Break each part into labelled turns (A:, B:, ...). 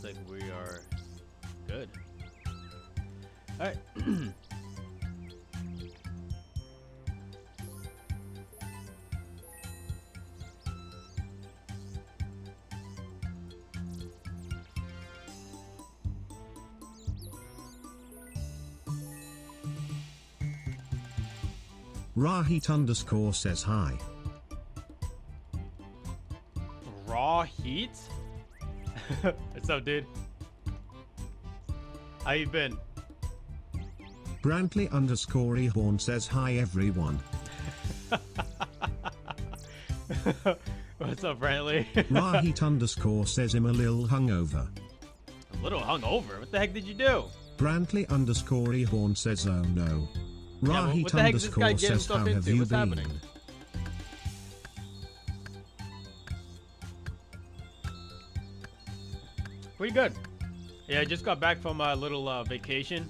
A: like we are good. All right.
B: Rahit underscore says hi.
A: Raw heat? What's up, dude? How you been?
B: Brantley underscore Ehorn says hi everyone.
A: What's up, Brantley?
B: Rahit underscore says I'm a little hungover.
A: A little hungover? What the heck did you do?
B: Brantley underscore Ehorn says oh no.
A: Yeah,
B: Rahit
A: what the heck is this guy
B: underscore
A: getting
B: says
A: himself
B: how have
A: into?
B: you
A: What's
B: been?
A: happening? Pretty good. Yeah, I just got back from a little vacation.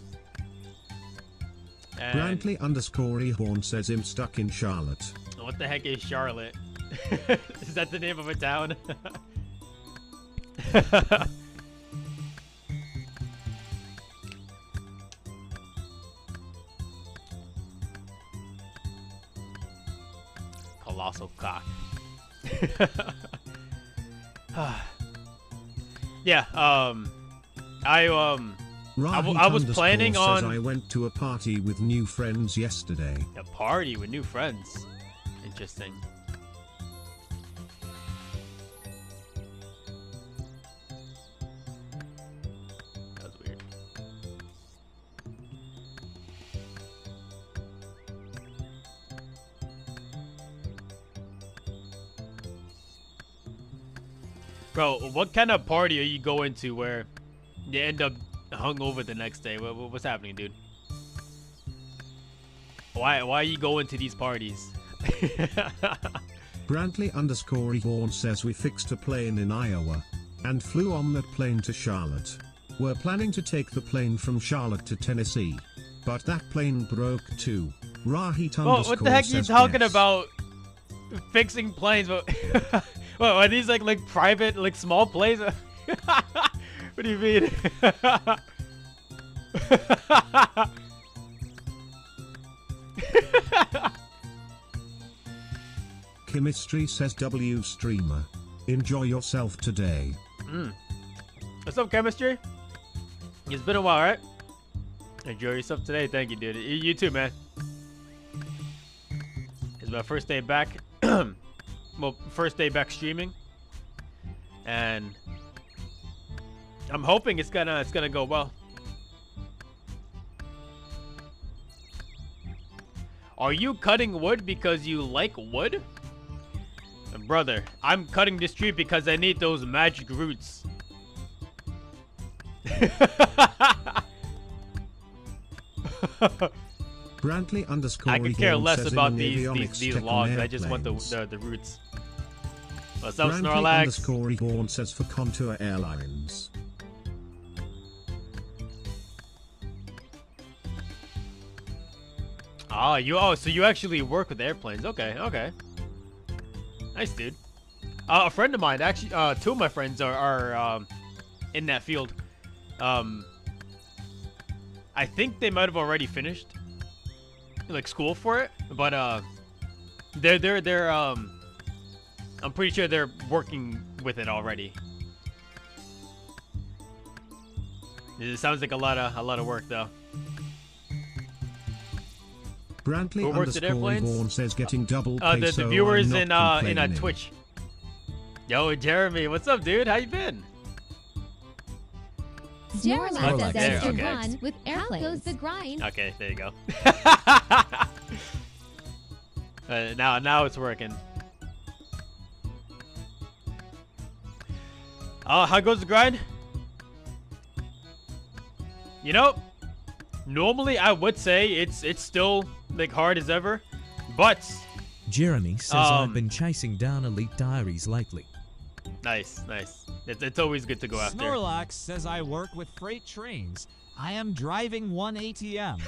A: And
B: Brantley underscore Ehorn says I'm stuck in Charlotte.
A: what the heck is Charlotte? Is that the name of a town? Colossal cock. Yeah, I was
B: Rahit
A: planning
B: underscore says
A: on
B: I went to a party with new friends yesterday.
A: a party with new friends. Interesting. That was weird. Bro, what kind of party are you going to where you end up hungover the next day? What's happening, dude? Why are you going to these parties?
B: Brantley underscore Ehorn says we fixed a plane in Iowa and flew on that plane to Charlotte. We're planning to take the plane from Charlotte to Tennessee, but that plane broke too. Rahit underscore
A: Well, what the heck are you
B: says
A: talking
B: yes. about?
A: Fixing planes? What? What are these like private, like small planes? What do you mean?
B: Chemistry says W streamer. Enjoy yourself today.
A: What's up, chemistry? It's been a while, right? Enjoy yourself today. Thank you, dude. You too, man. It's my first day back. Well, first day back streaming, and I'm hoping it's gonna go well. Are you cutting wood because you like wood? Brother, I'm cutting this tree because I need those magic roots.
B: Brantley underscore
A: I could care
B: Ehorn
A: less
B: says
A: about
B: in avionics
A: these
B: tech on
A: logs. I just want
B: airplanes.
A: the roots. What's up,
B: Brantley
A: Snorlax?
B: underscore Ehorn says for Contour Airlines.
A: So you actually work with airplanes? Okay, okay. Nice, dude. A friend of mine, actually, two of my friends are in that field. I think they might have already finished like school for it, but they're I'm pretty sure they're working with it already. It sounds like a lot of work though.
B: Brantley
A: Who works at
B: underscore
A: airplanes?
B: Ehorn says getting double pay,
A: The
B: so
A: viewers
B: I'm
A: in
B: not
A: in
B: complaining.
A: Twitch. Yo, Jeremy, what's up, dude? How you been?
C: Jeremy
B: Snorlax.
C: says
A: There,
C: extra
A: okay.
C: run with airplanes. How goes the grind?
A: Okay, there you go. Now it's working. How goes the grind? You know, normally I would say it's still like hard as ever, but
D: Jeremy says I've been chasing down Elite Diaries lately.
A: nice. It's always good to go after.
E: Snorlax says I work with freight trains. I am driving one ATM.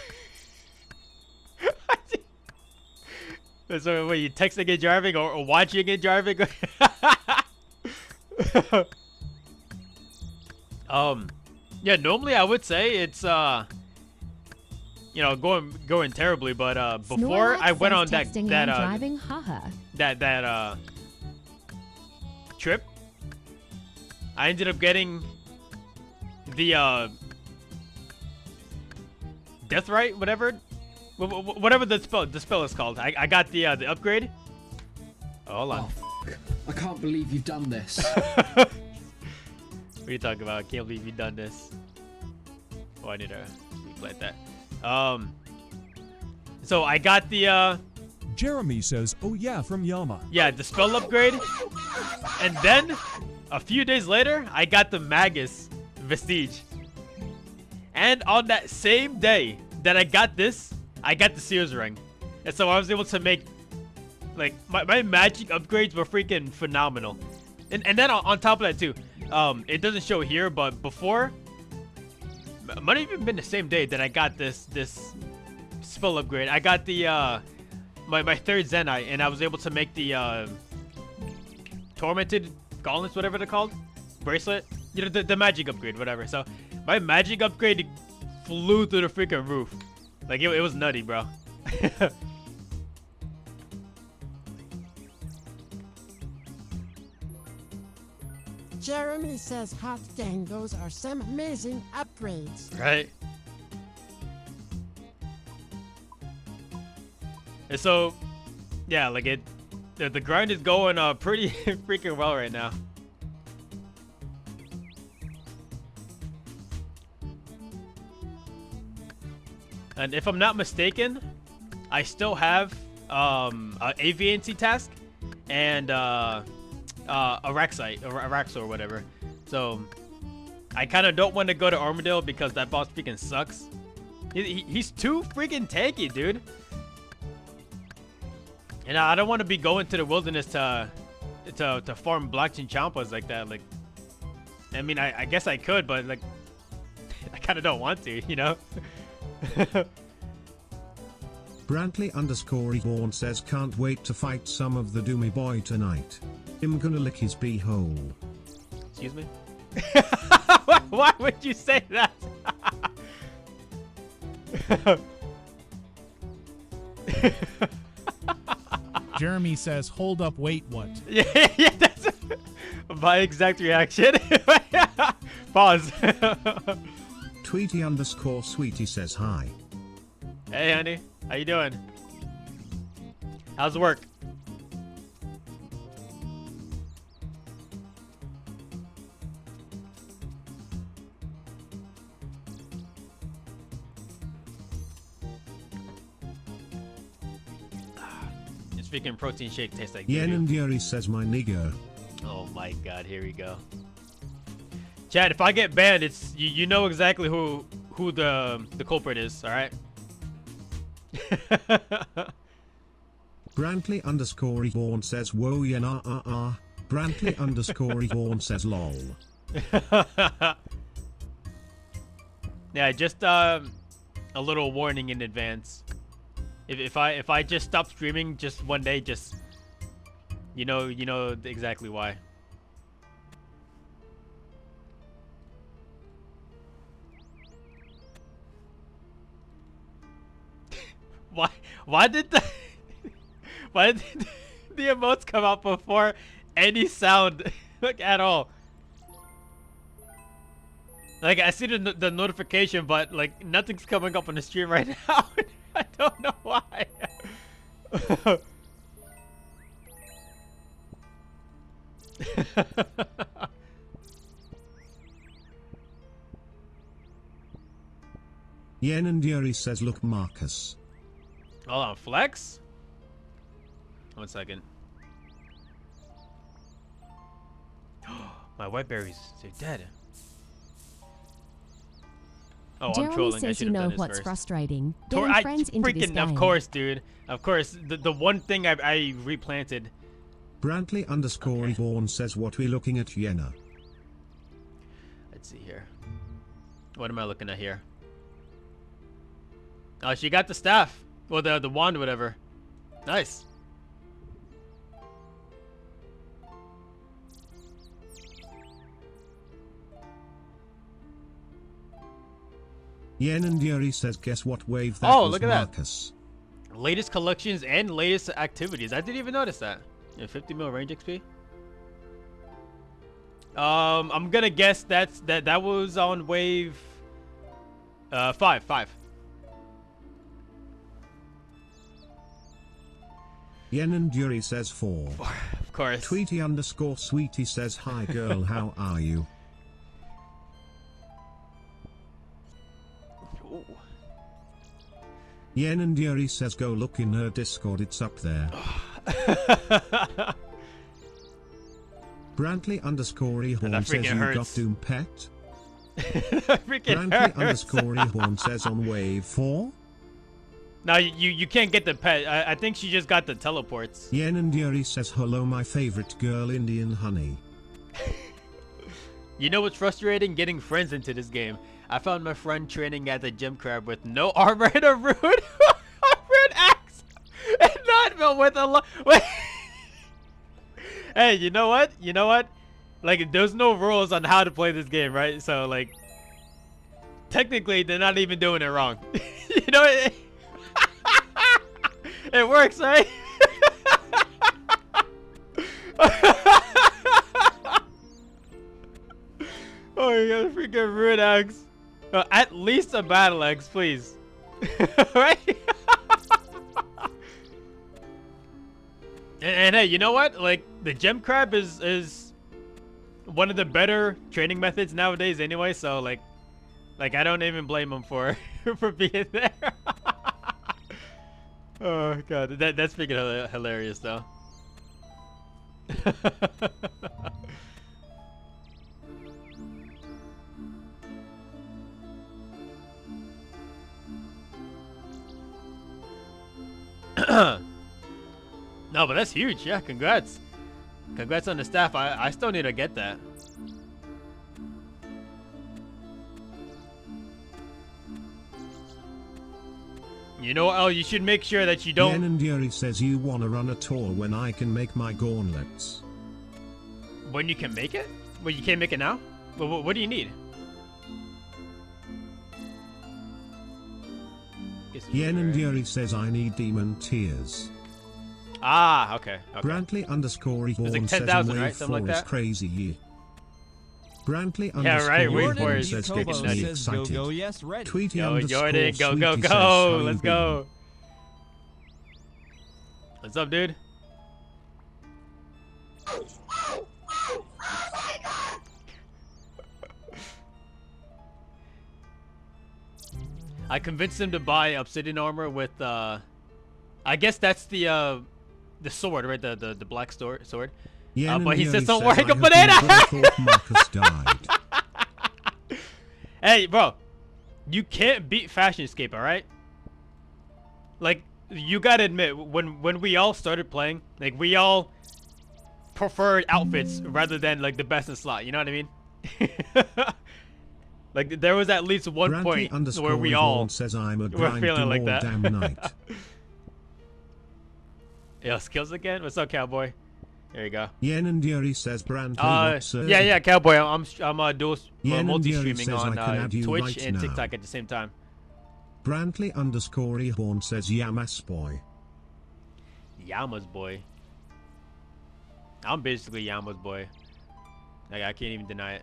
A: So wait, you texting and driving or watching and driving? Yeah, normally I would say it's you know, going terribly, but before
C: Snorlax
A: I went
C: says
A: on
C: texting and driving, haha.
A: that trip, I ended up getting the death right, whatever the spell is called. I got the upgrade. Oh, hold on.
F: Oh, I can't believe you've done this.
A: What are you talking about? I can't believe you've done this. Oh, I need to replay that. So I got the
G: Jeremy says, oh yeah, from Yama.
A: yeah, the spell upgrade, and then a few days later I got the Magus Vestige, and on that same day that I got this, I got the Sears ring, and so I was able to make, like, my magic upgrades were freaking phenomenal. And then on top of that too, it doesn't show here, but before, it might have even been the same day that I got this spell upgrade. I got the my third Zenite, and I was able to make the tormented gauntlets, whatever they're called, bracelet. You know, the magic upgrade, whatever. So my magic upgrade flew through the freaking roof. Like it was nutty, bro.
H: Jeremy says hot dangos are some amazing upgrades.
A: Right. And so, yeah, like the grind is going pretty freaking well right now. And if I'm not mistaken, I still have a AVNC task and a Rexite or Araxo or whatever. So I kind of don't want to go to Armadale because that boss freaking sucks. He's too freaking tanky, dude. And I don't want to be going to the wilderness to farm Black Chinchampas like that. Like, I mean, I guess I could, but like, I kind of don't want to, you know.
B: Brantley_Reborn says can't wait to fight some of the Doomy Boy tonight. I'm gonna lick his beehole.
A: Excuse me? Why would you say that?
I: Jeremy says, hold up, wait, what?
A: Yeah, that's my exact reaction. Pause.
B: Tweety_Sweetie says hi.
A: Hey, honey. How you doing? How's work? This freaking protein shake tastes like
B: Yen
A: doo-doo.
B: and Yuri says my nigger.
A: Oh my god, here we go. Chad, if I get banned, it's you know exactly who the culprit is, alright?
B: Brantley_Reborn says whoa yeah nah Brantley_Reborn says lol.
A: Yeah, just a little warning in advance. If I just stop streaming just one day, just you know exactly why. Why did the emotes come out before any sound like at all? Like I see the notification, but like nothing's coming up on the stream right now. I don't know why.
B: Yen and Yuri says look Marcus.
A: Hold on, flex? 1 second. My white berries, they're dead. Oh, I'm
C: Jeremy
A: trolling. I
C: says
A: should
C: you
A: have
C: know
A: done this
C: what's
A: first.
C: frustrating. Getting friends into this game.
A: Of course, dude. Of course. The one thing I replanted.
B: Brantley_Reborn says what we looking at Yenna.
A: Let's see here. What am I looking at here? Oh, she got the staff. Well, the wand, whatever. Nice.
B: Yen and Yuri says, guess what wave that
A: Oh,
B: was,
A: look at
B: Marcus.
A: that. Latest collections and latest activities. I didn't even notice that. Yeah, 50 mil range XP. I'm gonna guess that was on wave 5.
B: Yen and Yuri says 4.
A: Of course.
B: Tweety_sweetie says, hi girl, how are you?
A: Ooh.
B: Yen and Yuri says, go look in her Discord, it's up there. Brantley_ehorn says, you got Doom Pet? Brantley_ehorn says, on wave 4?
A: Now you can't get the pet. I think she just got the teleports.
B: Yen and Yuri says, hello my favorite girl, Indian Honey.
A: You know what's frustrating? Getting friends into this game. I found my friend training at the gym crab with no armor and a rude axe. And not with a wait. Hey, you know what? You know what? Like, there's no rules on how to play this game, right? So, like, technically, they're not even doing it wrong. You know what? It works, right? Oh, you got a freaking rude axe. At least a battle axe, please. Right? And hey, you know what? Like, the gem crab is one of the better training methods nowadays anyway, so like I don't even blame him for for being there. Oh god, that's freaking hilarious though. No, but that's huge. Yeah, congrats. Congrats on the staff. I still need to get that. You know, oh, you should make sure that you don't.
B: Yen and Yuri says, you wanna run a tour when I can make my gauntlets.
A: When you can make it? Well, you can't make it now? Well, what do you need?
B: Yen and Yuri says, I need demon tears.
A: Ah, okay.
B: Brantley_ehorn
A: like
B: says,
A: 10,000,
B: wave
A: right? Something
B: 4
A: like
B: is
A: that?
B: crazy, yeah. Brantley
A: Yeah, right, wave 4
B: Ehorn
A: is
B: says,
E: Kobo
B: gets me
E: says,
B: excited.
E: go, yes, ready.
B: Tweety
A: Yo, Jordan, go,
B: _sweetie
A: go,
B: says,
A: go.
B: how
A: Let's
B: you
A: go. What's up, dude? I convinced him to buy obsidian armor with I guess that's the sword, right? The black sword. But he says, don't worry, a banana.
B: Marcus died.
A: Hey, bro, you can't beat Fashion Escape, all right? Like, you gotta admit, when we all started playing, like, we all preferred outfits rather than like the best in slot. You know what I mean? Like, there was at least one point where we all
B: says, I'm a
A: were feeling like that.
B: damn night.
A: Yo, skills again? What's up, cowboy? There you go.
B: Yen and Yuri says, Brantley.
A: Yeah, cowboy. I'm dual
B: Yen
A: multi-streaming on Twitch
B: right
A: and
B: now.
A: TikTok at the same time.
B: Brantley_ehorn says, Yamas boy.
A: Yama's boy. I'm basically Yama's boy. Like, I can't even deny it.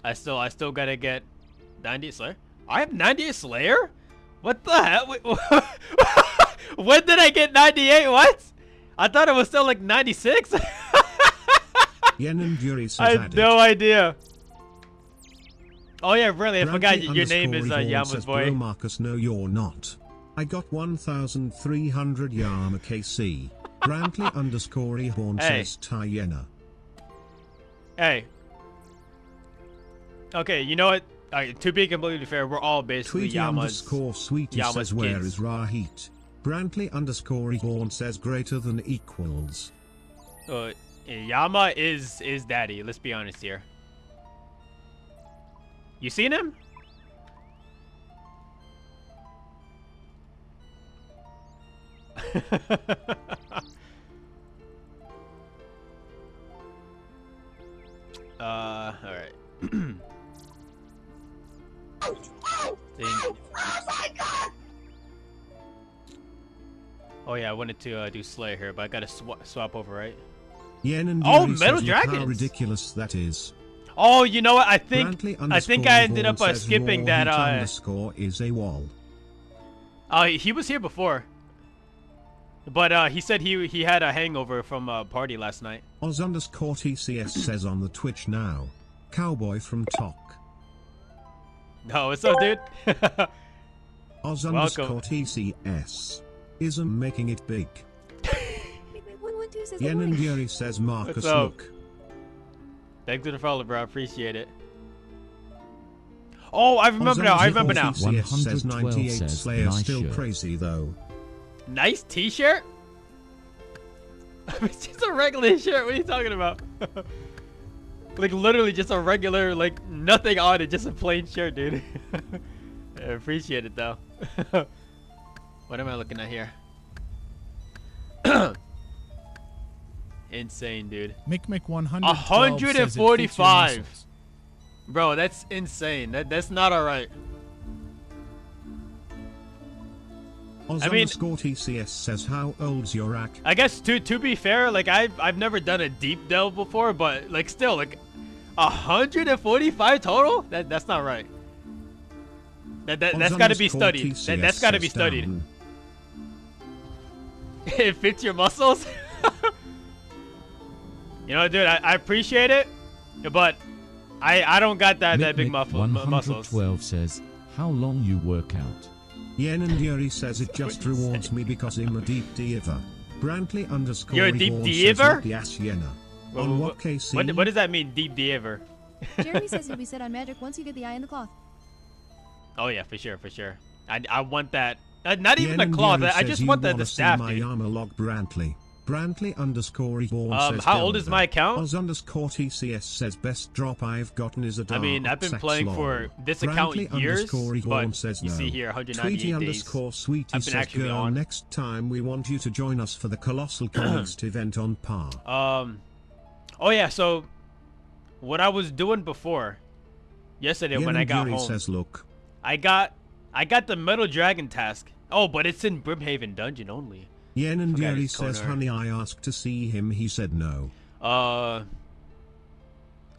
A: I still gotta get 98 Slayer. I have 98 Slayer? What the hell? Wait, when did I get 98? What? I thought it was still like 96.
B: Yen and Yuri says,
A: I had no idea. Oh yeah, really? I forgot your name is Yama's boy.
B: Bro Marcus, no you're not. I got 1,300 Yama KC. Brantley_ehorn says, Tyena.
A: Hey. Okay, you know what? To be completely fair, we're all basically
B: Tweety_sweetie says, where is Rahit? Brantley_ehorn says, greater than equals.
A: Yama is daddy, let's be honest here. You seen him? Alright. Oh yeah, I wanted to do Slayer here, but I gotta swap over, right?
B: Yen and
A: oh,
B: Yuri
A: Metal
B: says,
A: Dragons!
B: How ridiculous that is.
A: Oh, you know what? I think I ended up
B: says
A: skipping that.
B: Underscore is a wall.
A: He was here before, but he said he had a hangover from a party last night.
B: Oz underscore TCS says on the Twitch now, Cowboy from Tok.
A: No, what's up, dude?
B: Oz underscore TCS isn't making it big. Yen and Yuri says Marcus look.
A: Thanks for the follow, bro. Appreciate it. Oh, I remember now. I remember now.
B: TCS says 98
D: says,
B: Slayer
D: nice
B: still
D: shirt.
B: crazy though.
A: Nice t-shirt? It's just a regular shirt. What are you talking about? Like literally just a regular, like nothing on it, just a plain shirt, dude. I appreciate it though. What am I looking at here? Insane, dude.
I: Mick 100.
A: 145. Bro, that's insane. That's not alright.
B: I mean, TCS says how old's your rack?
A: I guess to be fair, like I've never done a deep delve before, but like still like 145 total? That's not right. That's got to be studied. That's got to be studied. It fits your muscles. You know, dude, I appreciate it, but I don't got that big muscles.
D: 112 says, how long you work out?
B: Yen and Yuri says it just rewards me because I'm a deep diver. Brantley underscore
A: You're a deep diver?
B: Yes, Yenna. On what KC?
A: What does that mean, deep diver?
J: Jeremy says you'll be set on magic once you get the eye in the cloth.
A: Oh yeah, for sure, for sure. I want that. Not even the cloth. I just want the staff, dude.
B: Log Brantley. Brantley underscore reborn says
A: how old is my account?
B: Oz underscore TCS says best drop I've gotten is a dark.
A: I mean, I've been playing for this account years, but
B: says
A: you
B: no.
A: see here 198
B: Tweety
A: days.
B: Underscore Sweetie
A: I've been
B: says
A: actually
B: girl,
A: on.
B: next time we want you to join us for the Colossal Coast event on Par.
A: Oh yeah, so what I was doing before yesterday when I got home,
B: says, look,
A: I got the Metal Dragon task. Oh, but it's in Brimhaven Dungeon only.
B: Yen and Yuri says, honey, I asked to see him. He said no.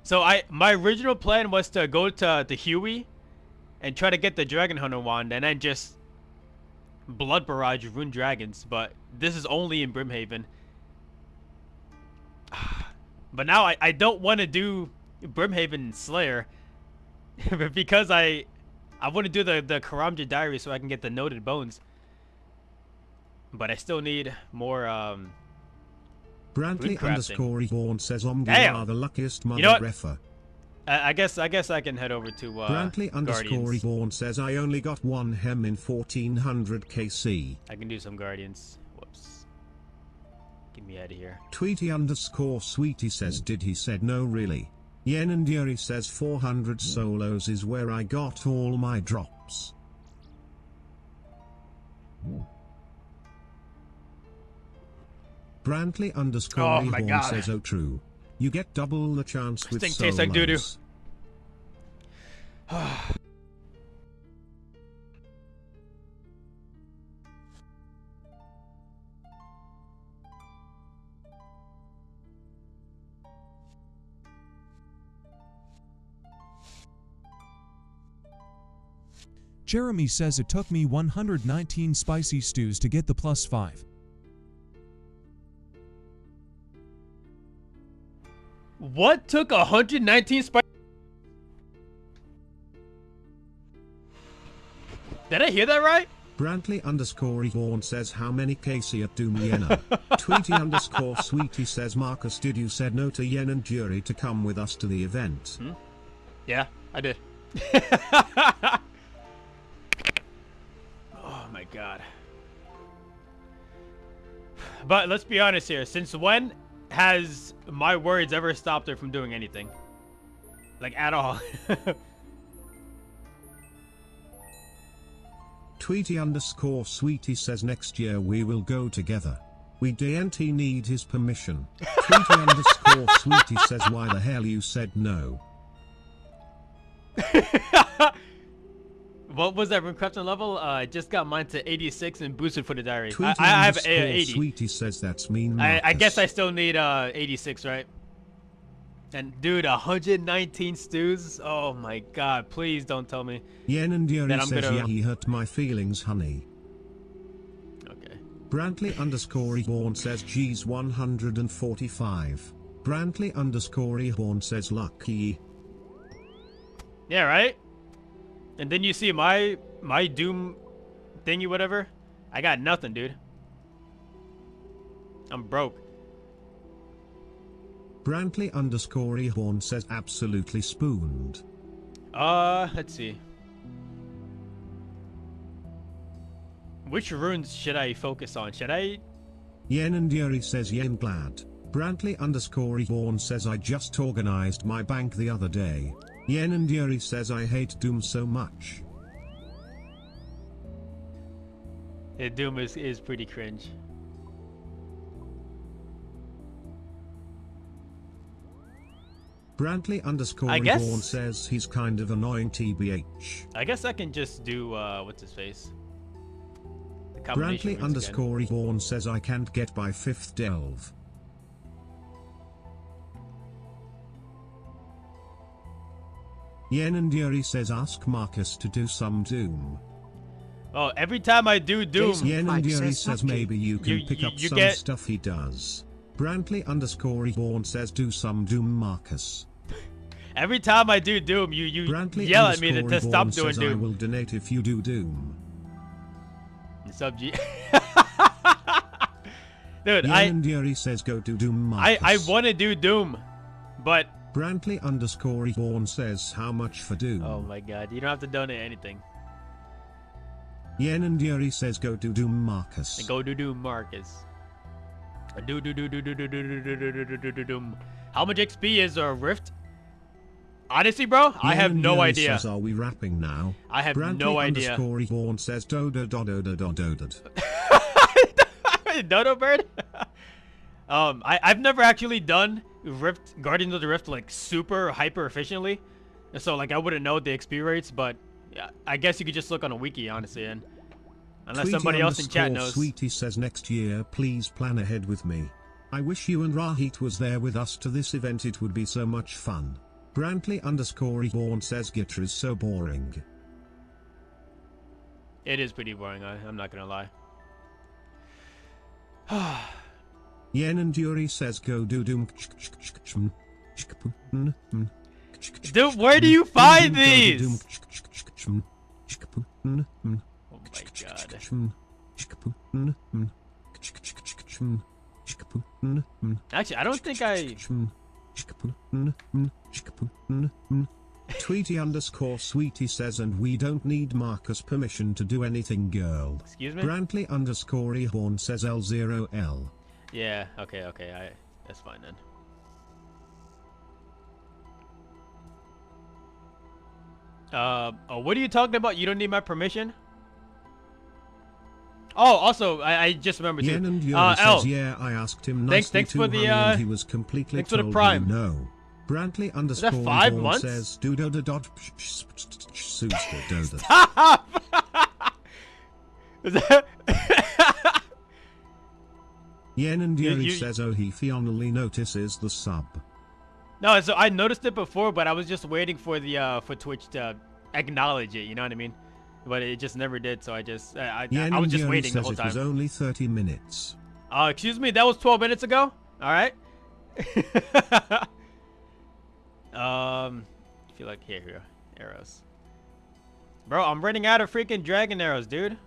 A: So my original plan was to go to Huey and try to get the Dragon Hunter wand and then just blood barrage rune dragons. But this is only in Brimhaven. But now I don't want to do Brimhaven Slayer because I want to do the Karamja Diary so I can get the Noted Bones. But I still need more
B: Brantley underscore reborn says you are the luckiest mother refer.
A: I guess I can head over to
B: Brantley underscore reborn says I only got one hem in 1400 KC.
A: I can do some Guardians. Whoops. Get me out of here.
B: Tweety underscore Sweetie says did he said no really. Yen and Yuri says 400 solos is where I got all my drops. Brantley underscore reborn says oh true. You get double the chance with solos.
A: Tastes like doo-doo.
G: Jeremy says it took me 119 spicy stews to get the +5.
A: What took 119 spice? Did I hear that right?
B: Brantley underscore reborn says how many KC at Doom Yenna. Tweety underscore Sweetie says Marcus did you said no to Yen and Jury to come with us to the event?
A: Yeah, I did. Oh my god. But let's be honest here. Since when has my words ever stopped her from doing anything? Like, at all.
B: Tweety underscore Sweetie says next year we will go together. We DNT need his permission. Tweety_sweetie says why the hell you said no.
A: What was that room crafting level? I just got mine to 86 and boosted for the diary. I have 80.
B: Sweetie says that's mean.
A: I guess I still need 86, right? And dude, 119 stews. Oh my god! Please don't tell me.
B: Yen and Yuri says yeah, he hurt my feelings, honey.
A: Okay.
B: Brantley_Reborn says G's 145. Brantley_Reborn says lucky.
A: Yeah, right. And then you see my Doom thingy, whatever. I got nothing, dude. I'm broke.
B: Brantley_Reborn says absolutely spooned.
A: Let's see. Which runes should I focus on? Should I?
B: Yen and Yuri says Yen glad. Brantley_Reborn says I just organized my bank the other day. Yen and Yuri says I hate Doom so much.
A: Yeah, Doom is pretty cringe.
B: Brantley_Reborn says he's kind of annoying tbh.
A: I guess I can just do what's his face?
B: Brantley_Reborn says I can't get by 5th delve. Yen and Yuri says ask Marcus to do some Doom.
A: Oh, every time I do Doom,
B: Yen and Yuri says maybe you can pick up some stuff he does. Brantley_Reborn says do some Doom, Marcus.
A: Every time I do Doom, you yell at me to stop doing Doom.
B: I will donate if you do Doom.
A: Sub G. Dude,
B: Yen and Yuri says go do Doom, Marcus.
A: I want to do Doom, but
B: Brantley_Reborn says how much for Doom?
A: Oh my god, you don't have to donate anything.
B: Yen and Yuri says go do Doom, Marcus.
A: Go do Doom, Marcus. Do. How much XP is a rift? Honestly, bro, I have no idea.
B: Says, are we rapping now?
A: I have no idea.
B: Brantley_Reborn says dodo.
A: Dodo bird. I've never actually done Rift Guardians of the Rift like super hyper efficiently, so like I wouldn't know the XP rates, but yeah, I guess you could just look on a wiki, honestly, and unless somebody else in chat knows.
B: Sweetie says next year please plan ahead with me. I wish you and Rahit was there with us to this event, it would be so much fun. Brantley_Reborn says Guitar is so boring.
A: It is pretty boring, I'm not gonna lie.
B: Yen and Yuri says go do Doom.
A: Dude, where do you find these? Oh my god. Actually, I don't think I...
B: Tweety_sweetie says and we don't need Marcus' permission to do anything, girl.
A: Excuse me?
B: Brantley_Reborn says L0L.
A: Yeah, okay, that's fine then. What are you talking about? You don't need my permission? Oh, also, I just remembered too.
B: L. Yeah, I asked him nicely
A: thanks for the,
B: and he was completely
A: thanks for the prime.
B: No. Brantley_Reborn says do do do dot
A: Stop!
B: Yen and Yuri says oh he finally notices the sub.
A: No, so I noticed it before, but I was just waiting for the for Twitch to acknowledge it, you know what I mean? But it just never did, so I just I was just waiting the whole time.
B: It was only 30 minutes.
A: Excuse me, that was 12 minutes ago? Alright. I feel like here, arrows. Bro, I'm running out of freaking dragon arrows, dude.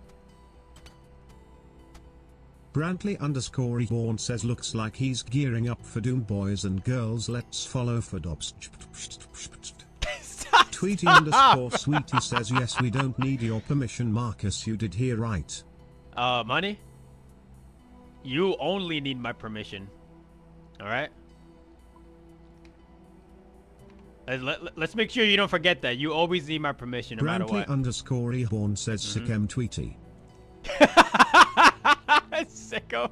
B: Brantley_Reborn says looks like he's gearing up for Doom, boys and girls, let's follow for Dobbs. Tweety_sweetie says yes, we don't need your permission, Marcus, you did hear right.
A: Money? You only need my permission. Alright? Let's make sure you don't forget that. You always need my permission no matter what.
B: Brantley_Reborn says Sickem Tweety.
A: Sicko.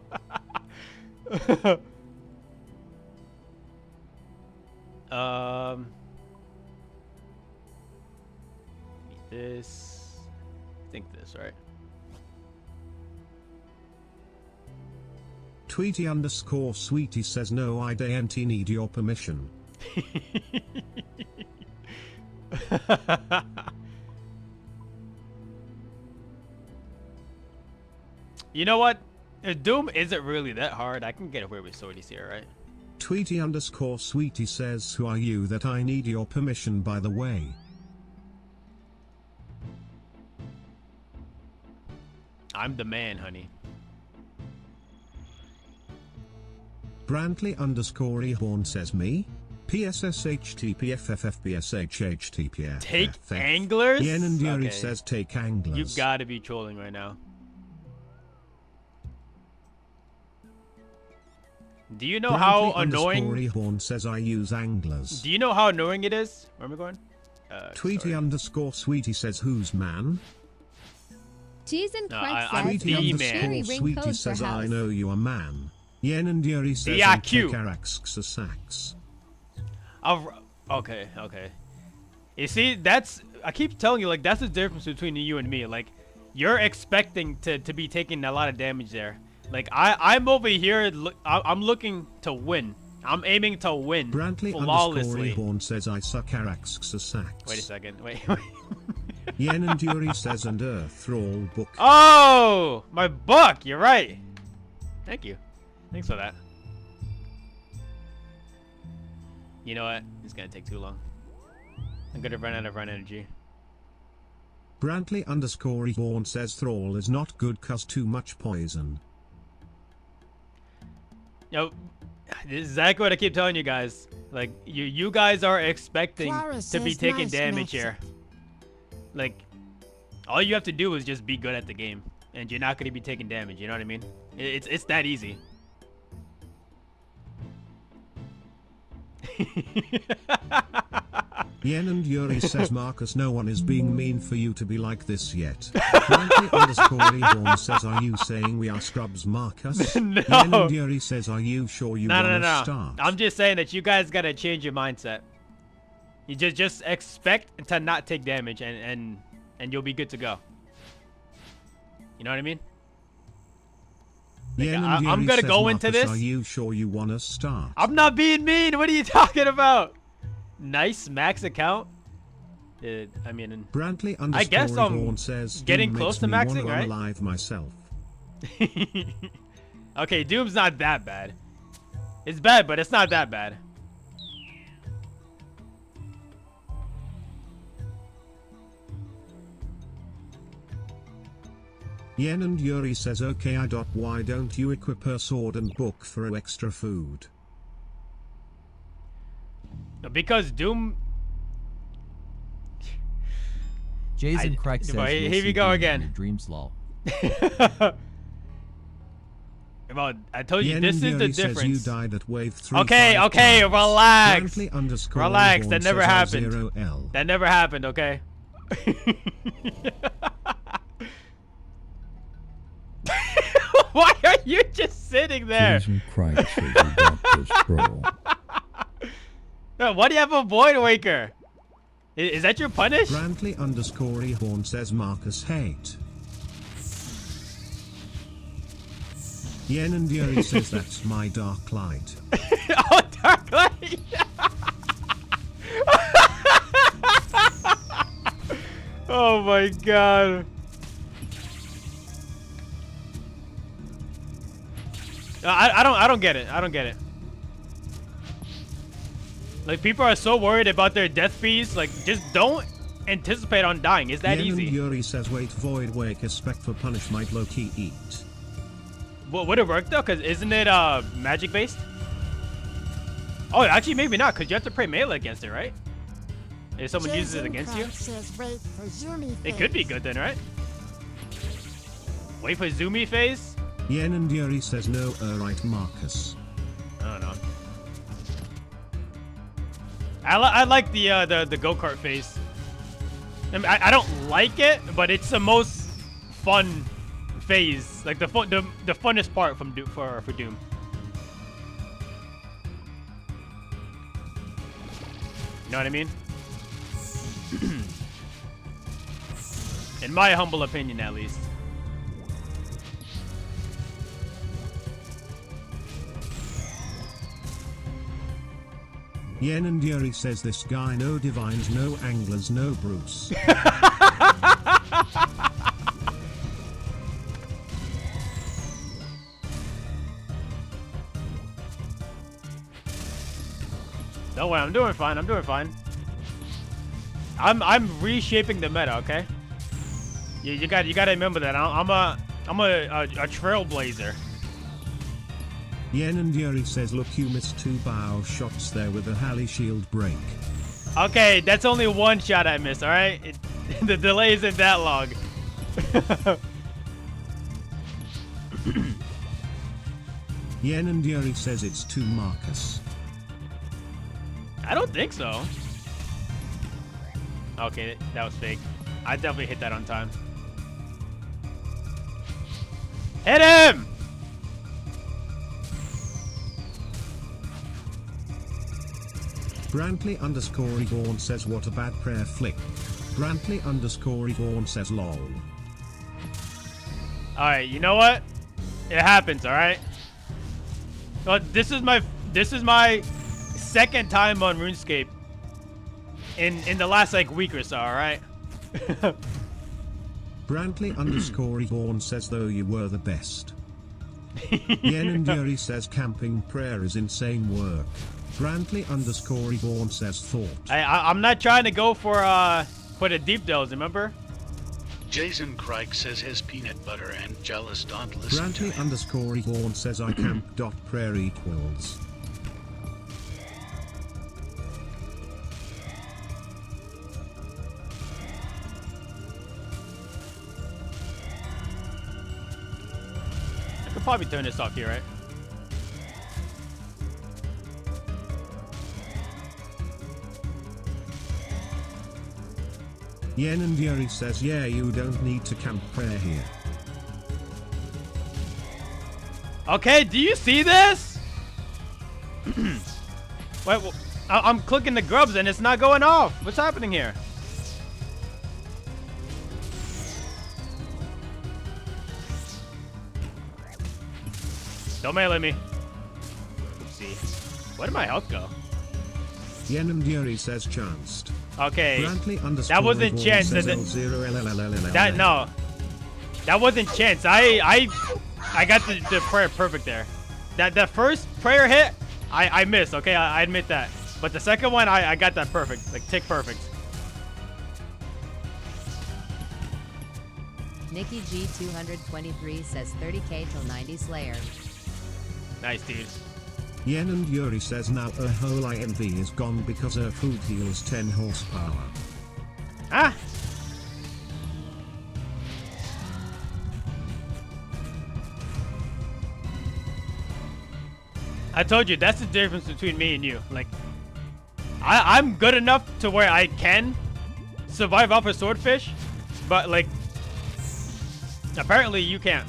A: This. I think this, right?
B: Tweety_sweetie says no, I don't need your permission.
A: You know what? Doom isn't really that hard. I can get away with Swordies here, right?
B: Tweety_sweetie says who are you that I need your permission by the way.
A: I'm the man, honey.
B: Brantley_ehorn says me. PSSHTPFFFBSHHTPF.
A: Take anglers?
B: Yen and Yuri
A: Okay.
B: says take anglers.
A: You've got to be trolling right now. Do you know how annoying?
B: Ehorn says I use anglers.
A: Do you know how annoying it is? Where am I going?
B: Tweety_sweetie says who's man?
C: Cheese and
A: No,
C: Craig
A: I'm
C: says
A: the
C: no
A: man.
C: ring
B: Sweetie
C: code for
B: says I
C: house.
B: know you are man. Yen and Yuri says
A: DRQ.
B: Sax.
A: Okay. You see, that's... I keep telling you, like, that's the difference between you and me. Like, you're expecting to be taking a lot of damage there. Like, I'm over here, I'm looking to win. I'm aiming to win flawlessly.
B: Brantley_ehorn says I suck Sax.
A: Wait a second, wait.
B: Yen and Yuri says and Thrall book.
A: Oh, my book, you're right. Thank you. Thanks for that. You know what? It's gonna take too long. I'm gonna run out of run energy.
B: Brantley_ehorn says Thrall is not good cause too much poison.
A: Yo, this is exactly what I keep telling you guys. Like, you guys are expecting
H: Clara
A: to be
H: says
A: taking
H: nice
A: damage
H: mix.
A: here. Like, all you have to do is just be good at the game, and you're not gonna be taking damage. You know what I mean? It's that easy.
B: Yen and Yuri says Marcus, no one is being mean for you to be like this yet. Brantley_ehorn says are you saying we are scrubs, Marcus?
A: No.
B: Yen and Yuri says are you sure you
A: No.
B: wanna start?
A: I'm just saying that you guys gotta change your mindset. You just expect to not take damage, and you'll be good to go. You know what I mean?
B: Yen and
A: I'm
B: Yuri
A: gonna
B: says,
A: go into
B: Marcus,
A: this.
B: Are you sure you wanna start?
A: I'm not being mean. What are you talking about? Nice max account. I mean, I guess I'm
B: says,
A: getting
B: Doom
A: close to
B: makes me
A: maxing,
B: wanna
A: right?
B: unalive myself.
A: Okay, Doom's not that bad. It's bad, but it's not that bad.
B: Yen and Yuri says okay why don't you equip her sword and book for extra food?
A: Because Doom...
K: Jason Craig says
A: here we go again.
K: Dreams lol.
A: Well, I told you,
B: Yen
A: this
B: and
A: is the
B: Yuri says
A: difference.
B: you died at wave 3.
A: Okay, relax. Relax, that never happened.
B: 0L.
A: That never happened, okay? Why are you just sitting there?
L: Jason Craig says you got this, bro.
A: Why do you have a Void Waker? Is that your punish?
B: Brantley_ehorn says Marcus hate. Yen and Yuri says that's my dark light.
A: Oh, dark light! Oh my god. I don't get it. I don't get it. Like, people are so worried about their death fees. Like, just don't anticipate on dying. It's that
B: Yen
A: easy.
B: And Yuri says wait, Void Wake is spec for punish might low-key eat.
A: Well, would it work though? Cause isn't it magic based? Oh, actually maybe not, cause you have to pray melee against it, right? If someone uses it against you,
H: Says wait for Zumi
A: it could be good then, right? Wait for Zumi phase?
B: Yen and Yuri says no, right, Marcus.
A: I don't know. I like the go-kart phase. I mean, I don't like it, but it's the most fun phase, like the funnest part from for Doom. You know what I mean? In my humble opinion, at least.
B: Yen and Yuri says this guy no divines, no anglers, no Bruce.
A: Don't worry, I'm doing fine. I'm doing fine. I'm reshaping the meta, okay? You gotta remember that. I'm a trailblazer.
B: Yen and Yuri says, look, you missed 2 bow shots there with a Halley shield break.
A: Okay, that's only 1 shot I missed, alright? The delay isn't that long.
B: Yen and Yuri says it's 2 Marcus.
A: I don't think so. Okay, that was fake. I definitely hit that on time. Hit him!
B: Brantley underscore Reborn says, what a bad prayer flick. Brantley underscore Reborn says, lol.
A: Alright, you know what? It happens, alright? Well, this is my second time on RuneScape in the last like week or so, alright?
B: Brantley underscore Reborn says, though you were the best. Yen and Yuri says, camping prayer is insane work. Brantley underscore Reborn says, thought.
A: I'm not trying to go for the deep delves, remember?
M: Jason Craig says his peanut butter and jealous don't listen to
B: Brantley
M: him.
B: underscore Reborn says, I camp dot prayer equals.
A: I could probably turn this off here, right?
B: Yen and Yuri says, yeah, you don't need to camp prayer here.
A: Okay, do you see this? Wait, I'm clicking the grubs and it's not going off. What's happening here? Don't melee me. Oopsie. Where did my health go?
B: Yen and Yuri says, chanced.
A: Okay,
B: Brantley
A: that wasn't chance.
B: Says
A: That no, that wasn't chance. I got the prayer perfect there. That first prayer hit, I missed. Okay, I admit that. But the second one, I got that perfect, like tick perfect.
N: Nikki G 223 says 30k till 90 Slayer.
A: Nice, dude.
B: Yen and Yuri says, now her whole IMV is gone because her food heals 10 horsepower.
A: Ah! I told you, that's the difference between me and you. Like, I'm good enough to where I can survive off a swordfish, but like, apparently you can't.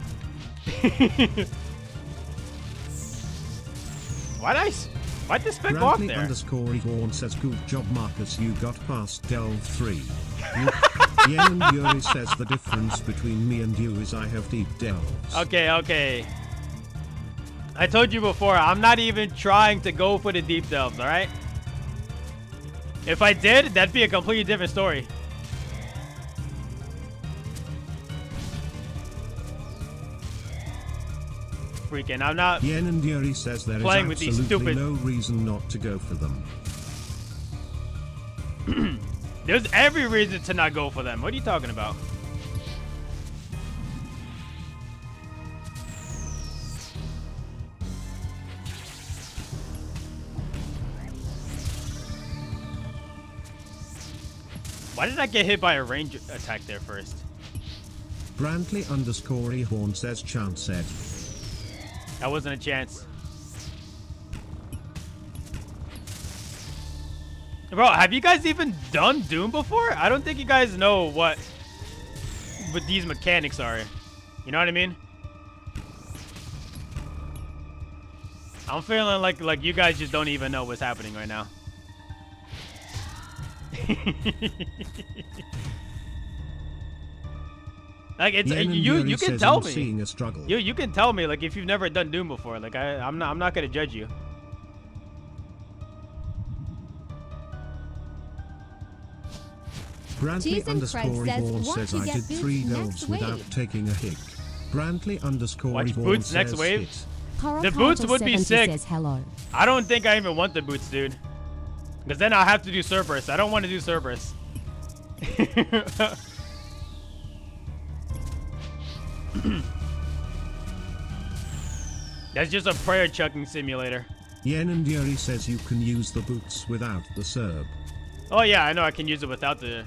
A: Why'd this spec go off there?
B: Underscore Reborn says, good job, Marcus, you got past Delve 3. Yen and Yuri says, the difference between me and you is I have deep delves.
A: Okay. I told you before, I'm not even trying to go for the deep delves, alright? If I did, that'd be a completely different story. Freaking, I'm not
B: Yen and Yuri says there
A: playing
B: is
A: with these
B: absolutely
A: stupid...
B: no reason not to go for them.
A: There's every reason to not go for them. What are you talking about? Why did I get hit by a range attack there first?
B: Brantley underscore Ehorn says, chance said.
A: That wasn't a chance. Bro, have you guys even done Doom before? I don't think you guys know what these mechanics are. You know what I mean? I'm feeling like you guys just don't even know what's happening right now. Like it's you can tell me. You can tell me like if you've never done Doom before. Like I'm not gonna judge you.
B: Brantley underscore Reborn says I did 3 delves without taking a hit. Brantley underscore
A: Watch
B: Reborn
A: boots
B: says
A: next wave.
B: hit.
A: The boots would be sick. I don't think I even want the boots, dude. Because then I'll have to do Cerberus. I don't want to do Cerberus. That's just a prayer chucking simulator.
B: Yen and Yuri says you can use the boots without the Cerb.
A: Oh yeah, I know I can use it without the,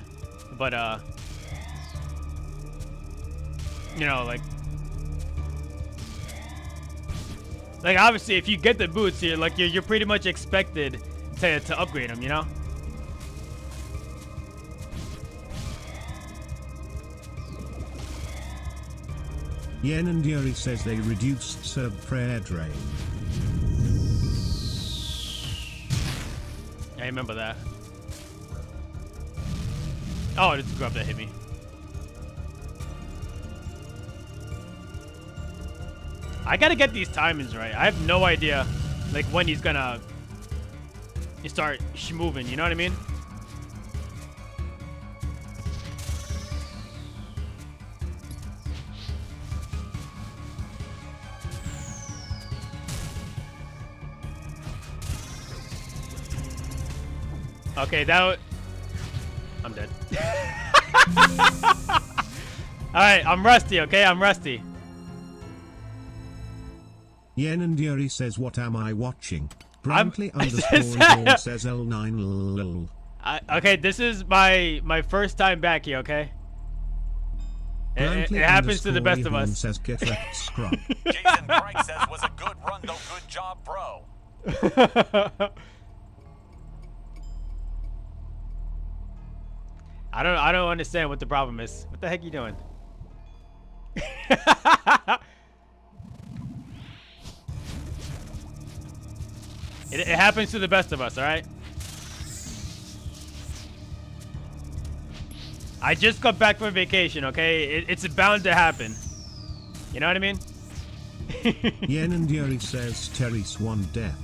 A: but you know, like obviously if you get the boots, you're pretty much expected to upgrade them, you know.
B: Yen and Yuri says they reduced Cerb prayer drain.
A: I remember that. Oh, it's a grub that hit me. I gotta get these timings right. I have no idea, like, when he's gonna start moving, you know what I mean? Okay, I'm dead. Alright, I'm rusty, okay? I'm rusty.
B: Yen and Yuri says, what am I watching? Brantley underscore Reborn says L9
A: okay, this is my first time back here, okay? It happens to the best of us.
B: Says, get wrecked, scrub.
O: Jason Craig says, was a good run though, good job, bro.
A: I don't understand what the problem is. What the heck are you doing? It happens to the best of us, all right? I just got back from vacation, okay? It's bound to happen. You know what I mean?
B: Yen and Yuri says Terry's one death.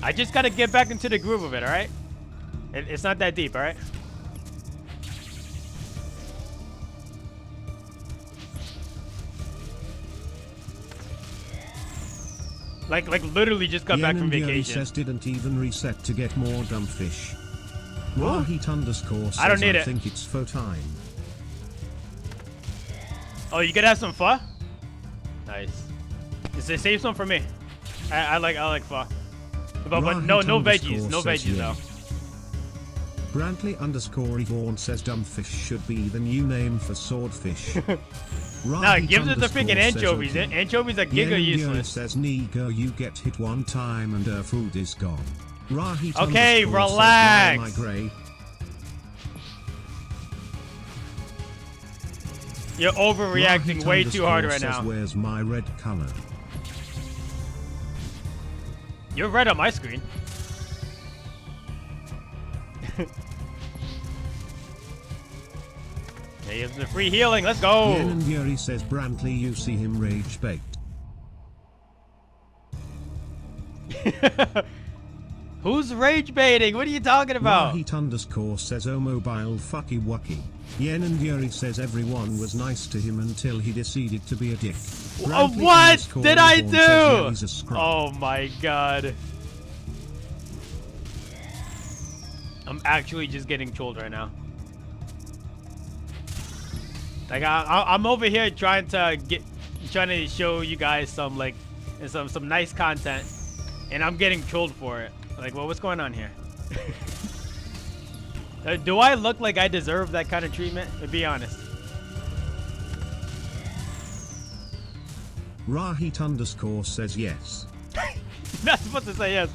A: I just gotta get back into the groove of it, all right? It's not that deep, all right? Like literally just got back from vacation.
B: Says didn't even reset to get more dumb fish. Rahit underscore says
A: I don't need it.
B: I think it's pho time.
A: Oh, you could have some pho? Nice. Save some for me. I like pho. But no veggies. No veggies though.
B: Brantley underscore Reborn says dumbfish should be the new name for swordfish.
A: No, give it the freaking anchovies. Okay. Anchovies are giga useless.
B: Says Nigo, you get hit one time and food is gone. Rahit
A: okay, relax.
B: Says, my gray.
A: You're overreacting way too hard right
B: says,
A: now.
B: Where's my red color?
A: You're red on my screen. Okay, it's the free healing. Let's go.
B: Yen and Yuri says Brantley, you see him rage bait.
A: Who's rage baiting? What are you talking about?
B: Rahit underscore says oh mobile fucky wucky. Yen and Yuri says everyone was nice to him until he decided to be a dick.
A: What did I do? Oh my god. I'm actually just getting trolled right now. Like I'm over here trying to show you guys some nice content, and I'm getting trolled for it. Like, well, what's going on here? Do I look like I deserve that kind of treatment? To be honest.
B: Rahit underscore says yes.
A: You're not supposed to say yes.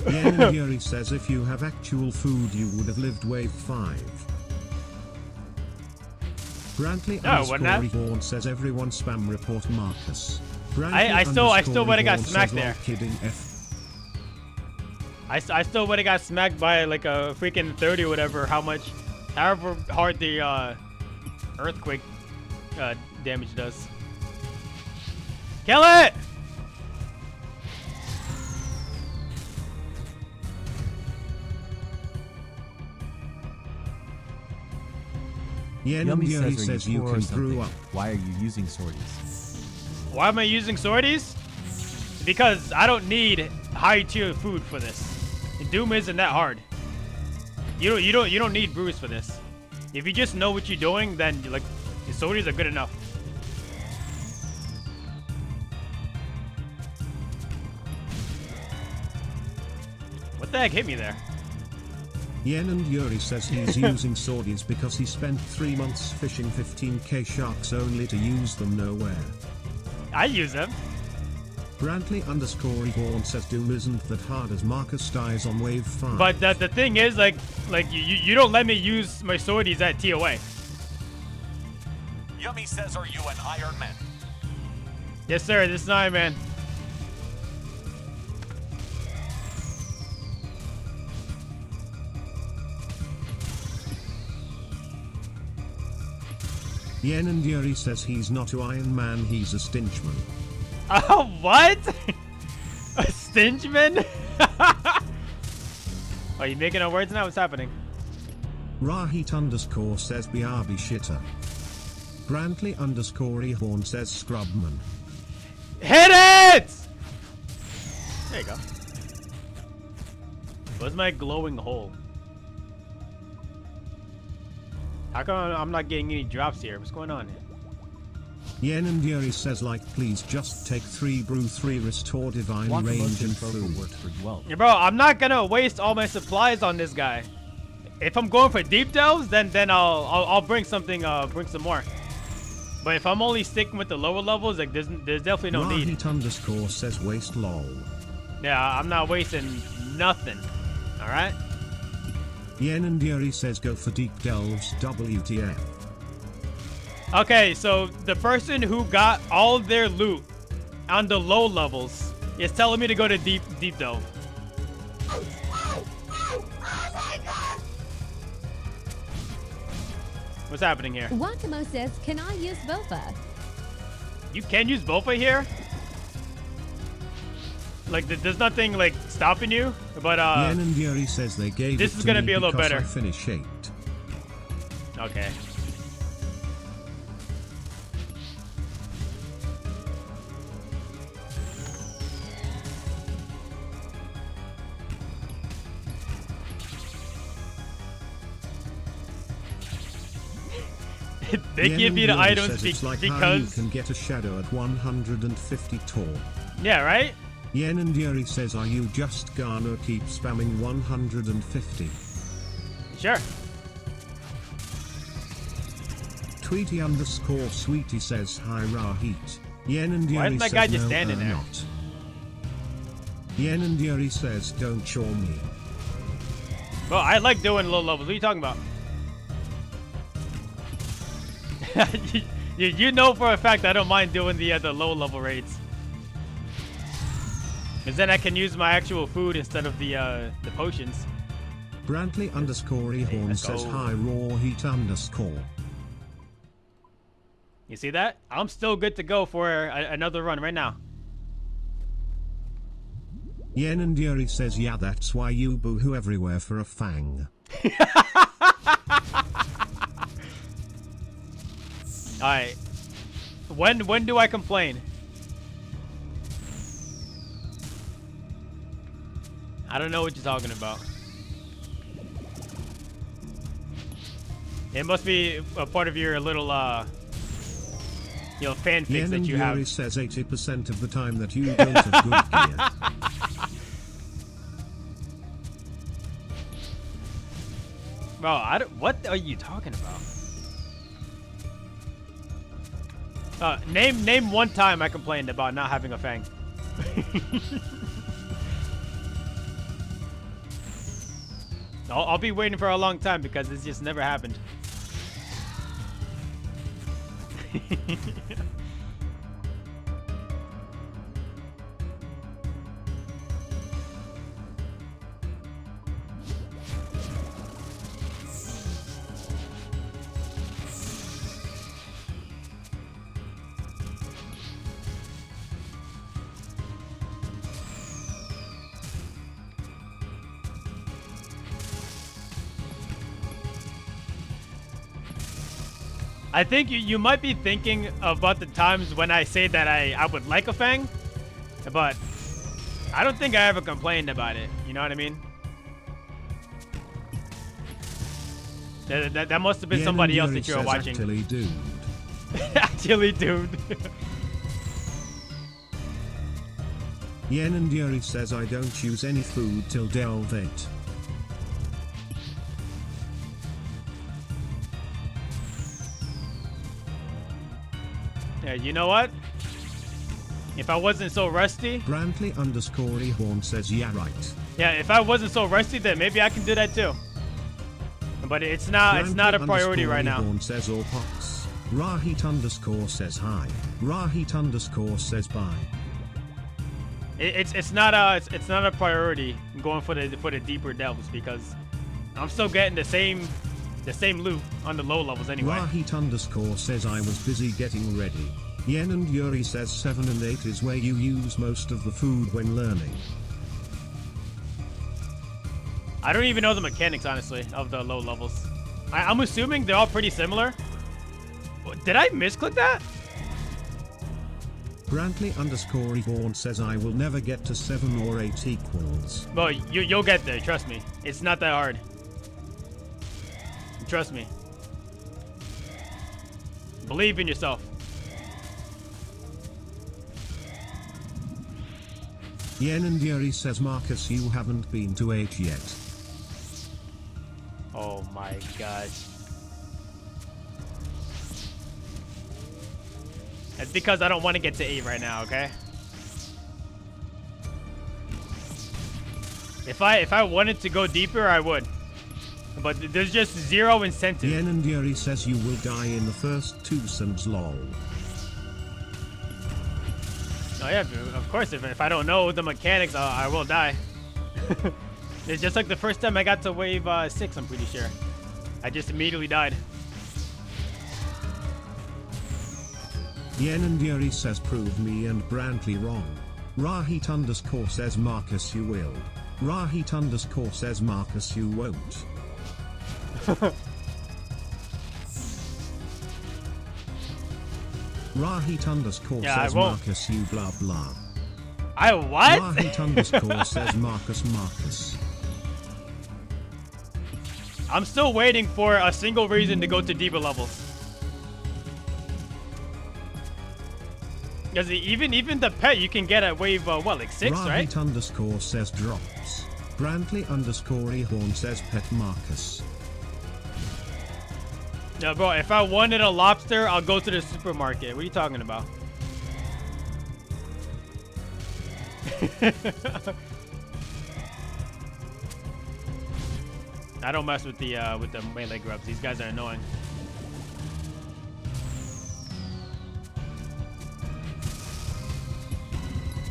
B: Yen and Yuri says if you have actual food you would have lived wave 5. Brantley underscore Reborn says everyone spam report Marcus.
A: I still would have got smacked there.
B: Kidding
A: I still would have got smacked by like a freaking 30 or whatever. However hard the earthquake damage does. Kill it!
B: Yen
K: Yummy
B: Yuri
K: says,
B: says
K: are you
B: you
K: poor or
B: can
K: something?
B: brew up.
K: Why are you using sorties?
A: Why am I using sorties? Because I don't need high tier food for this. Doom isn't that hard. You don't need brews for this. If you just know what you're doing, then like the sorties are good enough. What the heck hit me there?
B: Yen and Yuri says he's using sorties because he spent 3 months fishing 15k sharks only to use them nowhere.
A: I use them.
B: Brantley _ Reborn says Doom isn't that hard as Marcus dies on wave 5.
A: But the thing is, like you don't let me use my sorties at TOA.
O: Yummy says, are you an Iron Man?
A: Yes, sir. This is an Iron Man.
B: Yen and Yuri says he's not a Iron Man, he's a Stinchman.
A: Oh, what? A Stinchman? Are you making up words now? What's happening?
B: Rahit _ says BRB shitter. Brantley _ Ehorn says Scrubman.
A: Hit it! There you go. Where's my glowing hole? How come I'm not getting any drops here? What's going on here?
B: Yen and Yuri says like please just take 3 brew 3 restore divine range and food.
A: Yeah, bro, I'm not gonna waste all my supplies on this guy. If I'm going for deep delves, then I'll bring something, bring some more. But if I'm only sticking with the lower levels, like there's definitely no need.
B: Rahit _ says waste lol.
A: Yeah, I'm not wasting nothing. All right.
B: Yen and Yuri says go for deep delves WTF.
A: Okay, so the person who got all their loot on the low levels is telling me to go to deep delve. What's happening here?
C: Wakamo says, can I use Bofa?
A: You can use Bofa here? Like, there's nothing, like, stopping you? But,
B: Yen and Yuri says they gave
A: this
B: it
A: is
B: to
A: gonna
B: me
A: be a little
B: because
A: better.
B: I finished 8.
A: Okay. They
B: Yen
A: give
B: and
A: you the
B: Yuri
A: items
B: says it's like how you
A: because...
B: can get a shadow at 150 tall.
A: Yeah, right?
B: Yen and Yuri says are you just gonna keep spamming 150?
A: Sure.
B: Tweety _ Sweetie says hi Rahit. Yen and Yuri
A: Why is my
B: says
A: guy just
B: no,
A: standing there?
B: not. Yen and Yuri says don't show me.
A: Well, I like doing low levels. What are you talking about? you know for a fact I don't mind doing the low level raids. Because then I can use my actual food instead of the potions.
B: Brantley _ Ehorn
A: let's
B: says
A: go.
B: hi Rawheat _.
A: You see that? I'm still good to go for another run right now.
B: Yen and Yuri says yeah that's why you boohoo everywhere for a fang.
A: Alright. When do I complain? I don't know what you're talking about. It must be a part of your little fanfics
B: Yen
A: that
B: and
A: you
B: Yuri
A: have.
B: says 80% of the time that you don't have good gear.
A: Bro, what are you talking about? Name one time I complained about not having a fang. I'll be waiting for a long time because it's just never happened. I think you might be thinking about the times when I say that I would like a Fang, but I don't think I ever complained about it. You know what I mean? That must have been somebody else that you were watching.
B: Actually doomed.
A: Actually doomed.
B: Yen and Yuri says I don't use any food till delve 8.
A: Yeah, you know what? If I wasn't so rusty.
B: Brantley underscore Ehorn says yeah right.
A: Yeah, if I wasn't so rusty, then maybe I can do that too. But it's not a priority right now.
B: Ehorn says all pots. Rahit underscore says hi. Rahit underscore says bye.
A: It's not a priority going for the deeper delves because I'm still getting the same loot on the low levels anyway.
B: Rahit underscore says I was busy getting ready. Yen and Yuri says 7 and 8 is where you use most of the food when learning.
A: I don't even know the mechanics, honestly, of the low levels. I'm assuming they're all pretty similar. Did I misclick that?
B: Brantley underscore Ehorn says I will never get to 7 or 8 equals.
A: Well, you'll get there, trust me. It's not that hard. Trust me. Believe in yourself.
B: Yen and Yuri says Marcus you haven't been to 8 yet.
A: Oh my gosh. That's because I don't want to get to 8 right now, okay? If I wanted to go deeper, I would. But there's just zero incentive.
B: Yen and Yuri says you will die in the first 2 sims lol.
A: Oh yeah, of course. If I don't know the mechanics, I will die. It's just like the first time I got to wave 6, I'm pretty sure. I just immediately died.
B: Yen and Yuri says prove me and Brantley wrong. Rahit underscore says Marcus you will. Rahit underscore says Marcus you won't. Rahit underscore says Marcus you blah blah.
A: I what?
B: Rahit underscore says Marcus.
A: I'm still waiting for a single reason to go to deeper levels. Because even the pet you can get at wave what, like 6, right?
B: Rahit underscore says drops. Brantley underscore Ehorn says pet Marcus.
A: Yeah, bro, if I wanted a lobster, I'll go to the supermarket. What are you talking about? I don't mess with the melee grubs. These guys are annoying.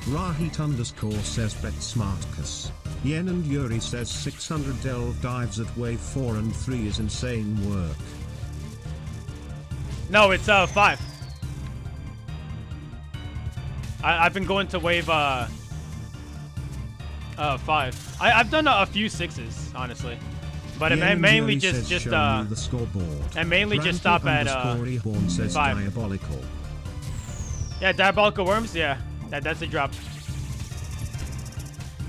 B: Rahit underscore says bet Smartcus. Yen and Yuri says 600 delve dives at wave 4 and 3 is insane work.
A: No, it's 5. I've been going to wave 5. I've done a few 6s, honestly, but I mainly just
B: the scoreboard.
A: I mainly just stop at 5.
B: Diabolical.
A: Yeah, diabolical worms. Yeah, that's a drop.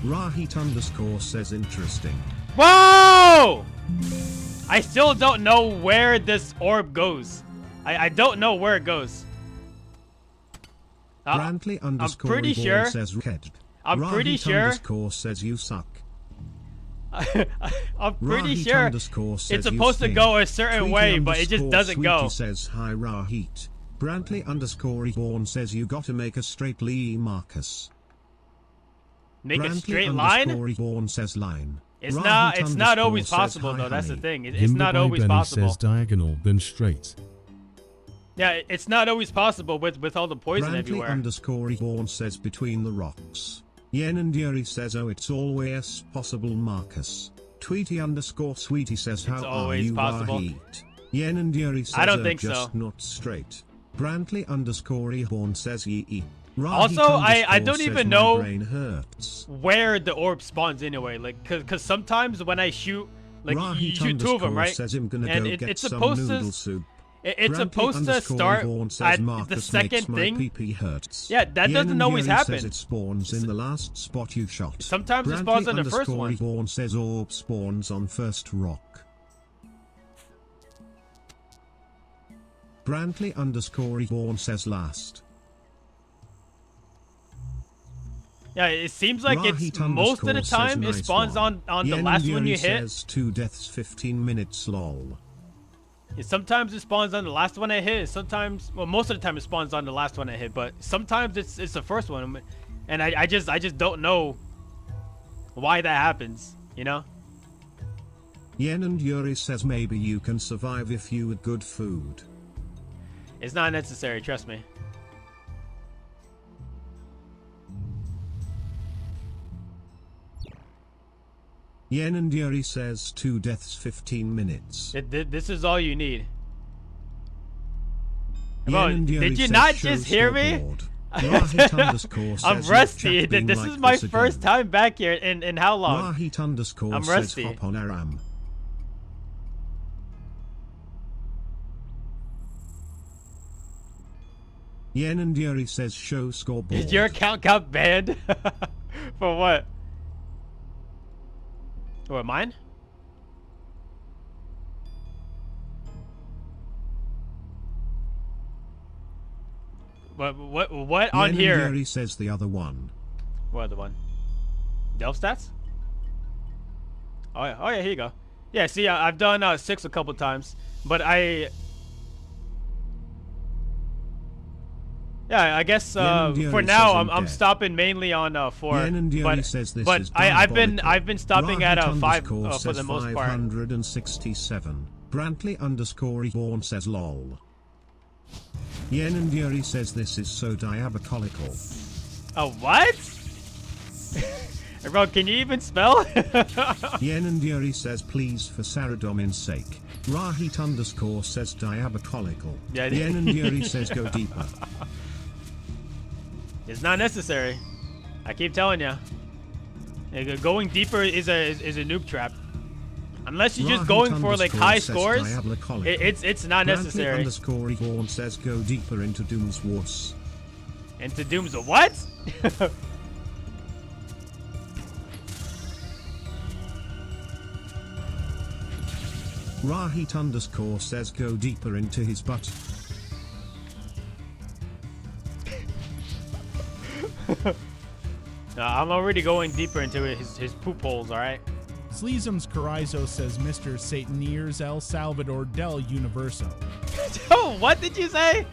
B: Rahit underscore says interesting.
A: Whoa! I still don't know where this orb goes. I don't know where it goes.
B: Brantley underscore
A: I'm pretty sure.
B: Says
A: I'm pretty sure.
B: Underscore says you suck.
A: I'm pretty
B: Rahit
A: sure
B: underscore says
A: it's supposed to go a certain way, but it just doesn't go.
B: Says hi Rahit. Brantley underscore Ehorn says you gotta make a straight line, Marcus.
A: Make
B: Brantley
A: a straight line?
B: Ehorn says line.
A: It's not always possible though. That's the thing. It's not always possible.
L: Says diagonal, then straight.
A: Yeah, it's not always possible with all the poison
B: Brantley
A: everywhere.
B: Underscore Ehorn says between the rocks. Yen and Yuri says oh it's always possible Marcus. Tweety underscore Sweetie says how are you
A: possible.
B: Rahit? Yen and Yuri says
A: I don't think
B: just
A: so.
B: not straight. Brantley underscore Ehorn says yee.
A: Also, I don't even know
B: brain hurts.
A: where the orb spawns anyway. Like, cause sometimes when I shoot, like you shoot 2 of them, right?
B: Says him gonna
A: and
B: go get
A: it's
B: some
A: supposed
B: noodle
A: to.
B: soup.
A: It's supposed to start at the second thing.
B: PP hurts.
A: Yeah, that
B: Yen
A: doesn't
B: and
A: always
B: Yuri
A: happen.
B: Says it spawns in the last spot you shot.
A: Sometimes it spawns on the first one.
B: Reborn says orb spawns on first rock. Brantley_Reborn says last.
A: Yeah, it seems like it's most of the time it spawns on the last one you hit.
B: Says 2 deaths 15 minutes lol.
A: Sometimes it spawns on the last one I hit. Sometimes, well, most of the time it spawns on the last one I hit. But sometimes it's the first one, and I just don't know why that happens. You know.
B: Yen and Yuri says maybe you can survive if you eat good food.
A: It's not necessary, trust me.
B: Yen and Yuri says 2 deaths 15 minutes.
A: This is all you need.
B: Did
A: you not just hear me? I'm rusty. This is my first time back here in how long? I'm rusty.
B: Hop on Aram. Yen and Yuri says show scoreboard.
A: Is your account got banned? For what? What, mine? What on here?
B: Yuri says the other one.
A: What other one? Delve stats? Oh yeah, here you go. Yeah, see, I've done 6 a couple times, but I guess for now I'm stopping mainly on 4. But I've been stopping at 5 for the most part.
B: 567. Brantley_Reborn says lol. Yen and Yuri says this is so diabolical.
A: Oh, what? Bro, can you even spell?
B: Yen and Yuri says please for Saradomin's sake. Rahit_ says diabolical.
A: Yeah,
B: Yen and Yuri says go deeper.
A: It's not necessary. I keep telling you. Going deeper is a noob trap. Unless you're just going for like high scores, it's not necessary.
B: Brantley_Reborn says go deeper into Doom's Wars.
A: Into Doom's what?
B: Rahit_ says go deeper into his butt.
A: No, I'm already going deeper into his poop holes, alright?
I: Sleezum's Carrizo says Mr. Sataneers El Salvador del Universo.
A: Oh, what did you say?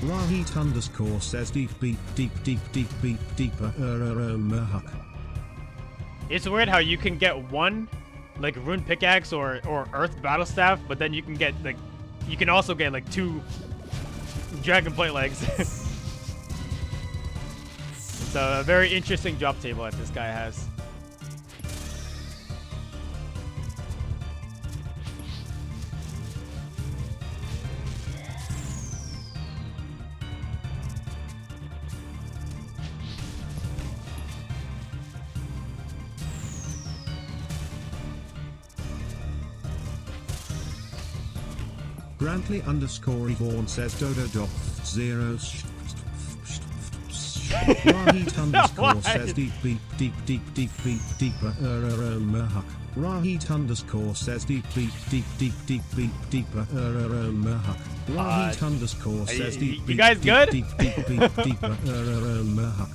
B: Rahit_ says deep deeper merhuck.
A: It's weird how you can get one like rune pickaxe or earth battle staff, but then you can get like you can also get like 2 dragon plate legs. It's a very interesting drop table that this guy has.
B: Brantley_Reborn says Dodo 0. Rahit_ says deeper merhuck. Rahit_ says deeper merhuck. Rahit_ says deep.
A: You guys good?
B: Deeper merhuck.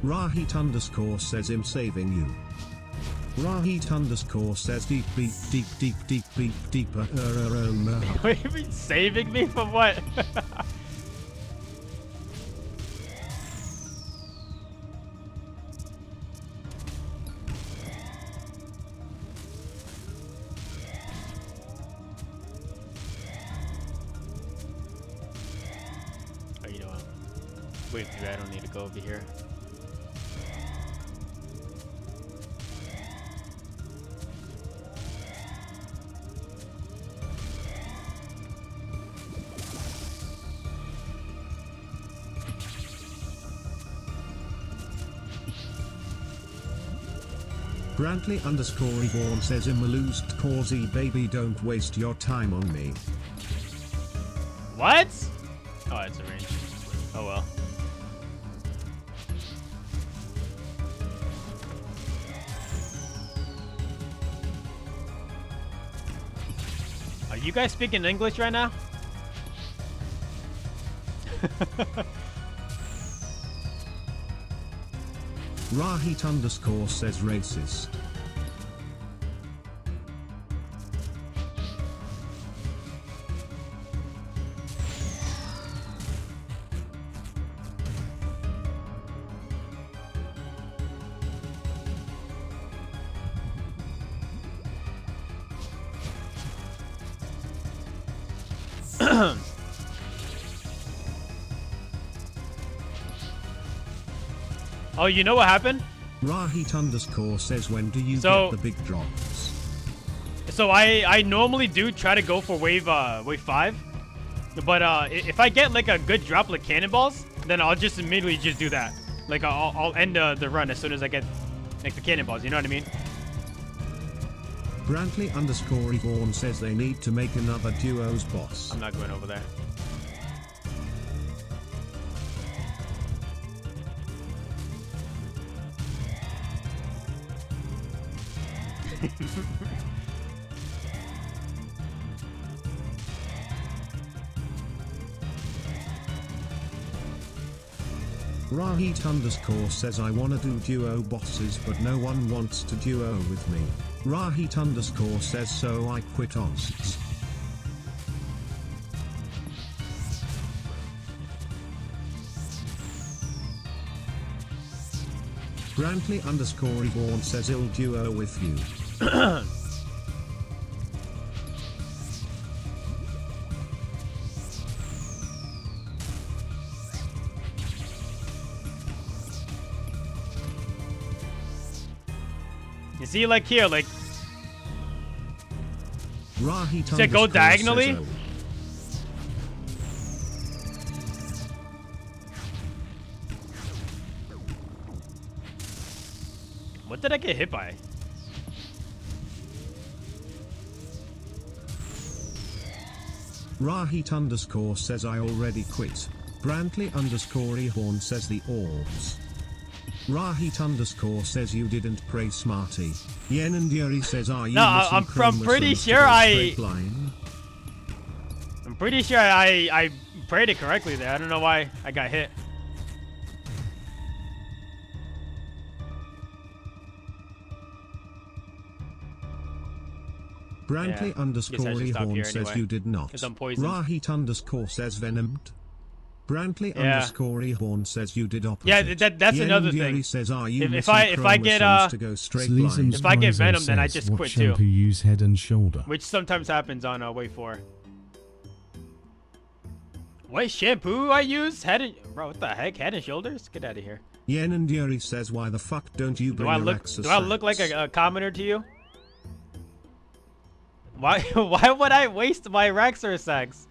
B: Rahit_ says I'm saving you. Rahit_ says deeper merhuck.
A: What do you mean saving me from what? Oh, you know what? wave 3. I don't need to go over here.
B: Brantley_Reborn says Imaloost Causey baby don't waste your time on me.
A: What? Oh, it's a range. Oh well. Are you guys speaking English right now?
B: Rahit_ says racist.
A: Oh, you know what happened?
B: Rahit_ says when do you get the big drops?
A: So I normally do try to go for wave 5, but if I get like a good drop like cannonballs, then I'll just immediately just do that. Like I'll end the run as soon as I get like the cannonballs. You know what I mean?
B: Brantley_Reborn says they need to make another duos boss.
A: I'm not going over there.
B: Rahit_ says I wanna do duo bosses but no one wants to duo with me. Rahit_ says so I quit OSTs. Brantley_Reborn says I'll duo with you.
A: You see, like here, like
B: Rahit_
A: to go diagonally. What did I get hit by?
B: Rahit_ says I already quit. Brantley_Reborn says the orbs. Rahit_ says you didn't pray smarty. Yen and Yuri says are you
A: I'm pretty sure I'm pretty sure I prayed it correctly there. I don't know why I got hit.
B: Brantley_Reborn says you did not. Rahit_ says venomed. Brantley_Reborn says you did opposite.
A: Yeah, that's another thing.
B: Says, are you
A: if I get venom, then I just quit too.
L: Use Head and Shoulder,
A: which sometimes happens on wave 4. What shampoo I use? Bro, what the heck? Head and Shoulders? Get out of here.
B: Yen and Yuri says why the fuck don't you bring
A: do I look like a commoner to you? Why would I waste my Raxor sacks?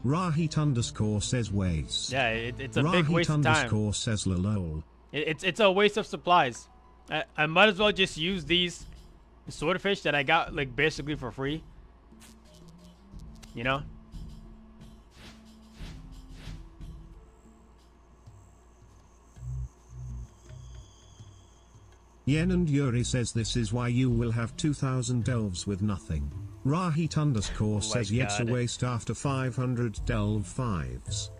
B: Rahit_ says waste.
A: Yeah, it's a big waste of time.
B: Rahit_ says lol.
A: It's a waste of supplies. I might as well just use these swordfish that I got like basically for free. You know?
B: Yen and Yuri says this is why you will have 2,000 delves with nothing. Rahit_ says yes, a waste after 500 delve 5s.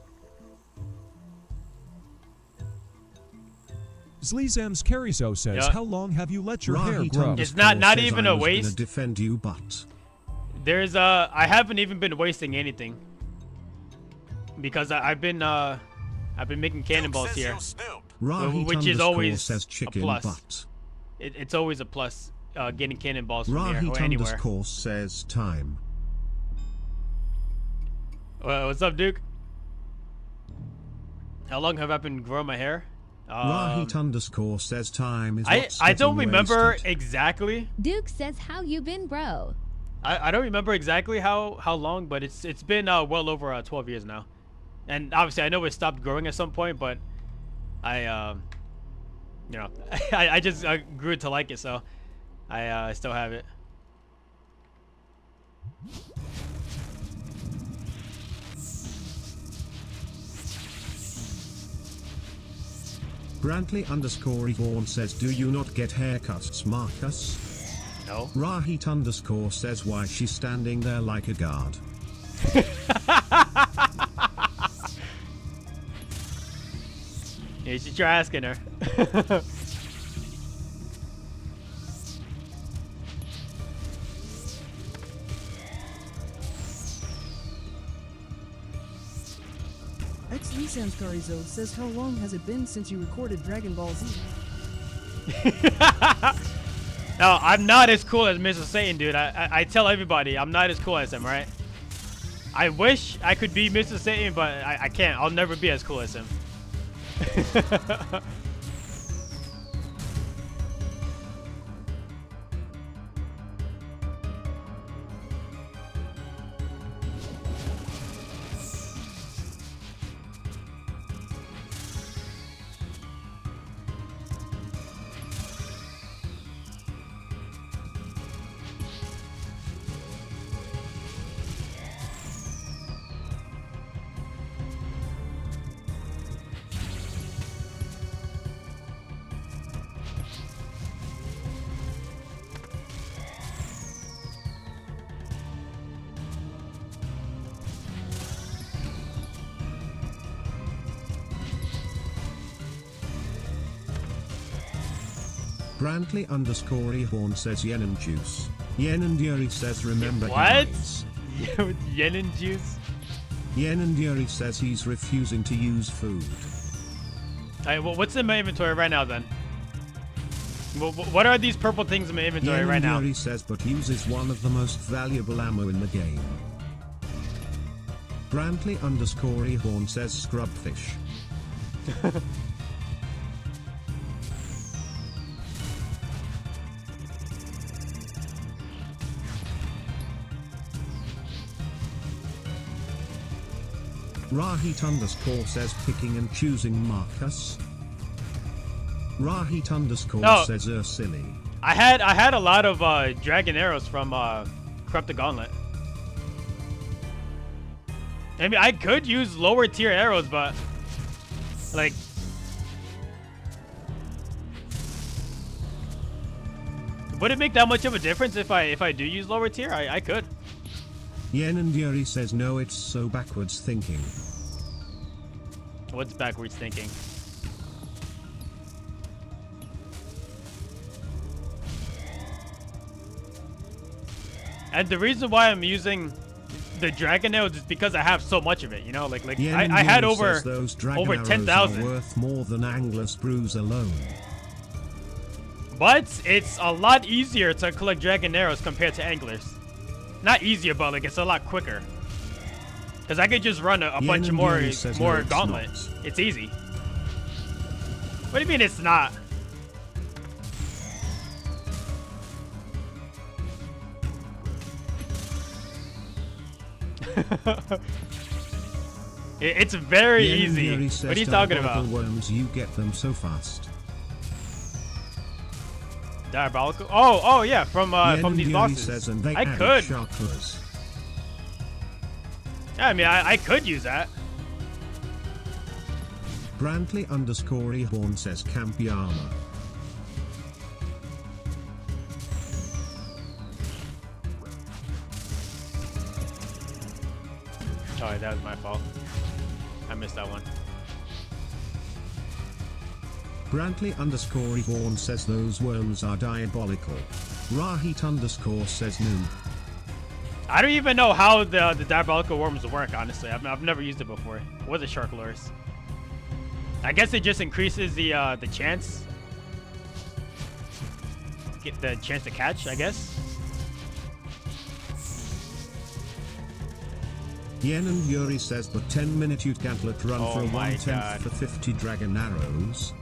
G: Zlizam's Carizo says, how long have you let your hair grow?
A: It's not even a waste.
B: Defend you, but
A: there's I haven't even been wasting anything because I've been making cannonballs here, which is always a plus. It's always a plus getting cannonballs from here or anywhere.
B: Rahit_ says time.
A: What's up, Duke? How long have I been growing my hair?
B: Rahit underscore says time is
A: I don't remember exactly.
C: Duke says, how you been, bro?
A: I don't remember exactly how long, but it's been well over 12 years now. And obviously I know it stopped growing at some point, but I you know, I just grew to like it, so I still have it.
B: Brantley underscore Yvonne says, do you not get haircuts, Marcus?
A: No.
B: Rahit underscore says, why she's standing there like a guard.
A: Yeah, you should try asking her.
P: XD Samskarizo says, how long has it been since you recorded Dragon Ball Z?
A: No, I'm not as cool as Mr. Satan, dude. I tell everybody I'm not as cool as him, right? I wish I could be Mr. Satan, but I can't. I'll never be as cool as him.
B: Brantley underscore Ehorn says yen and juice. Yen and Yuri says remember
A: what?
B: Guys.
A: Yen and juice?
B: Yen and Yuri says he's refusing to use food.
A: Alright, well, what's in my inventory right now then? What are these purple things in my inventory
B: Yen
A: right
B: and
A: now?
B: Yuri says but uses one of the most valuable ammo in the game. Brantley underscore Ehorn says scrubfish. Rahit underscore says picking and choosing Marcus. Rahit underscore says silly.
A: I had a lot of dragon arrows from Corrupted Gauntlet. I mean, I could use lower tier arrows, but like, would it make that much of a difference if I do use lower tier? I could.
B: Yen and Yuri says no, it's so backwards thinking.
A: What's backwards thinking? And the reason why I'm using the dragon arrows is because I have so much of it, you know, like I had over 10,000.
B: Worth more than Angler's Brews alone.
A: But it's a lot easier to collect dragon arrows compared to anglers. Not easier, but like it's a lot quicker. Because I could just run a bunch of more gauntlet. It's easy. What do you mean it's not? It's very easy. What are you talking about?
B: Worms, you get them so fast.
A: Diabolical? Oh yeah, from these bosses. I could. Yeah, I mean, I could use that.
B: Brantley underscore Ehorn says Campiana.
A: Oh, that was my fault. I missed that one.
B: Brantley underscore Ehorn says those worms are diabolical. Rahit underscore says no.
A: I don't even know how the diabolical worms work, honestly. I've never used it before. What is shark lures? I guess it just increases the chance. Get the chance to catch, I guess.
B: Yen and Yuri says, but 10-minute you'd gantlet run
A: Oh
B: for a
A: my
B: 1/10
A: God.
B: for 50 dragon arrows.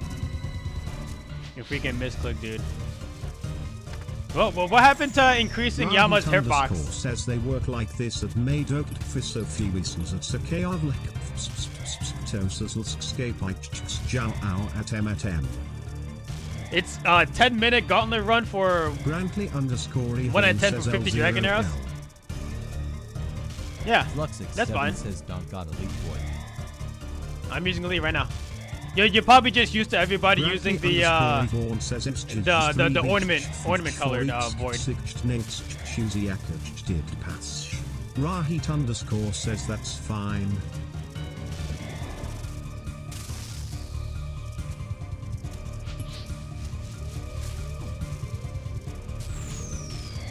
A: You freaking misclick, dude. Well, what happened to increasing Yama's hitbox?
B: Says they work like this at Madoc Fisophiwisons at Sakayavlik Tosascape at MTM.
A: It's a 10-minute gauntlet run for
B: Brantley _
A: 1 at 10 for 50 dragon arrows. Yeah,
K: Fluxix
A: that's fine.
K: says Don got Elite Boy.
A: I'm using Elite right now. You're probably just used to everybody using the ornament colored void.
B: Rahit _ says that's fine.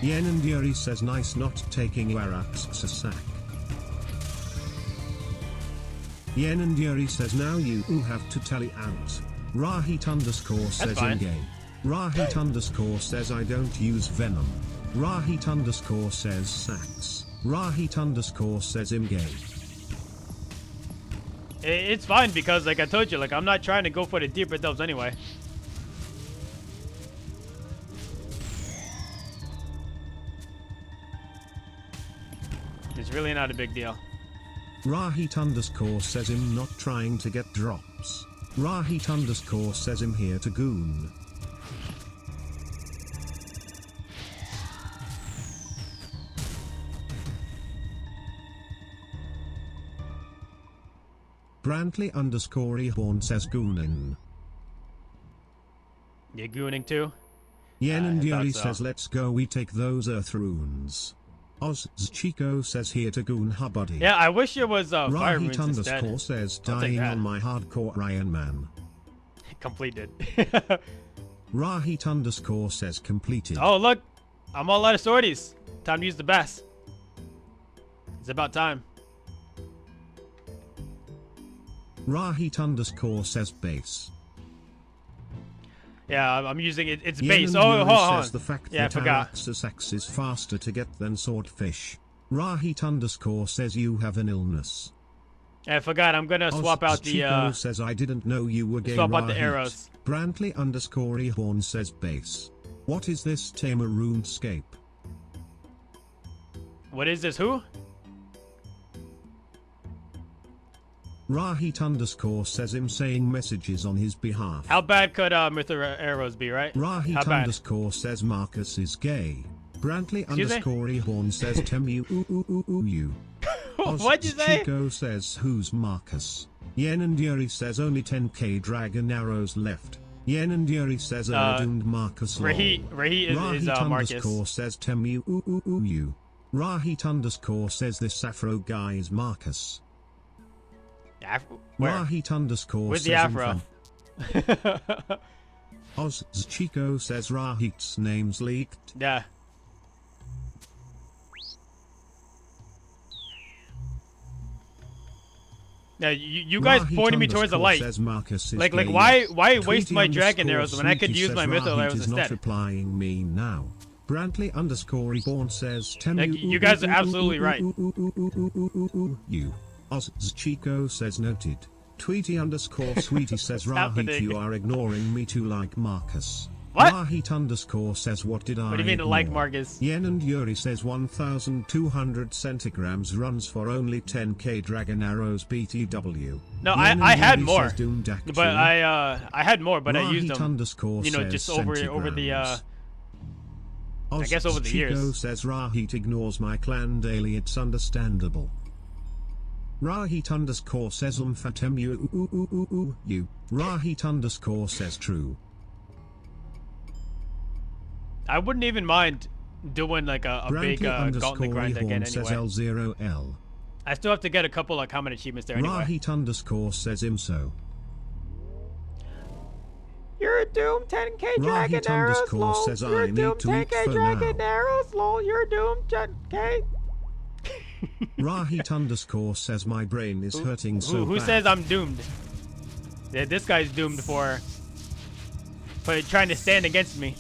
B: Yen and Yuri says nice not taking Warax Sasak. Yen and Yuri says now you have to tally out. Rahit _ says in-game. Rahit _ says I don't use Venom. Rahit _ says Sax. Rahit _ says in-game.
A: It's fine because, like I told you, like I'm not trying to go for the deeper delves anyway. It's really not a big deal.
B: Rahit _ says him not trying to get drops. Rahit _ says him here to goon. Brantley _ Ehorn says goonin.
A: You're gooning too?
B: Yen and
A: I
B: Yuri
A: thought so.
B: says let's go we take those earth runes. Oz Chico says here to goon her buddy.
A: Yeah, I wish it was fire
B: Rahit
A: runes instead.
B: _ says
A: I'll take
B: dying
A: that.
B: on my hardcore Iron Man.
A: Completed.
B: Rahit _ says completed.
A: Oh look, I'm all out of sorties. Time to use the best. It's about time.
B: Rahit _ says base.
A: Yeah, I'm using it. It's
B: Yen
A: base.
B: and
A: Oh,
B: Yuri
A: hold on.
B: says the fact
A: Yeah, I
B: that
A: forgot.
B: Araxas is faster to get than swordfish. Rahit _ says you have an illness.
A: Yeah, I forgot. I'm gonna swap out the.
B: Chico says I didn't know you were gay.
A: swap out the
B: Rahit.
A: arrows.
B: Brantley _ Ehorn says base. What is this Tamer RuneScape?
A: What is this? Who?
B: Rahit _ says him saying messages on his behalf.
A: How bad could Mithra arrows be, right?
B: Rahit
A: How bad?
B: _ says Marcus is gay. Brantley
A: Excuse me?
B: _ Ehorn says Temu you.
A: What'd you say?
B: Chico says who's Marcus? Yen and Yuri says only 10k dragon arrows left. Yen and Yuri says doomed Marcus.
A: Rahit is Marcus.
B: _ says Temu you. Rahit _ says this Afro guy is Marcus.
A: Where?
B: Rahit _
A: Where's the
B: says
A: Afro?
B: Oz Chico says Rahit's name's leaked.
A: Yeah. Now you guys
B: Rahit
A: pointing me towards the
B: _
A: light.
B: says Marcus is
A: Like
B: gay.
A: why waste
B: Tweety
A: my dragon
B: _
A: arrows when I could
B: Sweetie
A: use
B: says
A: my mythical
B: Rahit
A: arrows
B: is not
A: instead?
B: replying me now. Brantley _ Reborn says Temu
A: Like, you guys are absolutely right.
B: You. Oz Chico says noted. Tweety _ Sweetie says Rahit
A: happening?
B: you are ignoring me too like Marcus.
A: What?
B: Rahit _ says what did I
A: What do you mean
B: ignore?
A: like Marcus?
B: Yen and Yuri says 1,200 centigrams runs for only 10k dragon arrows BTW.
A: No,
B: Yen
A: I
B: and
A: had
B: Yuri
A: more,
B: says doomed actually.
A: but I had more, but I used
B: Rahit
A: them.
B: _
A: You know,
B: says
A: just over the
B: centigrams.
A: I guess over the
B: Chico
A: years.
B: says Rahit ignores my clan daily, it's understandable. Rahit _ says Fatemu you. Rahit _ says true.
A: I wouldn't even mind doing like a big
B: Brantley
A: gauntlet grind again
B: Ehorn says
A: anyway.
B: L0L.
A: I still have to get a couple of common achievements there anyway.
B: Rahit _ says IMSO.
A: You're doomed 10k
B: Rahit _ says I need to eat for now.
A: arrows, lol. You're doomed 10k.
B: Rahit _ says my brain is hurting so
A: Who
B: bad.
A: says I'm doomed? Yeah, this guy's doomed for trying to stand against me.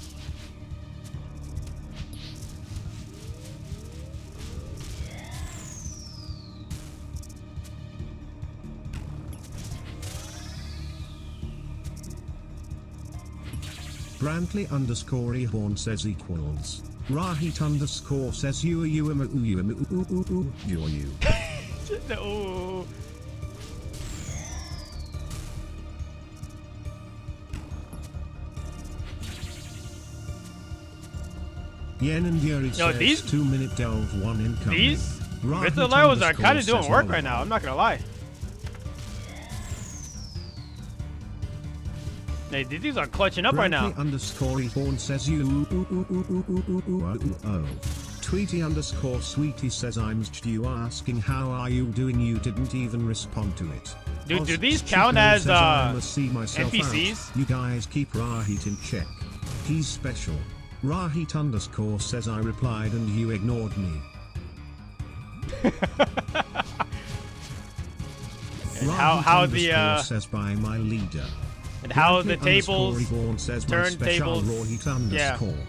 B: Brantley underscore Ehorn says equals. Rahit underscore says you.
A: No.
B: Yen and Yuri says
A: these
B: 2-minute delve 1 incoming.
A: These
B: Rahit
A: Mytholeros are kind of
B: underscore
A: doing work
B: says
A: right now. I'm not gonna lie. Hey, these are clutching up right now.
B: Brantley underscore Ehorn says you. Tweety underscore Sweetie says I'm just you asking how are you doing. You didn't even respond to it.
A: Dude, do these
B: Chico
A: count as
B: says, I must see myself
A: NPCs?
B: out. You guys keep Rahit in check. He's special. Rahit underscore says I replied and you ignored me.
A: And how the
B: says by my leader.
A: And how the
B: Brantley
A: tables
B: underscore Ehorn says my special
A: turntables.
B: Rahit underscore.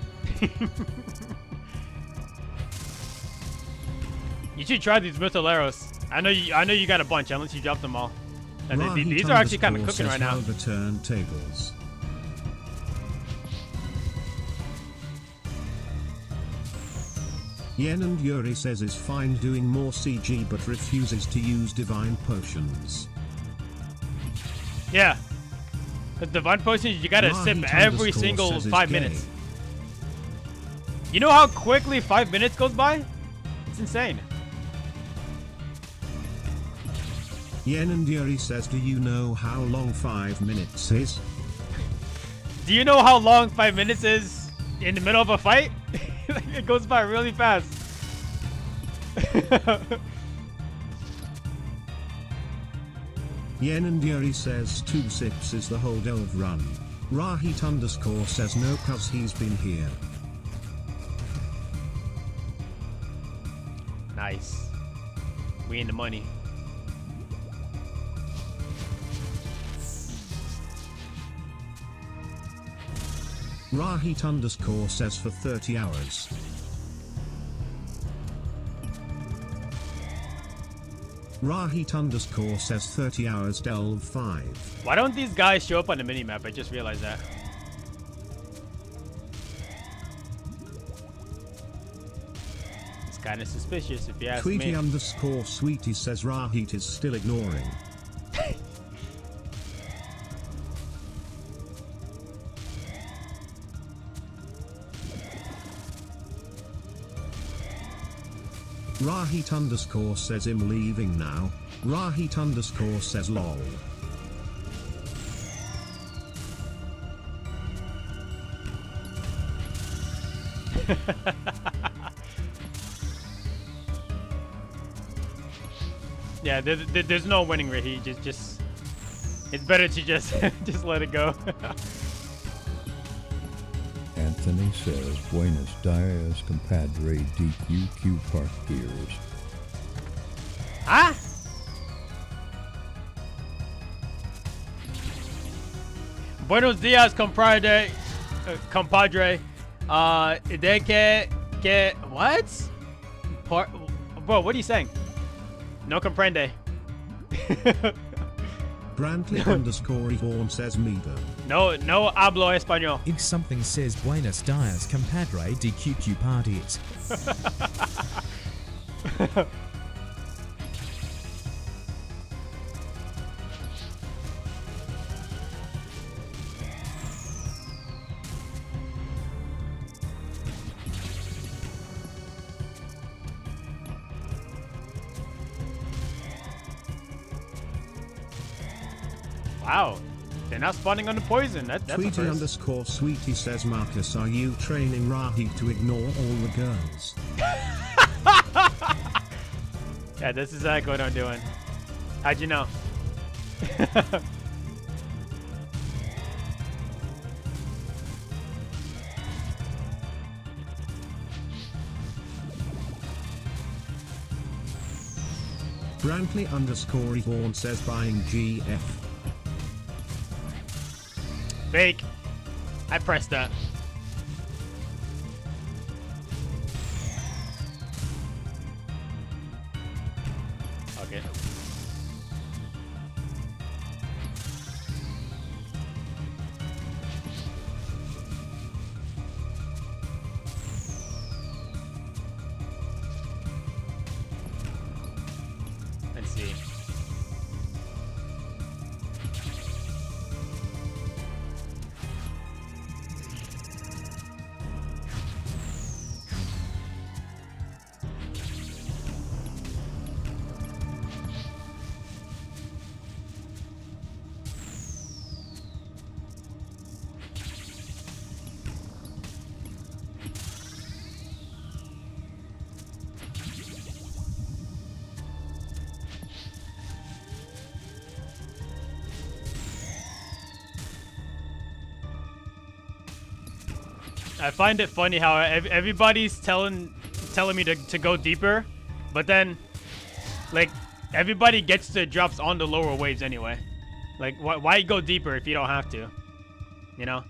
A: You should try these Mytholeros. I know you got a bunch unless you dropped them all. And these
B: Rahit
A: are actually kind of
B: underscore
A: cooking right
B: says
A: now.
B: how the turntables. Yen and Yuri says is fine doing more CG but refuses to use divine potions.
A: Yeah. The divine potions, you gotta sip
B: Rahit
A: every
B: underscore
A: single
B: says is
A: 5
B: gay.
A: minutes. You know how quickly 5 minutes goes by? It's insane.
B: Yen and Yuri says do you know how long 5 minutes is?
A: Do you know how long 5 minutes is in the middle of a fight? It goes by really fast.
B: Yen and Yuri says 2 sips is the whole delve run. Rahit underscore says no cuz he's been here.
A: Nice. We in the money.
B: Rahit underscore says for 30 hours. Rahit underscore says 30 hours delve 5.
A: Why don't these guys show up on the minimap? I just realized that. It's kind of suspicious if you ask
B: Tweety
A: me.
B: underscore Sweetie says Rahit is still ignoring. Rahit underscore says I'm leaving now. Rahit underscore says lol.
A: Yeah, there's no winning Rahi. Just it's better to just just let it go.
Q: Anthony says Buenos Dias compadre DQQ Park Beers.
A: Ah? Buenos dias, compadre. De que what? Bro, what are you saying? No comprende.
B: Brantley underscore Ehorn says Mida.
A: No hablo español.
D: If something says Buenos Dias, compadre, DQQ parties.
A: Wow, they're not spawning on the poison. That's a
B: Tweety
A: first.
B: underscore Sweetie says Marcus, are you training Rahit to ignore all the girls?
A: Yeah, this is exactly what I'm doing. How'd you know?
B: Brantley underscore Ehorn says buying GF.
A: Fake. I pressed that. Okay. I find it funny how everybody's telling me to go deeper, but then, like, everybody gets the drops on the lower waves anyway. Like, why go deeper if you don't have to? You know?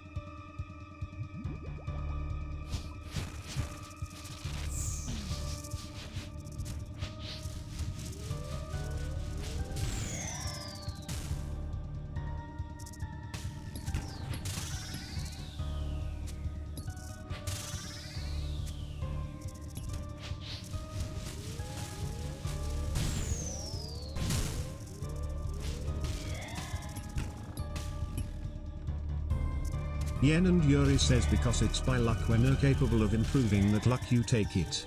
B: Yen and Yuri says because it's by luck when you're capable of improving that luck you take it.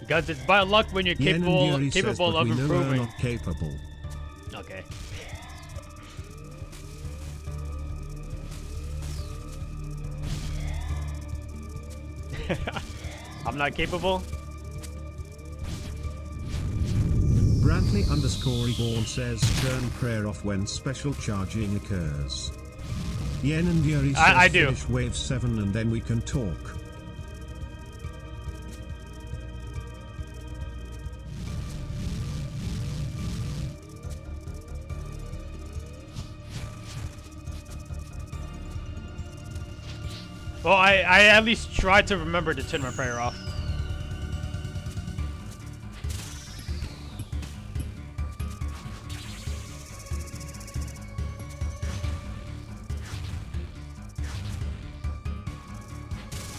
A: Because it's by luck when you're
B: Yen and Yuri
A: capable
B: says, but
A: of
B: we know we're
A: improving.
B: not capable.
A: Okay. I'm not capable.
B: Brantley_Reborn says turn prayer off when special charging occurs. Yen and Yuri says
A: I do.
B: Finish wave 7 and then we can talk.
A: Well, I at least try to remember to turn my prayer off.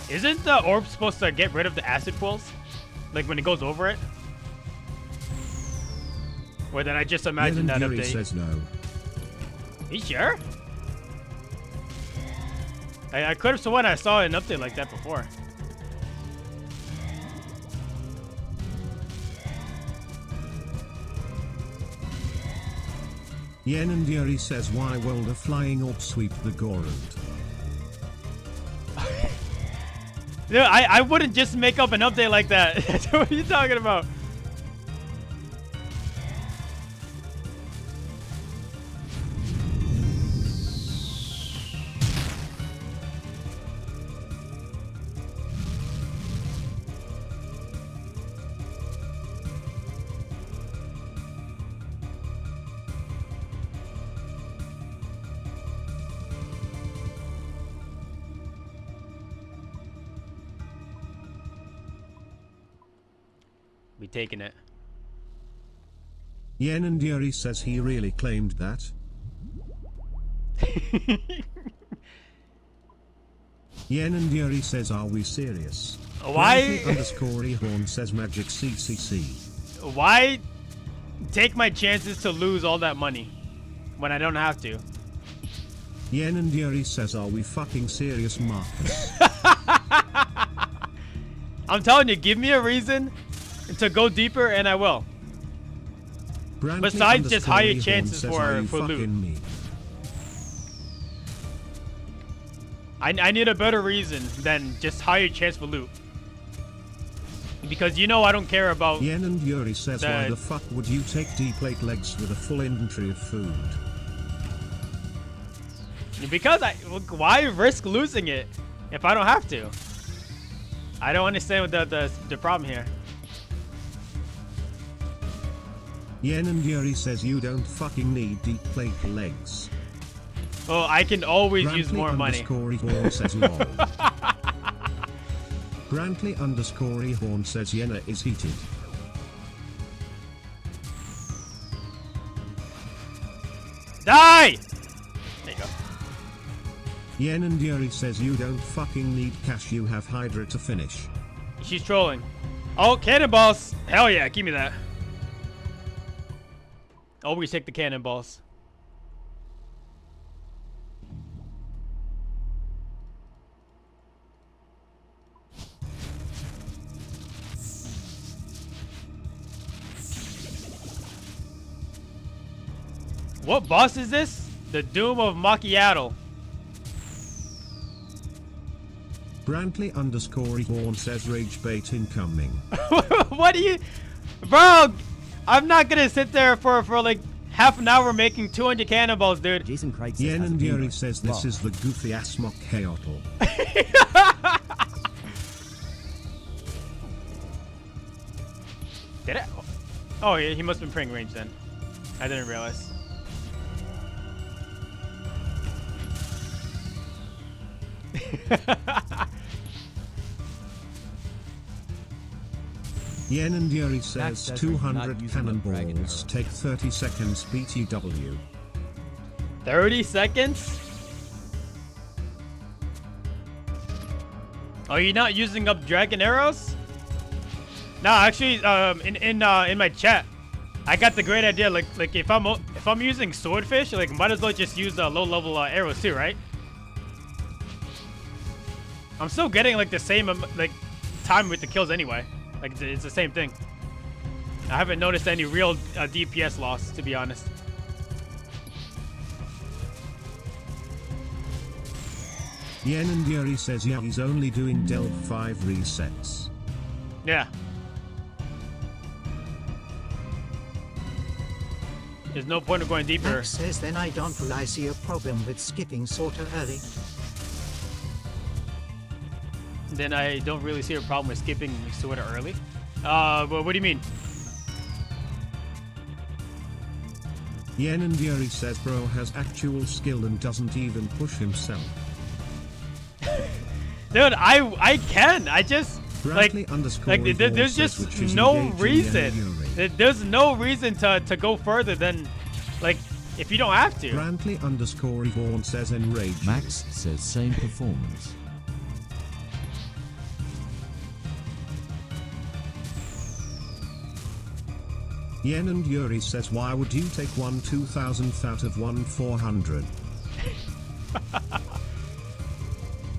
A: Isn't the orb supposed to get rid of the acid pools? Like when it goes over it? Or then I just imagine that
B: Yuri
A: update.
B: says no.
A: You sure? I could have sworn I saw an update like that before.
B: Yen and Yuri says why will the flying orb sweep the Gorund?
A: Dude, I wouldn't just make up an update like that. What are you talking about? We taking it.
B: Yen and Yuri says he really claimed that. Yen and Yuri says are we serious?
A: Why?
B: _Ehorn says magic CCC.
A: Why take my chances to lose all that money when I don't have to?
B: Yen and Yuri says are we fucking serious, Marcus?
A: I'm telling you, give me a reason to go deeper and I will.
B: Brantley
A: Besides just higher
B: _Ehorn
A: chances
B: says, are you
A: for loot.
B: fucking me?
A: I need a better reason than just higher chance for loot. Because you know I don't care about...
B: Yen and Yuri says why the fuck would you take D-plate legs with a full inventory of food?
A: Because why risk losing it if I don't have to? I don't understand what the problem here.
B: Yen and Yuri says you don't fucking need D-plate legs.
A: Oh, I can always use more money.
B: _Ehorn says lol. Brantley_Ehorn says Yenna is heated.
A: Die! There you go.
B: Yen and Yuri says you don't fucking need cash, you have Hydra to finish.
A: She's trolling. Oh, cannonballs! Hell yeah, give me that. Always take the cannonballs. What boss is this? The Doom of Macchiato.
B: Brantley_Ehorn says rage bait incoming.
A: What do you... Bro, I'm not gonna sit there for like half an hour making 200 cannonballs, dude.
K: Jason Craig says
B: Yen and Yuri says this is the goofy ass mock Heotl.
A: Oh, he must have been praying range then. I didn't realize.
B: Yen and Yuri says
K: Max says we're not
B: 200
K: using the dragon
B: cannonballs take 30 seconds BTW.
A: 30 seconds? Oh, you're not using up dragon arrows? No, actually, in my chat, I got the great idea. Like if I'm using swordfish, like might as well just use low level arrows too, right? I'm still getting like the same like time with the kills anyway. Like it's the same thing. I haven't noticed any real DPS loss, to be honest.
B: Yen and Yuri says yeah, he's only doing Delve 5 resets.
A: Yeah. There's no point of going deeper.
R: Max says then I don't really see a problem with skipping sorta early.
A: Then I don't really see a problem with skipping sorta early. But what do you mean?
B: Yen and Yuri says bro has actual skill and doesn't even push himself.
A: Dude, I can. I just
B: Bradley
A: like there's just no reason. There's no reason to go further than like if you don't have to.
B: Brantley_Yvonne says enraged.
K: Max says same performance.
B: Yen and Yuri says why would you take one 2000th out of one 400?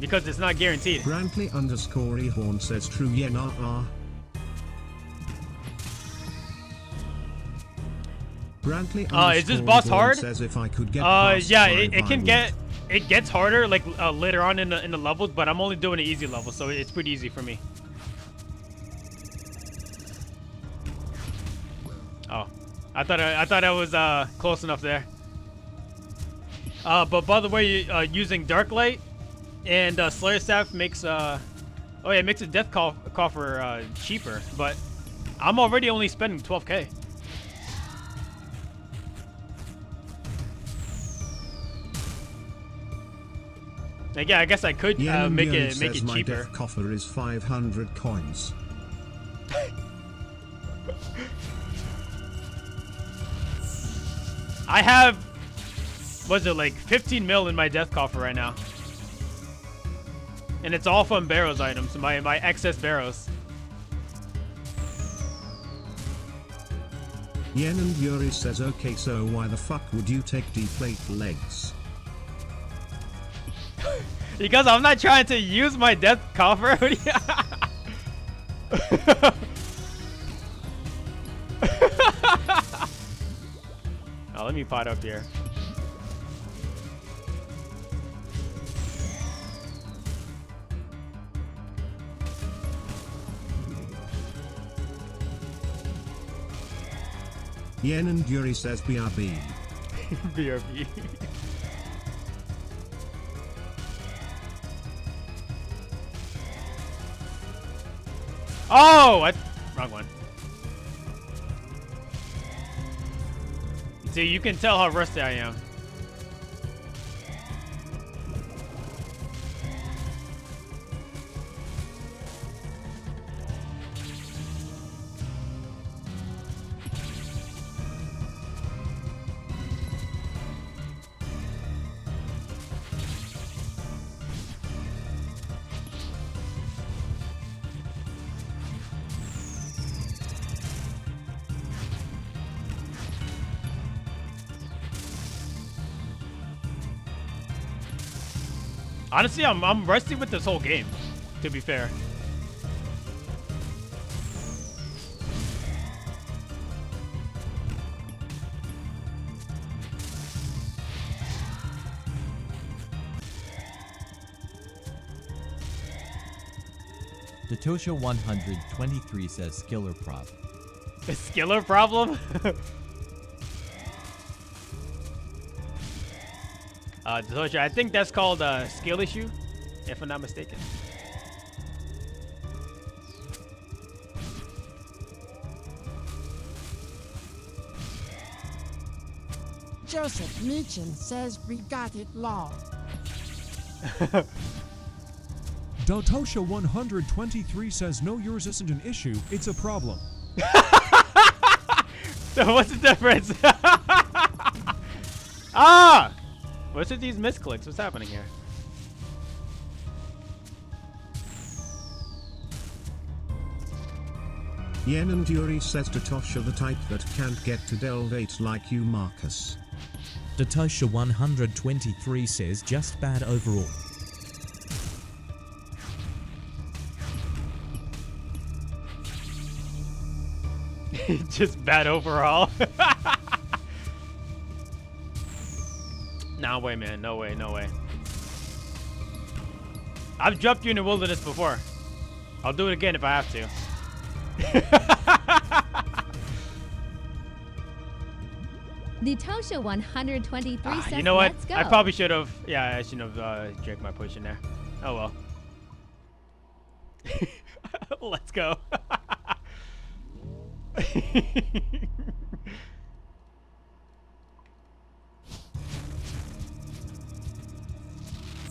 A: Because it's not guaranteed.
B: Brantley_Yvonne says true Yen Brantley
A: is this boss hard?
B: Says if I could get past
A: yeah,
B: 5,
A: it can get it gets harder like later on in the levels, but I'm only doing an easy level, so it's pretty easy for me. Oh, I thought I was close enough there. But by the way, using Dark Light and Slayer Staff makes oh yeah, it makes a Death Coffer cheaper, but I'm already only spending 12k. Like, yeah, I guess I could make it cheaper.
B: My Death Coffer is 500 coins.
A: I have, was it like 15 mil in my Death Coffer right now. And it's all from Barrows items, my excess Barrows.
B: Yen and Yuri says okay, so why the fuck would you take deflate legs?
A: Because I'm not trying to use my Death Coffer. Oh, let me pot up here.
B: Yen and Yuri says BRB.
A: BRB. Oh, wrong one. See, you can tell how rusty I am. Honestly, I'm rusty with this whole game, to be fair.
K: Datosha 123 says skiller prop.
A: A skiller problem? Datosha, I think that's called a skill issue, if I'm not mistaken.
H: Joseph Meechan says we got it law.
G: Daltosha 123 says no, yours isn't an issue, it's a problem.
A: So what's the difference? Ah! What's with these misclicks? What's happening here?
B: Yen and Yuri says Datosha the type that can't get to delve 8 like you, Marcus.
D: Datosha 123 says just bad overall.
A: Just bad overall. Nah, way, man. No way, no way. I've jumped you in the wilderness before. I'll do it again if I have to.
C: The Tosha 123 says,
A: you know what?
C: let's go.
A: I probably should have. Yeah, I shouldn't have drank my push in there. Oh well. Let's go.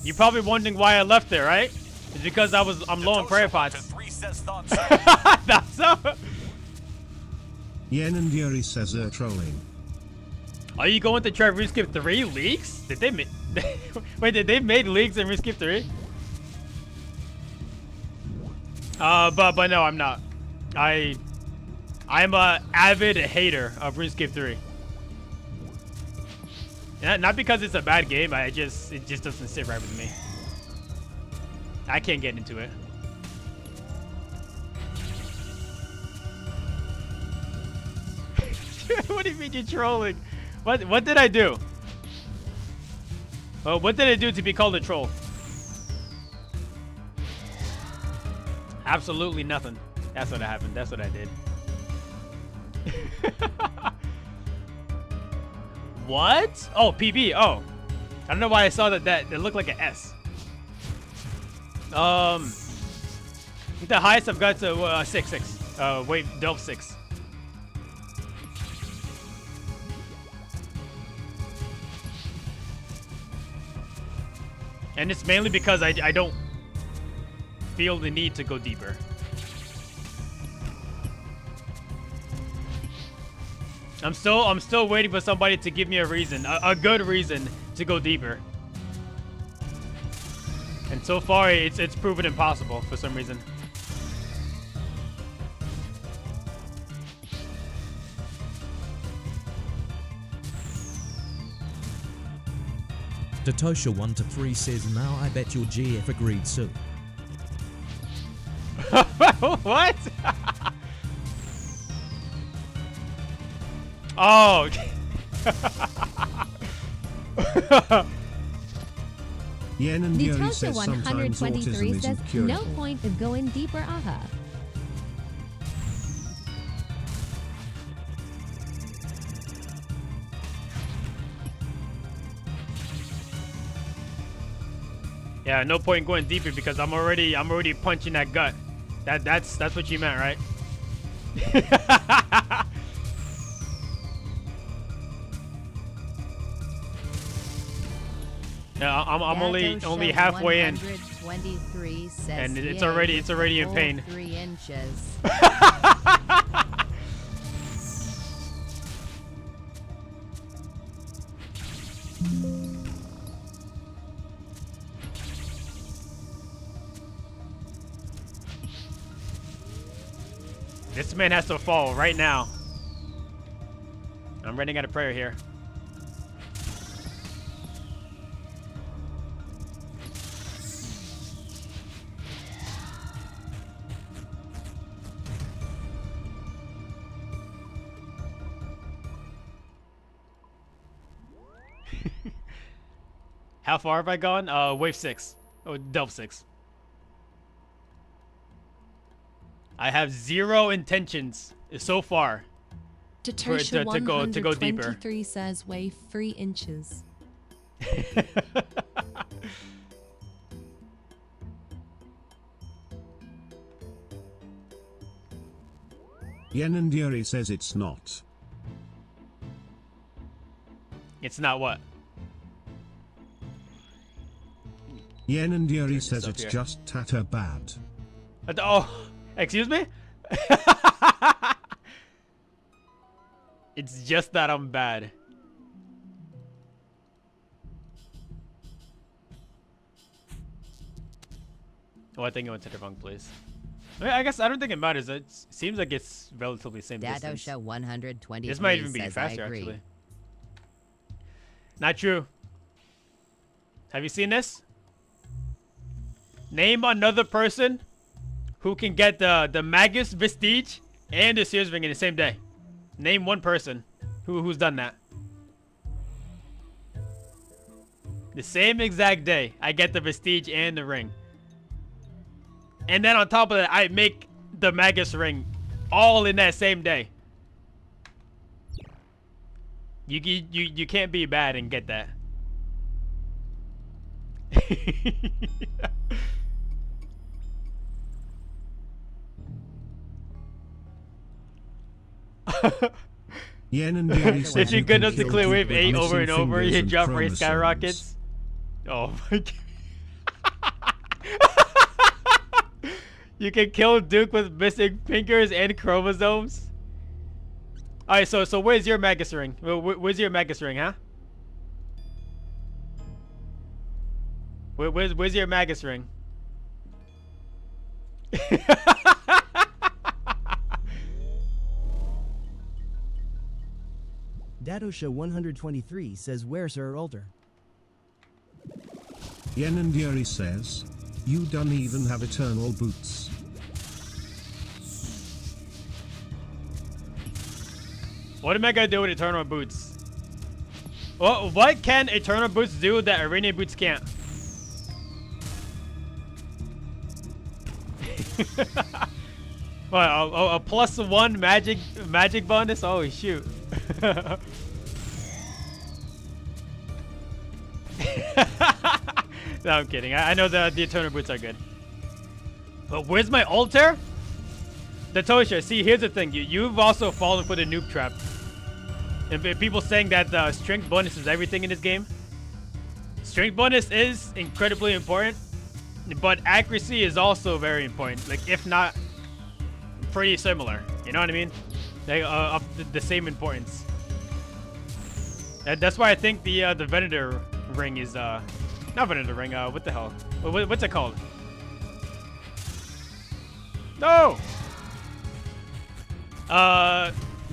A: You're probably wondering why I left there, right? It's because I'm low on prayer pots. That's so.
B: Yen and Yuri says they're trolling.
A: Are you going to try RuneScape 3 leaks? Did they make? Wait, did they make leaks in RuneScape 3? But no, I'm not. I'm a avid hater of RuneScape 3. Not because it's a bad game, it just doesn't sit right with me. I can't get into it. What do you mean you're trolling? What did I do? Oh, what did I do to be called a troll? Absolutely nothing. That's what happened. That's what I did. What? Oh, PB. Oh, I don't know why I saw that it looked like an S. The highest I've got to 6. Wait, delve 6. And it's mainly because I don't feel the need to go deeper. I'm still waiting for somebody to give me a reason, a good reason to go deeper. And so far, it's proven impossible for some reason.
D: Datosha 123 says now I bet your GF agreed soon.
A: What? Oh.
B: Yen and
C: The
B: Yuri
C: Tosha
B: says sometimes
C: 123
B: autism
C: says
B: isn't curable.
C: no point of going deeper, aha.
A: Yeah, no point in going deeper because I'm already punching that gut. That's what you meant, right? Yeah, I'm only halfway in.
N: 123 says
A: And it's already in pain.
N: 3 inches.
A: This man has to fall right now. I'm running out of prayer here. How far have I gone? Wave 6. Oh, delve 6. I have 0 intentions so far
S: Datosha
A: to go deeper.
S: 123 says weigh 3 inches.
B: Yen and Yuri says it's not.
A: It's not what?
B: Yen and Yuri says
A: stuff
B: it's
A: here.
B: just tatter bad.
A: Oh, excuse me? It's just that I'm bad. Oh, I think I went to the wrong place. I guess I don't think it matters. It seems like it's relatively same distance.
N: Datosha 123
A: This might even be
N: says
A: faster,
N: I agree.
A: actually. Not true. Have you seen this? Name another person who can get the Magus Vestige and the Sears Ring in the same day. Name one person who's done that. The same exact day, I get the Vestige and the ring. And then on top of that, I make the Magus Ring all in that same day. You can't be bad and get that.
B: Yen and Yuri says
A: If you're good enough to
B: kill
A: clear
B: Duke
A: wave
B: with
A: 8 over
B: missing
A: and over,
B: fingers
A: you
B: and
A: drop rate
B: chromosomes.
A: skyrockets. Oh my god. You can kill Duke with missing fingers and chromosomes. Alright, so where's your Magus Ring? Where's your Magus Ring, huh? Where's your Magus Ring?
P: Datosha 123 says where's her altar?
B: Yen and Yuri says, you don't even have eternal boots.
A: What am I gonna do with Eternal Boots? What can Eternal Boots do that Arena Boots can't? What, a +1 magic bonus? Oh shoot. No, I'm kidding. I know the Eternal Boots are good. But where's my altar? Datosha, see, here's the thing. You've also fallen for the noob trap. And people saying that the strength bonus is everything in this game. Strength bonus is incredibly important, but accuracy is also very important. Like, if not pretty similar. You know what I mean? Like, of the same importance. That's why I think the Venator ring is not Venator ring. What the hell? What's it called? No.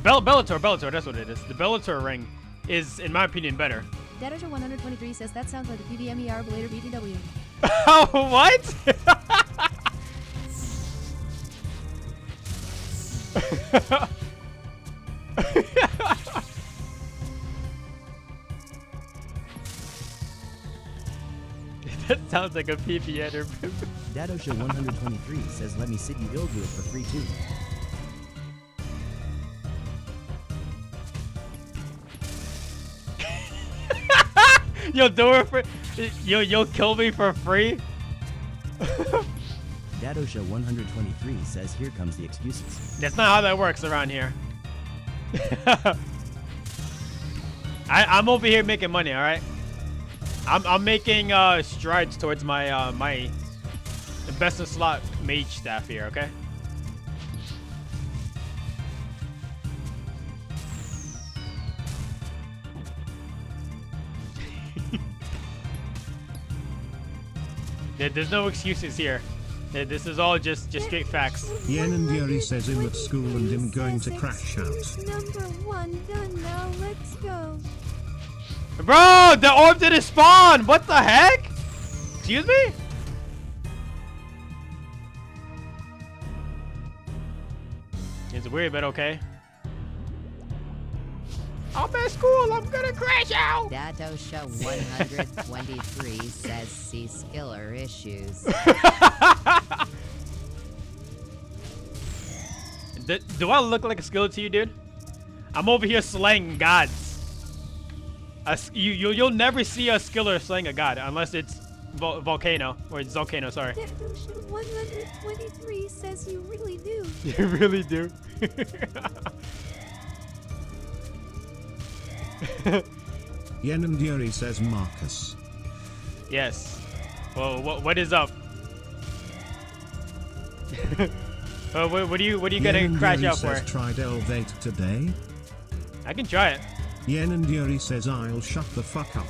A: Bellator, that's what it is. The Bellator ring is, in my opinion, better.
J: Datosha 123 says that sounds like a PVMER Blader BTW.
A: Oh, what? That sounds like a PP header.
P: Datosha 123 says let me sit you ill do it for free too.
A: You'll do it for you'll kill me for free?
P: Datosha 123 says here comes the excuses.
A: That's not how that works around here. I'm over here making money, all right? I'm making strides towards my my best in slot mage staff here, okay? There's no excuses here. This is all just straight facts.
B: Yen and Yuri says him at school and him going to crash out.
J: #1 done now, let's go.
A: Bro, the orb didn't spawn! What the heck? Excuse me? It's weird, but okay. I'm at school, I'm gonna crash out!
N: Datosha 123 says see skiller issues.
A: Do I look like a skiller to you, dude? I'm over here slaying gods. You'll never see a skiller slaying a god unless it's Volcano or it's Volcano. Sorry.
J: Datosha 123 says you really do.
A: You really do.
B: Yen and Yuri says Marcus.
A: Yes. Well, what is up? What are you gonna crash out for?
B: Tried Elevate today?
A: I can try it.
B: Yen and Yuri says I'll shut the fuck up.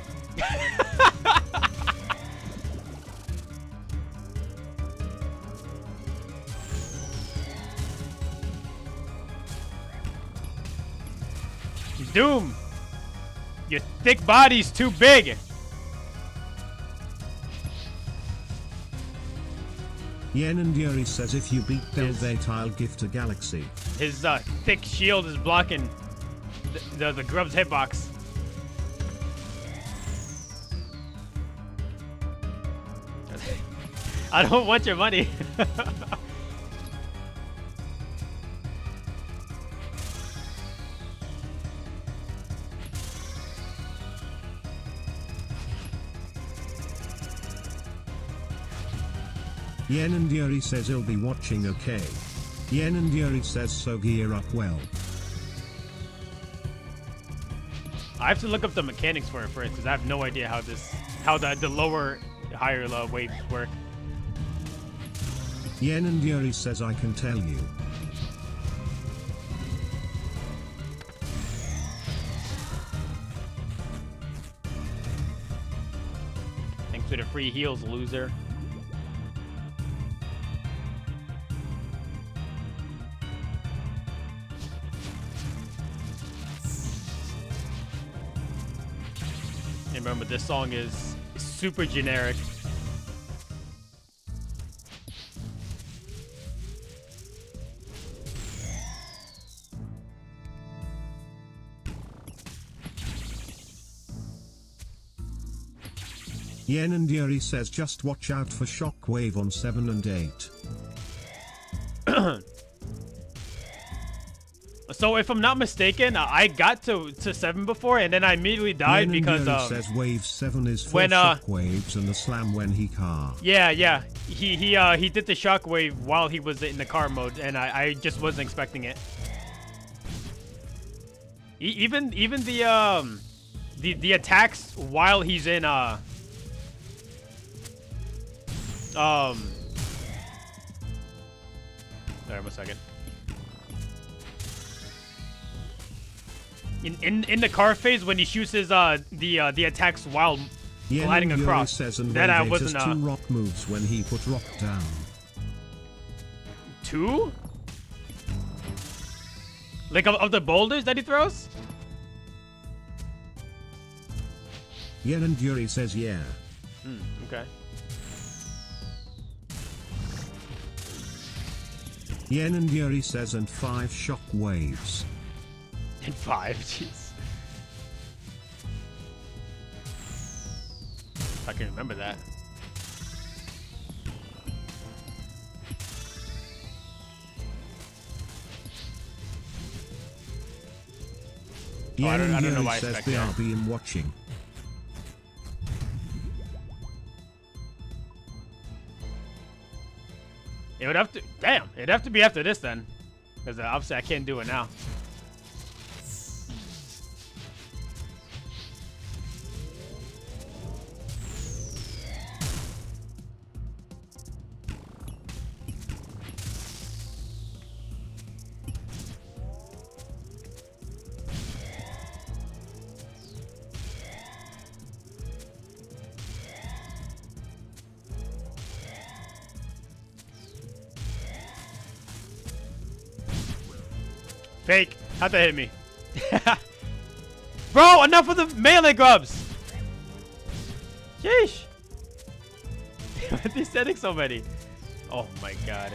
A: Doom! Your thick body's too big!
B: Yen and Yuri says if you beat Elevate, I'll gift a galaxy.
A: His thick shield is blocking the Grub's hitbox. I don't want your money.
B: Yen and Yuri says he'll be watching okay. Yen and Yuri says so gear up well.
A: I have to look up the mechanics for it first because I have no idea how the lower higher waves work.
B: Yen and Yuri says I can tell you.
A: Thanks for the free heals, loser. And remember, this song is super generic.
B: Yen and Yuri says just watch out for Shockwave on 7 and 8.
A: So if I'm not mistaken, I got to 7 before and then I immediately died because
B: says wave 7 is for shockwaves and the slam when he car.
A: Yeah. He did the shockwave while he was in the car mode and I just wasn't expecting it. Even the attacks while he's in sorry, 1 second. In the car phase when he shoots his the attacks while gliding across,
B: says and
A: then I wasn't
B: 2 rock moves when he put rock down.
A: 2? Like of the boulders that he throws?
B: Yen and Yuri says yeah.
A: Okay.
B: Yen and Yuri says and 5 shock waves.
A: And 5, jeez. I can remember that.
B: Yen
A: I don't know
B: Yuri
A: why I
B: says
A: expect that.
B: BRB in watching.
A: It would have to. Damn, it'd have to be after this then, because obviously I can't do it now. Fake. How'd that hit me? Bro, enough of the melee grubs! Sheesh! They're sending so many. Oh my god.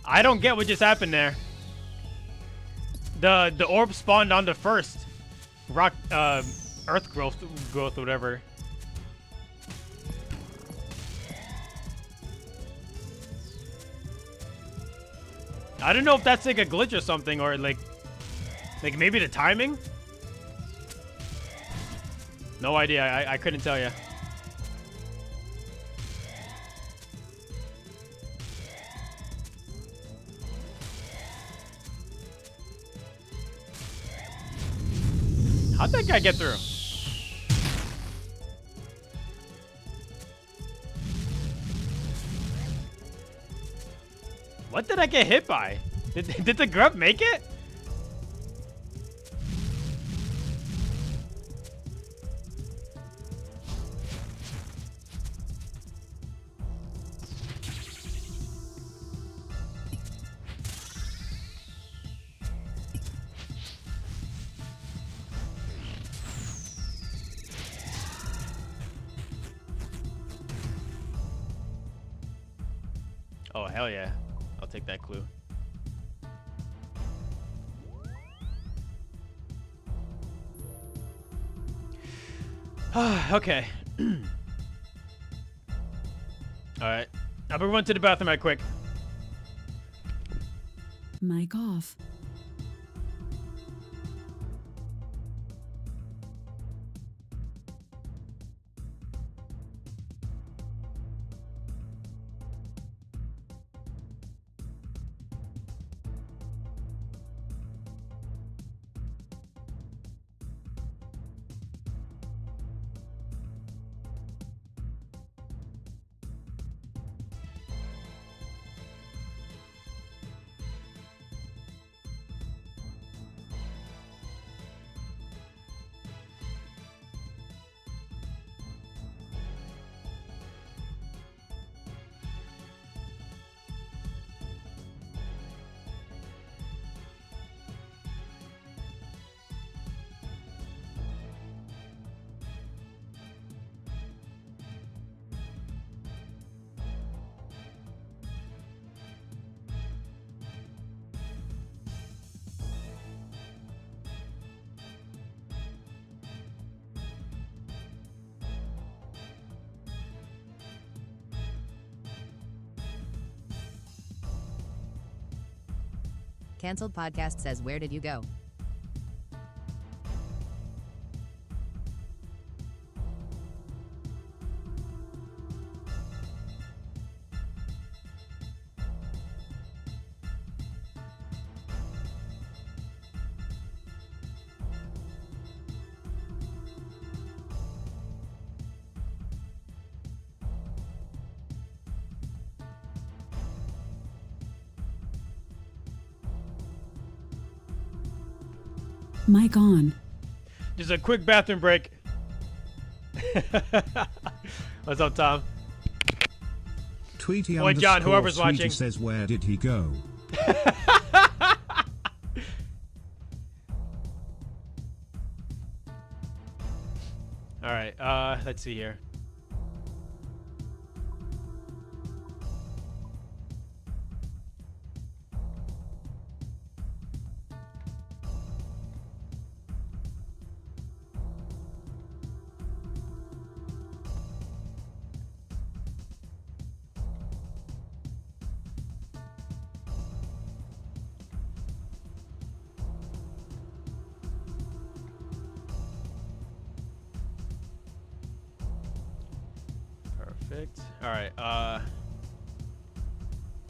A: I don't get what just happened there. The orb spawned on the first rock earth growth or whatever. I don't know if that's like a glitch or something, or like maybe the timing. No idea. I couldn't tell you. How'd that guy get through? What did I get hit by? Did the grub make it? Oh, hell yeah. I'll take that clue. Okay. Alright. I'll be run to the bathroom right quick.
S: Mic off.
N: Cancelled podcast says, where did you go?
S: Mic on.
A: Just a quick bathroom break. What's up, Tom?
B: Tweety
A: Boy, John, whoever's
B: Tweety
A: watching.
B: says, where did he go?
A: All right, let's see here. Perfect. All right.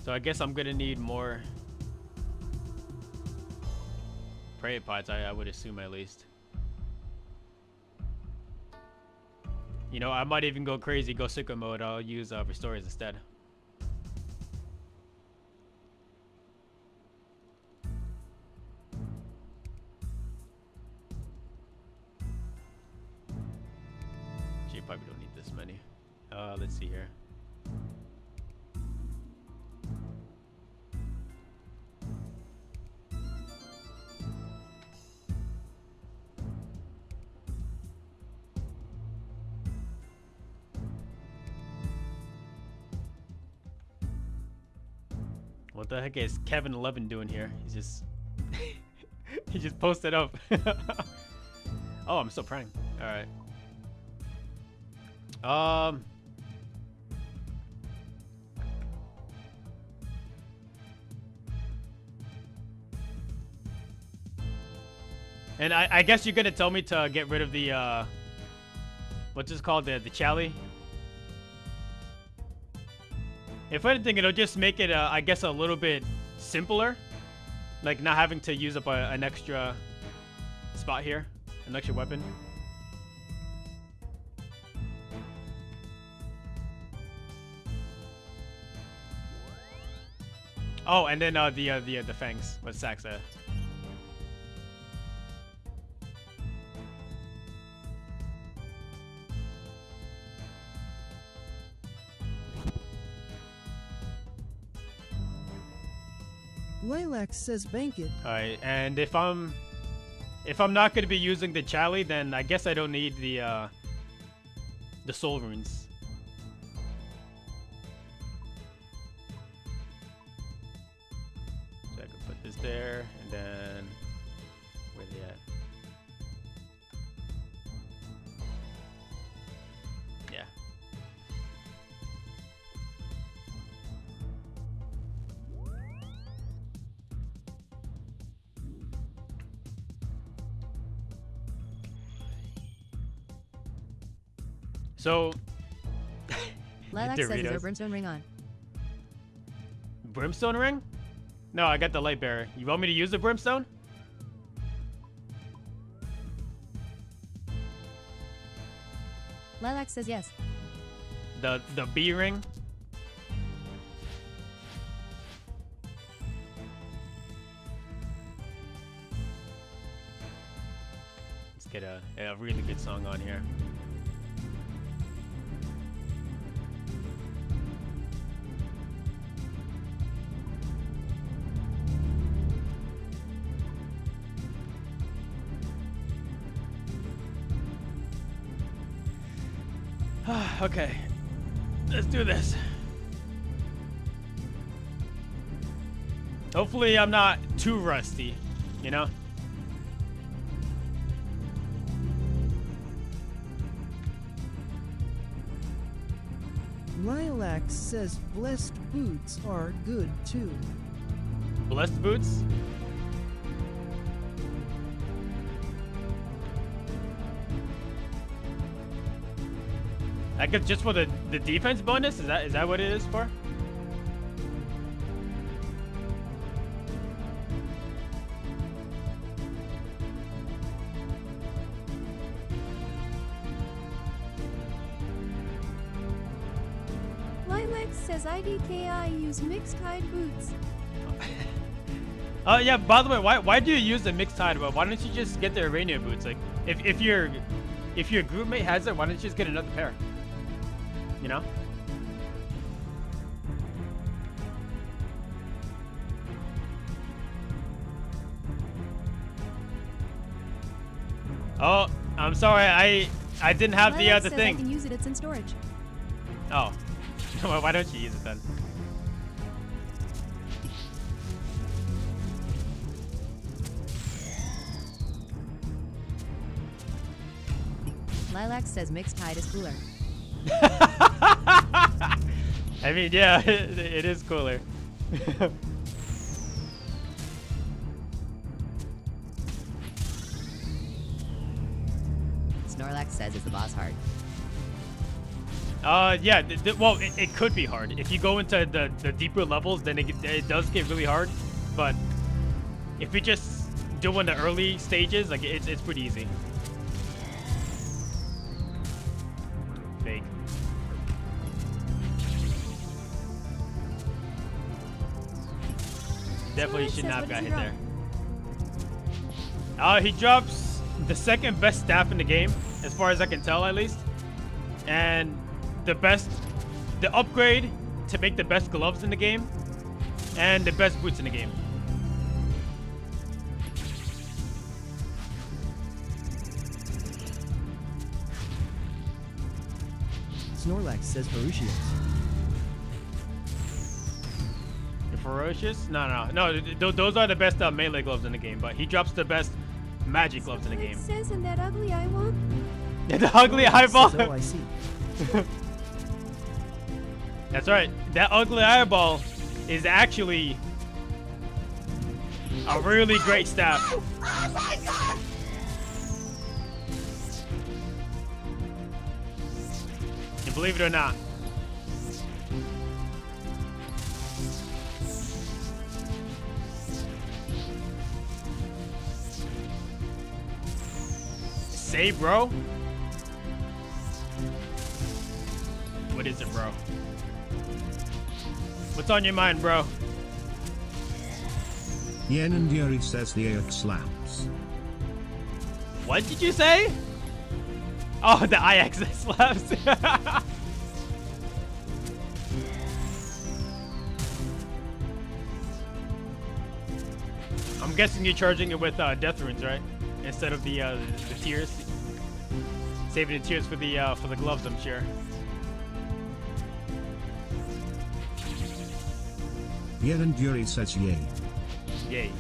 A: So I guess I'm gonna need more prey pots. I would assume at least. You know, I might even go crazy, go sicko mode. I'll use restores instead. Gee, probably don't need this many. Let's see here. What the heck is Kevin 11 doing here? He's just he just posted up. Oh, I'm still praying. All right. And I guess you're gonna tell me to get rid of the what's this called, the Chally? If anything, it'll just make it I guess a little bit simpler, like not having to use up an extra spot here, an extra weapon. Oh, and then the fangs. What Sax said.
P: Lilac says bank it.
A: All right, and if I'm not going to be using the Chally, then I guess I don't need the soul runes. So I can put this there, and then where they at? Yeah. So,
J: Lilac says, is there a brimstone ring on?
A: Brimstone ring? No, I got the light bearer. You want me to use the brimstone?
J: Lilac says yes.
A: The B ring? Let's get a really good song on here. Okay, let's do this. Hopefully I'm not too rusty, you know?
P: Lilac says blessed boots are good too.
A: Blessed boots? I guess just for the defense bonus? Is that what it is for?
J: Lilac says IDKI use mixed hide boots.
A: Oh yeah, by the way, why do you use the mixed hide? Why don't you just get the Iranian boots? Like if your group mate has it, why don't you just get another pair? You know? Oh, I'm sorry. I didn't have the other thing.
J: I can use it. It's in storage.
A: Oh. Well, why don't you use it then?
N: Lilac says mixed hide is cooler.
A: I mean, yeah, it is cooler.
N: Snorlax says it's the boss hard.
A: Yeah, well, it could be hard. If you go into the deeper levels, then it does get really hard. But if you're just doing the early stages, like it's pretty easy. Fake. Definitely should not have got hit there. He drops the second best staff in the game, as far as I can tell, at least. And the upgrade to make the best gloves in the game, and the best boots in the game.
P: Snorlax says Ferocious.
A: ferocious? No. Those are the best melee gloves in the game, but he drops the best magic gloves in the game.
J: It says in that ugly eyeball.
A: The ugly eyeball.
P: Oh, I see.
A: That's right. That ugly eyeball is actually a really great staff.
H: Oh my god!
A: And believe it or not, say, bro. What is it, bro? What's on your mind, bro?
B: Yen and Yuri says the AX slaps.
A: What did you say? Oh, the IX slaps. I'm guessing you're charging it with death runes, right? Instead of the tears. Saving the tears for the gloves, I'm sure.
B: Yen and Yuri says yay.
A: Yay.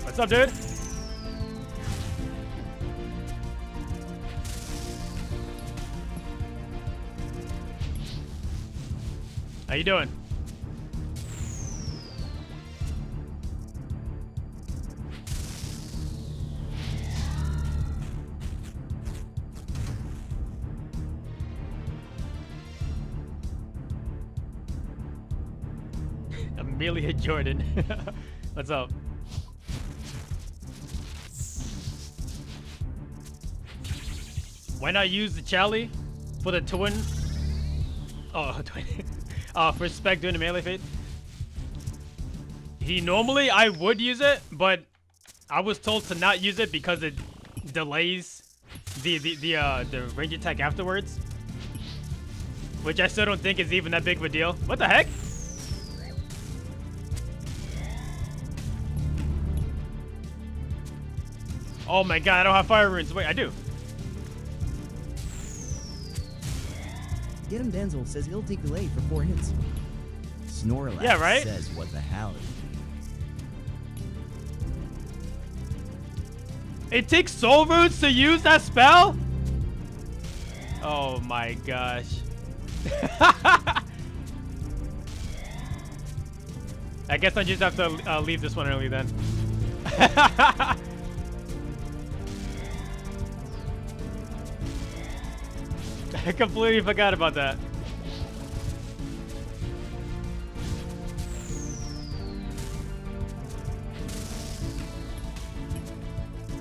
A: What's up, dude? How you doing? Amelia Jordan. What's up? Why not use the Chally for the twin? Oh, twin. For Spec doing the melee fade. Normally I would use it, but I was told to not use it because it delays the range attack afterwards, which I still don't think is even that big of a deal. What the heck? Oh my god, I don't have fire runes. Wait, I do.
P: Get him Denzel says he'll take delay for 4 hits.
K: Snorlax
A: yeah, right?
K: says what the hell.
A: It takes soul roots to use that spell? Oh my gosh. I guess I just have to leave this one early then. I completely forgot about that.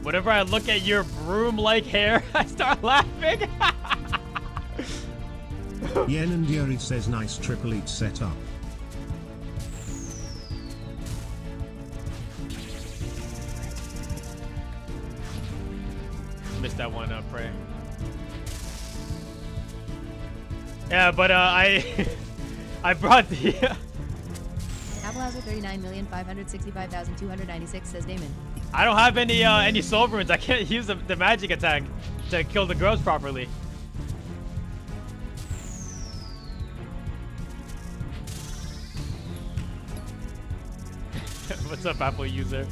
A: Whenever I look at your broom-like hair, I start laughing.
B: Yen and Yuri says nice triple each setup.
A: Missed that one, Prey. Yeah, but I brought the
J: Apple Hauser 39,565,296 says Damon.
A: I don't have any soul runes. I can't use the magic attack to kill the grubs properly. What's up, Apple user?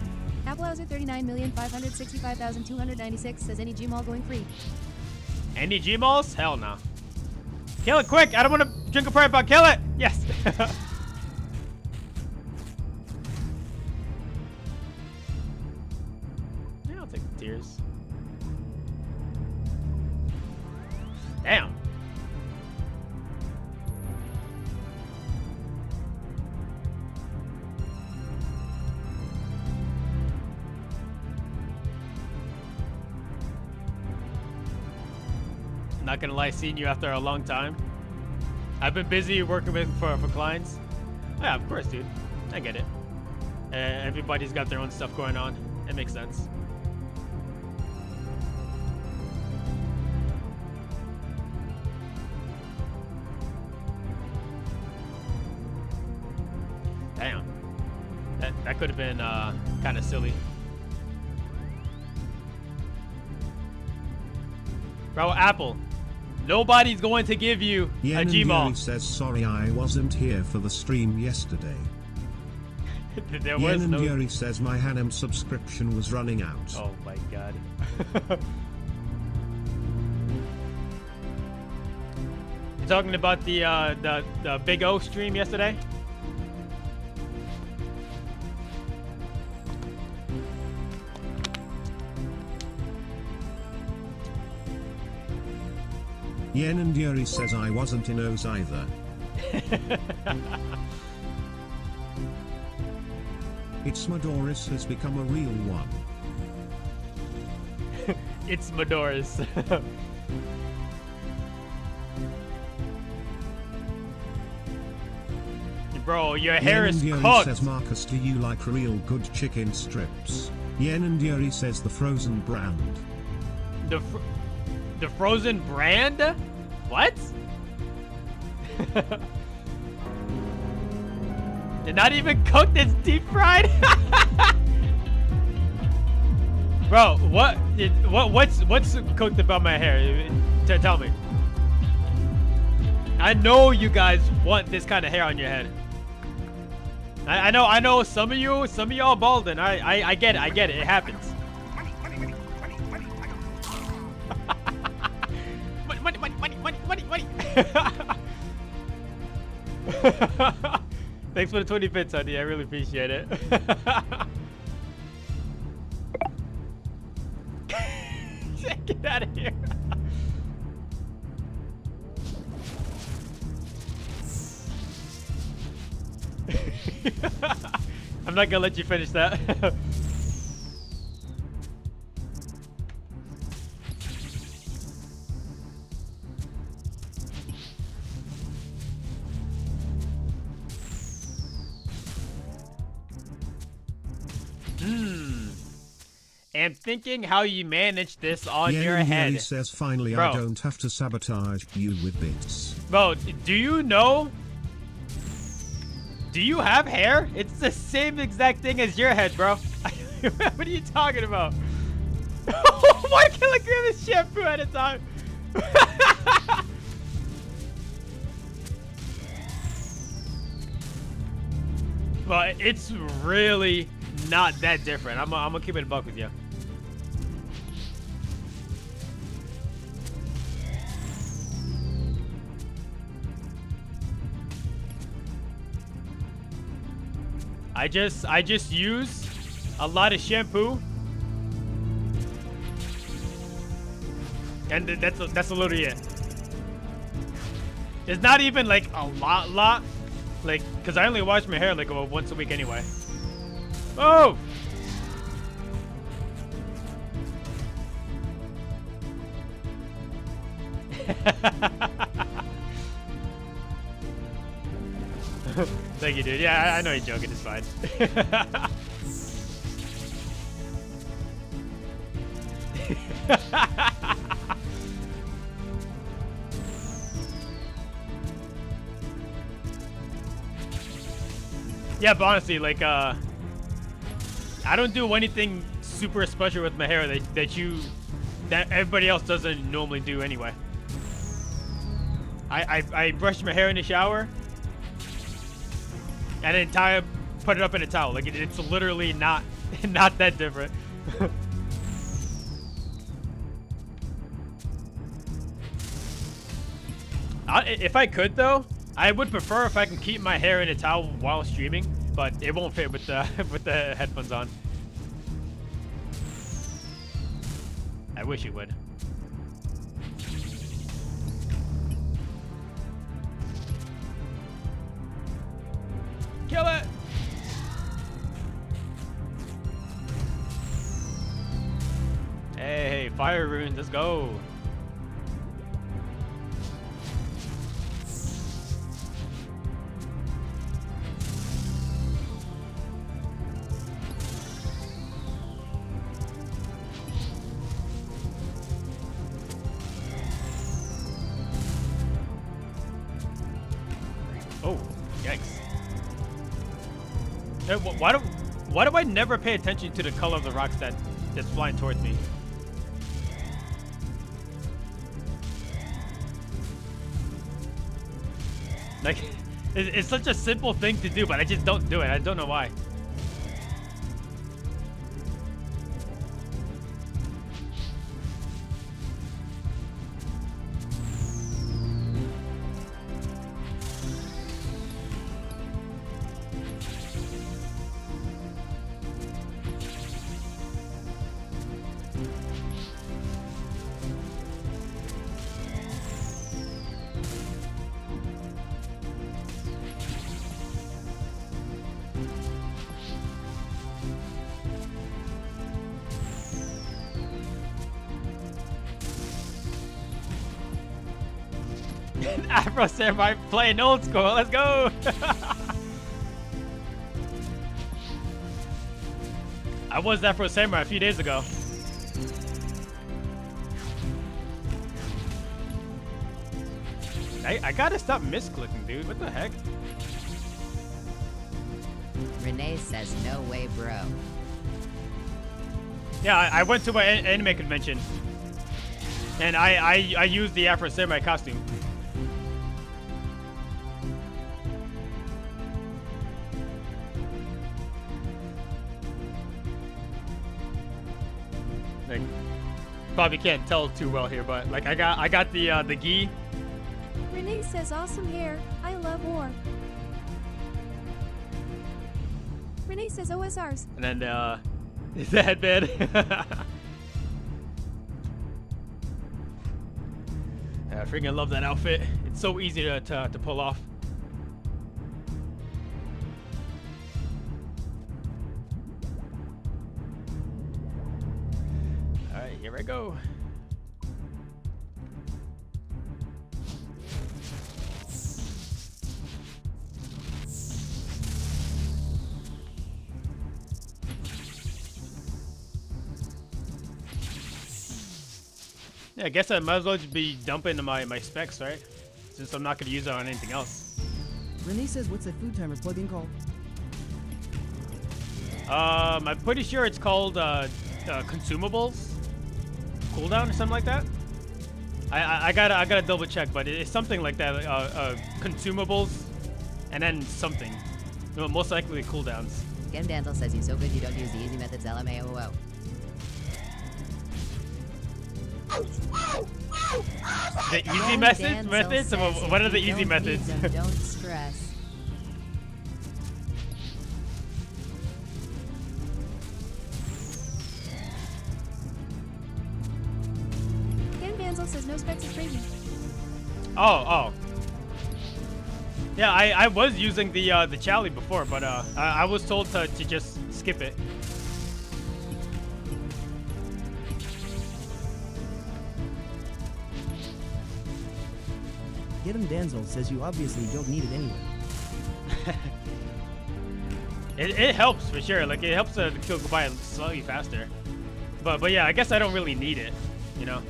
J: Apple Hauser 39,565,296 says any Gmall going free.
A: Any Gmalls? Hell no. Kill it quick! I don't want to drink a prayer about. Kill it! Yes! Yeah, I'll take the tears. Damn. Not gonna lie, seeing you after a long time. I've been busy working for clients. Yeah, of course, dude. I get it. Everybody's got their own stuff going on. It makes sense. Damn. That could have been kind of silly. Bro, Apple, Nobody's going to give you a Gmaul.
B: Yen says, sorry I wasn't here for the stream yesterday.
A: There was
B: Yen
A: no...
B: Yuri says my Hanem subscription was running out.
A: Oh my god. You're talking about the Big O stream yesterday?
B: Yen and Yuri says I wasn't in O's either. It's Madoris has become a real one.
A: It's Madoris. Bro, your hair is
B: Yen and
A: cooked.
B: Yuri says, Marcus, do you like real good chicken strips? Yen and Yuri says the frozen brand.
A: The frozen brand? What? They're not even cooked, it's deep fried? Bro, what's cooked about my hair? Tell me. I know you guys want this kind of hair on your head. I know some of y'all balding. I get it, it happens. money. Thanks for the 20 bits, honey. I really appreciate it. Get out of here. I'm not gonna let you finish that. I'm thinking how you manage this on your head.
B: He says, finally,
A: bro.
B: I don't have to sabotage you with bits.
A: Bro, do you know? Do you have hair? It's the same exact thing as your head, bro. What are you talking about? 1 kilogram of shampoo at a time. Well, it's really not that different. I'm gonna keep it a buck with you. I just use a lot of shampoo, and that's literally it. It's not even like a lot, like, cause I only wash my hair like about once a week anyway. Oh! Thank you, dude. Yeah, I know you're joking. It's fine. Yeah, but honestly, like, I don't do anything super special with my hair that everybody else doesn't normally do anyway. I brush my hair in the shower and then put it up in a towel. Like it's literally not that different. If I could though, I would prefer if I can keep my hair in a towel while streaming, but it won't fit with the with the headphones on. I wish it would. Kill it! Hey, fire runes, let's go. Oh, yikes. Why do I never pay attention to the color of the rocks that's flying towards me? Like, it's such a simple thing to do, but I just don't do it. I don't know why. Afro Samurai playing old school. Let's go. I was Afro Samurai a few days ago. I gotta stop misclicking, dude. What the heck?
N: Renee says no way, bro.
A: Yeah, I went to an anime convention, and I used the Afro Samurai costume. Like, probably can't tell too well here, but like I got the gi.
J: Renee says awesome hair. I love war. Renee says OSRs.
A: And then is the headband. I freaking love that outfit. It's so easy to pull off. All right, here I go. Yeah, I guess I might as well just be dumping my specs, right? Since I'm not going to use it on anything else.
P: Renee says, what's that food timer plugin called?
A: I'm pretty sure it's called consumables cooldown or something like that. I gotta double check, but it's something like that. Consumables and then something. No, most likely cooldowns.
N: Ken Danzel says he's so good you don't use the easy methods. LMAO.
A: The easy methods? What are the easy methods?
N: Don't stress.
J: Ken Danzel says no specs is crazy.
A: Oh. Yeah, I was using the Chally before, but I was told to just skip it.
P: Get him Danzel says you obviously don't need it anyway.
A: It helps for sure. Like, it helps to kill goodbye slightly faster. But yeah, I guess I don't really need it, you know.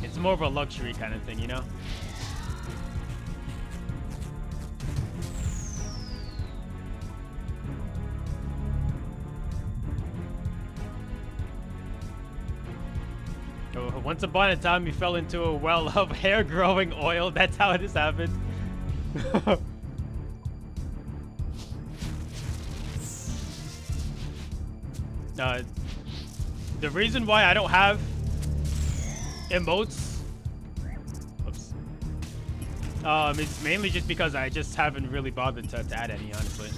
A: It's more of a luxury kind of thing, you know. Once upon a time, you fell into a well of hair-growing oil. That's how this happened. The reason why I don't have emotes, it's mainly just because I just haven't really bothered to add any, honestly.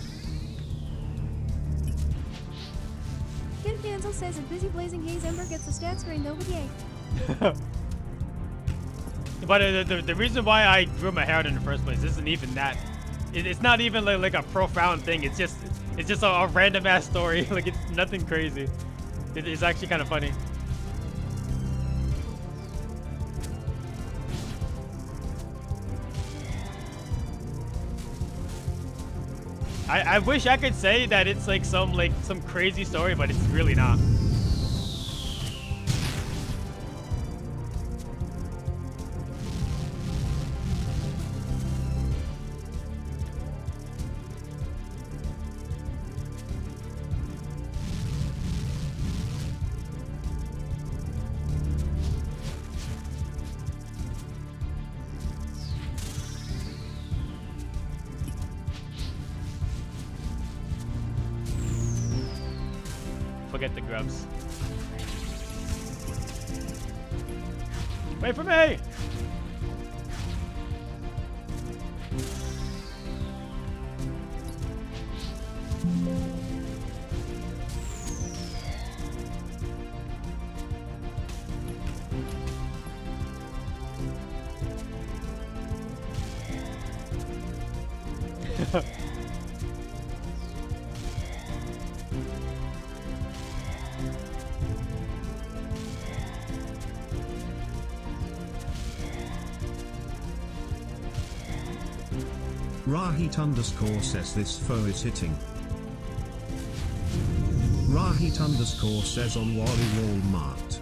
J: Ken Danzel says if Busy Blazing Haze Ember gets the stat screen, though, but yay.
A: But the reason why I grew my hair out in the first place isn't even that. It's not even like a profound thing. It's just a random ass story. Like, it's nothing crazy. It's actually kind of funny. I wish I could say that it's like some crazy story, but it's really not. Forget the grubs. Wait for me!
B: Rahit underscore says this foe is hitting. Rahit underscore says on Wally Walmart.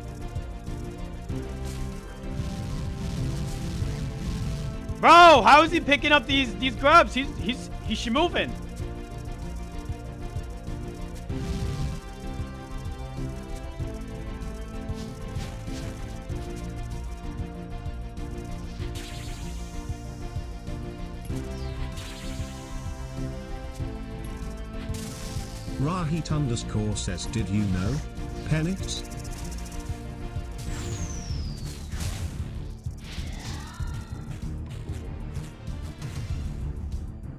A: Bro, how is he picking up these grubs? He's moving.
B: Rahit underscore says, did you know? Penix?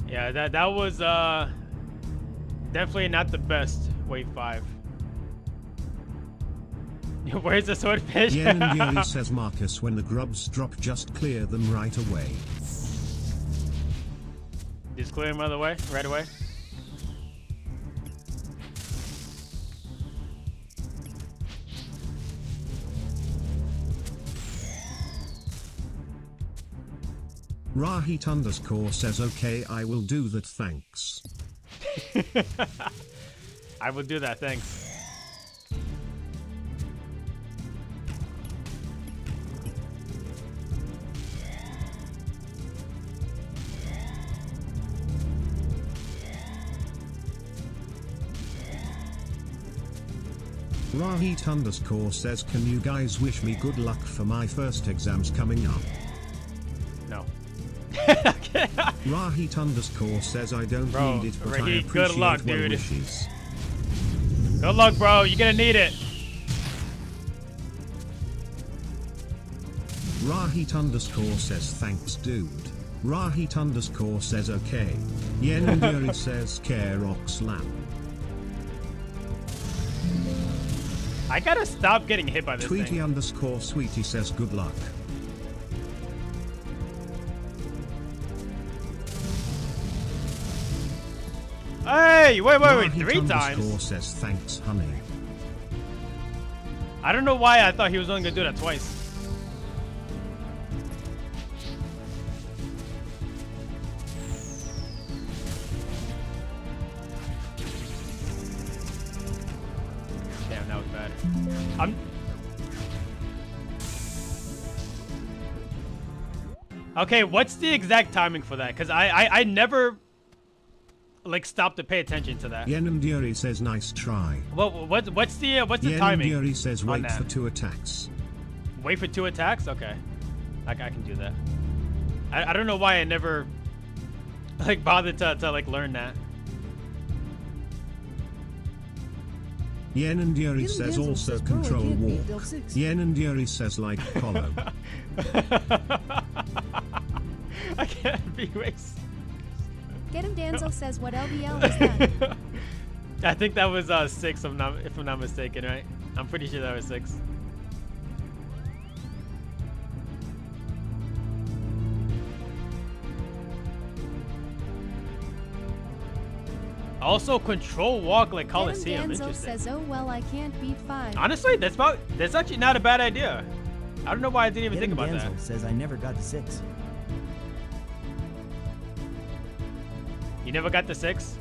A: Yeah, that was definitely not the best wave 5. Where's the swordfish?
B: Yen and Yuri says, Marcus, when the grubs drop, just clear them right away.
A: Just clear them right away.
B: Rahit underscore says, okay, I will do that, thanks.
A: I will do that, thanks.
B: Rahit underscore says, can you guys wish me good luck for my first exams coming up?
A: No.
B: Rahit underscore says, I don't need it, but I appreciate
A: good luck,
B: well
A: dude.
B: wishes.
A: Good luck, bro. You're gonna need it.
B: Rahit underscore says, thanks, dude. Rahit underscore says, okay. Yen and Yuri says, care Oxlam.
A: I gotta stop getting hit by this
B: Tweety
A: thing.
B: underscore sweetie says, good luck.
A: Hey, wait,
B: Rahit
A: 3
B: underscore
A: times?
B: says, thanks, honey.
A: I don't know why I thought he was only gonna do that twice. Damn, that was bad. Okay, what's the exact timing for that? Because I never like stopped to pay attention to that.
B: Yen and Yuri says, nice try.
A: What's the
B: Yen
A: timing?
B: and Yuri says,
A: on
B: wait
A: that?
B: for 2 attacks.
A: Wait for 2 attacks? Okay. I can do that. I don't know why I never like bothered to like learn that.
B: Yen and Yuri says, also control walk. Yen and Yuri says, like Colo.
A: I can't be racist.
J: Get him Danzel says, what LBL is that?
A: I think that was 6 if I'm not mistaken, right? I'm pretty sure that was 6. Also, control walk like Coliseum.
J: Danzel
A: Interesting.
J: says, oh well, I can't beat 5.
A: Honestly, that's actually not a bad idea. I don't know why I didn't even think about that.
K: Danzel says I never got to 6.
A: You never got the 6?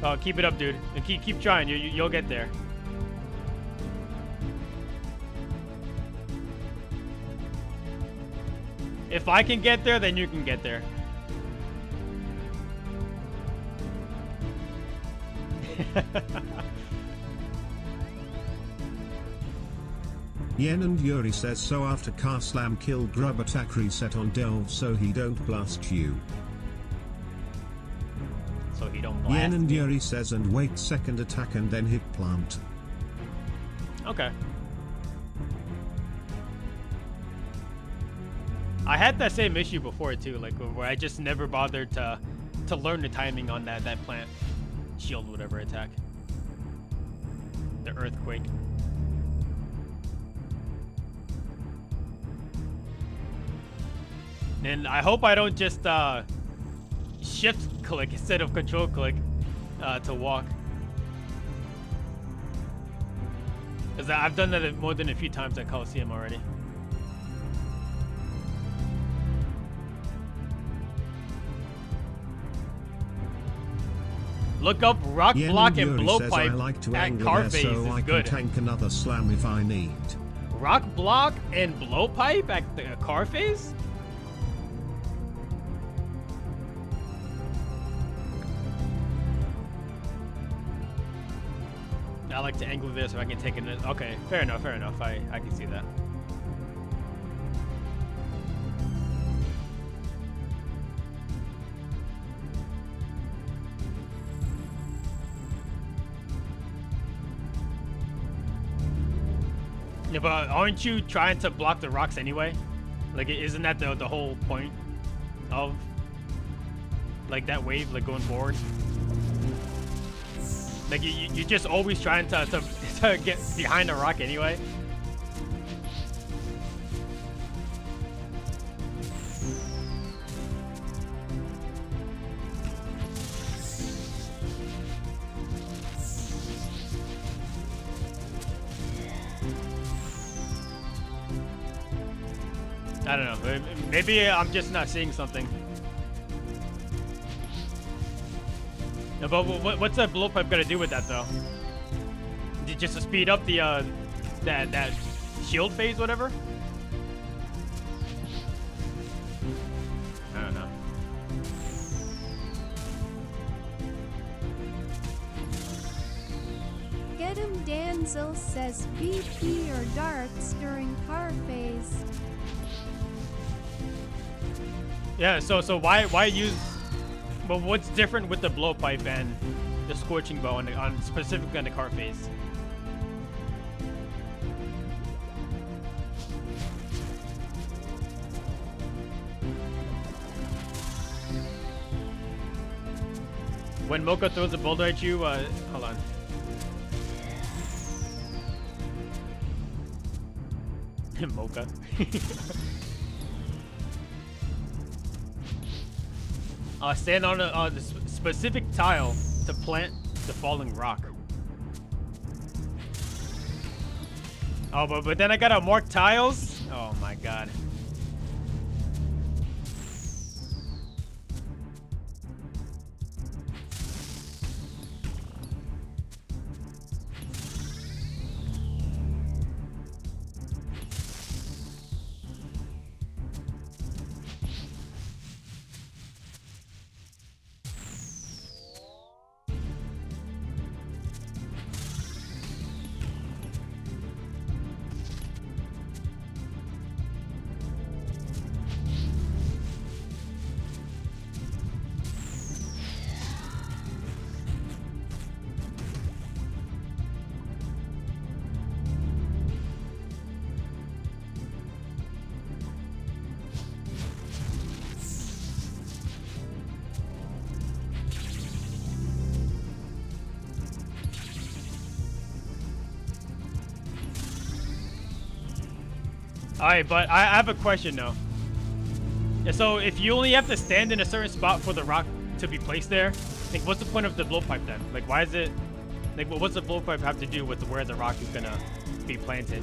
A: Oh, keep it up, dude. And keep trying. You'll get there. If I can get there, then you can get there.
B: Yen and Yuri says, so after car slam kill grub attack reset on Delve so he don't blast you.
A: So he don't
B: Yen and Yuri says and wait second attack and then hit plant.
A: Okay. I had that same issue before too, like where I just never bothered to learn the timing on that plant shield whatever attack. The earthquake. And I hope I don't just shift click instead of control click to walk. Because I've done that more than a few times at Coliseum already. Look up rock
B: Yen
A: block and
B: Yuri
A: blowpipe
B: I like to
A: at
B: angle
A: Carface
B: there so
A: is
B: I
A: good.
B: can tank another slam if I need.
A: Rock block and blowpipe at the Carface? I like to angle this so I can take it. Okay, fair enough, fair enough. I can see that. Yeah, but aren't you trying to block the rocks anyway? Like, isn't that the whole point of like that wave, like going forward? Like you're just always trying to get behind a rock anyway. I don't know. Maybe I'm just not seeing something. No, but what's that blowpipe got to do with that, though? Just to speed up the that shield phase, whatever. I don't know.
J: Get him Danzel says BP or darts during car phase.
A: Yeah, so why use? But what's different with the blowpipe and the scorching bow on specifically on the car phase? When Mocha throws a boulder at you, hold on. Mocha. Stand on a specific tile to plant the falling rock. Oh, but then I gotta mark tiles? Oh my god. Alright, but I have a question though. Yeah, so if you only have to stand in a certain spot for the rock to be placed there, like what's the point of the blowpipe then? Like why is it, like what's the blowpipe have to do with where the rock is gonna be planted?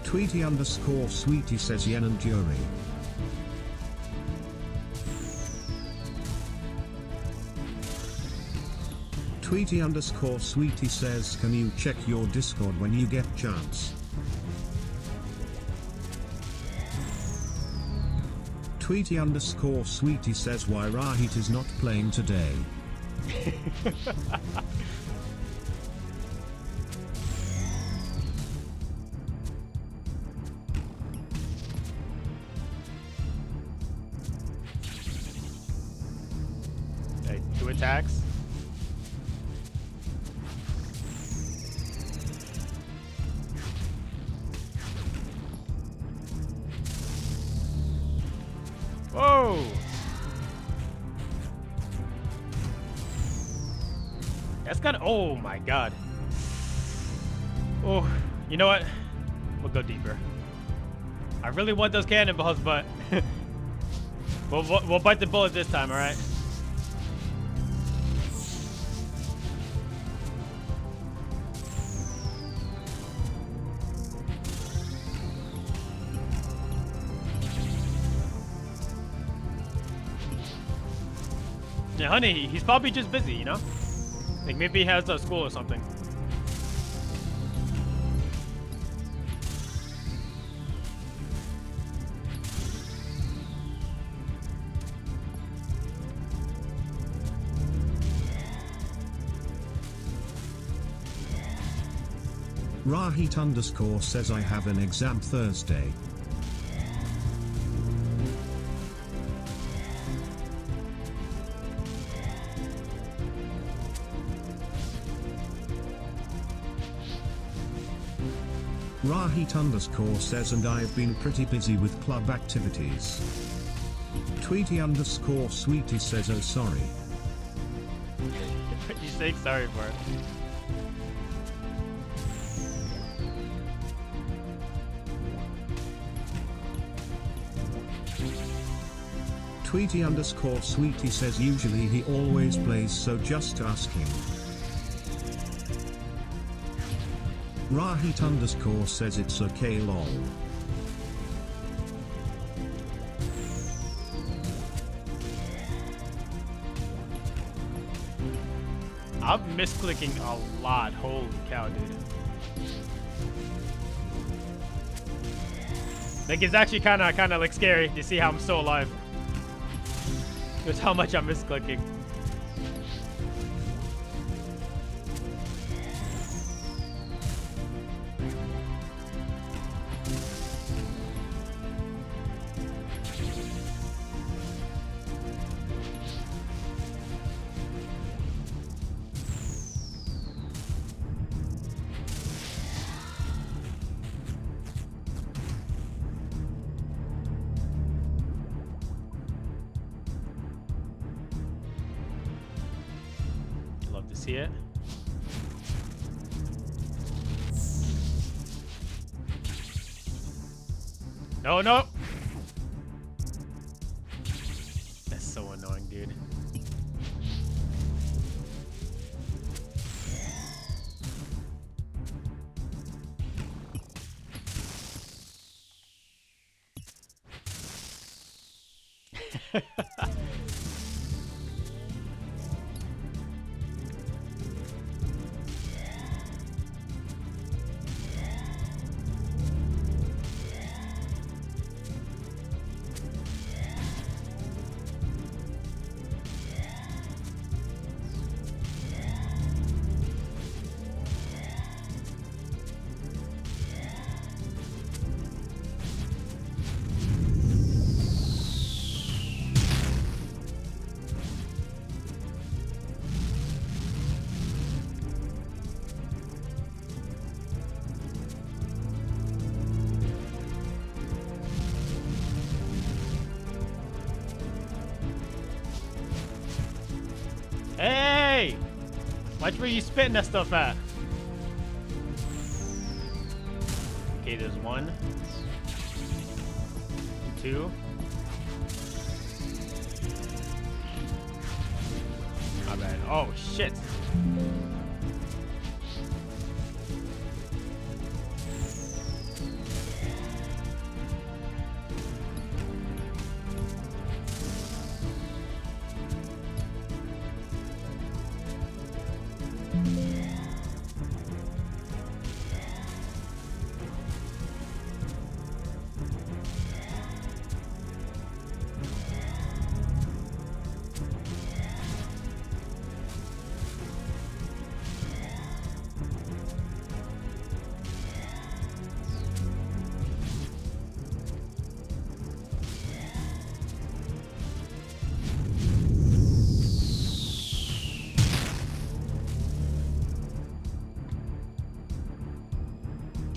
B: Tweety_Sweetie says Yen and Yuri. Tweety_Sweetie says can you check your Discord when you get chance? Tweety_Sweetie says why Rahit is not playing today.
A: Okay, 2 attacks. Whoa! That's kind of. Oh my god. Oh, you know what? We'll go deeper. I really want those cannonballs, but we'll bite the bullet this time, all right? Yeah, honey, he's probably just busy, you know? Like maybe he has a school or something.
B: Rahit_ says I have an exam Thursday. Rahit_ says and I've been pretty busy with club activities. Tweety_Sweetie says oh sorry.
A: You say sorry for it.
B: Tweety_Sweetie says usually he always plays, so just ask him. Rahit_ says it's okay lol.
A: I'm misclicking a lot. Holy cow, dude. Like it's actually kind of like scary to see how I'm still alive. Just how much I'm misclicking. Love to see it. No, no. That's so annoying, dude. Hey! Watch where you spitting that stuff at. Okay, there's 1, 2. My bad. Oh, shit.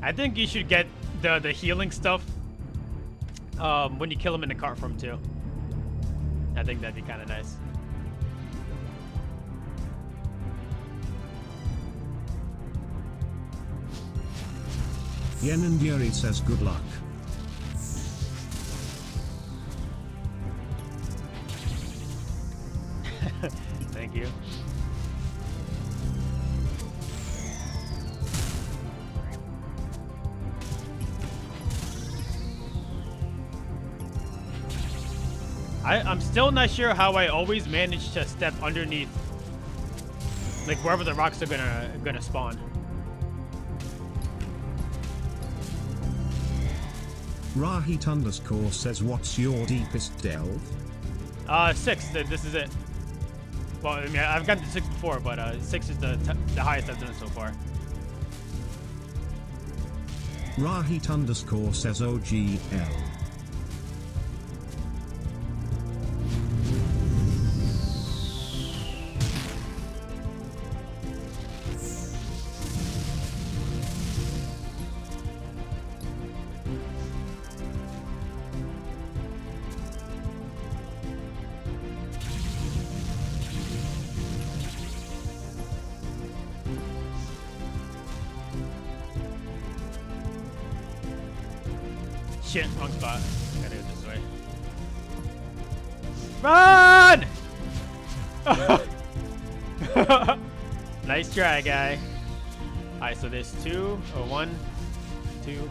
A: I think you should get the healing stuff when you kill him in the cart from too. I think that'd be kind of nice.
B: Yen and Yuri says good luck.
A: Thank you. I'm still not sure how I always manage to step underneath, like wherever the rocks are gonna spawn.
B: Rahit underscore says, what's your deepest delve?
A: 6. This is it. Well, I mean, I've gotten to 6 before, but 6 is the highest I've done so far.
B: Rahit underscore says, OGL.
A: Shit, wrong spot. Gotta go this way. Run! Nice try, guy. Alright, so there's 2, or 1, 2.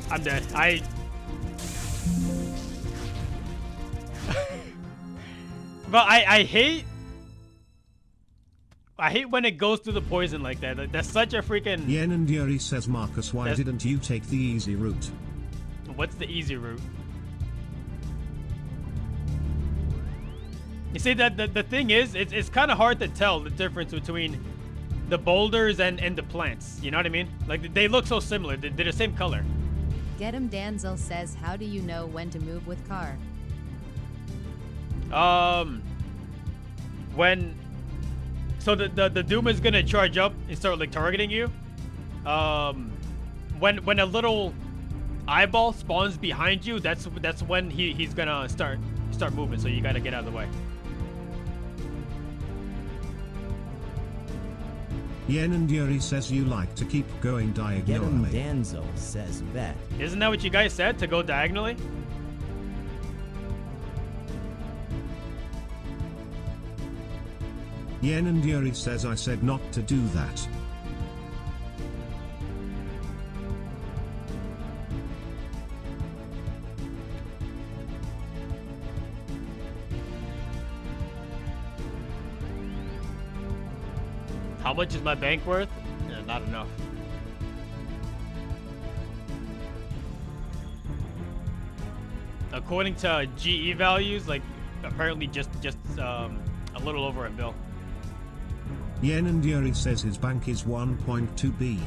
A: I'm dead. But I hate when it goes through the poison like that. That's such a freaking...
B: Yen and Yuri says, Marcus, why didn't you take the easy route?
A: What's the easy route? You see, that the thing is, it's kind of hard to tell the difference between the boulders and the plants. You know what I mean? Like, they look so similar. They're the same color.
N: Get him Danzel says, how do you know when to move with car?
A: So the Doom is gonna charge up and start like targeting you. When a little eyeball spawns behind you, that's when he's gonna start moving. So you gotta get out of the way.
B: Yen and Yuri says you like to keep going diagonally.
K: Get him Danzel says bet.
A: Isn't that what you guys said, to go diagonally?
B: Yen and Yuri says I said not to do that.
A: How much is my bank worth? Yeah, not enough. According to GE values, like apparently just a little over $1 bill.
B: Yen and Yuri says his bank is 1.2 B.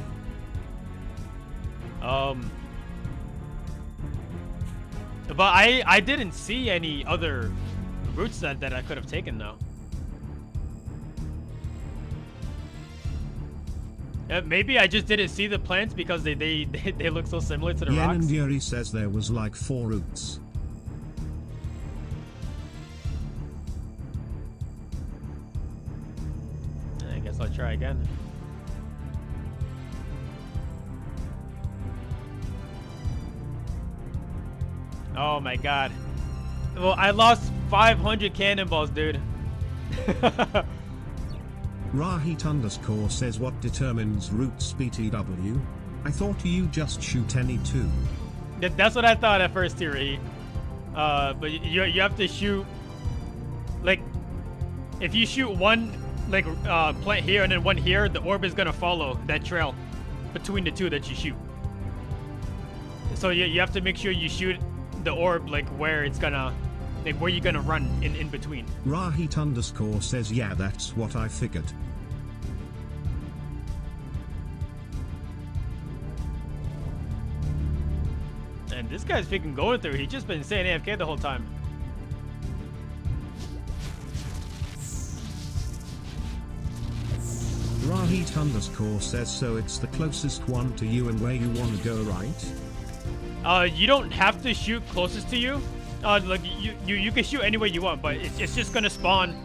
A: But I didn't see any other routes that I could have taken though. Maybe I just didn't see the plants because they look so similar to the
B: Yen
A: rocks.
B: and Yuri says there was like 4 routes.
A: I guess I'll try again. Oh my god. Well, I lost 500 cannonballs, dude.
B: Rahit underscore says what determines routes BTW? I thought you just shoot any 2.
A: That's what I thought at first, Rahit. But you have to shoot, like, if you shoot one like plant here and then one here, the orb is gonna follow that trail between the 2 that you shoot. So you have to make sure you shoot the orb like where it's gonna, like where you're gonna run in between.
B: Rahit underscore says yeah, that's what I figured.
A: And this guy's freaking going through. He's just been saying AFK the whole time.
B: Rahit_ says so it's the closest one to you and where you want to go, right?
A: You don't have to shoot closest to you. Like you can shoot anywhere you want, but it's just gonna spawn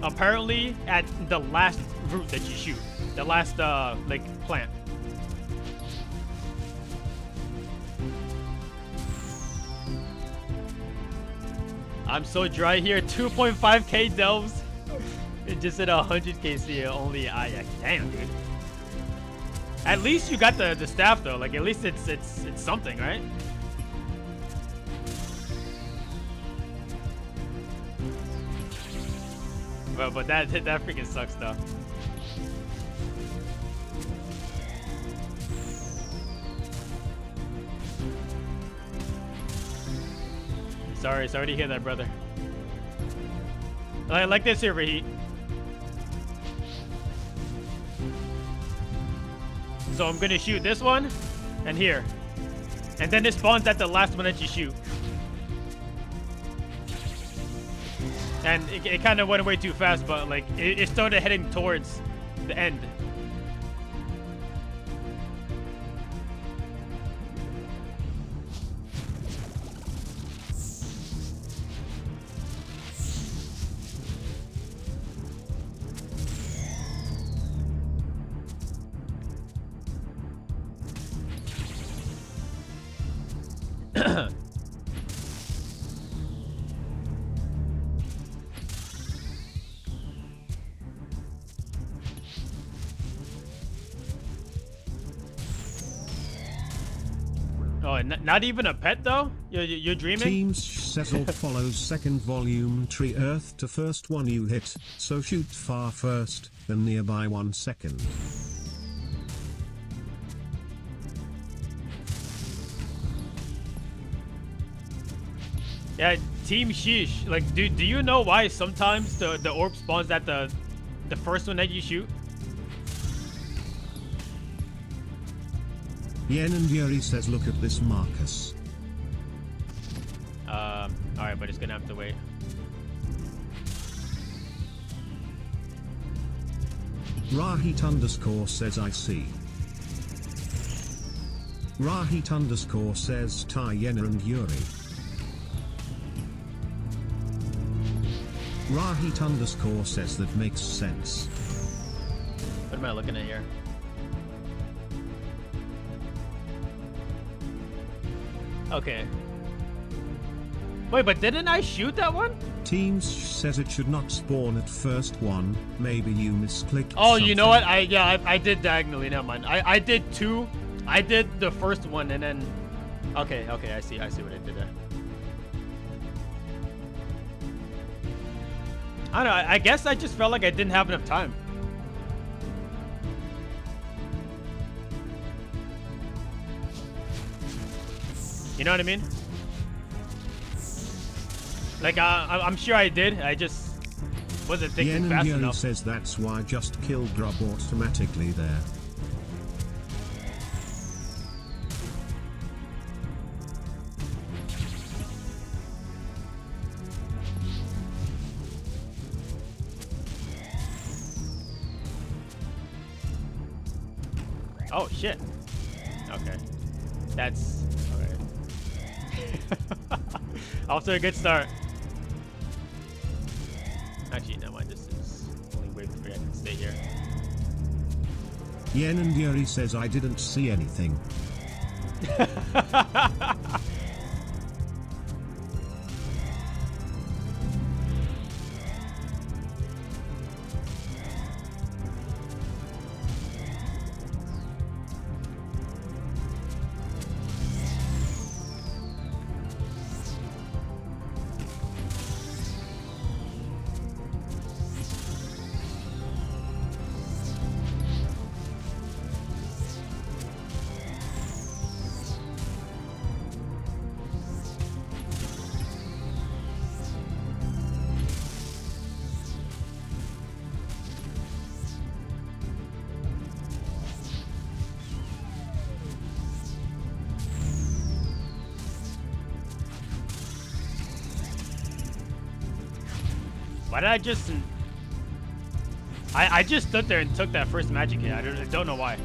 A: apparently at the last route that you shoot, the last like plant. I'm so dry here. 2.5k delves. It just hit 100k CA only. Damn, dude. At least you got the staff though. Like at least it's something, right? But that freaking sucks though. Sorry to hear that, brother. I like this here, Raheat. So I'm gonna shoot this one and here, and then it spawns at the last one that you shoot. And it kind of went away too fast, but like it started heading towards the end. Oh, not even a pet though? You're dreaming?
B: Teams Cecil follows second volume tree earth to first one you hit, so shoot far first, then nearby 1 second.
A: Yeah, Team Sheesh. Like, do you know why sometimes the orb spawns at the first one that you shoot?
B: Yen and Yuri says look at this Marcus.
A: Alright, but it's gonna have to wait.
B: Rahit_ says I see. Rahit_ says Ty Yenna and Yuri. Rahit_ says that makes sense.
A: What am I looking at here? Okay. Wait, but didn't I shoot that one?
B: Teams says it should not spawn at first one. Maybe you misclicked.
A: Oh,
B: something.
A: you know what? I did diagonally. Never mind. I did two. I did the first one and then. Okay. I see what I did there. I don't know. I guess I just felt like I didn't have enough time. You know what I mean? Like, I'm sure I did. I just wasn't thinking fast enough.
B: Says that's why just kill drop automatically there.
A: Oh, shit. Okay. That's... Okay. Off to a good start. Actually, no mind. This is only way before I can stay here.
B: Yen and Yuri says I didn't see anything. Why did I just...
A: I just stood there and took that first magic hit. I don't know why.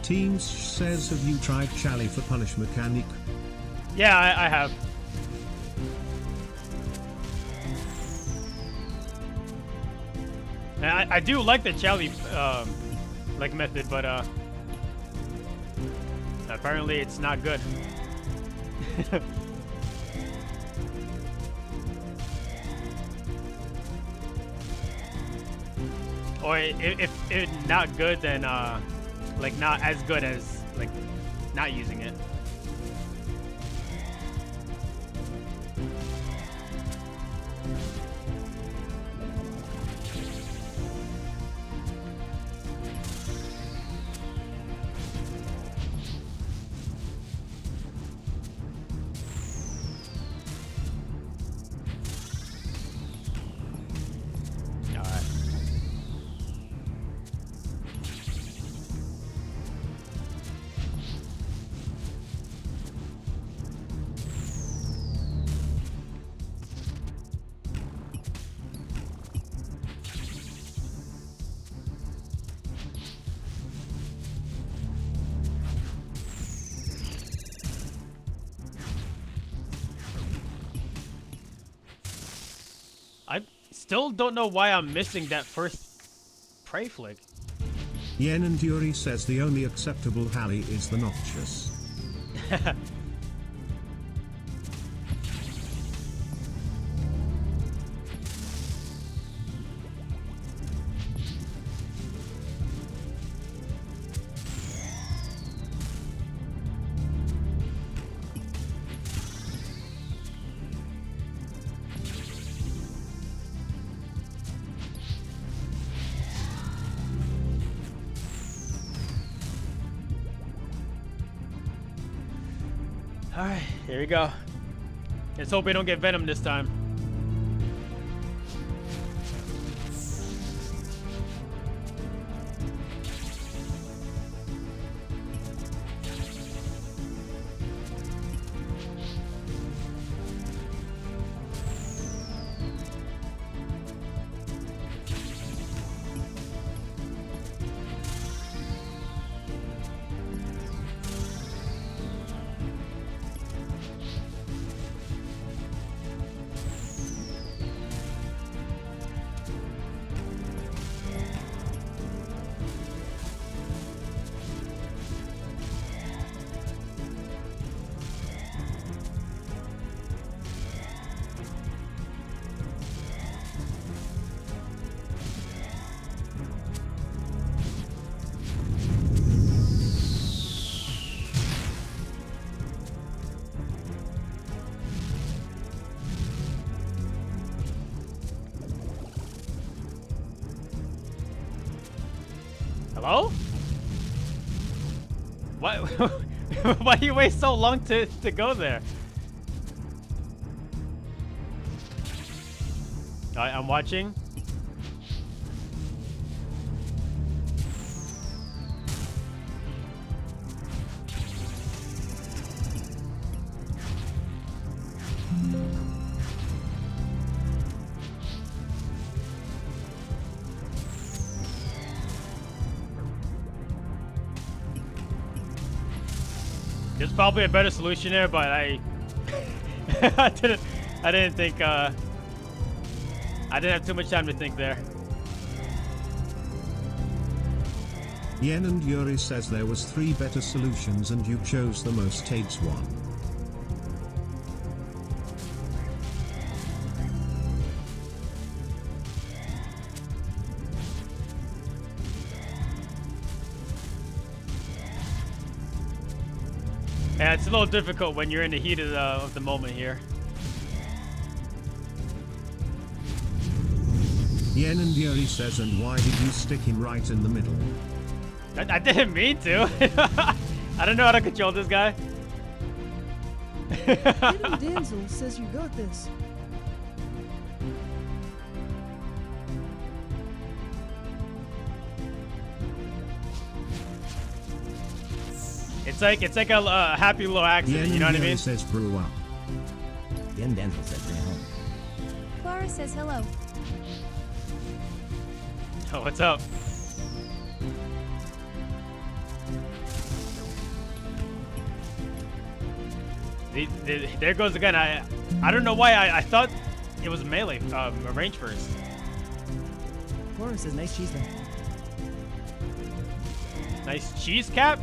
B: Teams says, have you tried Chally for Punish Mechanic?
A: Yeah, I have. And I do like the Chally like method, but apparently it's not good. Or if it's not good, then like not as good as like not using it. I still don't know why I'm missing that first prey flick.
B: Yen and Yuri says the only acceptable Halley is the Noxious.
A: Alright, here we go. Let's hope we don't get Venom this time. Hello? Why? Why do you wait so long to go there? Alright, I'm watching. There's probably a better solution there, but I didn't think I didn't have too much time to think there.
B: Yen and Yuri says there was 3 better solutions and you chose the most hates one.
A: Yeah, it's a little difficult when you're in the heat of the moment here.
B: Yen and Yuri says, and why did you stick him right in the middle?
A: I didn't mean to. I don't know how to control this guy.
P: Hidden Denzel says you got this.
A: It's like a happy little accident,
B: Yen
A: you know what I
B: Yuri
A: mean?
B: says brew up.
K: Yen Denzel says stay home.
J: Clara says hello.
A: Oh, what's up? There goes again. I don't know why I thought it was melee, range first.
P: Clara says nice cheese then.
A: Nice cheese cap.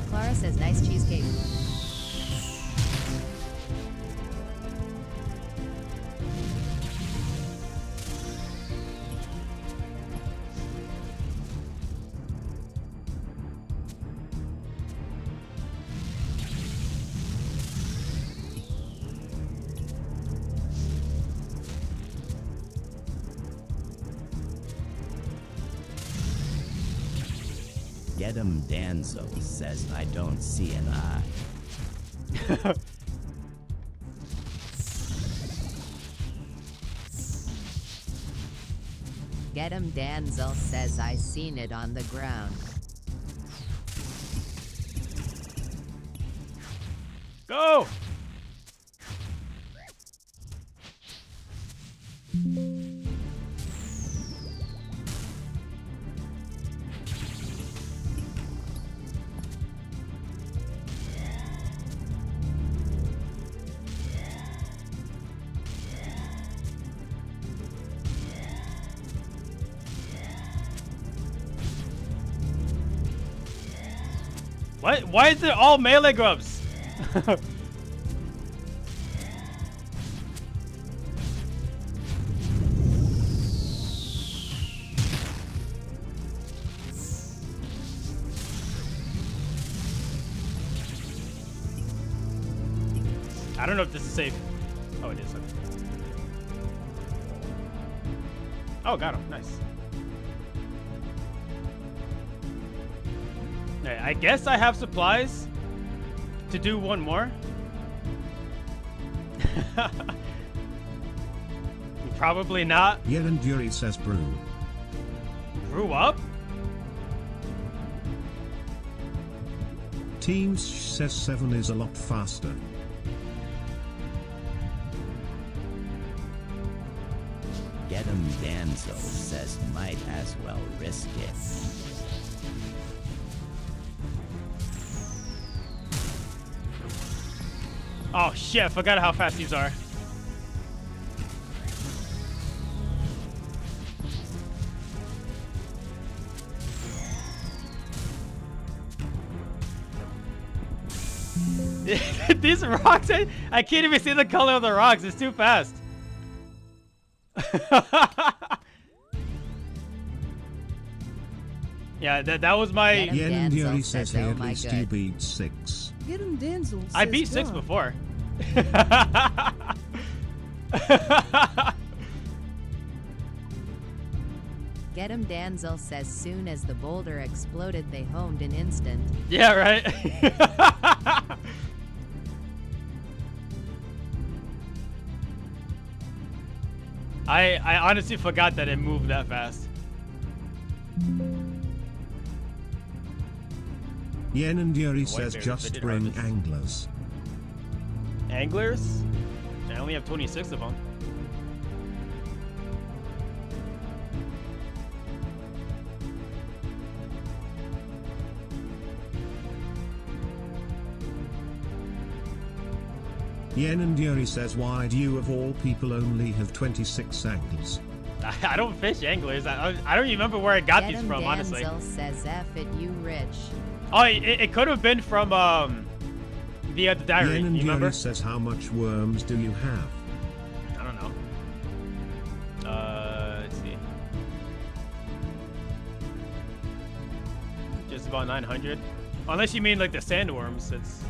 N: Clara says nice cheesecake.
K: Gedem Danzo says I don't see an eye.
N: Get him, Danzel says I seen it on the ground.
A: Go! What? Why is it all melee grubs? I don't know if this is safe. Oh, it is. Okay. Oh, got him. Nice. Okay, I guess I have supplies to do one more. Probably not.
B: Yen and Yuri says brew.
A: Brew up?
B: Teams says 7 is a lot faster.
K: Gedem Danzo says might as well risk it.
A: Oh shit, I forgot how fast these are. These rocks, I can't even see the color of the rocks. It's too fast. Yeah, that was my...
B: Yen and Yuri says hey, at least you beat 6.
P: Get him, Denzel.
A: I beat 6 before.
N: Get him, Danzel says soon as the boulder exploded they homed an instant.
A: Yeah, right? I honestly forgot that it moved that fast.
B: Yen and Yuri says just bring anglers.
A: Anglers? I only have 26 of them.
B: Yen and Yuri says why do you of all people only have 26 anglers?
A: I don't fish anglers. I don't remember where I got these from, honestly.
N: Denzel says F it, you rich.
A: Oh, it could have been from The diary,
B: Yen and
A: you remember?
B: Yuri says, how much worms do you have?
A: I don't know. Let's see. Just about 900. Unless you mean like the sandworms, it's...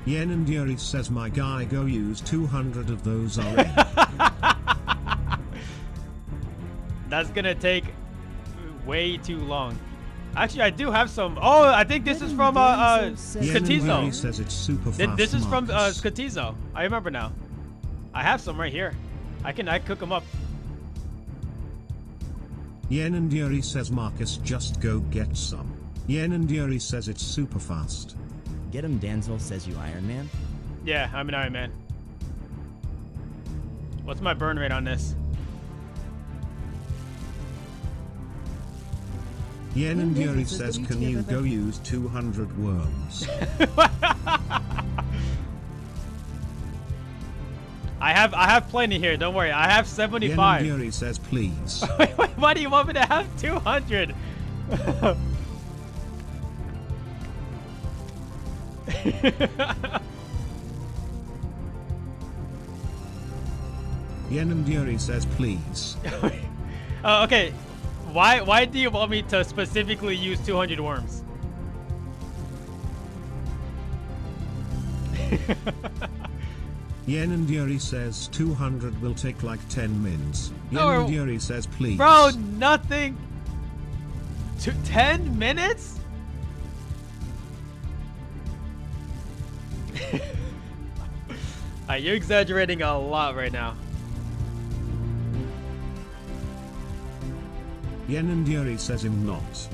B: Yen and Yuri says, my guy, go use 200 of those already.
A: That's gonna take way too long. Actually, I do have some. Oh, I think this is from Skotizo.
B: Says it's super fast.
A: This is from Skotizo. I remember now. I have some right here. I cook them up.
B: Yen and Yuri says, Marcus, just go get some. Yen and Yuri says it's super fast.
K: Get him, Danzel says you Iron Man.
A: Yeah, I'm an Iron Man. What's my burn rate on this?
B: Yen and Yuri says, can you go use 200 worms?
A: I have plenty here. Don't worry. I have 75.
B: Yen and Yuri says, please.
A: Wait, why do you want me to have 200?
B: Yen and Yuri says, please.
A: Okay. Why do you want me to specifically use 200 worms?
B: Yen and Yuri says 200 will take like 10 minutes. Yen and Yuri says, please.
A: Bro, nothing. 10 minutes? You're exaggerating a lot right now.
B: Yen and Yuri says him not.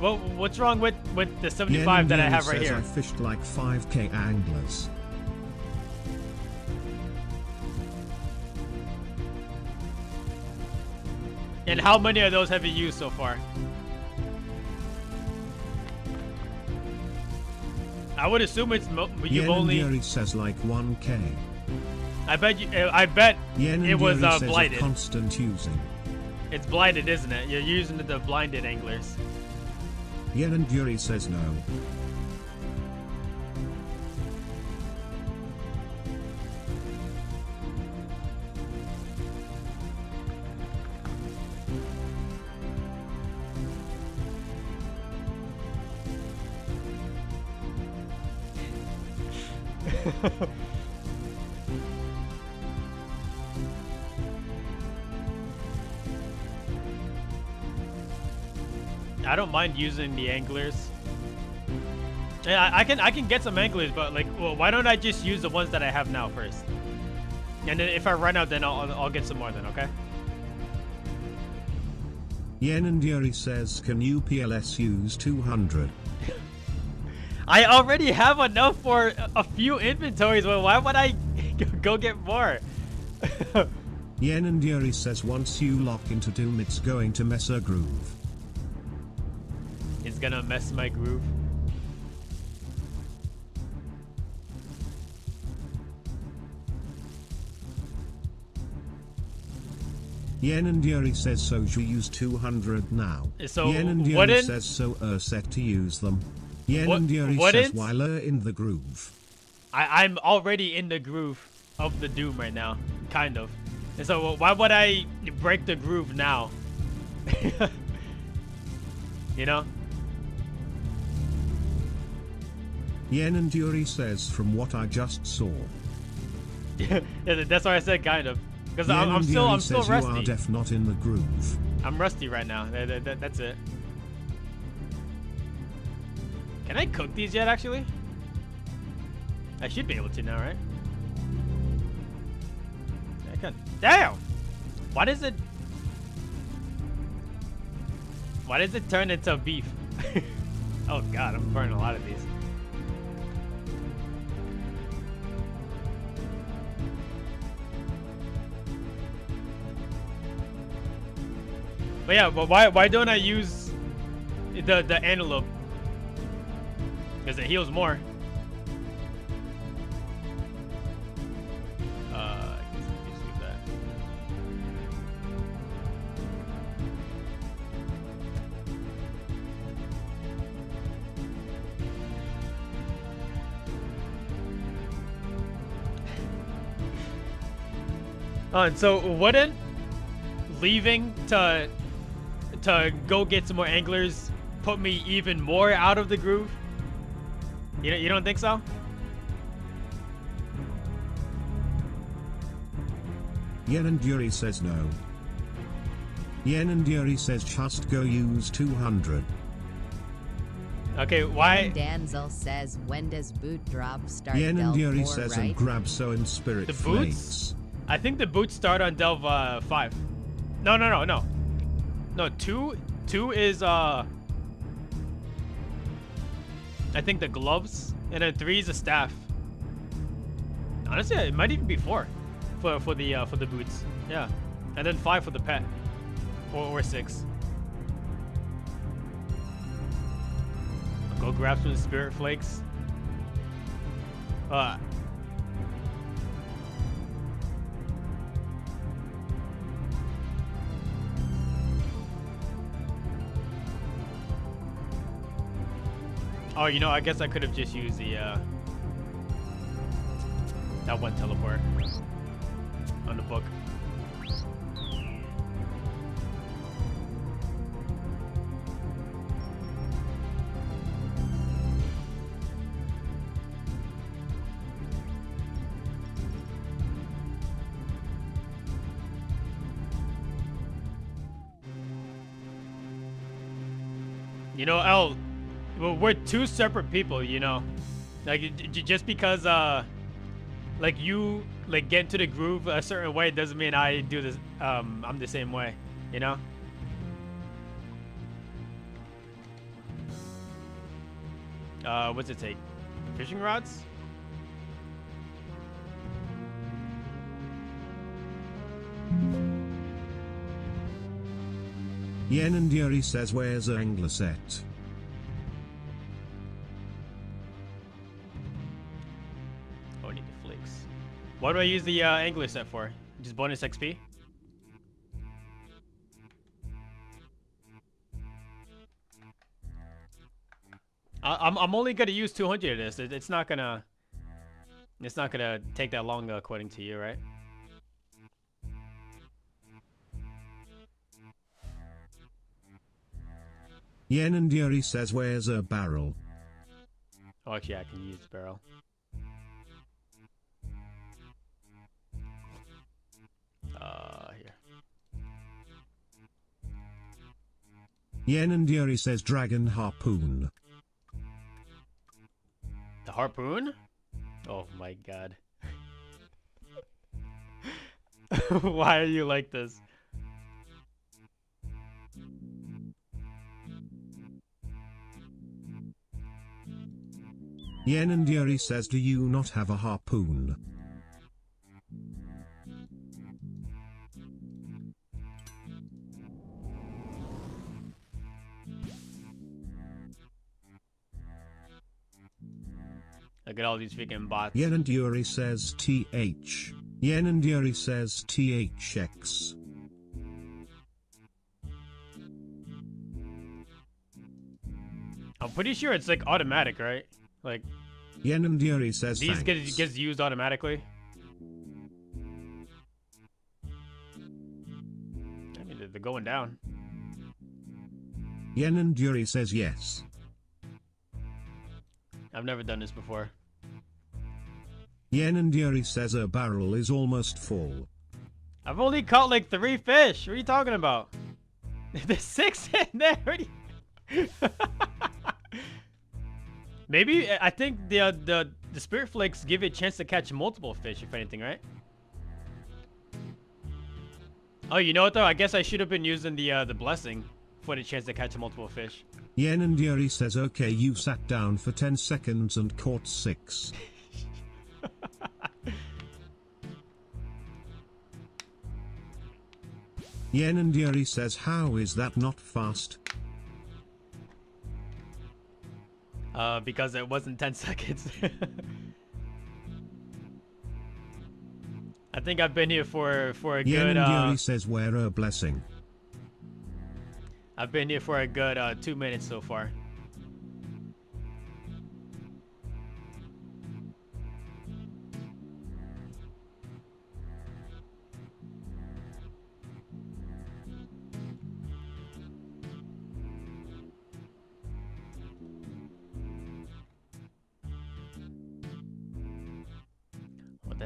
A: Well, what's wrong with the 75 that I have right here?
B: I fished like 5k anglers.
A: And how many of those have you used so far? I would assume it's you've only.
B: Yen and Yuri says like 1k.
A: I bet it was blinded.
B: Constant using.
A: It's blinded, isn't it? You're using the blinded anglers.
B: Yen and Yuri says no.
A: I don't mind using the anglers. Yeah, I can get some anglers, but like, well, why don't I just use the ones that I have now first? And then if I run out, then I'll get some more then, okay?
B: Yen and Yuri says, can you PLS use 200?
A: I already have enough for a few inventories, but why would I go get more?
B: Yen and Yuri says, once you lock into Doom, it's going to mess a groove.
A: It's gonna mess my groove.
B: Yen and Yuri says, so you use 200 now.
A: So
B: Yen and Yuri says, so set to use them. Yen and Yuri says, while in the groove.
A: I'm already in the groove of the Doom right now, kind of. And so why would I break the groove now? You know?
B: Yen and Yuri says, from what I just saw.
A: Yeah, that's why I said kind of. Because I'm still rusty.
B: You are def not in the groove.
A: I'm rusty right now. That's it. Can I cook these yet, actually? I should be able to now, right? I can. Damn! Why does it turn into beef? Oh god, I'm burning a lot of these. But yeah, but why don't I use the antelope? Because it heals more. I guess I'll just leave that. And so wouldn't leaving to go get some more anglers put me even more out of the groove? You don't think so?
B: Yen and Yuri says no. Yen and Yuri says just go use 200.
A: Okay, why?
N: Danzel says, when does boot drop start?
B: Yen and
N: Delve
B: Yuri
N: 4,
B: says
N: right?
B: and grab so in spirit
A: The
B: flakes.
A: boots? I think the boots start on Delve 5. No. No, 2 is I think the gloves, and then 3 is a staff. Honestly, it might even be 4 for the boots. Yeah, and then 5 for the pet, or 6. I'll go grab some spirit flakes. Oh, I guess I could have just used the that one teleport on the book. El, well, we're 2 separate people, like just because like you get into the groove a certain way doesn't mean I do this. I'm the same way, What's it take? Fishing rods?
B: Yen and Yuri says where's a angler set?
A: Oh, I need the flakes. What do I use the angler set for? Just bonus XP? I'm only gonna use 200 of this. It's not gonna take that long according to you, right?
B: Yen and Yuri says where's a barrel?
A: Oh, actually, I can use the barrel. Here.
B: Yen and Yuri says dragon harpoon.
A: The harpoon? Oh my god. Why are you like this?
B: Yen and Yuri says do you not have a harpoon?
A: Look at all these freaking bots.
B: Yen and Yuri says TH. Yen and Yuri says THX.
A: I'm pretty sure it's like automatic, right? Like
B: Yen and Yuri says
A: these gets used automatically. I mean, they're going down.
B: Yen and Yuri says yes.
A: I've never done this before.
B: Yen and Yuri says a barrel is almost full.
A: I've only caught like 3 fish. What are you talking about? There's 6 in there already. Maybe I think the spirit flakes give you a chance to catch multiple fish, if anything, right? Oh, you know what though? I guess I should have been using the blessing for the chance to catch multiple fish.
B: Yen and Yuri says okay, you sat down for 10 seconds and caught 6. Yen and Yuri says how is that not fast?
A: Because it wasn't 10 seconds. I think I've been here for a
B: Yen
A: good.
B: And Yuri says wear a blessing.
A: I've been here for a good 2 minutes so far.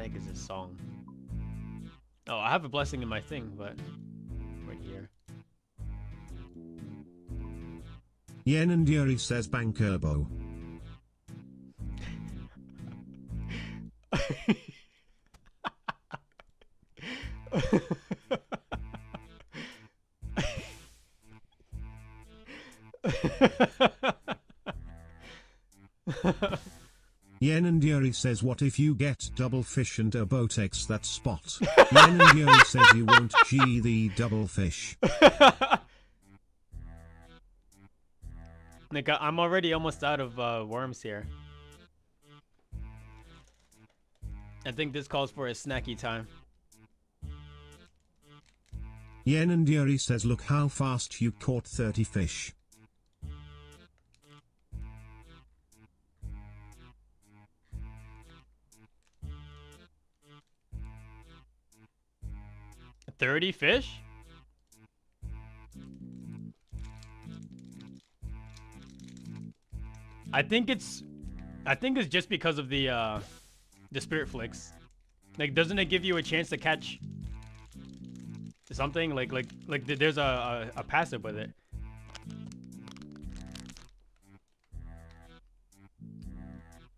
A: heck is this song? Oh, I have a blessing in my thing, but right here.
B: Yen and Yuri says Bankerbo. Yen and Yuri says, what if you get double fish and a botex that spot? Yen and Yuri says you won't G the double fish.
A: Nick, I'm already almost out of worms here. I think this calls for a snacky time.
B: Yen and Yuri says, look how fast you caught 30 fish.
A: $30 fish? I think it's just because of the spirit flicks. Like, doesn't it give you a chance to catch something? Like there's a passive with it.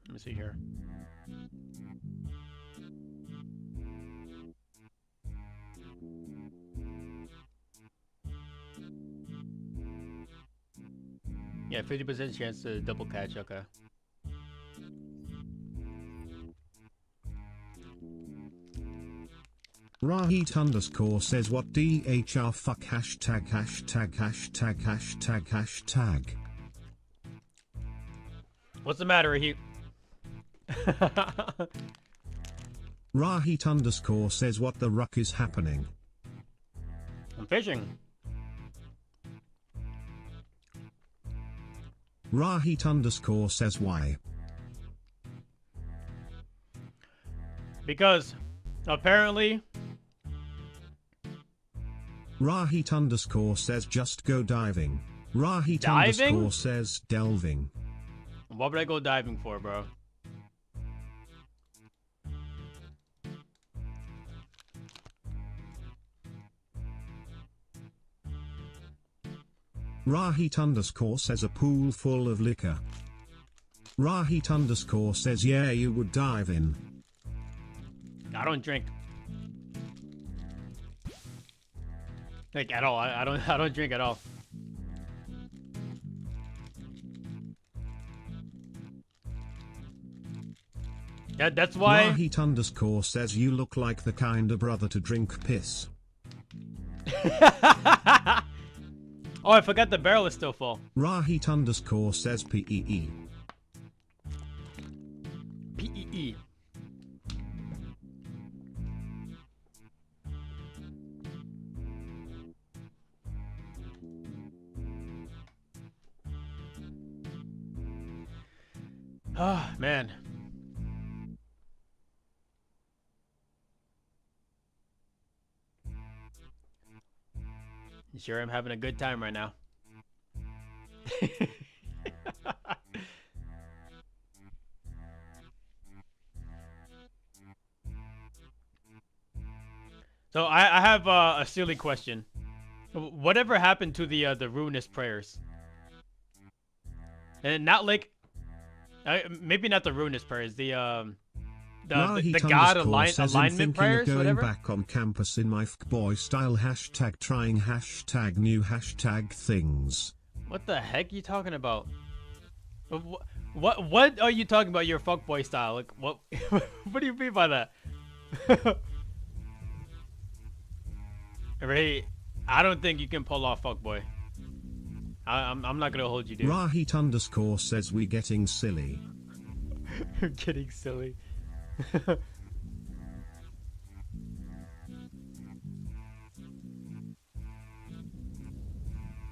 A: Let me see here. Yeah, 50% chance to double catch, okay.
B: Rahit underscore says, what DHR fuck hashtag hashtag hashtag hashtag hashtag.
A: What's the matter, Rahit?
B: Rahit underscore says, what the ruck is happening?
A: I'm fishing.
B: Rahit underscore says, why?
A: Because apparently.
B: Rahit underscore says, just go diving. Rahit
A: Diving?
B: underscore says, delving.
A: What would I go diving for, bro?
B: Rahit underscore says, a pool full of liquor. Rahit underscore says, yeah, you would dive in.
A: I don't drink. Like, at all. I don't drink at all. Yeah, that's why.
B: Rahit underscore says, you look like the kind of brother to drink piss.
A: Oh, I forgot the barrel is still full.
B: Rahit underscore says, PEE.
A: PEE. Oh, man. Sure, I'm having a good time right now. So I have a silly question. Whatever happened to the ruinous prayers? And not like, maybe not the ruinous prayers. The God alignment prayers,
B: going
A: whatever.
B: Back on campus in my fuckboy style hashtag trying hashtag new hashtag things.
A: What the heck are you talking about? What are you talking about? Your fuckboy style? Like what? What do you mean by that? Ray, I don't think you can pull off fuckboy. I'm not gonna hold you, dude.
B: Rahit underscore says, we getting silly.
A: Getting silly.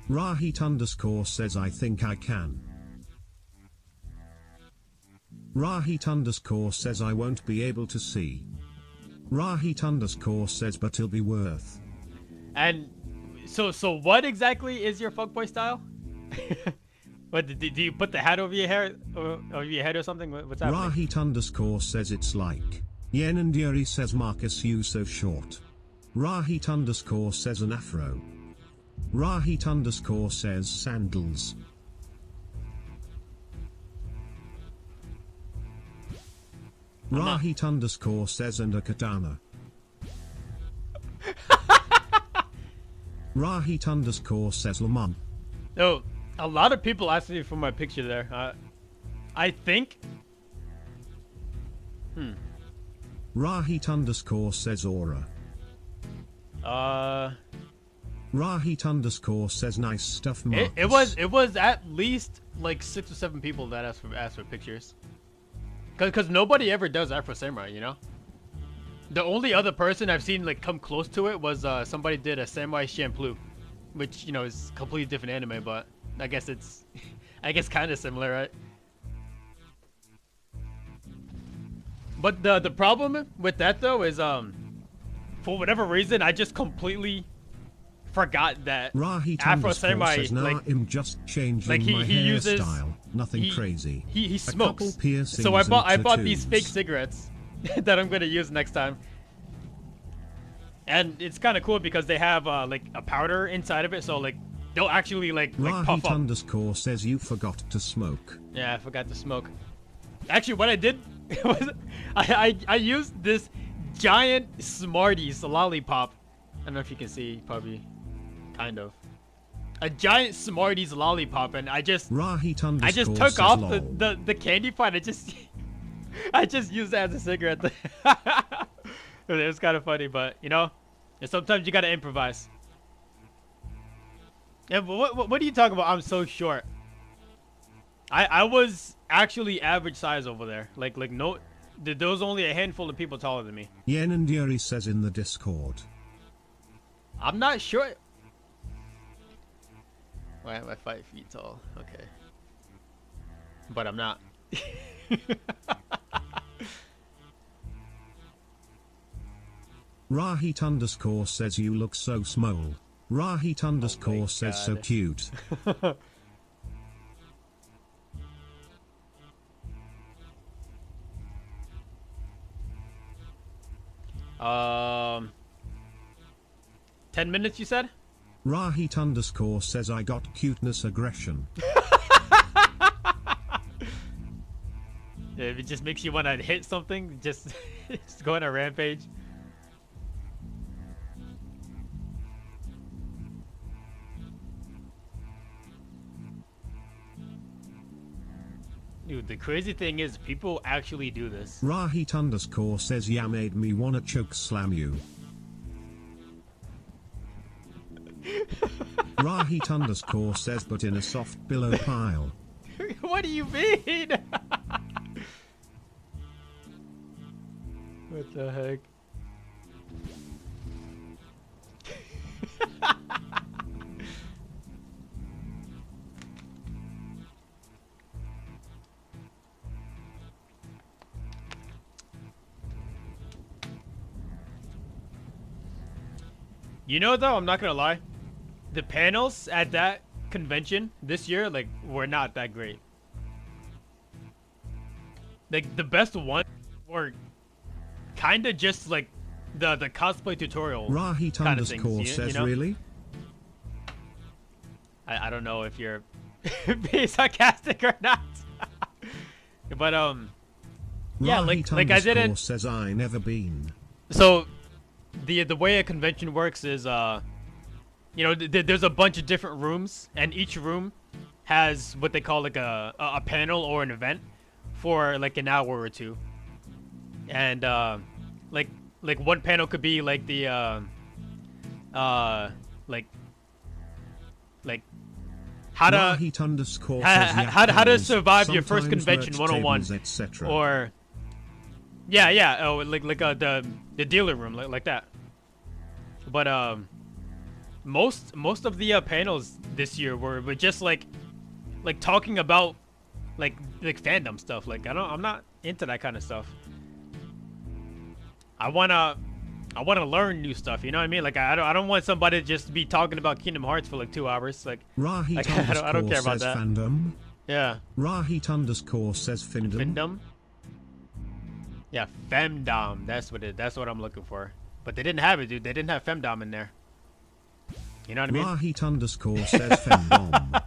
B: Rahit underscore says, I think I can. Rahit underscore says, I won't be able to see. Rahit underscore says, but it'll be worth.
A: And so what exactly is your fuckboy style? What, do you put the hat over your hair or over your head or something? What's happening?
B: Rahit underscore says, it's like Yen and Yuri says Marcus you so short. Rahit underscore says an afro. Rahit underscore says sandals. Rahit underscore says and a katana. Rahit underscore says Lamont.
A: No, a lot of people asked me for my picture there. I think.
B: Rahit underscore says aura. Rahit underscore says nice stuff. Marcus.
A: It was at least like 6 or 7 people that asked for pictures. Cause nobody ever does Afro Samurai, you know. The only other person I've seen like come close to it was somebody did a Samurai Champloo, which you know is completely different anime, but I guess it's kind of similar, right? But the problem with that though is for whatever reason I just completely forgot that
B: Rahit
A: Afro Samurai
B: says, nah,
A: like
B: I'm just changing
A: like
B: my
A: he uses
B: hairstyle. Nothing crazy.
A: He smokes.
B: Piercings
A: So I bought
B: and
A: these fake
B: tattoos.
A: cigarettes that I'm gonna use next time. And it's kind of cool because they have like a powder inside of it, so like they'll actually like puff
B: Rahit
A: up.
B: underscore says you forgot to smoke.
A: Yeah, I forgot to smoke. Actually, what I did was I used this giant Smarties lollipop. I don't know if you can see, probably, kind of. A giant Smarties lollipop, and I just took off the candy part. I just used that as a cigarette. It was kind of funny, but you know, sometimes you gotta improvise. Yeah, but what are you talking about? I'm so short. I was actually average size over there. Like no, there was only a handful of people taller than me.
B: Yen and Yuri says in the Discord.
A: I'm not sure. Why am I 5 feet tall? Okay. But I'm not.
B: Rahit underscore says you look so small. Rahit underscore says so cute.
A: Um, 10 minutes you said?
B: Rahit underscore says I got cuteness aggression.
A: If it just makes you want to hit something, just go on a rampage. Dude, the crazy thing is people actually do this.
B: Rahit underscore says ya made me wanna choke slam you. Rahit underscore says but in a soft pillow pile.
A: What do you mean? What the heck? You know though, I'm not gonna lie, the panels at that convention this year like were not that great. Like the best one were kind of just like the cosplay tutorial
B: Rahit
A: kind of
B: underscore
A: things,
B: says
A: you know?
B: really?
A: I don't know if you're being sarcastic or not. But yeah,
B: Rahit
A: like I didn't
B: says I never been.
A: So the way a convention works is you know, there's a bunch of different rooms, and each room has what they call like a panel or an event for like an hour or two. And like one panel could be like the like how to
B: Rahit underscore
A: how to survive your first
B: sometimes
A: convention
B: merch
A: 101,
B: tables, etc.
A: or oh like the dealer room like that. But most of the panels this year were just like talking about like fandom stuff. Like I'm not into that kind of stuff. I wanna learn new stuff. You know what I mean? Like I don't want somebody to just be talking about Kingdom Hearts for like 2 hours. Like,
B: Rahit
A: I don't care about
B: says
A: that.
B: fandom.
A: Yeah.
B: Rahit underscore says findom.
A: Findom. Yeah, Femdom. That's what I'm looking for. But they didn't have it, dude. They didn't have Femdom in there. You know what I mean?
B: Rahit underscore says Femdom.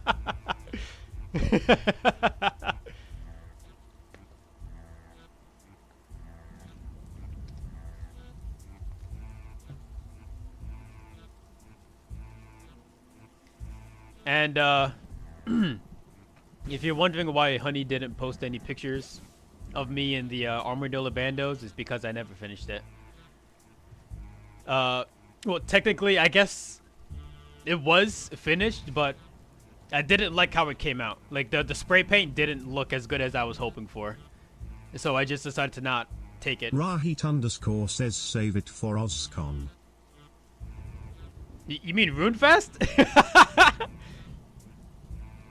A: And if you're wondering why Honey didn't post any pictures of me in the Armadillo Bandos, it's because I never finished it. Well, technically, I guess it was finished, but I didn't like how it came out. Like, the spray paint didn't look as good as I was hoping for. So I just decided to not take it.
B: Rahit underscore says save it for OzCon.
A: You mean RuneFest?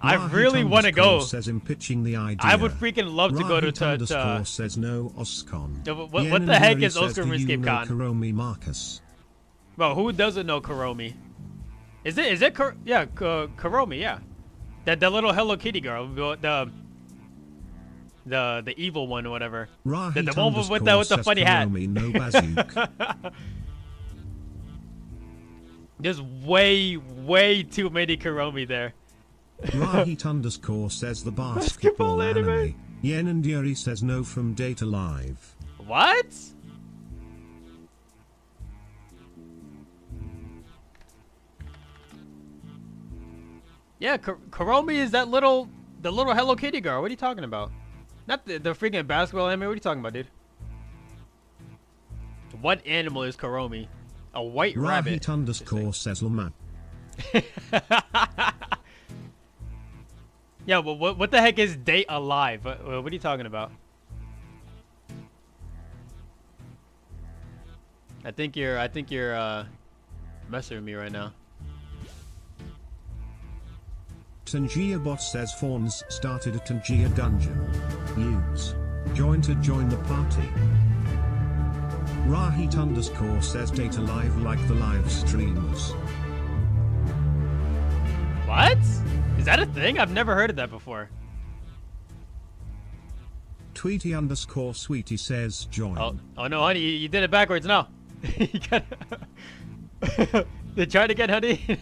A: I really want to go.
B: Says him pitching the idea.
A: I would freaking love to go to
B: says no OzCon.
A: What the heck is Oscar RuneScape Con?
B: Kuromi Marcus.
A: Bro, who doesn't know Kuromi? Is it yeah, Kuromi, yeah. That little Hello Kitty girl, the evil one or whatever. The one with the funny hat.
B: No Bazook.
A: There's way too many Kuromi there.
B: Rahit underscore says the basketball anime. Yen and Yuri says no from Data Live.
A: What? Yeah, Kuromi is the little Hello Kitty girl. What are you talking about? Not the freaking basketball anime. What are you talking about, dude? What animal is Kuromi? A white rabbit.
B: Rahit underscore says Lamap.
A: Yeah, well, what the heck is Date Alive? What are you talking about? I think you're messing with me right now.
B: Tangia Bot says Fawns started a Tangia dungeon. Use join to join the party. Rahit underscore says Data Live like the live streamers.
A: What? Is that a thing? I've never heard of that before.
B: Tweety underscore Sweetie says join.
A: Oh no, honey, you did it backwards now. You gotta... They tried again, honey.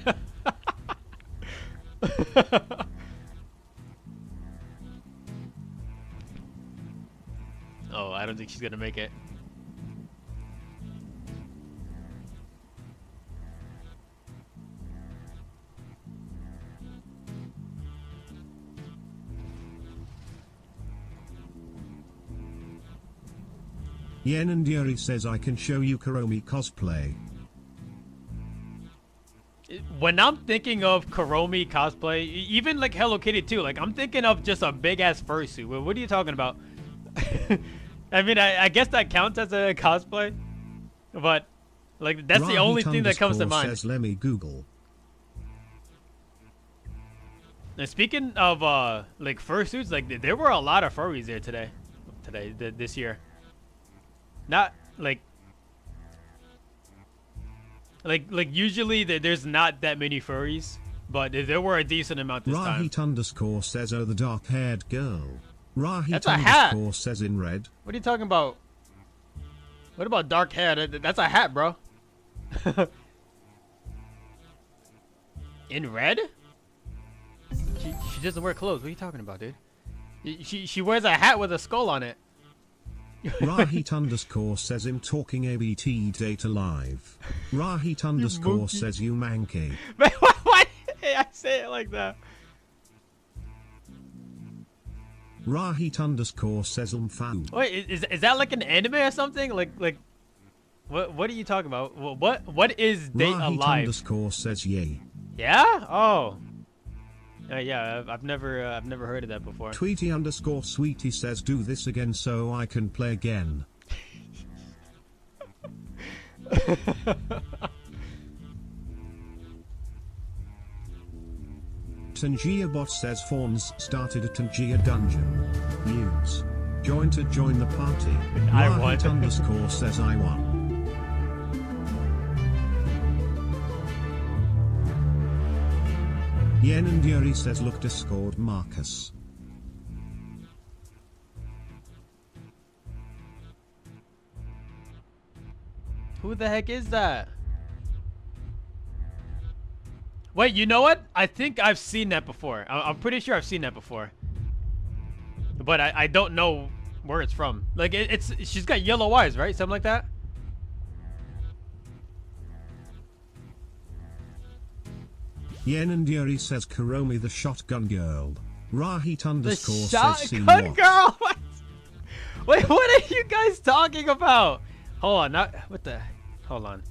A: Oh, I don't think she's gonna make it.
B: Yen and Yuri says I can show you Kuromi cosplay.
A: When I'm thinking of Kuromi cosplay, even like Hello Kitty too, like I'm thinking of just a big ass fursuit. What are you talking about? I mean, I guess that counts as a cosplay, but like that's the only thing that comes to mind.
B: Says, let me Google.
A: Now, speaking of like fursuits, like there were a lot of furries there this year. Not like usually there's not that many furries, but there were a decent amount this time.
B: Rahit underscore says, oh, the dark-haired girl. Rahit
A: That's a hat.
B: underscore says in red.
A: What are you talking about? What about dark hair? That's a hat, bro. In red? She doesn't wear clothes. What are you talking about, dude? She wears a hat with a skull on it.
B: Rahit underscore says him talking ABT Data Live. Rahit underscore says you manky.
A: Why did I say it like that?
B: Rahit underscore says umfau.
A: Wait, is that like an anime or something? Like what are you talking about? What is Date
B: Rahit
A: Alive?
B: Underscore says yay.
A: Yeah? Oh. Yeah, I've never heard of that before.
B: Tweety underscore Sweetie says do this again so I can play again. Tangia Bot says Fawns started a Tangia dungeon. Use join to join the party. Rahit underscore says I won. Yen and Yuri says look Discord Marcus.
A: Who the heck is that? Wait, you know what? I think I've seen that before. I'm pretty sure I've seen that before. But I don't know where it's from. Like, she's got yellow eyes, right? Something like that?
B: Yen and Yuri says Kuromi the shotgun girl. Rahit underscore
A: The
B: says see
A: shotgun
B: what?
A: girl? What? Wait, what are you guys talking about? Hold on, not what the? Hold on.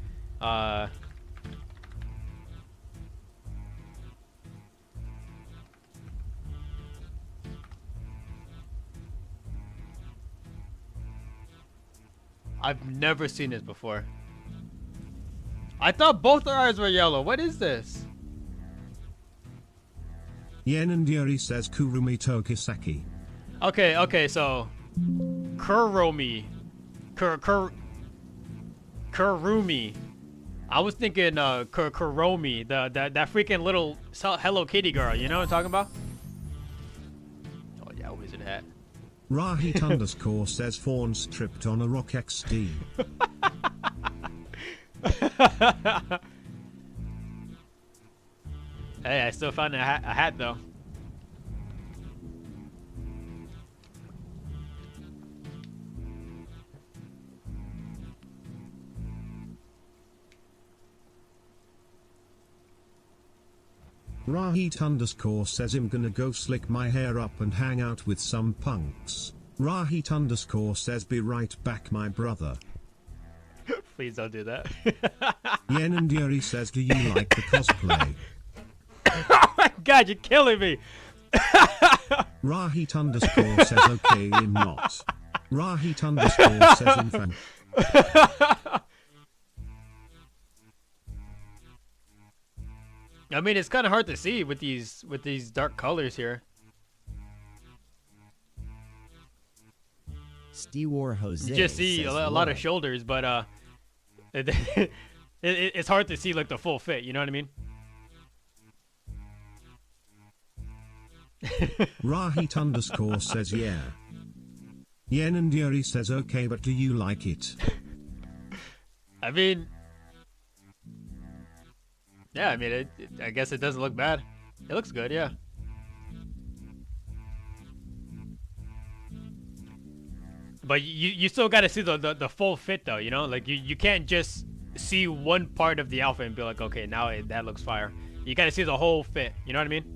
A: I've never seen this before. I thought both her eyes were yellow. What is this?
B: Yen and Yuri says Kurumi Tokisaki.
A: Okay, so Kuromi. Kurumi. I was thinking Kuromi, that freaking little Hello Kitty girl, you know what I'm talking about? Oh yeah, wizard hat.
B: Rahit underscore says Fawn's tripped on a Rock XD.
A: Hey, I still found a hat though.
B: Rahit underscore says I'm gonna go slick my hair up and hang out with some punks. Rahit underscore says be right back my brother.
A: Please don't do that.
B: Yen and Yuri says do you like the cosplay?
A: Oh my god, you're killing me.
B: Rahit underscore says okay I'm not. Rahit underscore says in fact.
A: I mean, it's kind of hard to see with these dark colors here.
K: Stewar Jose.
A: You just see a lot of shoulders, but it's hard to see like the full fit. You know what I mean?
B: Rahit underscore says yeah. Yen and Yuri says okay, but do you like it?
A: I mean, yeah, I mean, I guess it doesn't look bad. It looks good, yeah. But you still got to see the full fit though, you know? Like you can't just see one part of the outfit and be like, okay, now that looks fire. You got to see the whole fit, you know what I mean?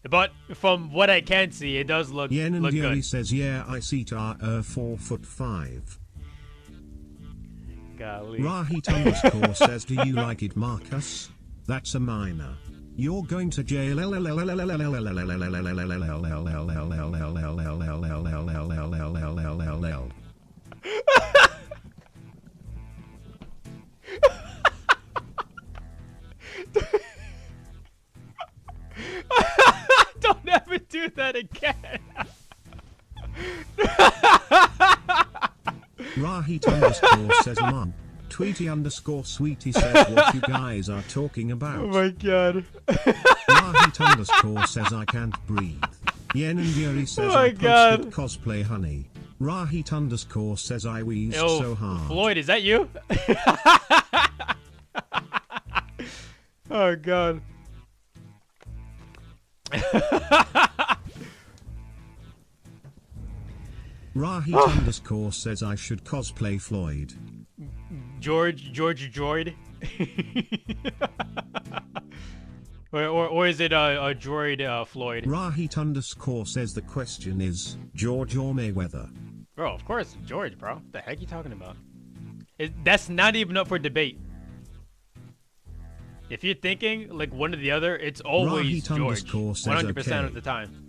A: But from what I can see, it does look
B: Yen and Yuri
A: good.
B: says yeah, I see tar 4'5".
A: Golly.
B: Rahit underscore says do you like it Marcus? That's a minor. You're going to jail.
A: Don't ever do that again.
B: Rahit underscore says mom. Tweety underscore sweetie says what you guys are talking about.
A: Oh my god.
B: Rahit underscore says I can't breathe. Yen and Yuri says
A: Oh my
B: I posted
A: God.
B: cosplay honey. Rahit underscore says I wheezed
A: Yo,
B: so hard.
A: Floyd, is that you? Oh god.
B: Rahit underscore says I should cosplay Floyd.
A: George Droid. or is it a droid Floyd?
B: Rahit underscore says the question is George or Mayweather.
A: Bro, of course George, bro. What the heck you talking about? That's not even up for debate. If you're thinking like one or the other, it's always
B: Rahit
A: George.
B: underscore says
A: 100%
B: okay.
A: of the time.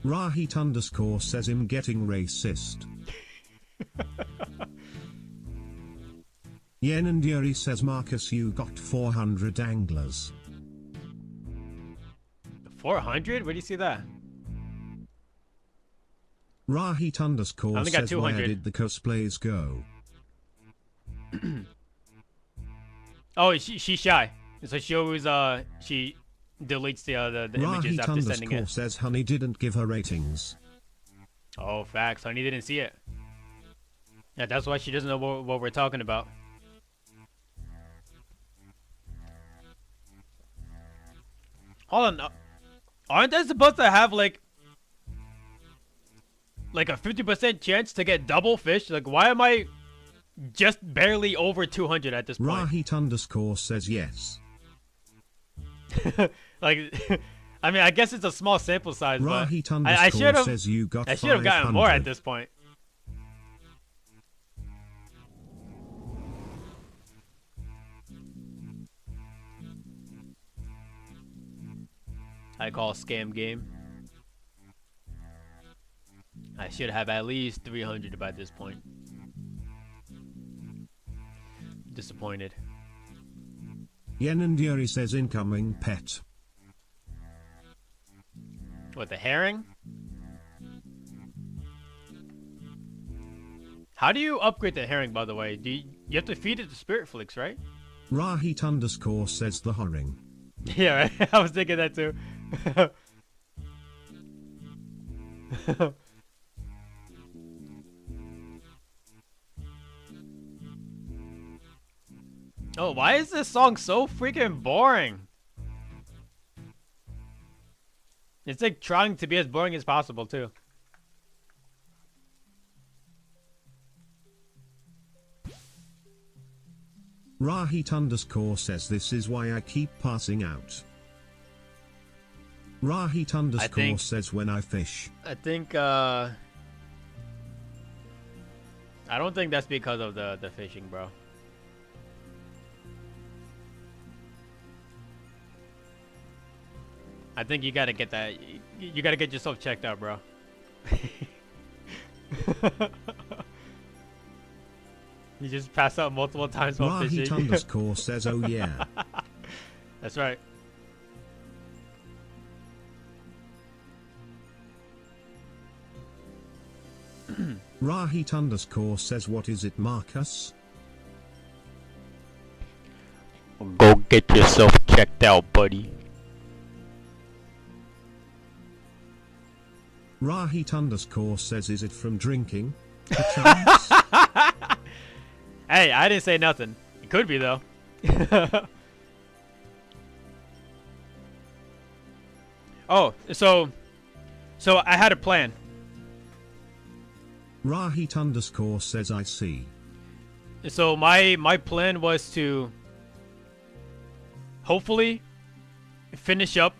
B: Rahit underscore says him getting racist. Yen and Yuri says Marcus you got 400 anglers.
A: 400? Where do you see that?
B: Rahit underscore
A: I only got
B: says
A: 200.
B: where did the cosplays go?
A: Oh, she's shy. So she always deletes the images after sending
B: Rahit
A: it.
B: says Honey didn't give her ratings.
A: Oh, facts. Honey didn't see it. Yeah, that's why she doesn't know what we're talking about. Hold on. Aren't they supposed to have like a 50% chance to get double fish? Like, why am I just barely over 200 at this point?
B: Rahit says yes.
A: Like, I mean, I guess it's a small sample size, but
B: Rahit
A: I should have.
B: says you got
A: I should have gotten more
B: 500.
A: at this point. I call scam game. I should have at least 300 by this point. Disappointed.
B: Yen and Yuri says incoming pet.
A: What, the herring? How do you upgrade the herring, by the way? You have to feed it to Spirit Flix, right?
B: Rahit says the herring.
A: Yeah, right? I was thinking that too. Oh, why is this song so freaking boring? It's like trying to be as boring as possible too.
B: Rahit says this is why I keep passing out. Rahit says when I fish.
A: I think I don't think that's because of the fishing, bro. I think you gotta get that. You gotta get yourself checked out, bro. You just pass out multiple times while fishing.
B: Rahit says oh yeah.
A: That's right.
B: Rahit says what is it, Marcus?
A: Go get yourself checked out, buddy.
B: Rahit says is it from drinking?
A: Hey, I didn't say nothing. It could be though. Oh, so I had a plan.
B: Rahit says I see.
A: So my plan was to hopefully finish up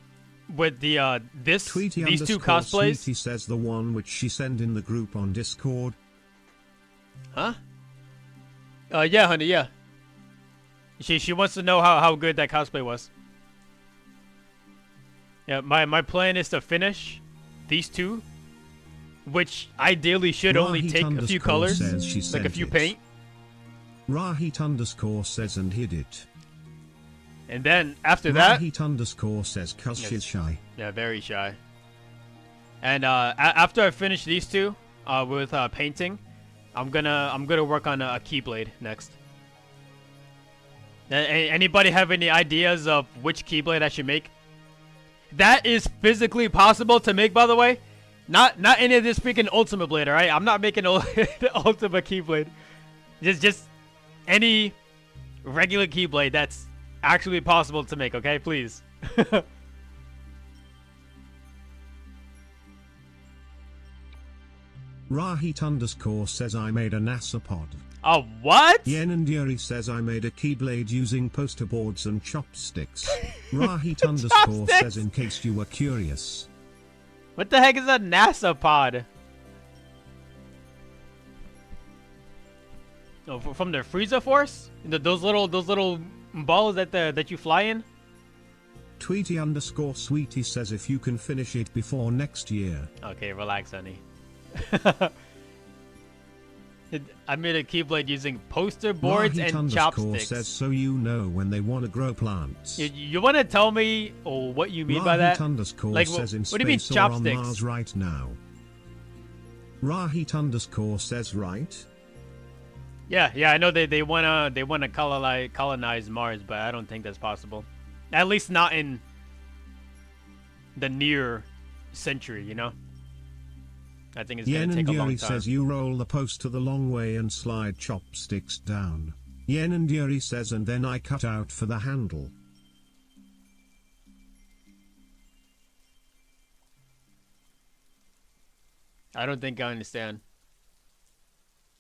A: with the these two cosplays.
B: He says the one which she sent in the group on Discord.
A: Huh? Yeah, honey, yeah. She wants to know how good that cosplay was. Yeah, my plan is to finish these two, which ideally should only take a few colors, like a few paint.
B: Rahit says and hid it.
A: And then after that,
B: Rahit says cause she's shy.
A: Yeah, very shy. And after I finish these two with painting, I'm gonna work on a Keyblade next. Anybody have any ideas of which Keyblade I should make? That is physically possible to make, by the way. Not any of this freaking Ultimate Blade, alright? I'm not making the Ultimate Keyblade. Just any regular Keyblade that's actually possible to make, okay? Please.
B: Rahit says I made a NASA pod.
A: Oh, what?
B: Yen and Yuri says I made a Keyblade using poster boards and chopsticks. Rahit says in case you were curious.
A: What the heck is a NASA pod? Oh, from the Frieza Force? Those little balls that you fly in?
B: Tweety_sweetie says if you can finish it before next year.
A: Okay, relax, honey. I made a Keyblade using poster boards and chopsticks.
B: Says so you know when they want to grow plants.
A: You want to tell me what you mean by that? Like,
B: says in
A: what do you mean
B: space or on
A: chopsticks?
B: Mars right now. Rahit says right.
A: Yeah, I know they wanna colonize Mars, but I don't think that's possible. At least not in the near century, you know? I think it's
B: Yen
A: gonna
B: and
A: take a long
B: Yuri
A: time.
B: says you roll the poster the long way and slide chopsticks down. Yen and Yuri says and then I cut out for the handle.
A: I don't think I understand.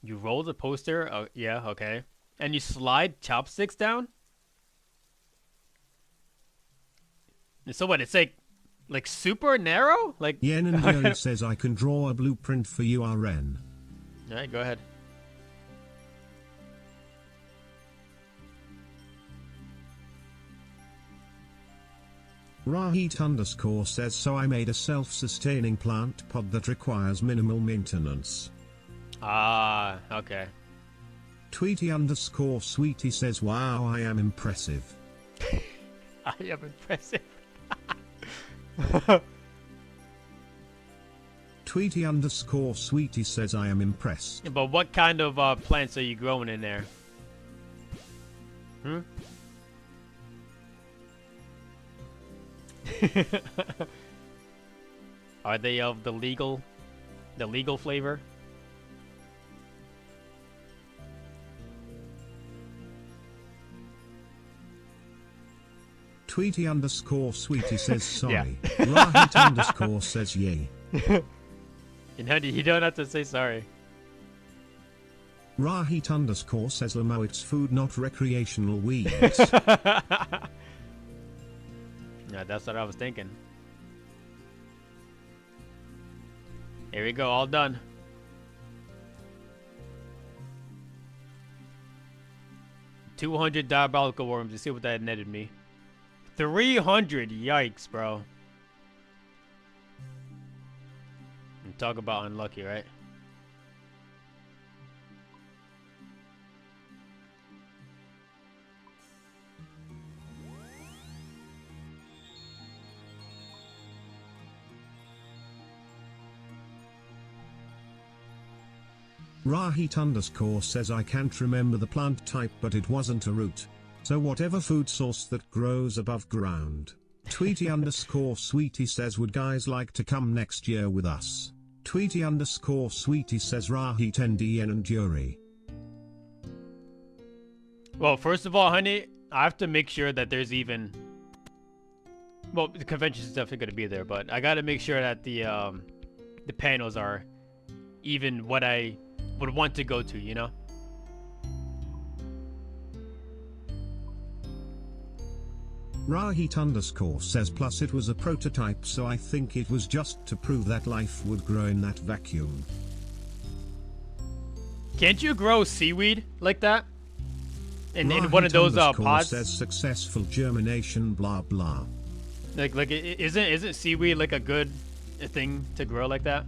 A: You roll the poster? Oh, yeah, okay. And you slide chopsticks down? So what, it's like super narrow? Like
B: Yen and Yuri says I can draw a blueprint for URN.
A: Alright, go ahead.
B: Rahit underscore says so I made a self-sustaining plant pod that requires minimal maintenance.
A: Ah, okay.
B: Tweety underscore sweetie says wow I am impressive.
A: I am impressive.
B: Tweety underscore sweetie says I am impressed.
A: But what kind of plants are you growing in there? Hmm? Are they of the legal flavor?
B: Tweety underscore sweetie says sorry.
A: Yeah.
B: Rahit underscore says yay.
A: You don't have to say sorry.
B: Rahit underscore says Lamo it's food not recreational weeds.
A: Yeah, that's what I was thinking. Here we go, all done. 200 diabolical worms. Let's see what that netted me. 300, yikes, bro. And talk about unlucky, right?
B: Rahit underscore says I can't remember the plant type but it wasn't a root. So whatever food source that grows above ground. Tweety underscore sweetie says would guys like to come next year with us? Tweety underscore sweetie says Rahit NDN and Yuri.
A: Well, first of all, honey, I have to make sure that there's even... Well, the convention is definitely going to be there, but I got to make sure that the panels are even what I would want to go to, you know?
B: Rahit underscore says plus it was a prototype so I think it was just to prove that life would grow in that vacuum.
A: Can't you grow seaweed like that? In
B: Rahit
A: one of those
B: underscore
A: pods?
B: says successful germination blah blah.
A: Like isn't seaweed like a good thing to grow like that?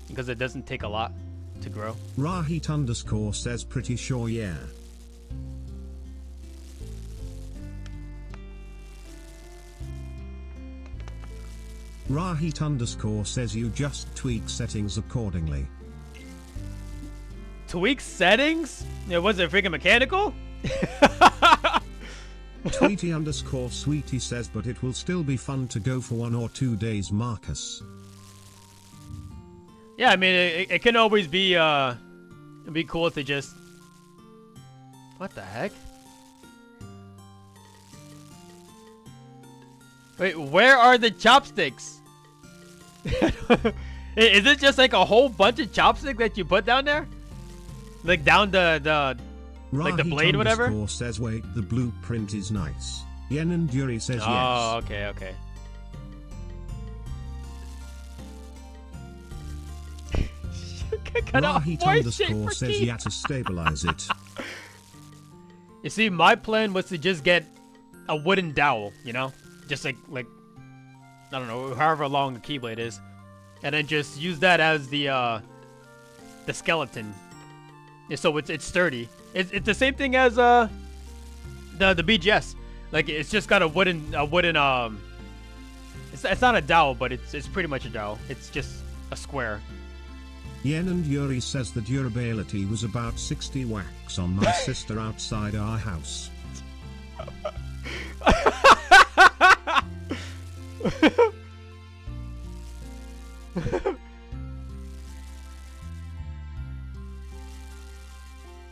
A: Because it doesn't take a lot to grow.
B: Rahit underscore says pretty sure yeah. Rahit underscore says you just tweak settings accordingly.
A: Tweak settings? Was it freaking mechanical?
B: Tweety underscore sweetie says but it will still be fun to go for 1 or 2 days Marcus.
A: Yeah, I mean it can always be it'd be cool to just... What the heck? Wait, where are the chopsticks? Is it just like a whole bunch of chopsticks that you put down there? Like down the like the blade, whatever?
B: Rahit says wait, the blueprint is nice. Yen and Yuri says yes.
A: Oh, okay, okay.
B: Rahit underscore says yeah to stabilize it.
A: You see, my plan was to just get a wooden dowel, you know? Just like I don't know, however long the keyblade is. And then just use that as the skeleton. So it's sturdy. It's the same thing as the BGS. Like it's just got a wooden it's not a dowel, but it's pretty much a dowel. It's just a square.
B: Yen and Yuri says the durability was about 60 wax on my sister outside our house.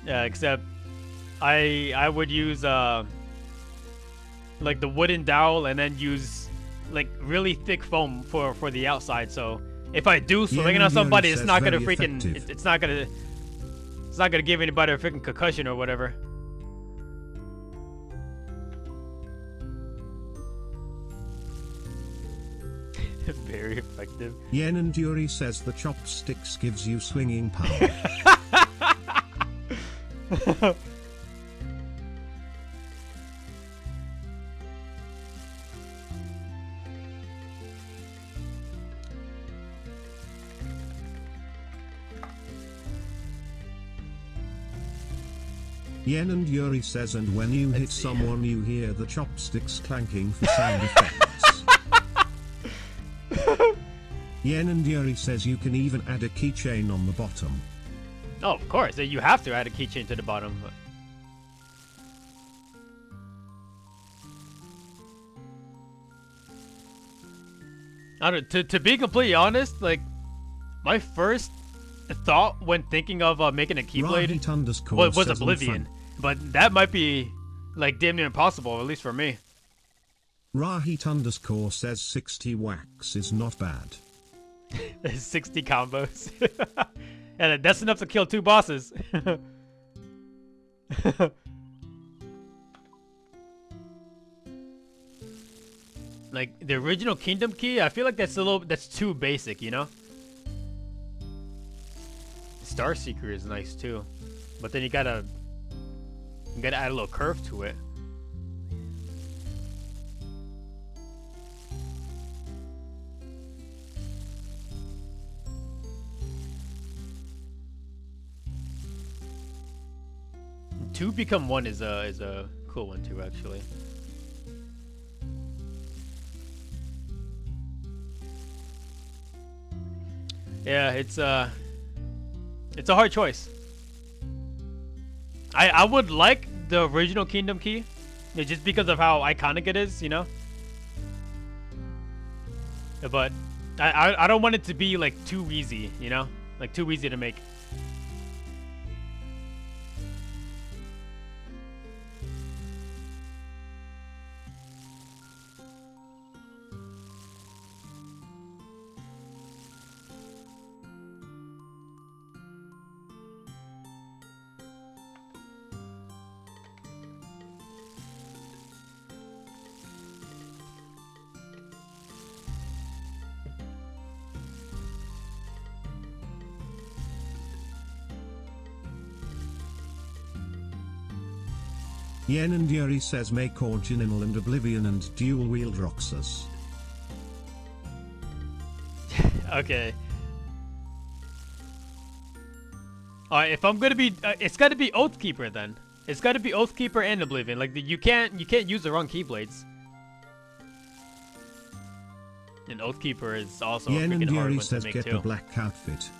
A: Yeah, except I would use like the wooden dowel and then use like really thick foam for the outside. So if I do swing it on somebody, it's not gonna freaking it's not gonna give anybody a freaking concussion or whatever. Very effective.
B: Yen and Yuri says the chopsticks gives you swinging power. Yen and Yuri says, and when you hit someone you hear the chopsticks clanking for sound effects. Yen and Yuri says you can even add a keychain on the bottom.
A: Oh, of course. You have to add a keychain to the bottom. I don't, to be completely honest, like, my first thought when thinking of making a Keyblade was Oblivion. But that might be, like, damn near impossible, at least for me.
B: Rahit_ says 60 wax is not bad.
A: 60 combos. And that's enough to kill 2 bosses. Like the original Kingdom Key, I feel like that's too basic, you know? Star Seeker is nice too. But then you gotta add a little curve to it. Two become one is a cool one too, actually. Yeah, it's a hard choice. I would like the original Kingdom Key, just because of how iconic it is, you know. But I don't want it to be like too easy, you know, like too easy to make.
B: Yen and Yuri says make Original and Oblivion and dual wield Roxas.
A: Okay. Alright, if I'm gonna be, it's gotta be Oathkeeper then. It's gotta be Oathkeeper and Oblivion. Like you can't use the wrong Keyblades. And Oathkeeper is also
B: Yen
A: a freaking
B: and
A: hard
B: Yuri
A: one
B: says
A: to make
B: get
A: too.
B: the black outfit.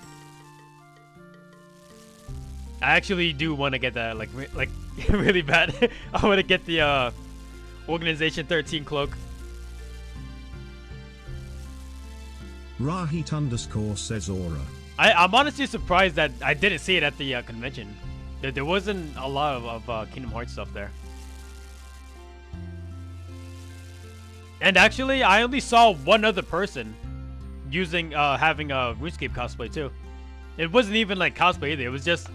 A: I actually do want to get that, like really bad. I want to get the Organization 13 cloak.
B: Rahit_ says Aura.
A: I'm honestly surprised that I didn't see it at the convention. There wasn't a lot of Kingdom Hearts stuff there. And actually, I only saw one other person using having a RuneScape cosplay too. It wasn't even like cosplay either. It was just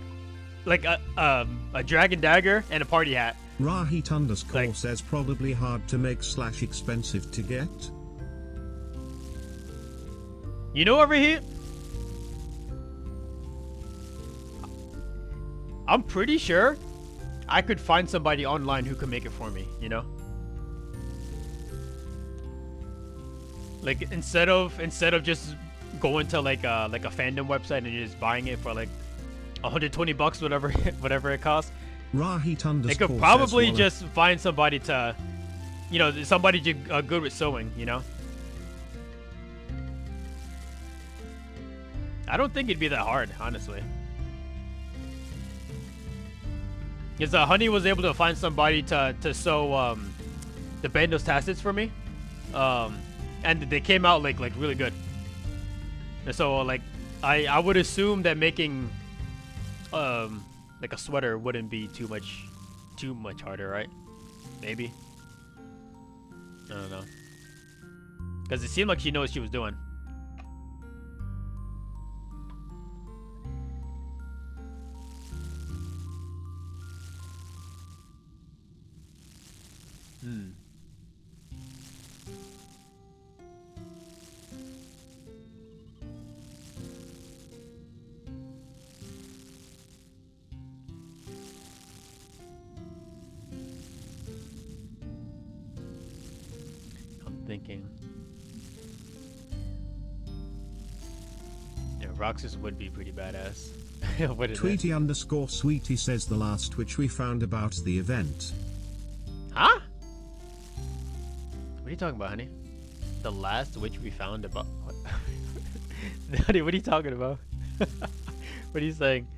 A: like a dragon dagger and a party hat.
B: Rahit_ says probably hard to make / expensive to get.
A: You know, over here, I'm pretty sure I could find somebody online who could make it for me, you know? Like instead of just going to like a fandom website and just buying it for like $120, whatever it costs.
B: Rahit_
A: They could probably just find somebody to, you know, somebody good with sewing, you know? I don't think it'd be that hard, honestly. Because Honey was able to find somebody to sew the Bandos Tacets for me, and they came out like really good. And so like I would assume that making like Like a sweater wouldn't be too much harder, right? Maybe. I don't know. Because it seemed like she knew what she was doing. Thinking. Yeah, Roxas would be pretty badass. What is
B: Tweety _ Sweetie says the last which we found about the event.
A: Huh? What are you talking about, honey? The last which we found about what? Honey, what are you talking about? What are you saying?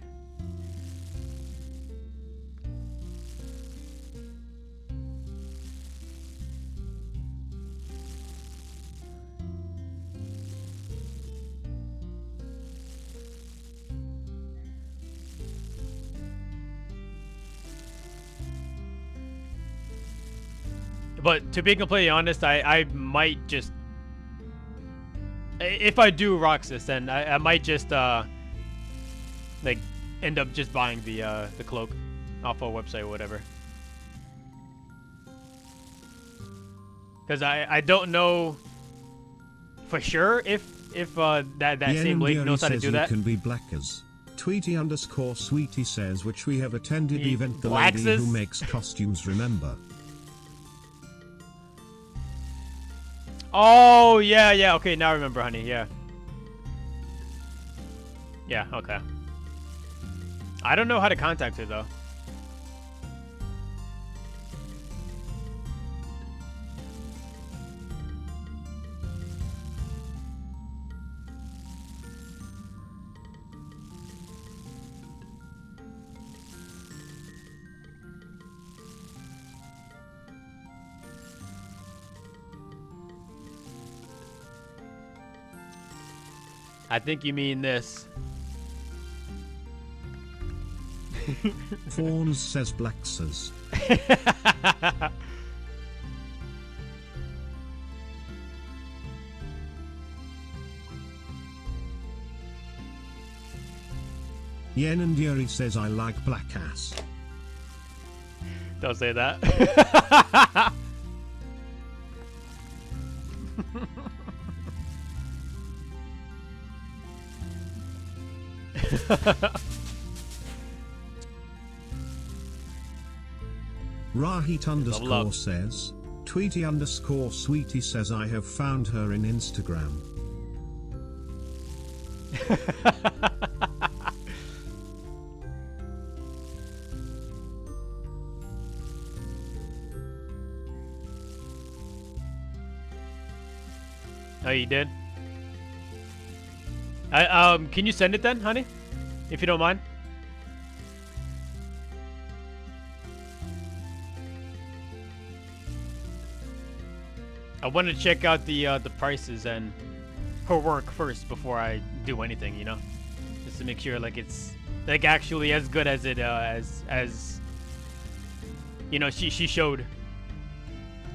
A: But to be completely honest, I might just, if I do Roxas, then I might just like end up just buying the cloak off a website or whatever. Because I don't know for sure if that same link knows how to do that.
B: Can be Blackers. Tweety _ Sweetie says which we have attended the event the
A: Blaxes?
B: lady who makes costumes remember.
A: Oh, yeah, okay, now I remember, honey, yeah. Yeah, okay. I don't know how to contact her, though. I think you mean this.
B: Fawns says Blaxers. Yen and Yuri says I like black ass.
A: Don't say that.
B: Rahit _ says, Tweety _ Sweetie says I have found her in Instagram.
A: Oh, you did? Can you send it then, honey? If you don't mind. I want to check out the prices and her work first before I do anything, you know, just to make sure like it's like actually as good as it as you know she showed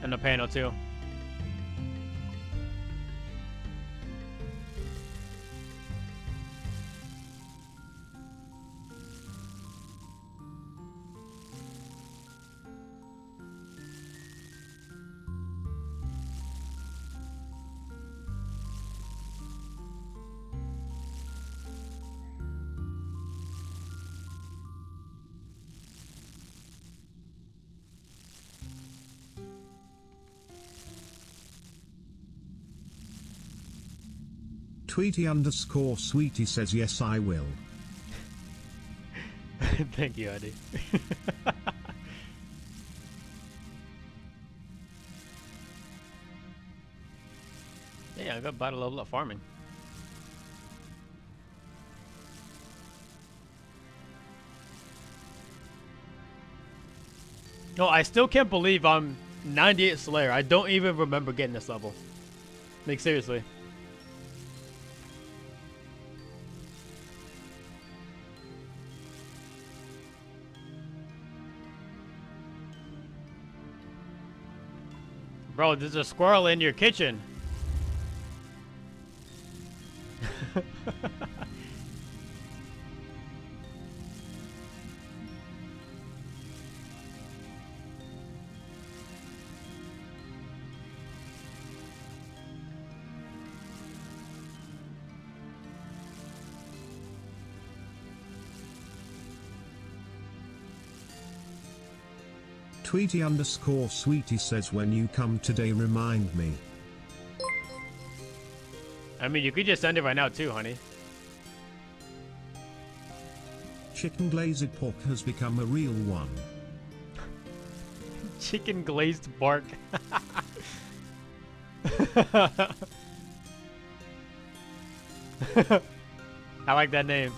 A: in the panel too.
B: Tweety _ Sweetie says yes I will.
A: Thank you, Eddie. Yeah, I got about a level of farming. No, I still can't believe I'm 98 Slayer. I don't even remember getting this level. Like, seriously. Bro, there's a squirrel in your kitchen.
B: Tweety_sweetie says when you come today remind me.
A: I mean, you could just send it right now too, honey.
B: Chicken glazed pork has become a real one.
A: Chicken glazed pork. I like that name.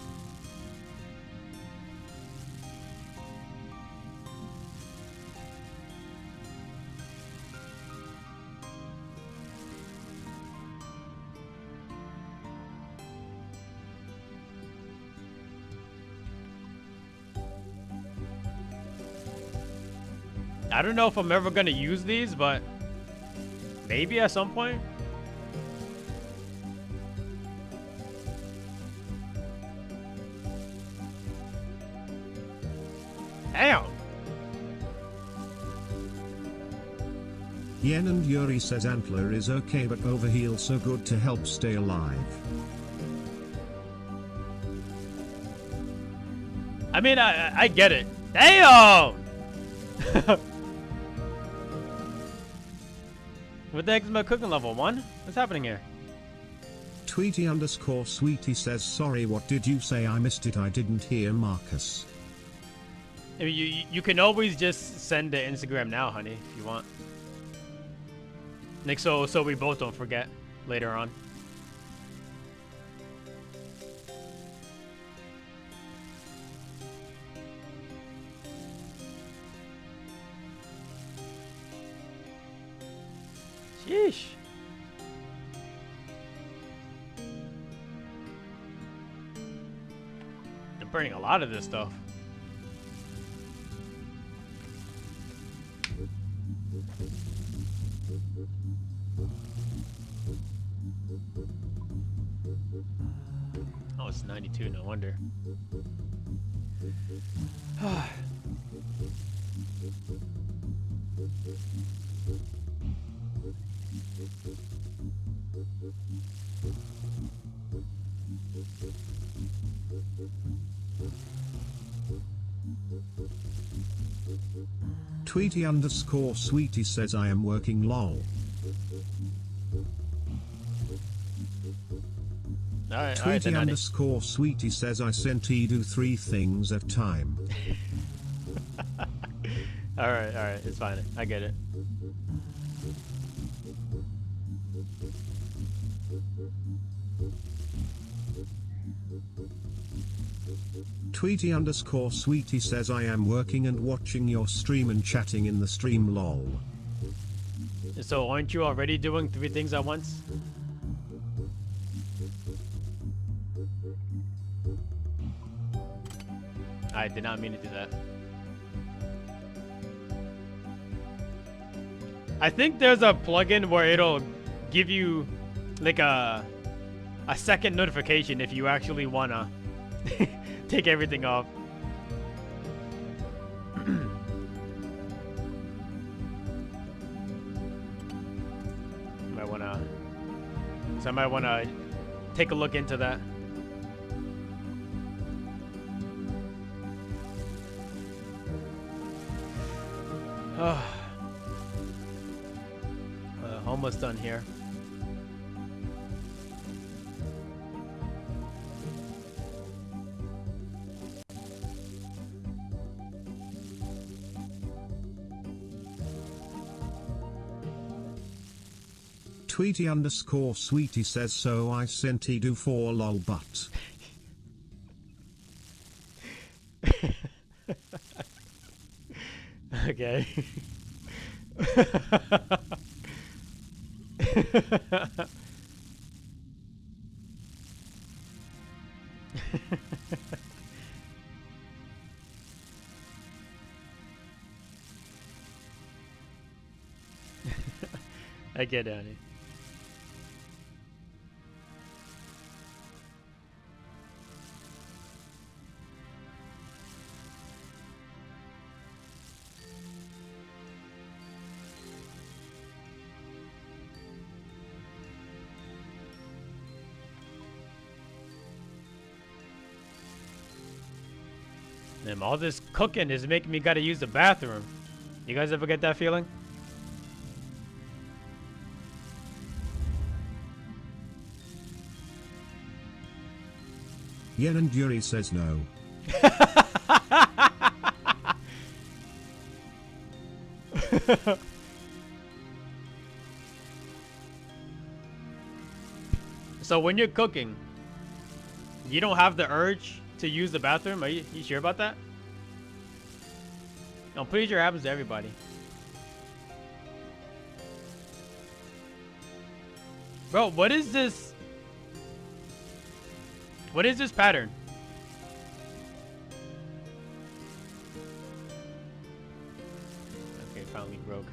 A: I don't know if I'm ever gonna use these, but maybe at some point. Damn.
B: Yen and Yuri says Antler is okay but Overheal so good to help stay alive.
A: I mean, I get it. Damn! What the heck is my cooking level? 1? What's happening here?
B: Tweety_sweetie says sorry, what did you say? I missed it, I didn't hear Marcus.
A: I mean, you can always just send the Instagram now, honey, if you want. Nick, so we both don't forget later on. Sheesh. I'm burning a lot of this stuff. Oh, it's 92, no wonder.
B: Tweety_sweetie says I am working lol. Tweety_sweetie says I sent Edu 3 things at time.
A: Alright, it's fine. I get it.
B: Tweety_sweetie says I am working and watching your stream and chatting in the stream lol.
A: So aren't you already doing 3 things at once? I did not mean to do that. I think there's a plugin where it'll give you like a second notification if you actually wanna take everything off. I might wanna take a look into that. Almost done here.
B: Tweety_sweetie says so I sent Edu 4 lol but.
A: Okay. I get down here. Damn, all this cooking is making me gotta use the bathroom. You guys ever get that feeling?
B: Yen and Yuri says no.
A: So when you're cooking, you don't have the urge to use the bathroom? Are you sure about that? I'm pretty sure it happens to everybody. Bro, what is this? What is this pattern? Okay, finally broke.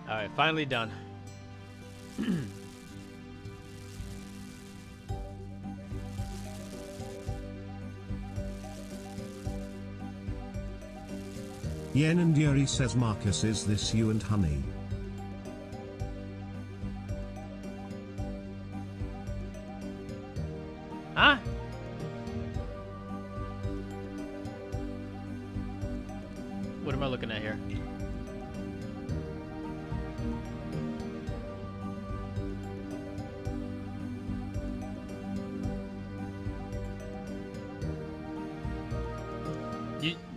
A: Alright, finally done.
B: Yen and Yuri says, Marcus, is this you and Honey?
A: Huh? What am I looking at here?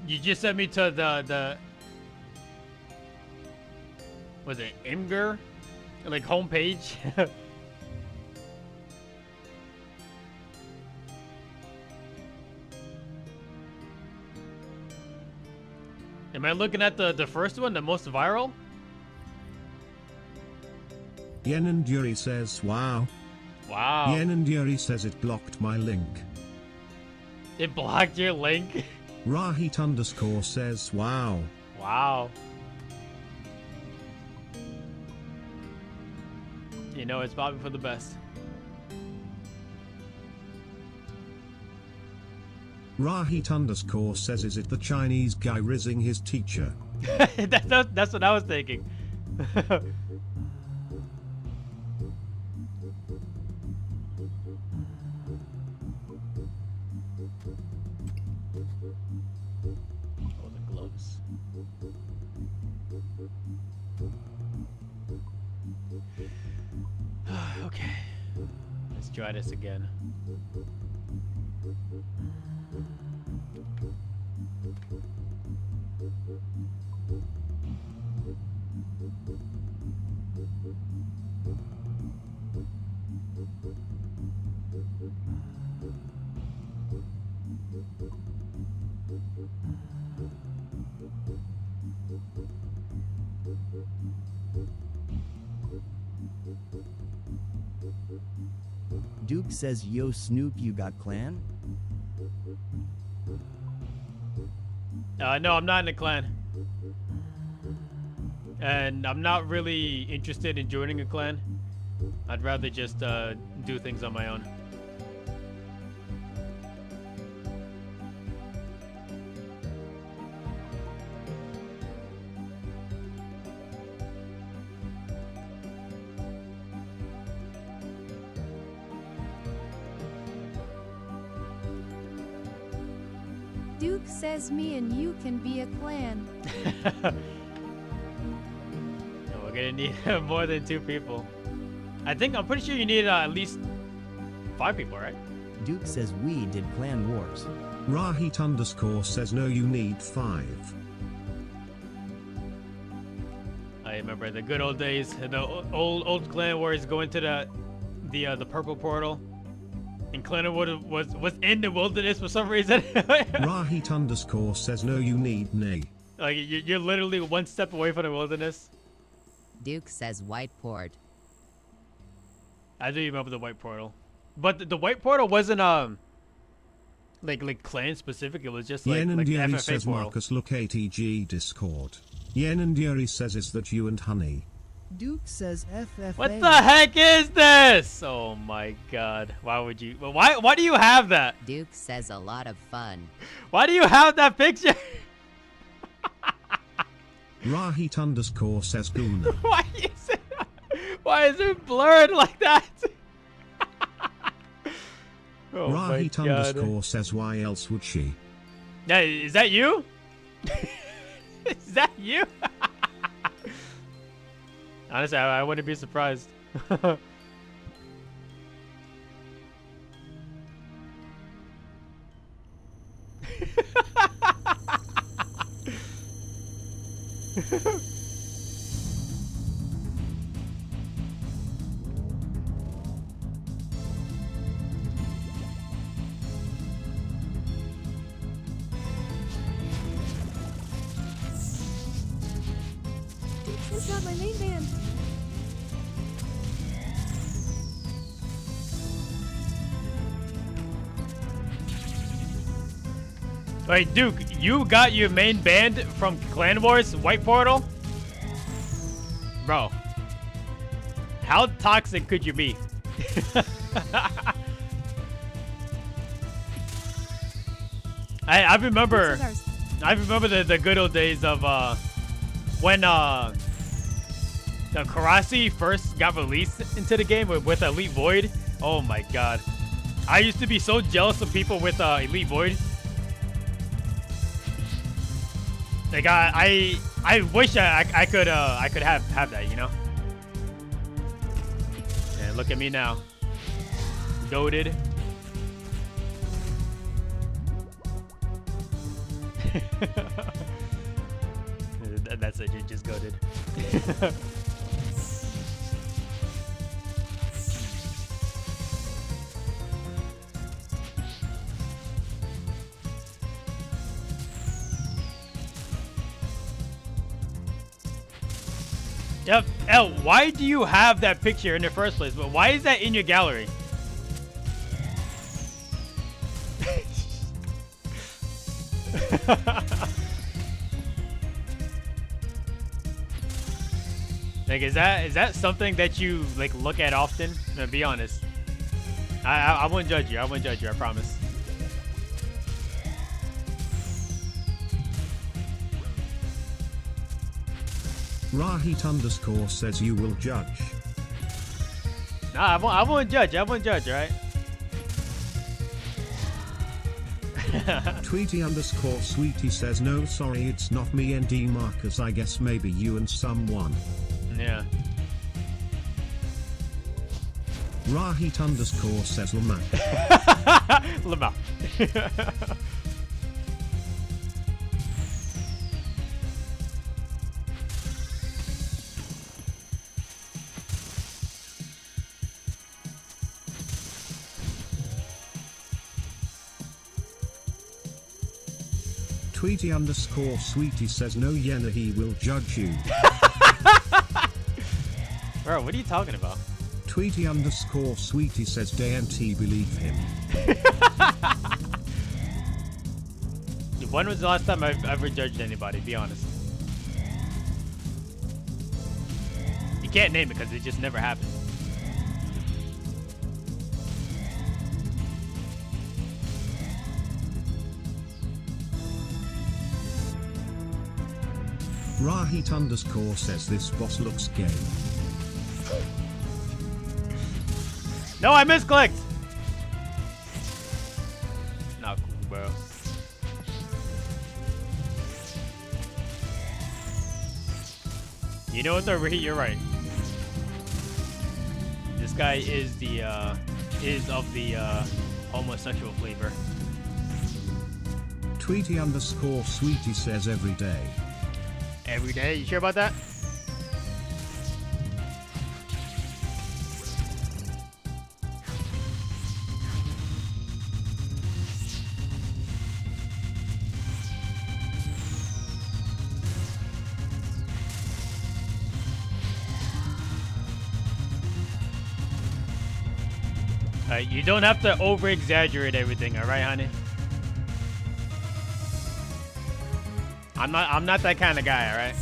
A: You just sent me to the was it Imgur? Like homepage? Am I looking at the first one, the most viral?
B: Yen and Yuri says, wow.
A: Wow.
B: Yen and Yuri says it blocked my link.
A: It blocked your link?
B: Rahit underscore says, wow.
A: Wow. You know, it's probably for the best.
B: Rahit underscore says, is it the Chinese guy rizzing his teacher?
A: That's what I was thinking. Oh, the gloves. Okay. Let's try this again.
K: Duke says, yo Snoop, you got clan?
A: No, I'm not in a clan. And I'm not really interested in joining a clan. I'd rather just do things on my own.
J: Duke says me and you can be a clan.
A: No, we're gonna need more than 2 people. I'm pretty sure you need at least 5 people, right?
K: Duke says we did clan wars.
B: Rahit underscore says, no, you need 5.
A: I remember the good old days, the old clan wars going to the purple portal. And Clanwood was in the wilderness for some reason.
B: Rahit underscore says, no, you need nay.
A: Like, you're literally one step away from the wilderness.
N: Duke says white port.
A: I do remember the white portal. But the white portal wasn't, like clan specific. It was just like,
B: Yen and
A: like
B: Yeri
A: FFA
B: says
A: portal.
B: Marcus look ATG Discord. Yen and Yeri says is that you and Honey.
P: Duke says FFA.
A: What the heck is this? Oh my god. Why would you? Why do you have that?
N: Duke says a lot of fun.
A: Why do you have that picture?
B: Rahit _ says Guna.
A: Why is it blurred like that? Oh my
B: Rahit
A: god.
B: _ says why else would she?
A: Yeah, is that you? Is that you? Honestly, I wouldn't be surprised.
J: That's not my main band.
A: Wait, Duke, you got your main band from Clan Wars White Portal? Bro. How toxic could you be? I remember the good old days of when the Karasi first got released into the game with Elite Void. Oh my god. I used to be so jealous of people with Elite Void. Like I wish I could have that, you know? And look at me now. Goated. That's it, you just goated. Yep. L, why do you have that picture in the first place? But why is that in your gallery? Like, is that something that you like look at often? No, be honest. I won't judge you. I won't judge you. I promise.
B: Rahit _ says you will judge.
A: Nah, I won't judge. I won't judge, right?
B: Tweety _ Sweetie says no, sorry, it's not me and D Marcus. I guess maybe you and someone.
A: Yeah.
B: Rahit _ says Lamar.
A: Lamar.
B: Tweety _ Sweetie says no, Yenna, he will judge you.
A: Bro, what are you talking about?
B: Tweety _ Sweetie says DNT believe him.
A: When was the last time I've ever judged anybody? Be honest. You can't name it because it just never happened.
B: Rahit _ says this boss looks gay.
A: No, I misclicked. Not cool, bro. You know what, though, Raheem? You're right. This guy is of the homosexual flavor.
B: Tweety _ Sweetie says every day.
A: Every day? You sure about that? You don't have to over-exaggerate everything, all right, honey? I'm not that kind of guy, all right?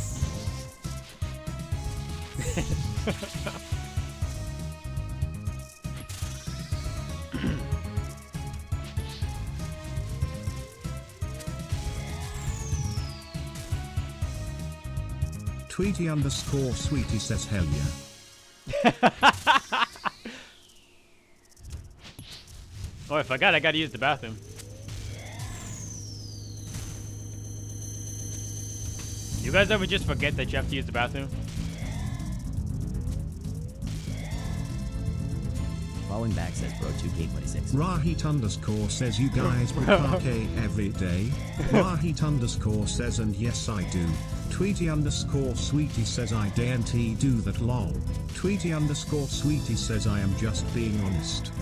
B: Tweety underscore sweetie says hell yeah.
A: Oh, I forgot I gotta use the bathroom. You guys ever just forget that you have to use the bathroom?
K: Falling back says bro 2K26.
B: Rahit underscore says you guys bukkake every day. Rahit underscore says and yes I do. Tweety underscore sweetie says I daren't do that lol. Tweety underscore sweetie says I am just being honest.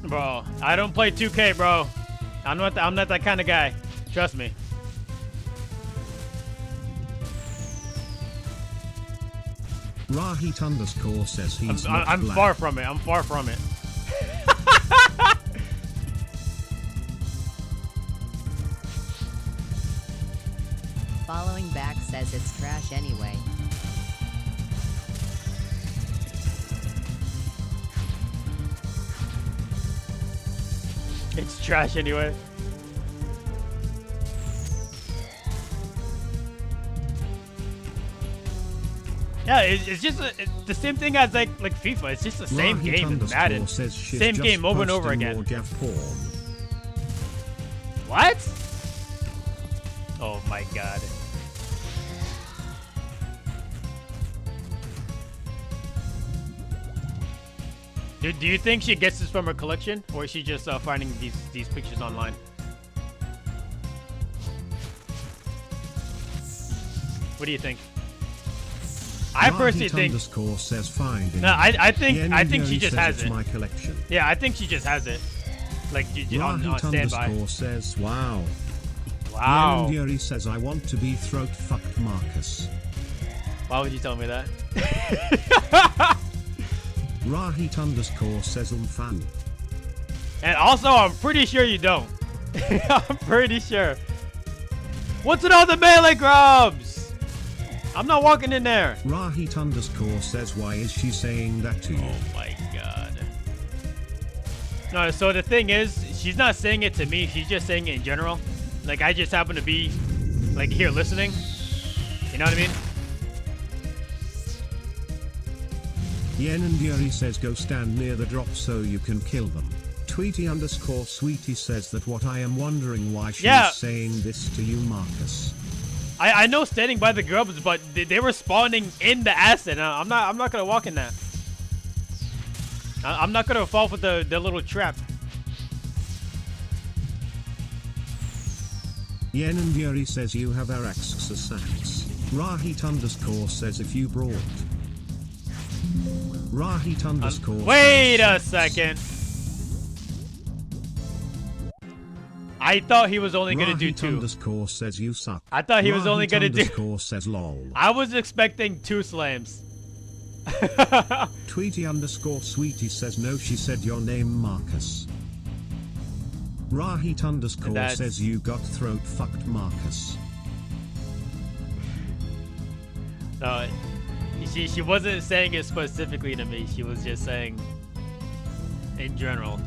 A: Bro, I don't play 2K, bro. I'm not that kind of guy. Trust me.
B: Rahit underscore says he's
A: I'm
B: black.
A: far from it. I'm far from it.
N: Following back says it's trash anyway.
A: It's trash anyway. Yeah, it's just it's the same thing as like FIFA. It's just the same
B: Rahit
A: game as Madden.
B: says she's
A: Same
B: just
A: game over and over
B: posting
A: again.
B: more Jeff porn.
A: What? Oh my god. Do you think she gets this from her collection, or is she just finding these pictures online? What do you think? I personally think.
B: Underscore says finding.
A: No, I think she just has
B: it's
A: it.
B: My collection.
A: Yeah, I think she just has it. Like on standby.
B: Underscore says wow.
A: Wow.
B: Yuri says I want to be throat fucked Marcus.
A: Why would you tell me that?
B: Rahit underscore says fan.
A: And also, I'm pretty sure you don't. I'm pretty sure. What's with all the melee grubs? I'm not walking in there.
B: Rahit underscore says why is she saying that to you?
A: Oh my god. No, so the thing is, she's not saying it to me. She's just saying it in general. Like, I just happen to be, like, here listening. You know what I mean?
B: Yen and Yuri says go stand near the drop so you can kill them. Tweety underscore sweetie says that what I am wondering why she's saying this to you, Marcus.
A: I know standing by the grubs, but they were spawning in the acid. I'm not gonna walk in that. I'm not gonna fall for the little trap.
B: Yen and Yuri says you have Araxxa sacks. Rahit underscore says if you brought. Rahit underscore.
A: Wait a second. I thought he was only gonna do 2.
B: Underscore says you suck.
A: I thought he was only gonna do.
B: Underscore says lol.
A: I was expecting 2 slams.
B: Tweety underscore sweetie says no. She said your name, Marcus. Rahit underscore says you got throat fucked, Marcus.
A: No, she wasn't saying it specifically to me. She was just saying in general.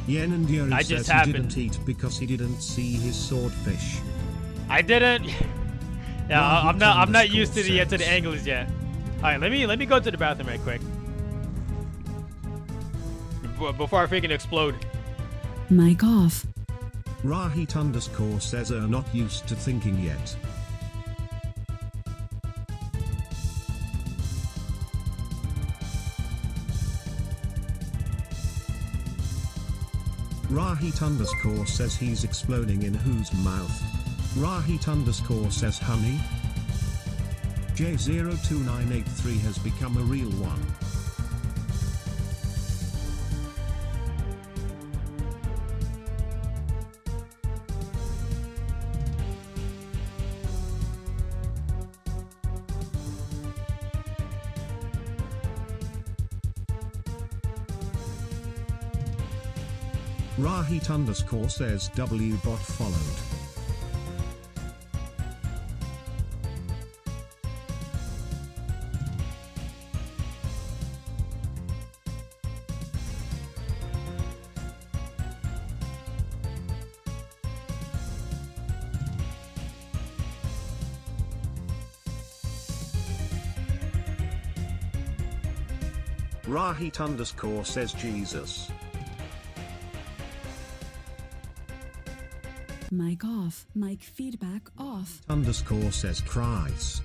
B: Yen and Yuri
A: I
B: says
A: just
B: he didn't eat because he didn't see his swordfish.
A: I didn't. Yeah, I'm not used to the angles yet. All right, let me go to the bathroom right quick before I freaking explode.
S: Mic off.
B: Rahit underscore says not used to thinking yet. Rahit underscore says he's exploding in whose mouth? Rahit underscore says honey. J02983 has become a real one. Rahit underscore says WBot followed. Rahit underscore says Jesus.
S: Mic off. Mic feedback off.
B: Underscore says Christ.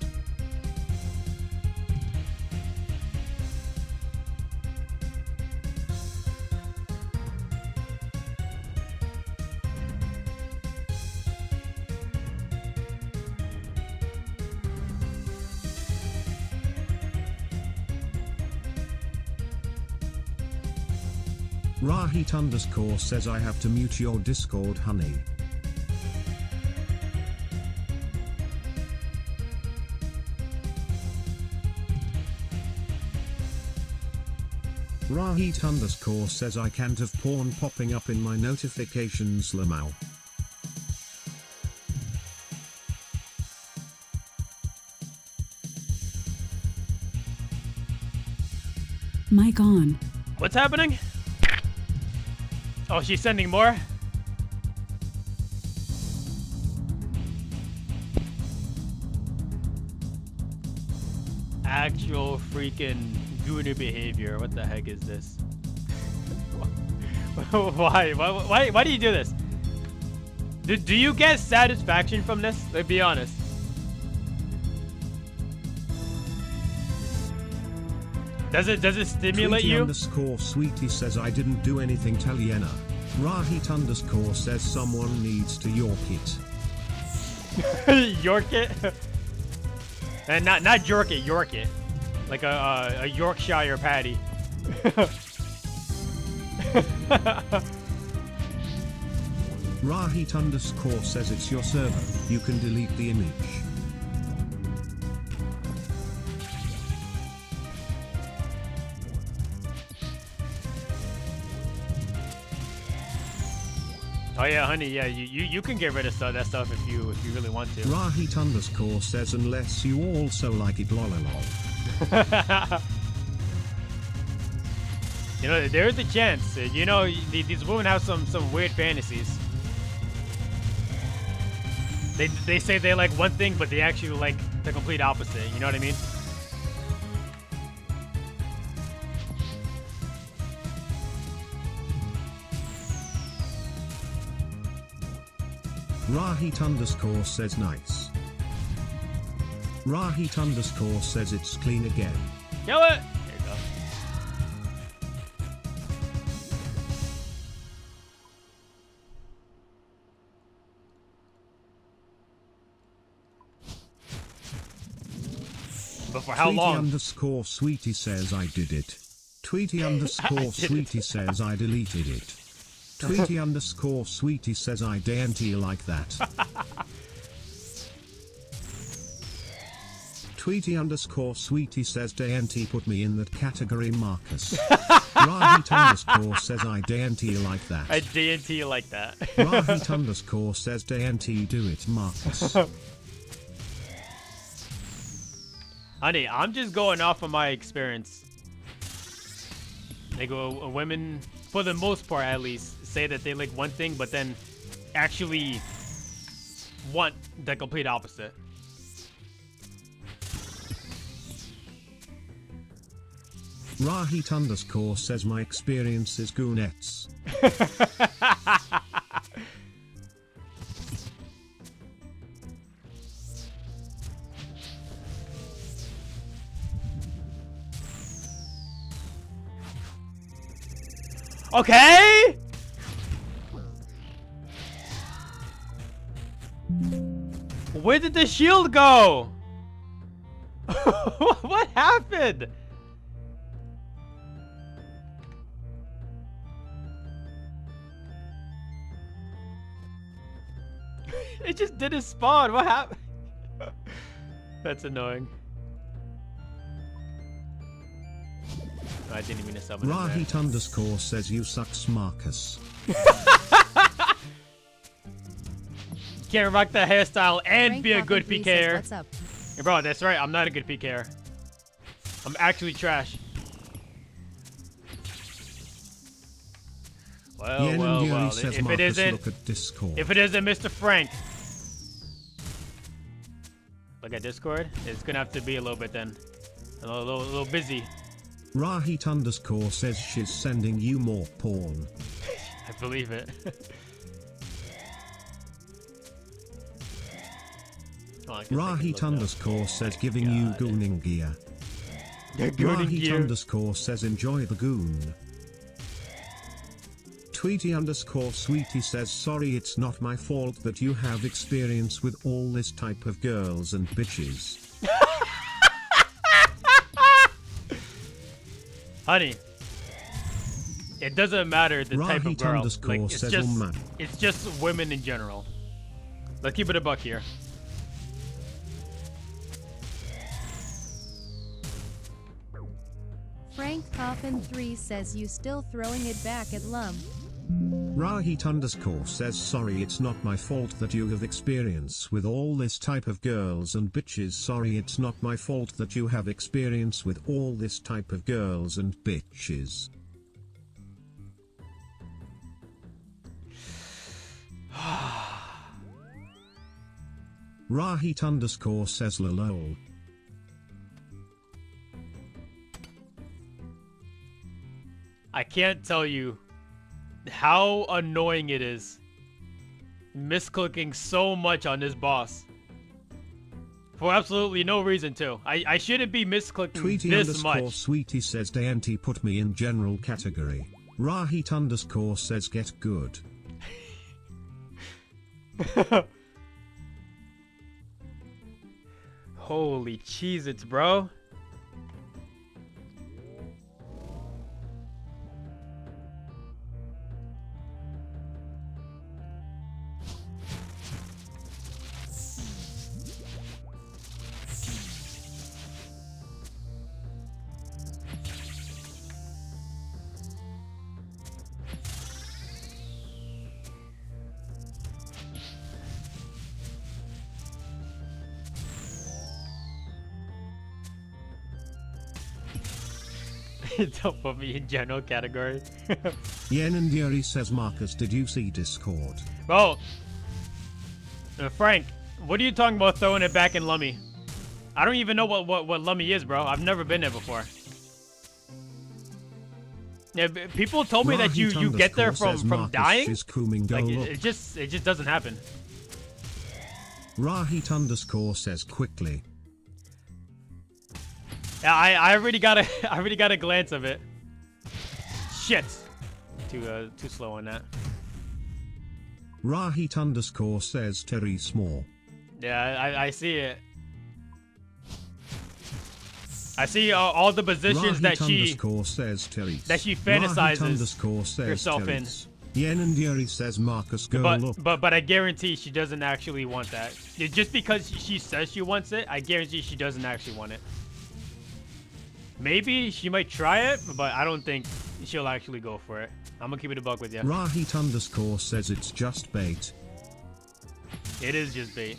B: Rahit underscore says I have to mute your Discord, honey. Rahit underscore says I can't have porn popping up in my notifications, Lamau.
S: Mic on.
A: What's happening? Oh, she's sending more? Actual freaking gooner behavior. What the heck is this? Why do you do this? Do you get satisfaction from this? Like, be honest. Does it stimulate
B: Tweety
A: you?
B: Underscore Sweetie says I didn't do anything, Taliena. Rahit underscore says someone needs to york it.
A: York it? And not jerk it, york it. Like a Yorkshire patty.
B: Rahit underscore says it's your server. You can delete the image.
A: Oh yeah, honey, yeah, you can get rid of that stuff if you really want to.
B: Rahit underscore says unless you also like it, lololol.
A: You know, there's a chance. You know, these women have some weird fantasies. They say they like one thing, but they actually like the complete opposite. You know what I mean?
B: Rahit underscore says nice. Rahit underscore says it's clean again.
A: Kill it! There you go. But for how
B: Tweety
A: long?
B: Underscore Sweetie says I did it. Tweety underscore Sweetie says I deleted it. Tweety underscore Sweetie says I daren't you like that. Tweety underscore Sweetie says daren't you put me in that category, Marcus. Rahit underscore says I daren't you like that.
A: I daren't you like that.
B: Rahit underscore says daren't you do it, Marcus.
A: Honey, I'm just going off of my experience. Like, women, for the most part at least, say that they like one thing, but then actually want the complete opposite.
B: Rahit underscore says my experience is goonettes.
A: Okay. Where did the shield go? What happened? It just didn't spawn. What happened? That's annoying. I didn't mean to summon him there.
B: Rahit underscore says you sucks, Marcus.
A: Can't rock that hairstyle and
N: Frank
A: be a good
N: Coffin 3
A: PKer.
N: says, "What's up?"
A: Hey, bro, that's right. I'm not a good PKer. I'm actually trash. Well,
B: Yen
A: well,
B: and Yuri
A: well.
B: says
A: If it
B: Marcus,
A: isn't,
B: look at Discord.
A: if it isn't Mr. Frank, look at Discord. It's gonna have to be a little bit then. A little busy.
B: Rahit underscore says she's sending you more porn.
A: I believe it.
B: Rahit underscore says giving you gooning gear.
A: Gooning
B: Rahit
A: gear.
B: underscore says enjoy the goon. Tweety underscore sweetie says sorry, it's not my fault that you have experience with all this type of girls and bitches.
A: Honey, it doesn't matter the type of
B: Rahit
A: girl.
B: underscore
A: Like,
B: says woman.
A: it's just women in general. Let's keep it a buck here.
J: Frank Coffin 3 says you still throwing it back at Lum.
B: Rahit underscore says sorry, it's not my fault that you have experience with all this type of girls and bitches. Sorry, it's not my fault that you have experience with all this type of girls and bitches. Rahit underscore says lol.
A: I can't tell you how annoying it is misclicking so much on this boss. For absolutely no reason too. I shouldn't be misclicking
B: Tweety
A: this
B: underscore
A: much.
B: sweetie says Dayanti put me in general category. Rahit underscore says get good.
A: Holy Cheez-Its, bro. Don't put me in general category.
B: Yen and Yuri says Marcus, did you see Discord?
A: Bro, Frank, what are you talking about throwing it back in Lummy? I don't even know what Lummy is, bro. I've never been there before. Yeah, people told me that you get there from dying. Like it just doesn't happen.
B: Rahit underscore says quickly.
A: Yeah, I already got a glance of it. Shit, too slow on that.
B: Rahit underscore says Terry Small.
A: Yeah, I see it. I see all the positions that she fantasizes herself in.
B: Yen and Yuri says Marcus, go look.
A: But I guarantee she doesn't actually want that. Just because she says she wants it, I guarantee she doesn't actually want it. Maybe she might try it, but I don't think she'll actually go for it. I'm gonna keep it a buck with you.
B: Rahit underscore says it's just bait.
A: It is just bait.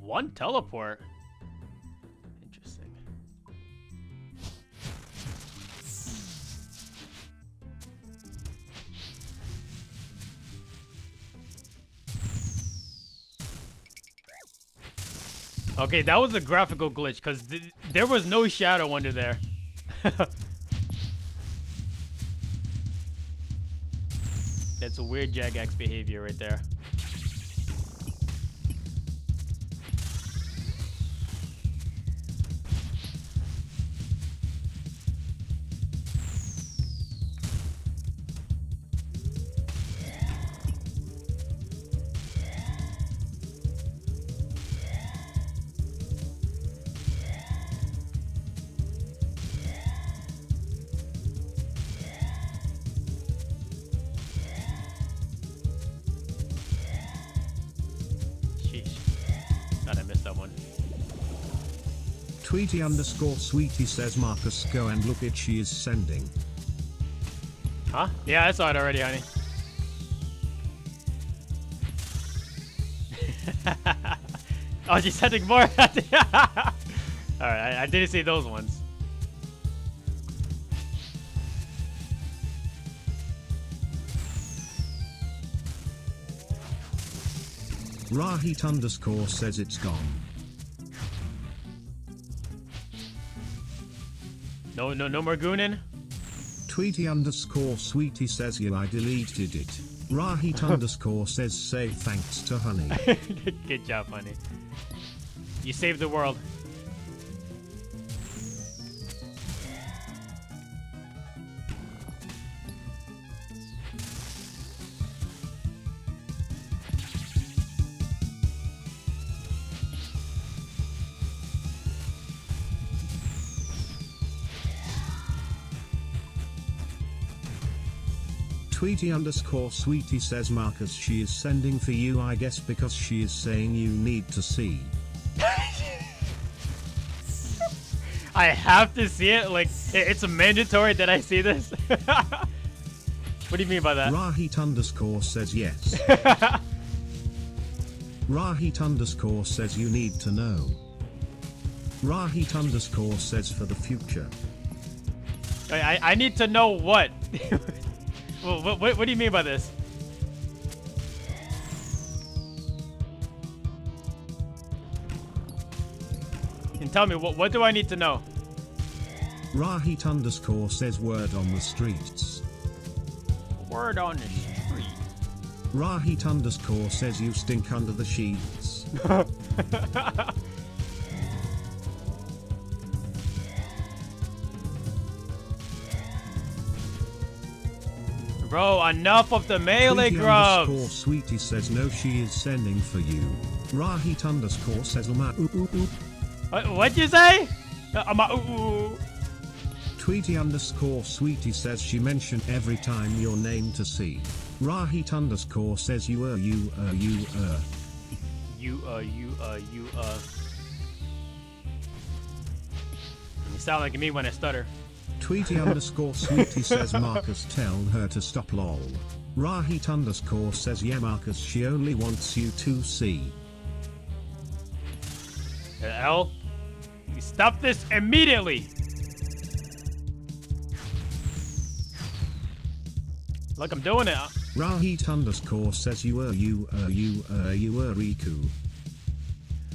A: One teleport. Interesting. Okay, that was a graphical glitch because there was no shadow under there. That's a weird Jagex behavior right there.
B: Tweety_Sweetie says Marcus, go and look at she is sending.
A: Huh? Yeah, I saw it already, honey. Oh, she's sending more. Alright, I didn't see those ones.
B: Rahit_ says it's gone.
A: No more gooning?
B: Tweety_Sweetie says yeah, I deleted it. Rahit_ says say thanks to honey.
A: Good job, honey. You saved the world.
B: Tweety_Sweetie says Marcus, she is sending for you, I guess because she is saying you need to see.
A: I have to see it? Like, it's mandatory that I see this? What do you mean by that?
B: Rahit_ says yes. Rahit_ says you need to know. Rahit_ says for the future.
A: I need to know what? Well, what do you mean by this? And tell me, what do I need to know?
B: Rahit_ says word on the streets.
A: Word on the street.
B: Rahit_ says you stink under the sheets.
A: Bro, enough of the melee grubs.
B: Tweety_Sweetie says no, she is sending for you. Rahit_ says
A: What'd you say?
B: Tweety_Sweetie says she mentioned every time your name to see. Rahit_ says you. You
A: sound like me when I stutter.
B: Tweety_Sweetie says Marcus, tell her to stop lol. Rahit_ says yeah Marcus, she only wants you to see.
A: L, stop this immediately. Look, I'm doing it.
B: Rahit_ says you Riku.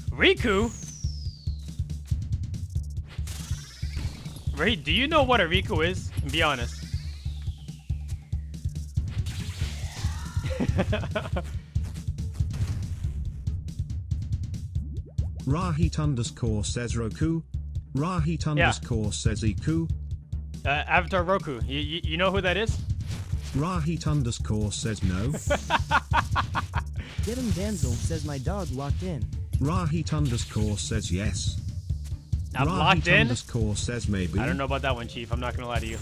A: Riku? Ray, do you know what a Riku is? Be honest.
B: Rahit_ says Roku. Rahit_ says Iku.
A: Avatar Roku. You know who that is?
B: Rahit_ says no.
P: Get him Danzel says my dog locked in.
B: Rahit_ says yes.
A: I'm locked in?
B: Rahit_ says maybe.
A: I don't know about that one, Chief. I'm not gonna lie to you.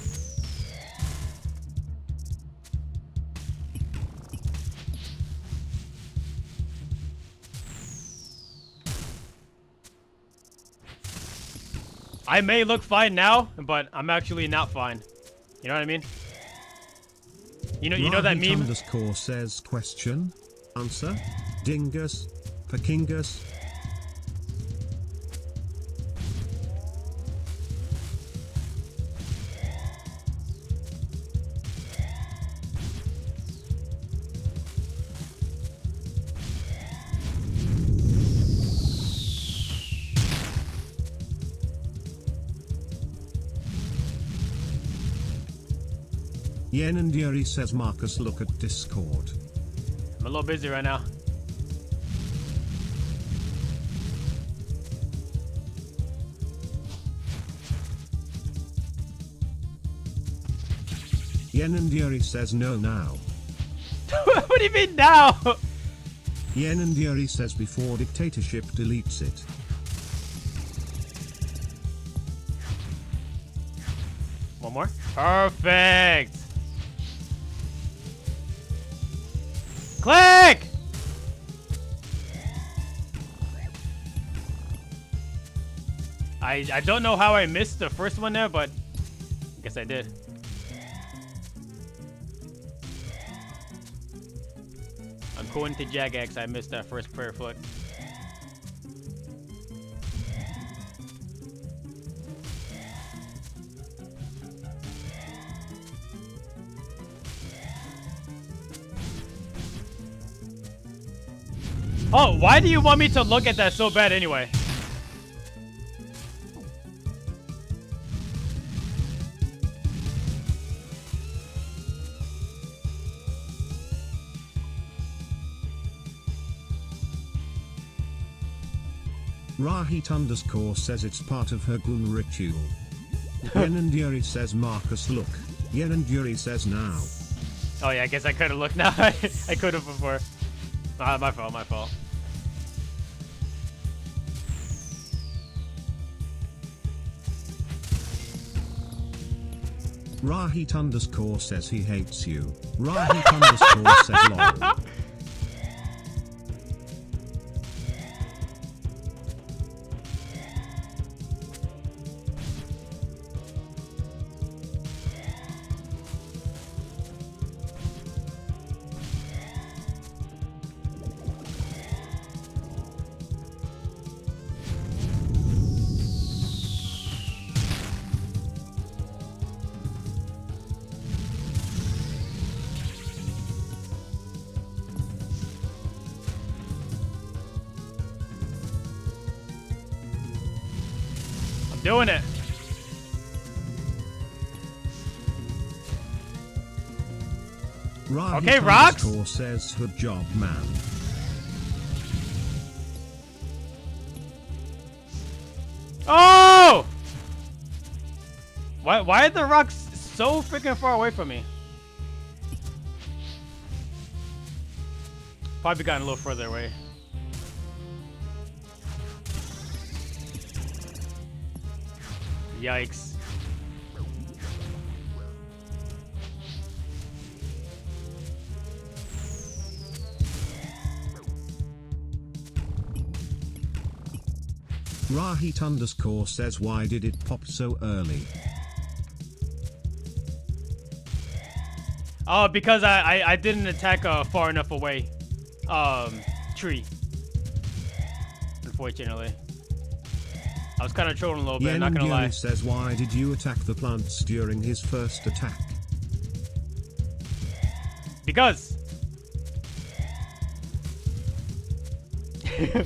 A: I may look fine now, but I'm actually not fine. You know what I mean? You know that meme?
B: Rahit_ says question, answer, dingus, pekingus. Yen and Yuri says Marcus, look at Discord.
A: I'm a little busy right now.
B: Yen and Yuri says no now.
A: What do you mean now?
B: Yen and Yuri says before dictatorship deletes it.
A: One more. Perfect. Click! I don't know how I missed the first one there, but I guess I did. According to Jagex, I missed that first prayer foot. Oh, why do you want me to look at that so bad anyway?
B: Rahit underscore says it's part of her goon ritual. Yen and Yuri says Marcus, look. Yen and Yuri says now.
A: Oh yeah, I guess I could have looked now. I could have before. My fault, my fault.
B: Rahit underscore says he hates you. Rahit underscore says lol.
A: Doing it.
B: Rahit
A: okay, Rocks.
B: Underscore says good job, man.
A: Oh! Why are the rocks so freaking far away from me? Probably gotten a little further away. Yikes.
B: Rahit underscore says why did it pop so early?
A: Oh, because I didn't attack a far enough away tree. Unfortunately. I was kind of trolling a little bit, not gonna lie.
B: Says why did you attack the plants during his first attack?
A: Because. I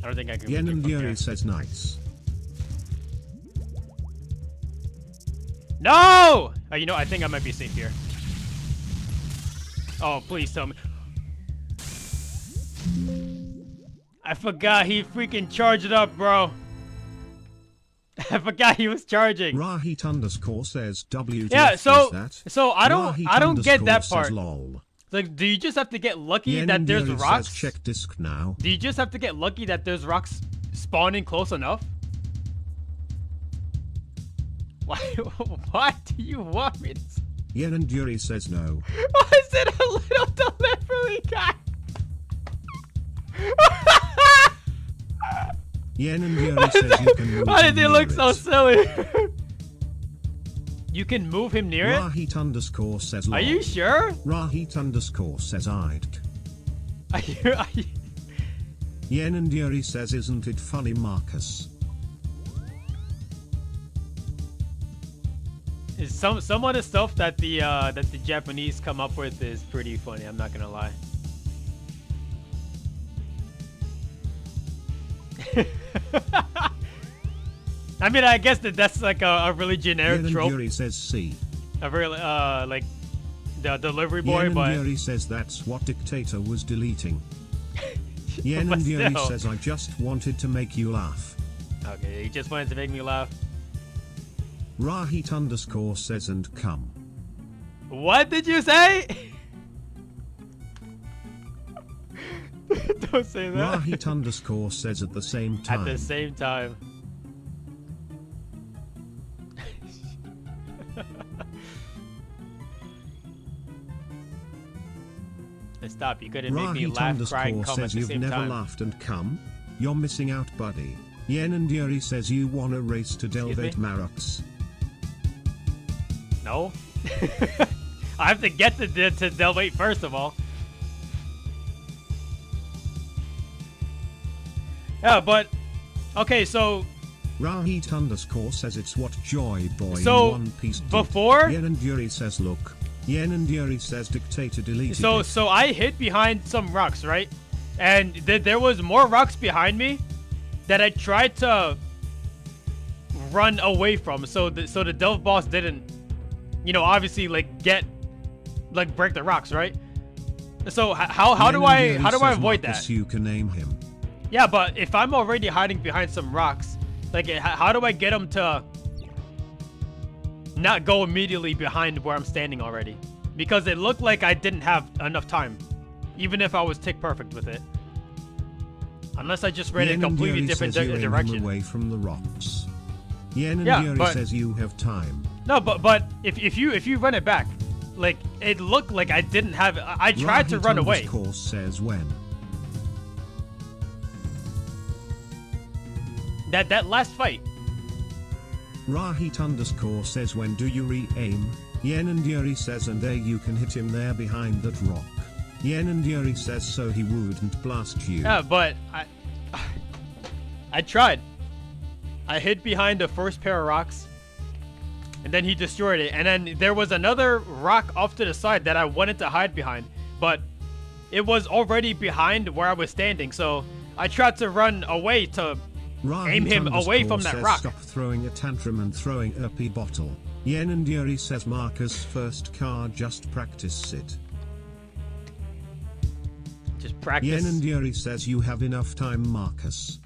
A: don't think I can.
B: Yen and Yuri says nice.
A: No! Oh, you know, I think I might be safe here. Oh, please tell me. I forgot he freaking charged it up, bro. I forgot he was charging.
B: Rahit underscore says W.
A: Yeah, so I don't get that part.
B: Lol.
A: Like, do you just have to get lucky
B: Yen
A: that there's
B: Yuri
A: rocks?
B: Says check disc now.
A: Do you just have to get lucky that there's rocks spawning close enough? Why? What do you want me to?
B: Yen and Yuri says no.
A: Why is it a little delivery guy?
B: Yen and Yuri says you can move.
A: Why did he look so silly? You can move him near it?
B: Rahit underscore says
A: Are you sure?
B: Rahit underscore says I'd.
A: Are you?
B: Yen and Yuri says isn't it funny, Marcus?
A: Some of the stuff that the Japanese come up with is pretty funny, I'm not gonna lie. I mean, I guess that's like a really generic trope.
B: Yuri says C.
A: A really like the delivery boy, but
B: Yuri says that's what Dictator was deleting. Yen and Yuri
A: still.
B: says I just wanted to make you laugh.
A: Okay, he just wanted to make me laugh.
B: Rahit _ says and come.
A: What did you say? Don't say that.
B: Rahit _ says at the same time.
A: At the same time. Stop, you couldn't make me laugh, cry, and come at
B: says
A: the
B: you've
A: same
B: never
A: time.
B: laughed and come. You're missing out, buddy. Yen and Yuri says you wanna race to Delvate Marox.
A: No. I have to get to Delvate first of all. Yeah, but okay, so
B: Rahit _ says it's what Joy Boy
A: So,
B: in One Piece did.
A: before-
B: Yen and Yuri says look. Yen and Yuri says Dictator deleted it.
A: So I hid behind some rocks, right? And there was more rocks behind me that I tried to run away from. So the Delve boss didn't, you know, obviously like break the rocks, right? So how do I avoid
B: Marcus,
A: that?
B: You can name him.
A: Yeah, but if I'm already hiding behind some rocks, like how do I get him to not go immediately behind where I'm standing already? Because it looked like I didn't have enough time, even if I was tick perfect with it. Unless I just ran in a completely different direction.
B: Away from the rocks. Yen and
A: Yeah,
B: Yuri
A: but-
B: says you have time.
A: No, but if you run it back, like it looked like I didn't have. I tried to run away.
B: _ says when.
A: That last fight.
B: Rahit _ says when do you re-aim? Yen and Yuri says and there you can hit him there behind that rock. Yen and Yuri says so he wouldn't blast you.
A: Yeah, but I tried. I hid behind the first pair of rocks, and then he destroyed it. And then there was another rock off to the side that I wanted to hide behind, but it was already behind where I was standing. So I tried to run away to aim him away from that
B: says
A: rock.
B: Stop throwing a tantrum and throwing a pee bottle. Yen and Yuri says Marcus first car just practice it.
A: Just practice.
B: Yen and Yuri says you have enough time, Marcus.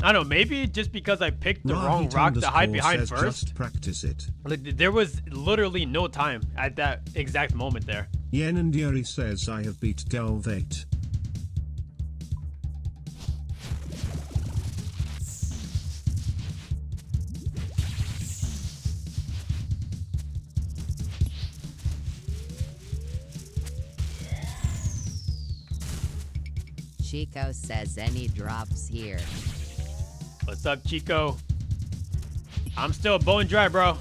A: I don't know, maybe just because I picked the wrong
B: Rahit
A: rock to hide behind
B: says
A: first.
B: Just practice it.
A: Like, there was literally no time at that exact moment there.
B: Yen and Yuri says I have beat Delvate.
N: Chico says any drops here.
A: What's up, Chico? I'm still bone dry, bro.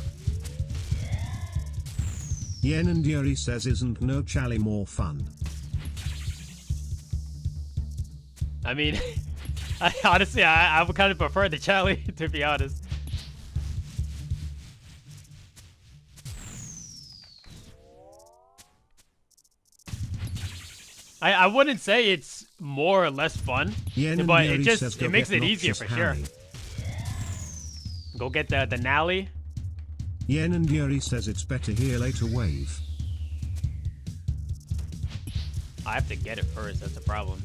B: Yen and Yuri says isn't no chally more fun?
A: I mean, honestly, I would kind of prefer the Charlie, to be honest. I wouldn't say it's more or less fun,
B: Yen and
A: but
B: Yuri
A: it
B: says
A: makes
B: go
A: it
B: get
A: easier for sure.
B: Harry.
A: Go get the Nally.
B: Yen and Yuri says it's better here later wave.
A: I have to get it first, that's the problem.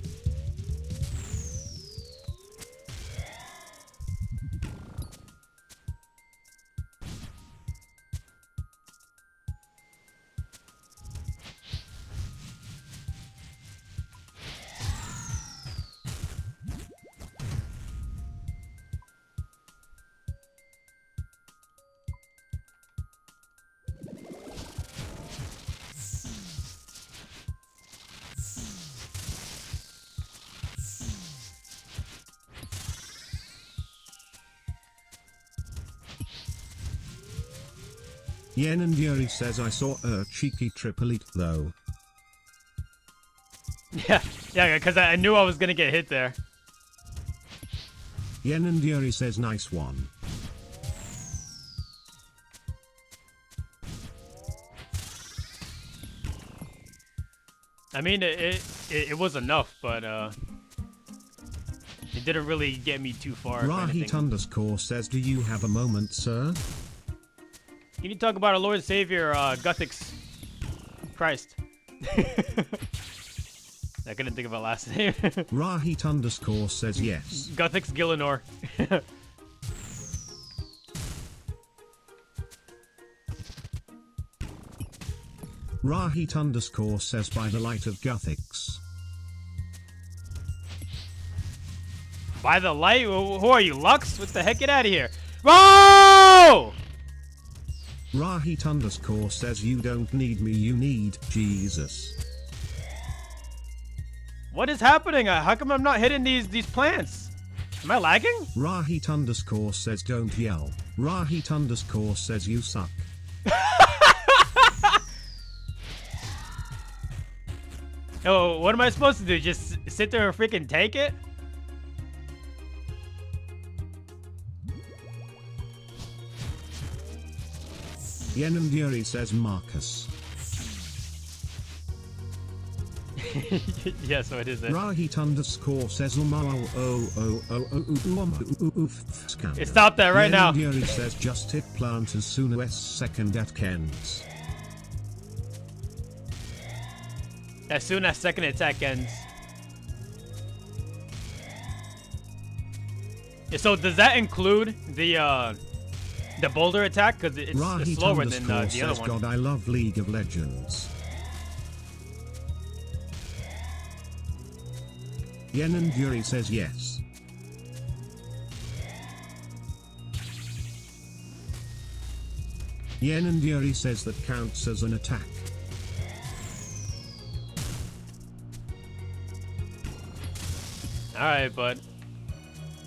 B: Yen and Yuri says I saw a cheeky triple eat though.
A: Yeah, because I knew I was gonna get hit there.
B: Yen and Yuri says nice one.
A: I mean, it was enough, but it didn't really get me too far. if
B: Rahit
A: anything.
B: underscore says, do you have a moment, sir?
A: Can you talk about our Lord and Savior, Guthix Christ? I couldn't think of a last name.
B: Rahit underscore says yes.
A: Guthix Gillinor.
B: Rahit underscore says, by the light of Guthix.
A: By the light? Who are you, Lux? What the heck? Get out of here. Whoa!
B: Rahit underscore says, you don't need me, you need Jesus.
A: What is happening? How come I'm not hitting these plants? Am I lagging?
B: Rahit underscore says, don't yell. Rahit underscore says, you suck.
A: Oh, what am I supposed to do? Just sit there and freaking take it?
B: Yenanduri says, Marcus.
A: Yeah, so it is it.
B: Rahit underscore says,
A: Stop that right now.
B: Yenanduri says, just hit plant as soon as second at Ken's.
A: As soon as second attack ends. Yeah, so does that include the boulder attack? Because it's slower than the
B: says,
A: other one.
B: God, I love League of Legends. Yenanduri says yes. Yenanduri says that counts as an attack.
A: Alright, but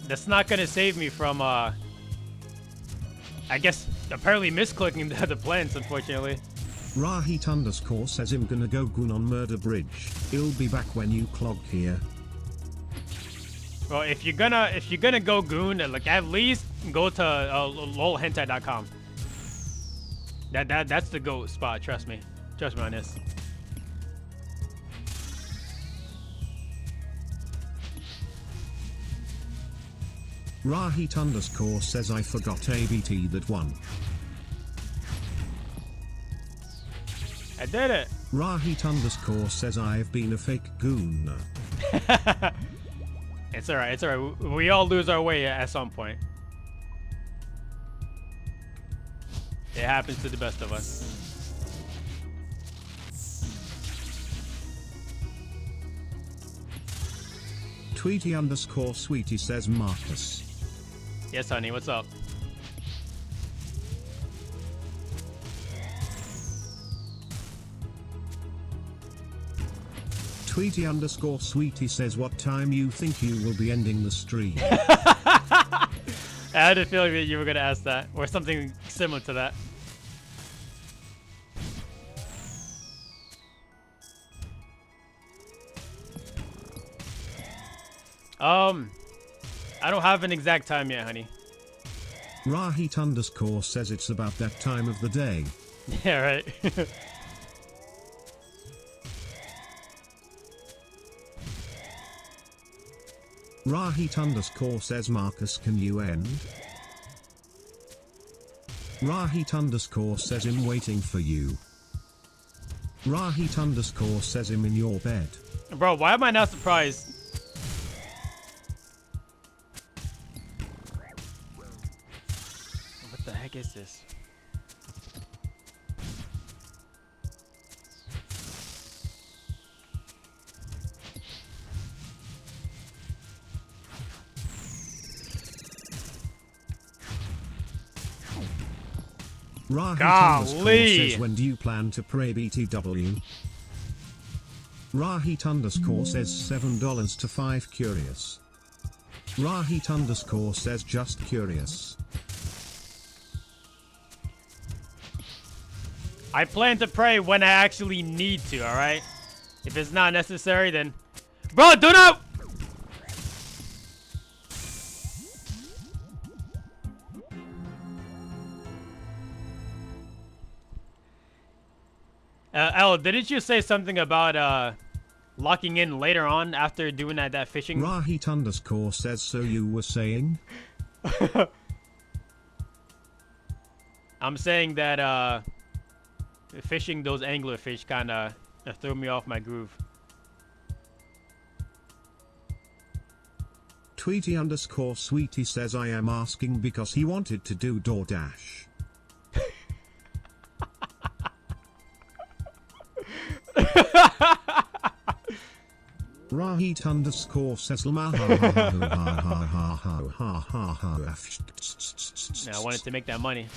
A: that's not gonna save me from I guess apparently misclicking the plants, unfortunately.
B: Rahit underscore says, I'm gonna go goon on Murder Bridge. He'll be back when you clog here.
A: Well, if you're gonna go goon, like at least go to lolhentai.com. That's the go spot. Trust me on this.
B: Rahit underscore says, I forgot ABT that one.
A: I did it.
B: Rahit underscore says, I've been a fake goon.
A: It's alright, it's alright. We all lose our way at some point. It happens to the best of us.
B: Tweety underscore sweetie says, Marcus.
A: Yes, honey, what's up?
B: Tweety underscore sweetie says, what time you think you will be ending the stream?
A: I had a feeling that you were gonna ask that, or something similar to that. I don't have an exact time yet, honey.
B: Rahit underscore says it's about that time of the day.
A: Yeah, right.
B: Rahit underscore says, Marcus, can you end? Rahit underscore says, I'm waiting for you. Rahit underscore says, I'm in your bed.
A: Bro, why am I not surprised? What the heck is this?
B: Rahit underscore says, when do you plan to pray BTW? Rahit underscore says $7 to 5 curious. Rahit underscore says just curious.
A: I plan to pray when I actually need to, alright? If it's not necessary, then... Bro, do not... Elle, didn't you say something about, locking in later on after doing that fishing.
B: Rahit underscore says, so you were saying?
A: I'm saying that fishing those anglerfish kind of threw me off my groove.
B: Tweety underscore Sweetie says, I am asking because he wanted to do DoorDash. Rahit underscore says, yeah,
A: I wanted to make that money.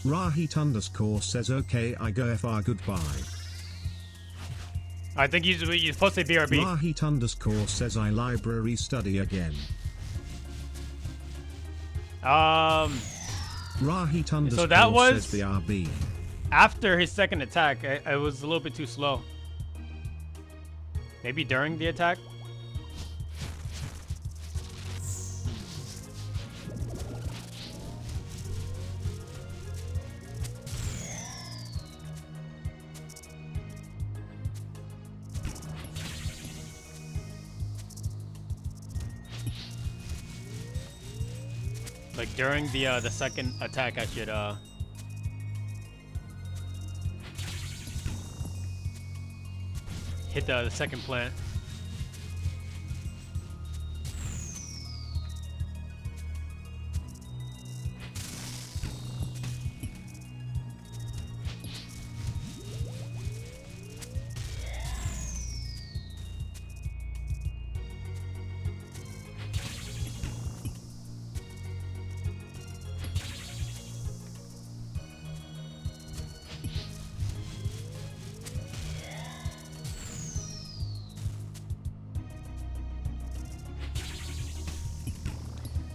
B: Rahit underscore says, okay, I go FR goodbye.
A: I think you're supposed to say BRB.
B: Rahit underscore says, I library study again. Rahit underscore
A: so that was
B: says BRB.
A: After his second attack. I was a little bit too slow. Maybe during the attack? Like during the second attack, I should hit the second plant.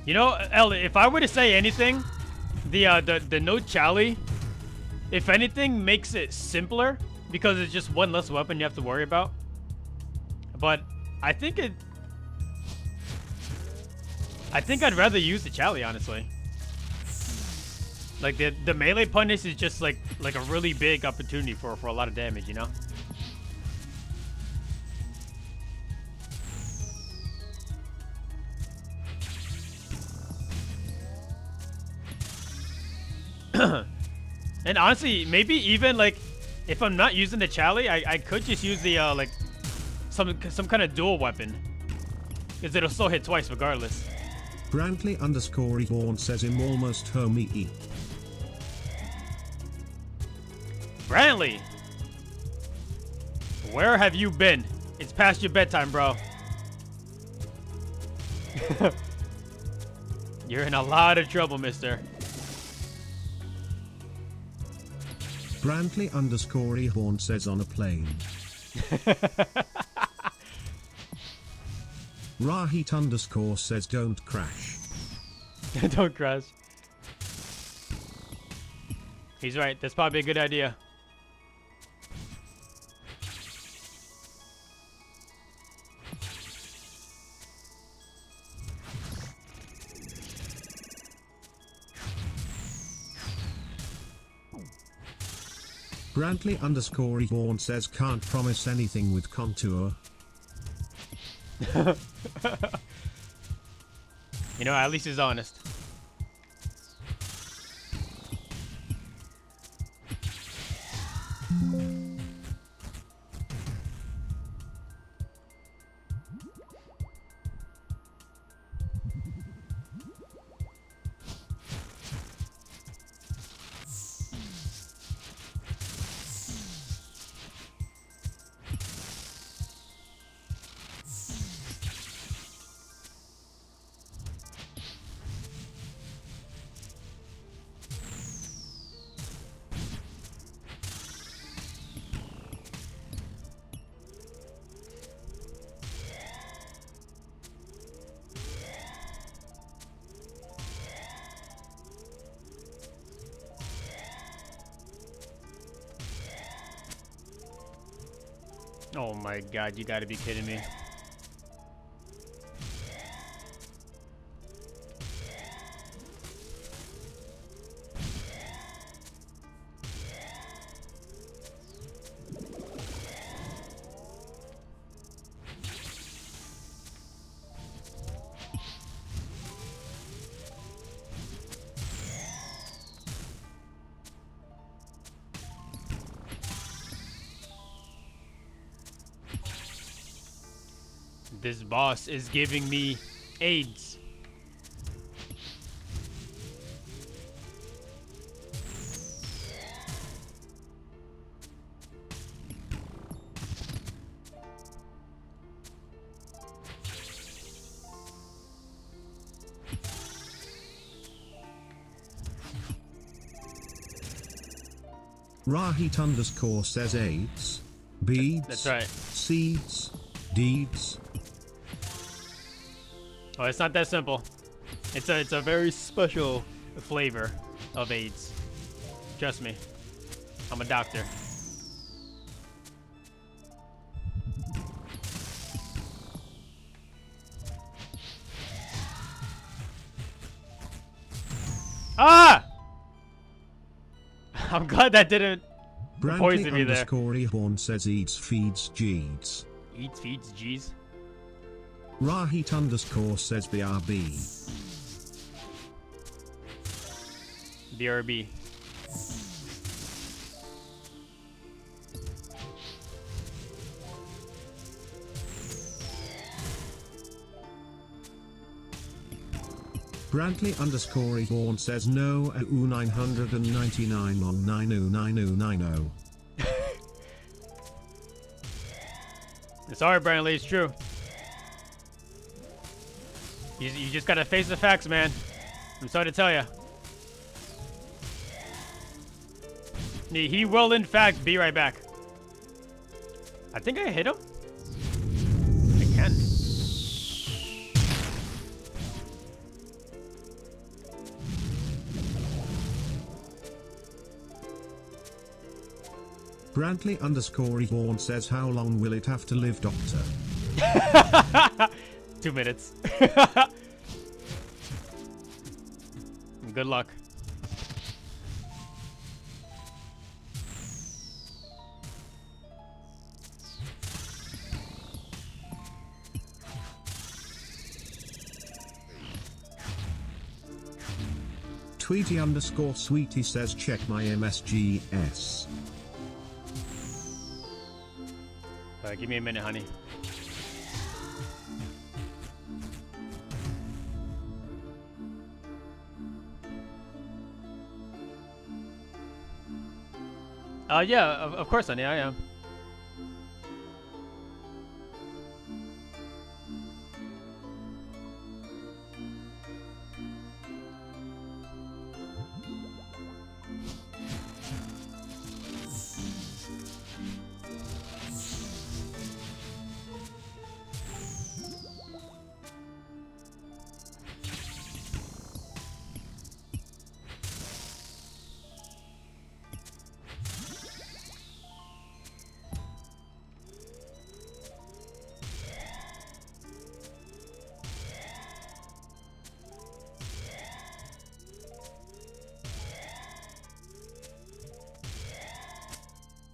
A: You know, Ellie, if I were to say anything, the no Chally, if anything, makes it simpler because it's just one less weapon you have to worry about. But I think I'd rather use the Chally, honestly. Like the melee punish is just like a really big opportunity for a lot of damage, you know? And honestly, maybe even like if I'm not using the Chally, I could just use the like some kind of dual weapon, because it'll still hit twice regardless.
B: Brantley underscore Eborn says, I'm almost home.
A: Brantley, where have you been? It's past your bedtime, bro. You're in a lot of trouble, mister.
B: Brantley underscore Ehorn says, on a plane. Rahit underscore says, don't crash.
A: Don't crash. He's right. That's probably a good idea.
B: Brantley underscore Eborn says, can't promise anything with Contour.
A: You know, at least he's honest. Oh my god, you gotta be kidding me. This boss is giving me AIDS.
B: Rahit underscore says AIDS, beads,
A: That's right.
B: seeds, deeds.
A: Oh, it's not that simple. It's a very special flavor of AIDS. Trust me. I'm a doctor. Ah! I'm glad that didn't poison me there.
B: Brantley underscore Ehorn says eats, feeds, Jeeds.
A: Eats, feeds, G's.
B: Rahit underscore says BRB.
A: BRB.
B: Brantley underscore Ehorn says no AU999 on 909090.
A: Sorry, Brantley, it's true. You just gotta face the facts, man. I'm sorry to tell you. He will, in fact, be right back. I think I hit him. I can.
B: Brantley underscore Ehorn says how long will it have to live, Doctor?
A: 2 minutes. Good luck.
B: Tweety underscore Sweetie says check my MSGS.
A: Give me a minute, honey. Yeah, of course, honey, I am.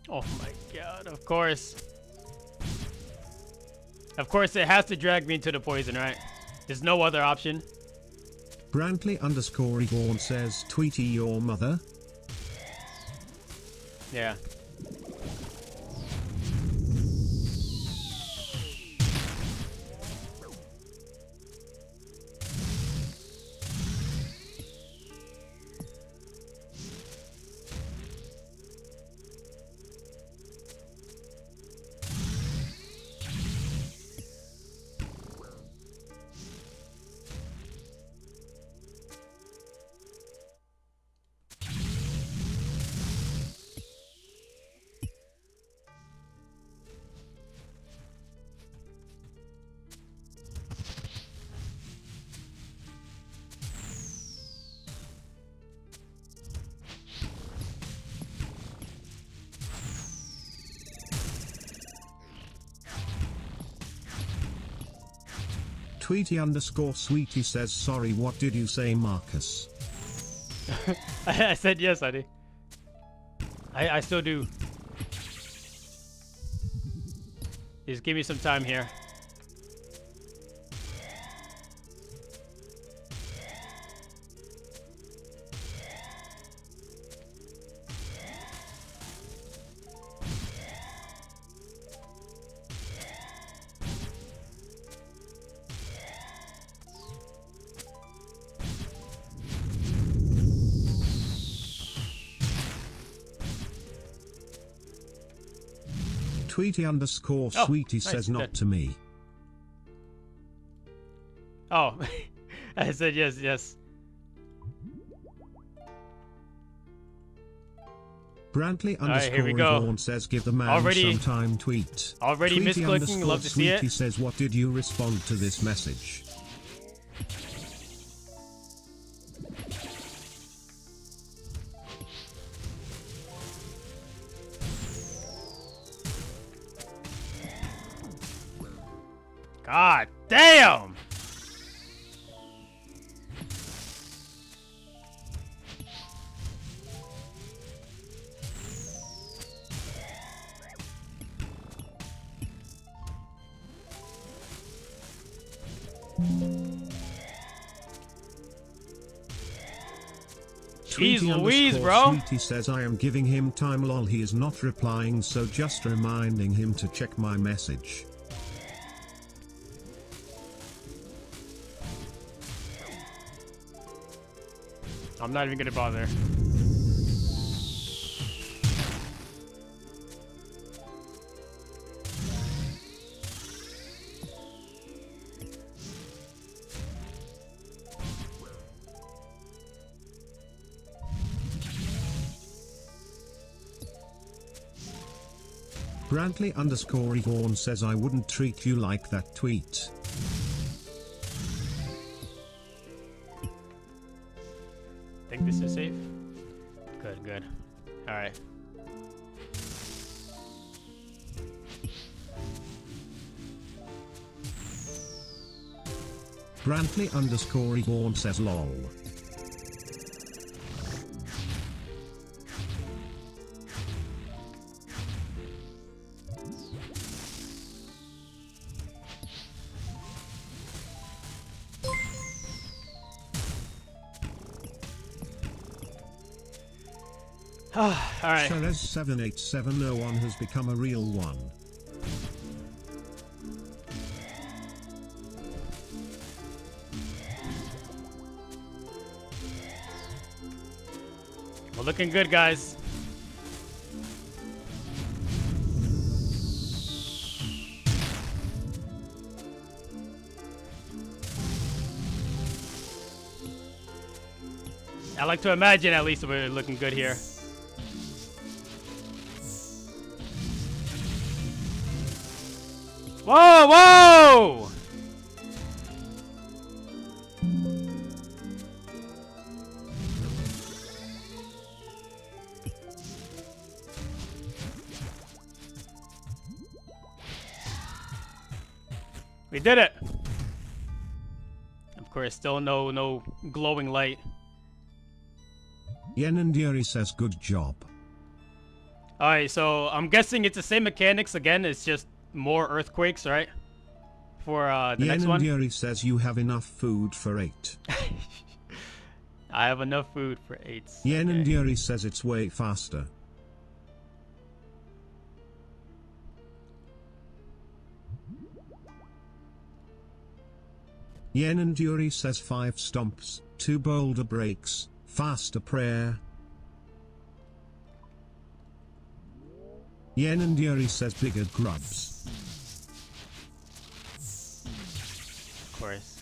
A: Oh my god, of course. Of course, it has to drag me into the poison, right? There's no other option.
B: Brantley underscore Ehorn says Tweety your mother.
A: Yeah.
B: Tweety_Sweetie says sorry, what did you say, Marcus?
A: I said yes, honey. I still do. Just give me some time here.
B: Tweety_Sweetie says not
A: good.
B: to me.
A: Oh, I said yes, yes.
B: Brantley
A: right, here we
B: _
A: go.
B: Vaughan says give the man
A: Already-
B: some time, tweet.
A: already misclicking, love to see it.
B: Tweety says what did you respond to this message?
A: God damn! Jeez Louise, bro.
B: Sweetie says I am giving him time, lol. He is not replying, so just reminding him to check my message.
A: I'm not even gonna bother.
B: Brantley Vaughan says I wouldn't treat you like that, tweet.
A: Think this is safe? Good, good. Alright.
B: Brantley Vaughan says lol.
A: Alright.
B: Sharez 78701 has become a real one.
A: We're looking good, guys. I like to imagine at least we're looking good here. Whoa, whoa! We did it! Of course, still no glowing light.
B: Yen and Yuri says good job.
A: Alright, so I'm guessing it's the same mechanics again, it's just more earthquakes, right? For the next one.
B: Yen and Yuri says you have enough food for 8.
A: I have enough food for 8.
B: Yen and Yuri says it's way faster. Yen and Yuri says 5 stomps, 2 boulder breaks, faster prayer. Yen and Yuri says bigger grubs.
A: Of course.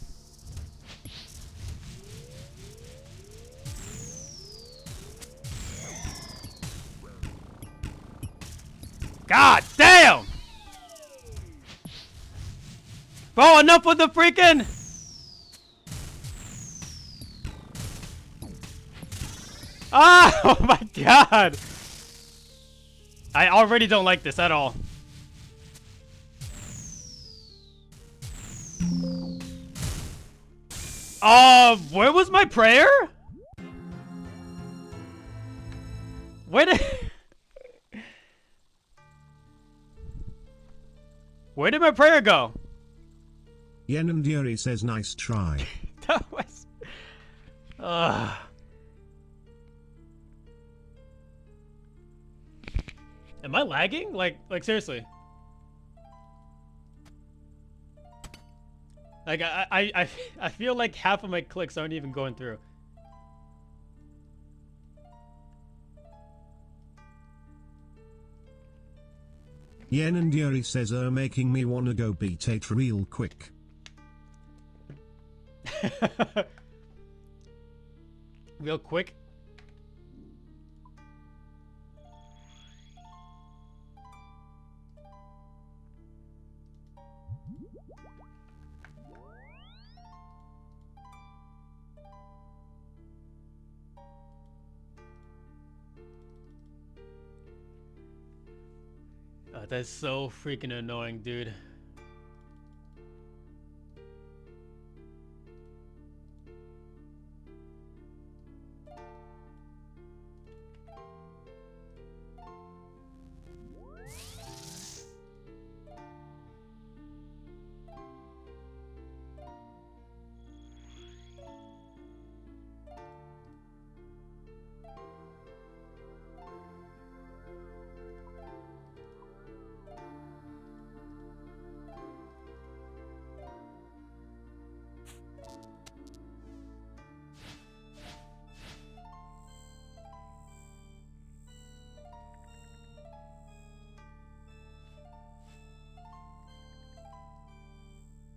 A: God damn! Bro, enough with the freaking... Ah! Oh my god! I already don't like this at all. Where was my prayer? Where did... Where did my prayer go?
B: Yen and Yuri says nice try.
A: That was... Am I lagging? Like seriously? Like I feel like half of my clicks aren't even going through.
B: Yen and Yuri says making me wanna go beat 8 real quick.
A: Real quick. That's so freaking annoying, dude.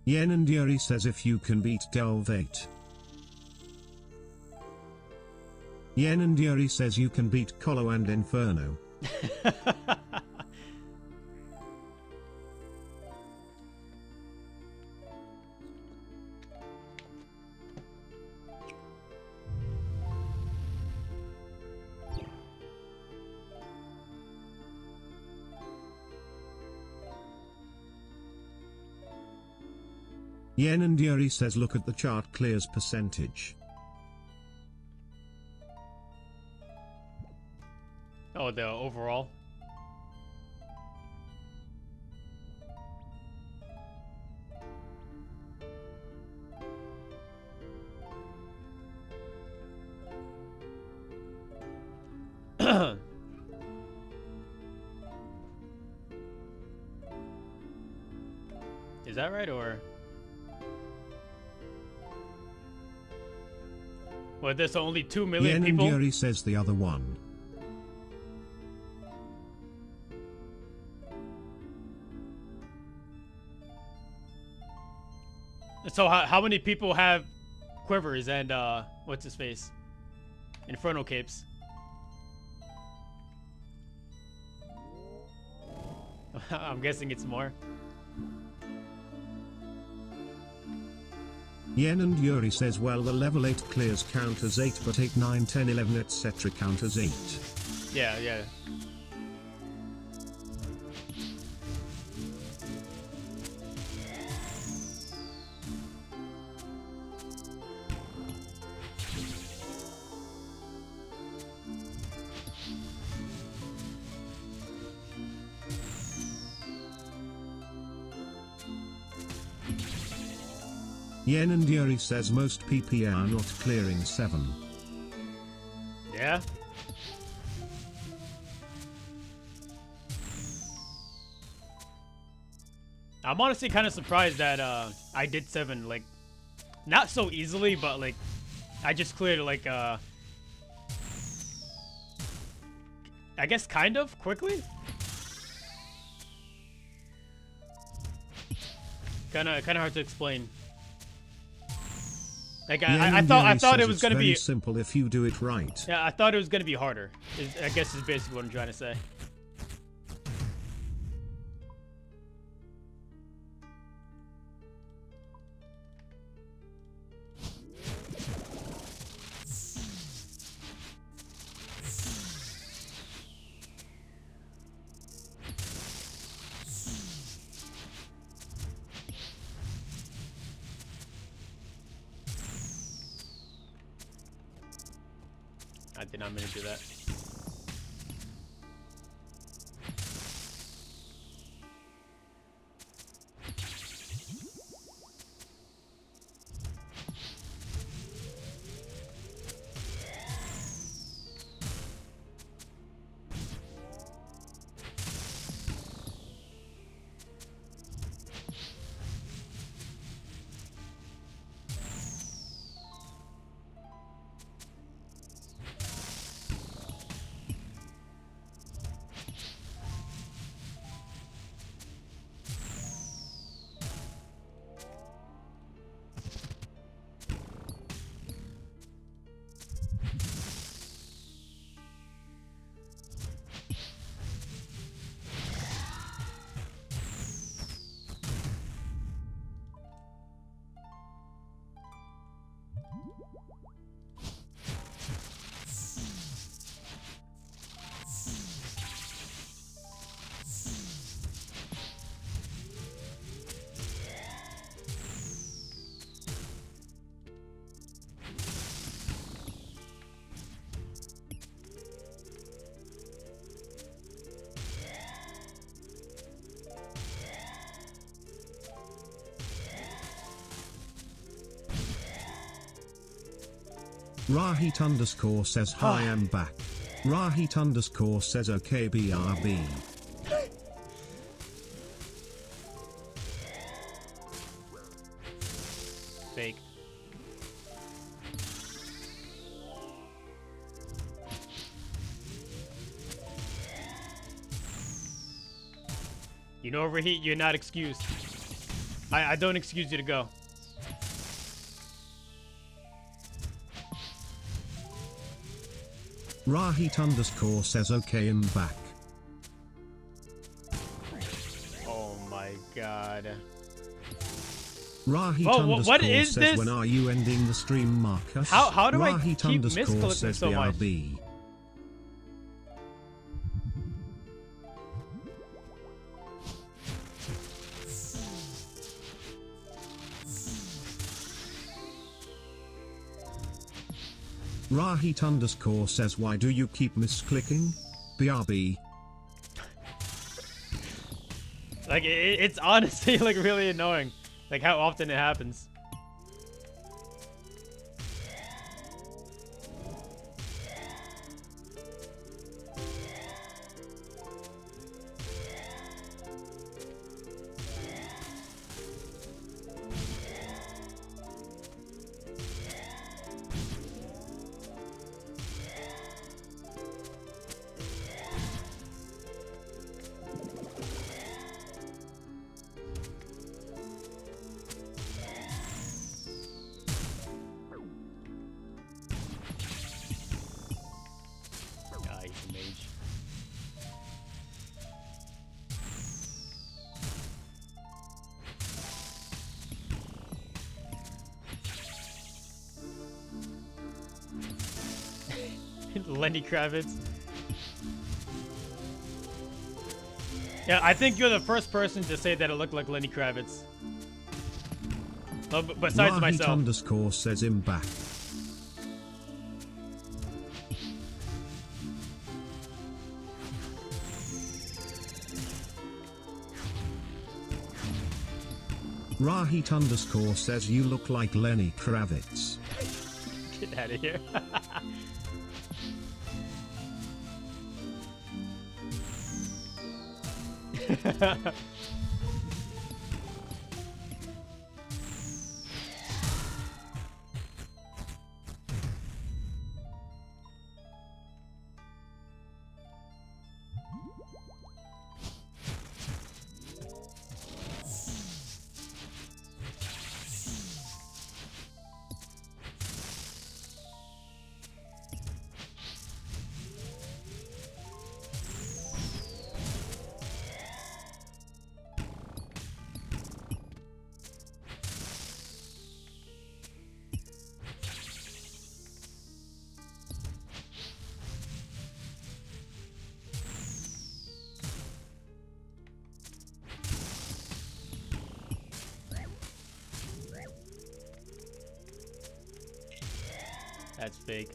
B: Yen and Yuri says if you can beat Delve 8. Yen and Yuri says you can beat Colo and Inferno. Yen and Yuri says look at the chart clears percentage.
A: Oh, the overall. Is that right, or? Well, there's only 2 million people.
B: Yen and Yuri says the other one.
A: So how many people have quivers and what's his face? Inferno capes. I'm guessing it's more.
B: Yen and Yuri says well the level 8 clears count as 8 but 8, 9, 10, 11 etc count as 8.
A: Yeah, yeah.
B: Yen and Yuri says most PP are not clearing 7.
A: Yeah. I'm honestly kind of surprised that I did 7, like, not so easily, but like, I just cleared like I guess kind of quickly. Kind of hard to explain. Like I thought it was gonna be
B: simple if you do it right.
A: Yeah, I thought it was gonna be harder. I guess is basically what I'm trying to say. not meant to do that.
B: Rahit underscore says hi, I'm back. Rahit underscore says okay BRB.
A: Fake. You know, Overheat, you're not excused. I don't excuse you to go.
B: Rahit underscore says okay, I'm back.
A: Oh my god.
B: Rahit
A: Whoa,
B: underscore
A: what is
B: says
A: this?
B: when are you ending the stream, Marcus?
A: How do I
B: Rahit
A: keep
B: underscore
A: misclicking
B: says
A: so much?
B: BRB. Rahit underscore says why do you keep misclicking? BRB.
A: Like, it's honestly, like, really annoying. Like, how often it happens. Lenny Kravitz. Yeah, I think you're the first person to say that it looked like Lenny Kravitz. Well, besides
B: Rahit
A: myself.
B: underscore says him back. Rahit underscore says you look like Lenny Kravitz.
A: Get out of here. That's fake.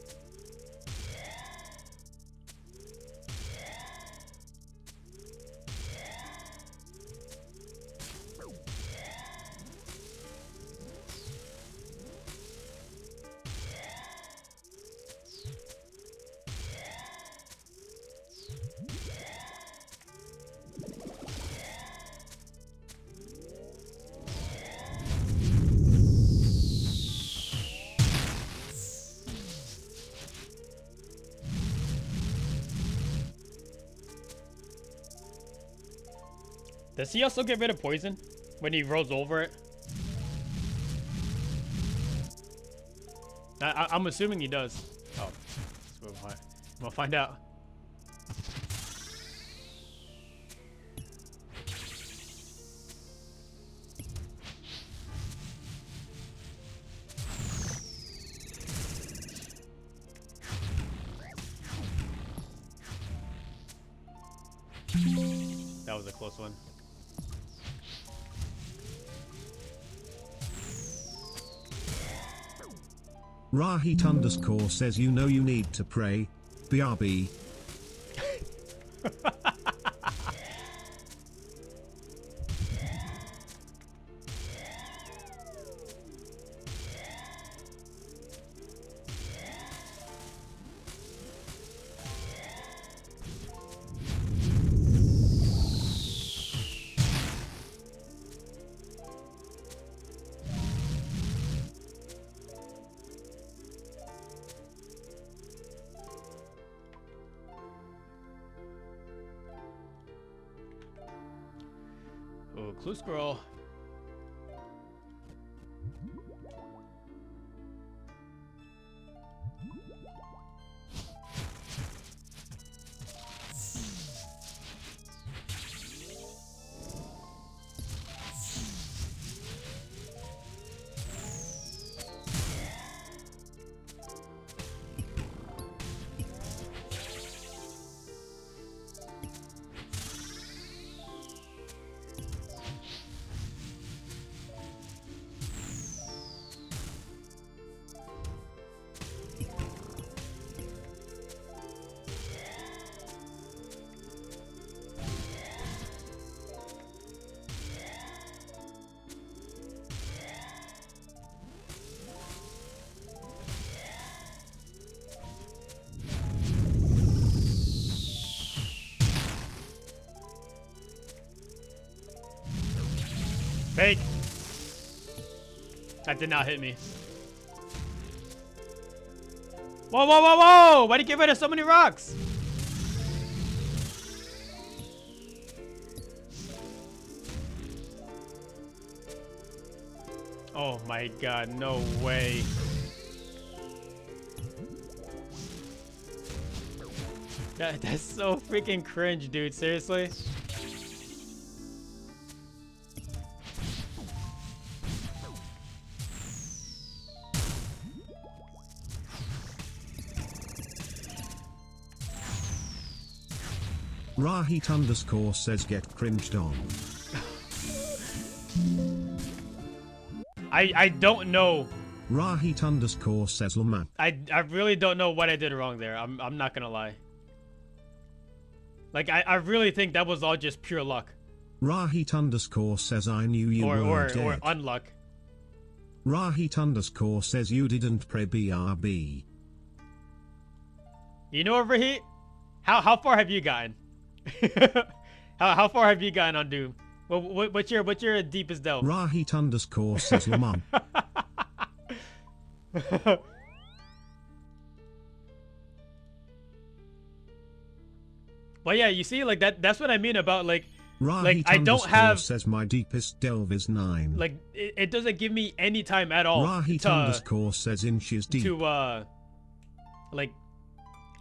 A: Does he also get rid of poison when he rolls over it? I'm assuming he does. Oh, we'll find out. That was a close one.
B: Rahit underscore says you know you need to pray. BRB.
A: Oh, clue scroll. Fake. That did not hit me. Whoa, whoa, whoa, whoa! Why'd he get rid of so many rocks? Oh my god, no way. That's so freaking cringe, dude. Seriously?
B: Rahit underscore says get cringed on.
A: I don't know.
B: Rahit underscore says Lamont.
A: I really don't know what I did wrong there. I'm not gonna lie. Like I really think that was all just pure luck.
B: Rahit underscore says I knew you were dead.
A: Or unluck.
B: Rahit underscore says you didn't pray BRB.
A: You know, Overheat? How far have you gotten? how far have you gotten on Doom? What's your deepest delve?
B: Rahit underscore says Lamont.
A: Well, yeah, you see, like that's what I mean about like
B: I don't have says my deepest delve is 9.
A: Like it doesn't give me any time at all.
B: Rahit underscore says inches deep.
A: To like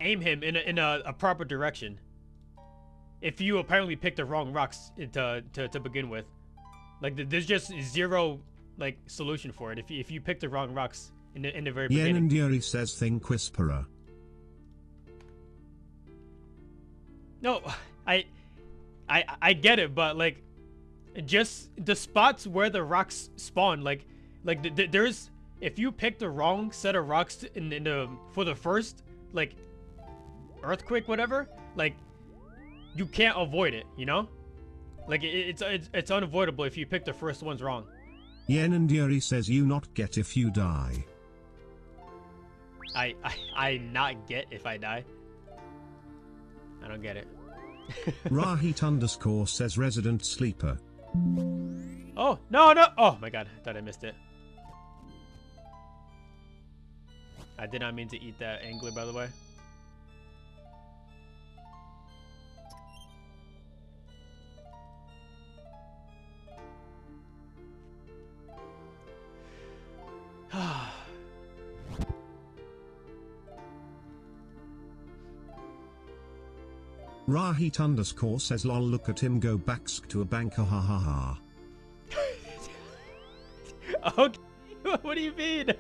A: aim him in a proper direction. If you apparently picked the wrong rocks to begin with, like there's just zero like solution for it. If you pick the wrong rocks in the very beginning.
B: Yen and Yuri says Think Whisperer.
A: No, I get it, but like, just the spots where the rocks spawn, like there's if you pick the wrong set of rocks for the first like earthquake, whatever, like you can't avoid it, you know? Like it's unavoidable if you pick the first ones wrong.
B: Yen and Yuri says you not get if you die.
A: I not get if I die. I don't get it.
B: Rahit underscore says Resident Sleeper.
A: Oh, no. Oh my god, I thought I missed it. I did not mean to eat that angler, by the way.
B: Rahit underscore says lol, look at him go back to a banker, ha ha ha.
A: Okay, what do you mean?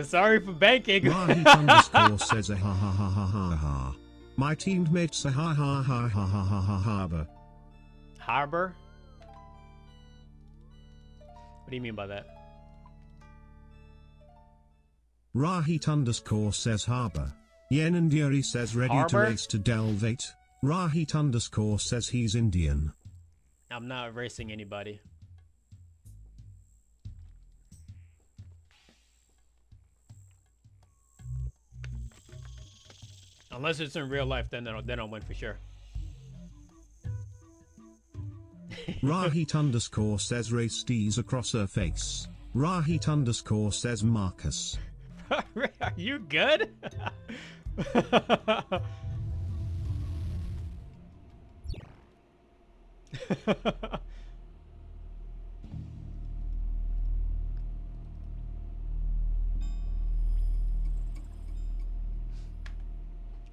A: Sorry for banking.
B: Rahit underscore says a ha ha ha ha ha ha. My teammates a ha ha ha ha ha ha ha harbor.
A: Harbor? What do you mean by that?
B: Rahit underscore says harbor. Yen and Yuri says ready
A: Harbor?
B: to race to Delvate. Rahit underscore says he's Indian.
A: I'm not racing anybody. Unless it's in real life, then I'll win for sure.
B: Rahit underscore says race D's across her face. Rahit underscore says Marcus.
A: Are you good?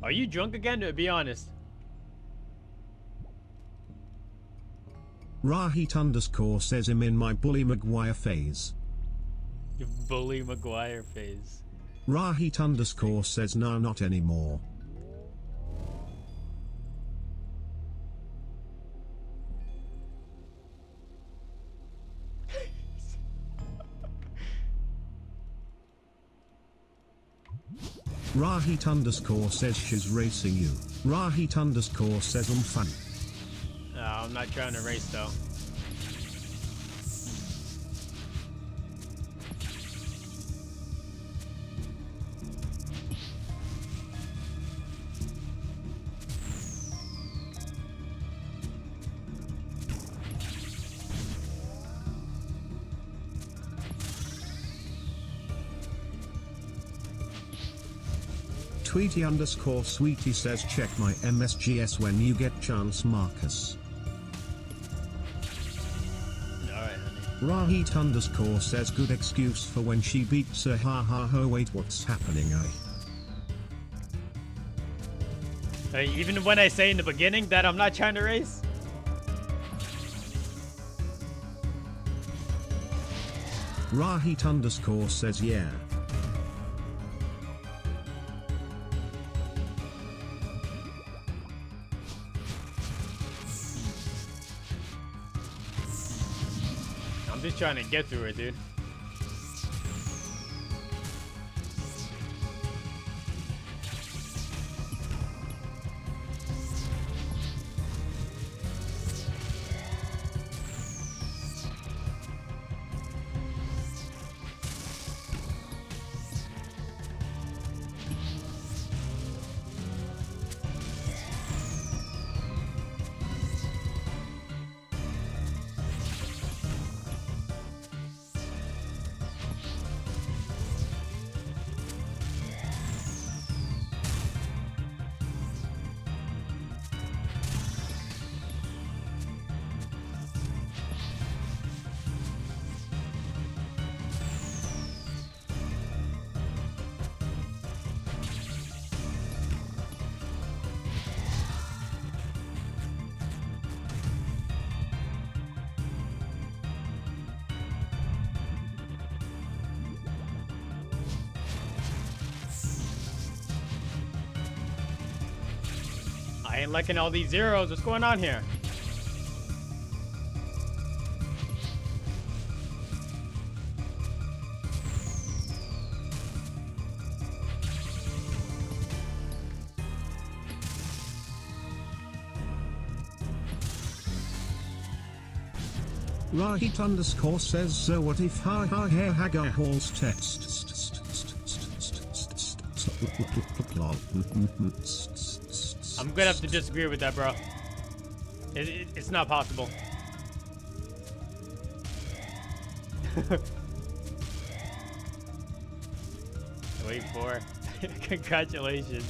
A: Are you drunk again? To be honest.
B: Rahit underscore says him in my Bully Maguire phase.
A: Your Bully Maguire phase.
B: Rahit underscore says nah, not anymore. Rahit underscore says she's racing you. Rahit underscore says funny.
A: No, I'm not trying to race though.
B: Tweety underscore sweetie says check my MSGS when you get chance, Marcus.
A: Alright, honey.
B: Rahit underscore says good excuse for when she beats her, ha ha ho. Wait, what's happening?
A: Even when I say in the beginning that I'm not trying to race?
B: Rahit underscore says yeah.
A: I'm just trying to get through it, dude. I ain't liking all these zeros. What's going on here?
B: Rahit underscore says so what if ha ha hair hagar halls test.
A: I'm gonna have to disagree with that, bro. It's not possible. Wait for it. Congratulations.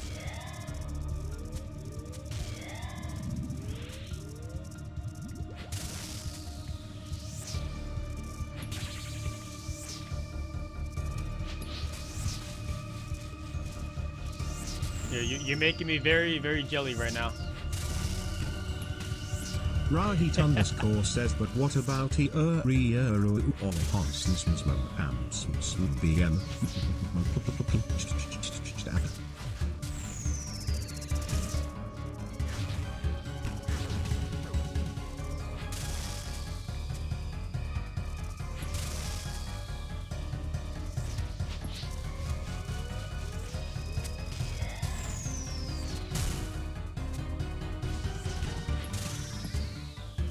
A: You're making me very, very jelly right now.
B: Rahit underscore says, but what about the BM?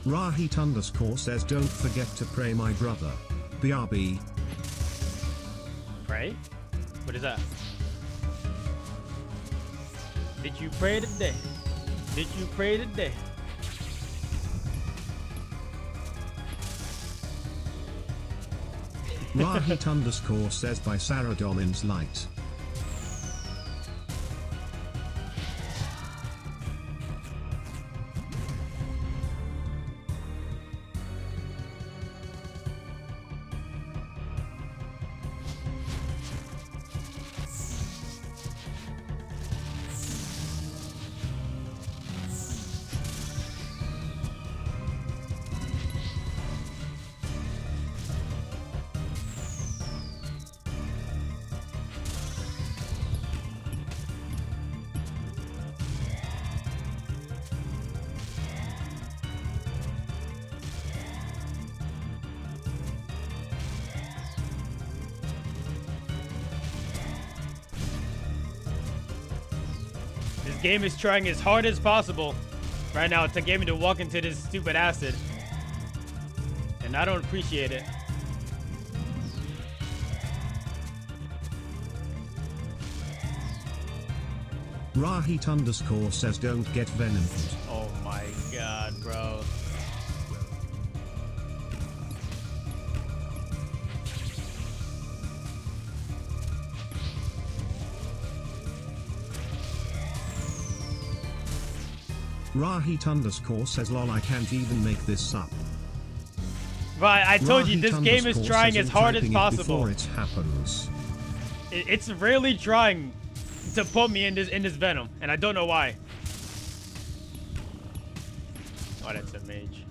B: Rahit underscore says, don't forget to pray my brother. BRB.
A: Pray? What is that? Did you pray today? Did you pray today?
B: Rahit underscore says, by Sarah Domin's light.
A: This game is trying as hard as possible right now to get me to walk into this stupid acid. And I don't appreciate it.
B: Rahit underscore says, don't get venomed.
A: Oh my god, bro.
B: Rahit underscore says, lol, I can't even make this up.
A: Right, I told you, this
B: Rahit
A: game is
B: underscore
A: trying
B: says,
A: as hard as
B: typing it
A: possible.
B: before it happens.
A: It's really trying to put me in this venom, and I don't know why. Oh, that's a mage.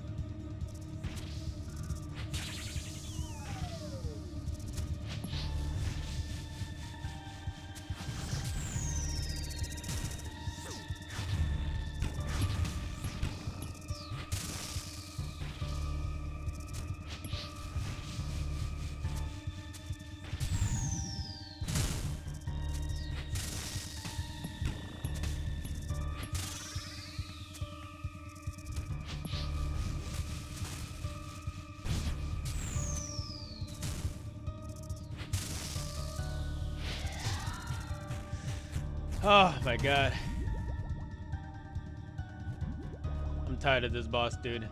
A: Oh my god. I'm tired of this boss, dude.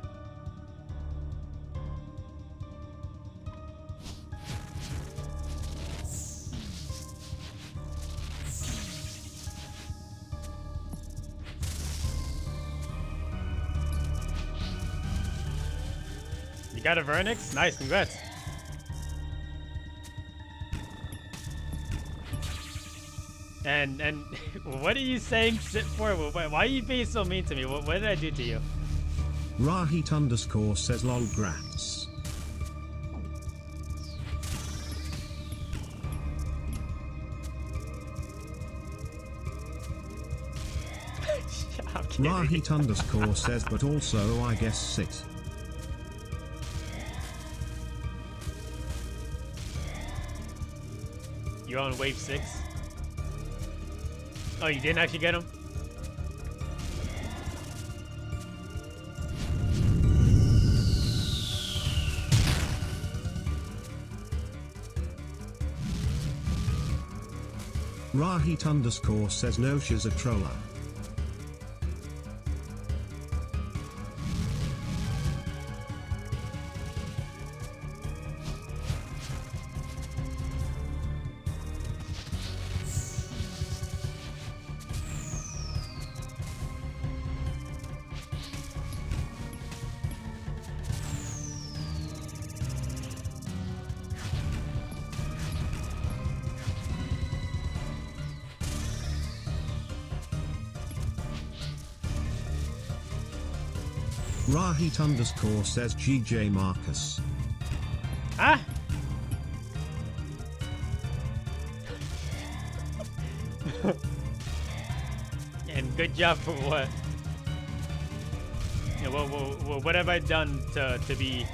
A: You got a Vernix? Nice, congrats. And what are you saying sit for? Why are you being so mean to me? What did I do to you?
B: Rahit underscore says, lol, grats. Rahit underscore says, but also I guess sit.
A: You're on wave 6? Oh, you didn't actually get him?
B: Rahit underscore says, no, she's a troller. Rahit underscore says GJ Marcus.
A: Huh? And good job for what? Yeah, what have I done to be...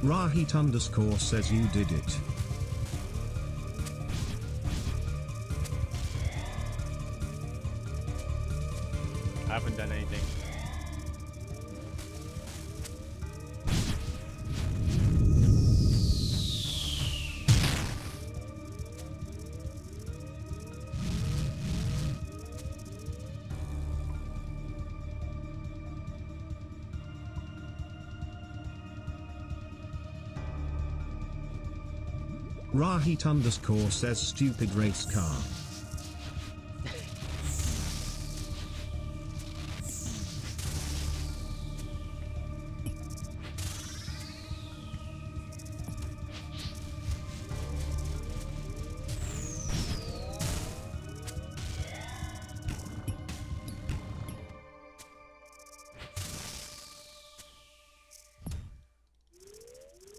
B: Rahit underscore says you did it.
A: I haven't done anything.
B: Rahit underscore says stupid race car.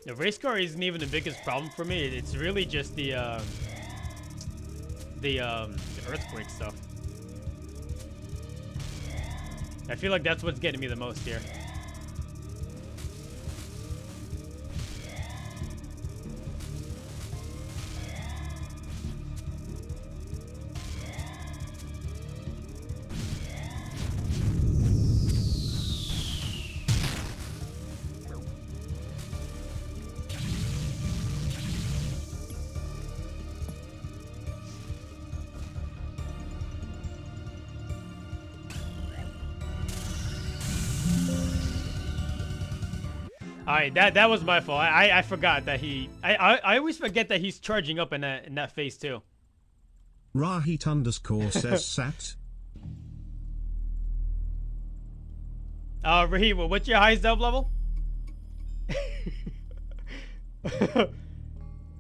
A: The race car isn't even the biggest problem for me. It's really just the earthquake stuff. I feel like that's what's getting me the most here. Alright, that was my fault. I forgot that I always forget that he's charging up in that phase too.
B: Rahit underscore says sat.
A: Raheem, what's your highest dub level?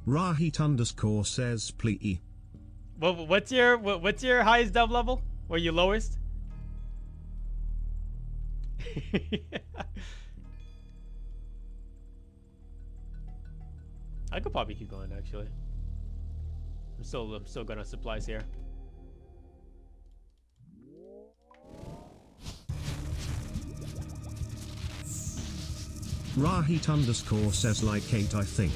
B: Rahit underscore says plea.
A: Well, what's your highest dub level? Or your lowest? I could probably keep going actually. I'm still good on supplies here.
B: Rahit underscore says like 8 I think.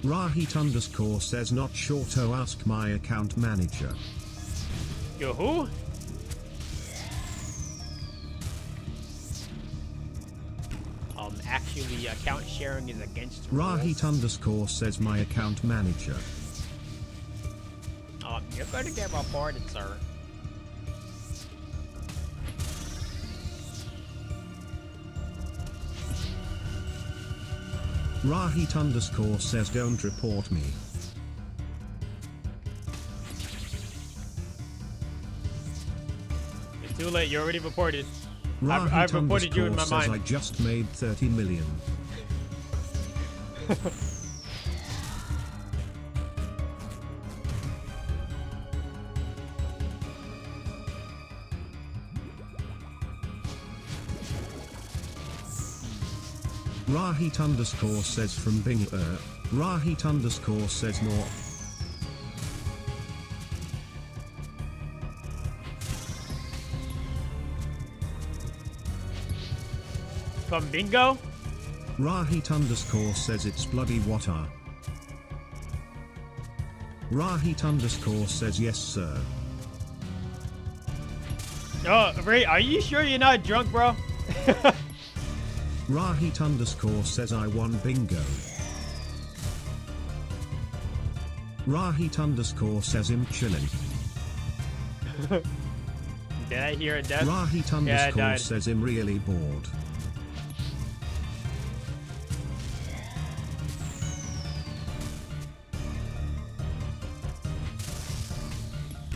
B: Rahit underscore says not sure to ask my account manager.
A: Yo, who? Actually, account sharing is against rules.
B: Rahit underscore says my account manager.
A: You're going to get reported, sir.
B: Rahit underscore says don't report me.
A: It's too late. You already reported.
B: Rahit
A: I've reported you in my
B: says
A: mind.
B: I just made 30 million. Rahit underscore says from Bing. Rahit underscore says north.
A: From bingo?
B: Rahit underscore says it's bloody water. Rahit underscore says yes sir.
A: Oh, Ray, are you sure you're not drunk, bro?
B: Rahit underscore says I won bingo. Rahit underscore says him chilling.
A: Did I hear a death?
B: Rahit underscore says him really bored.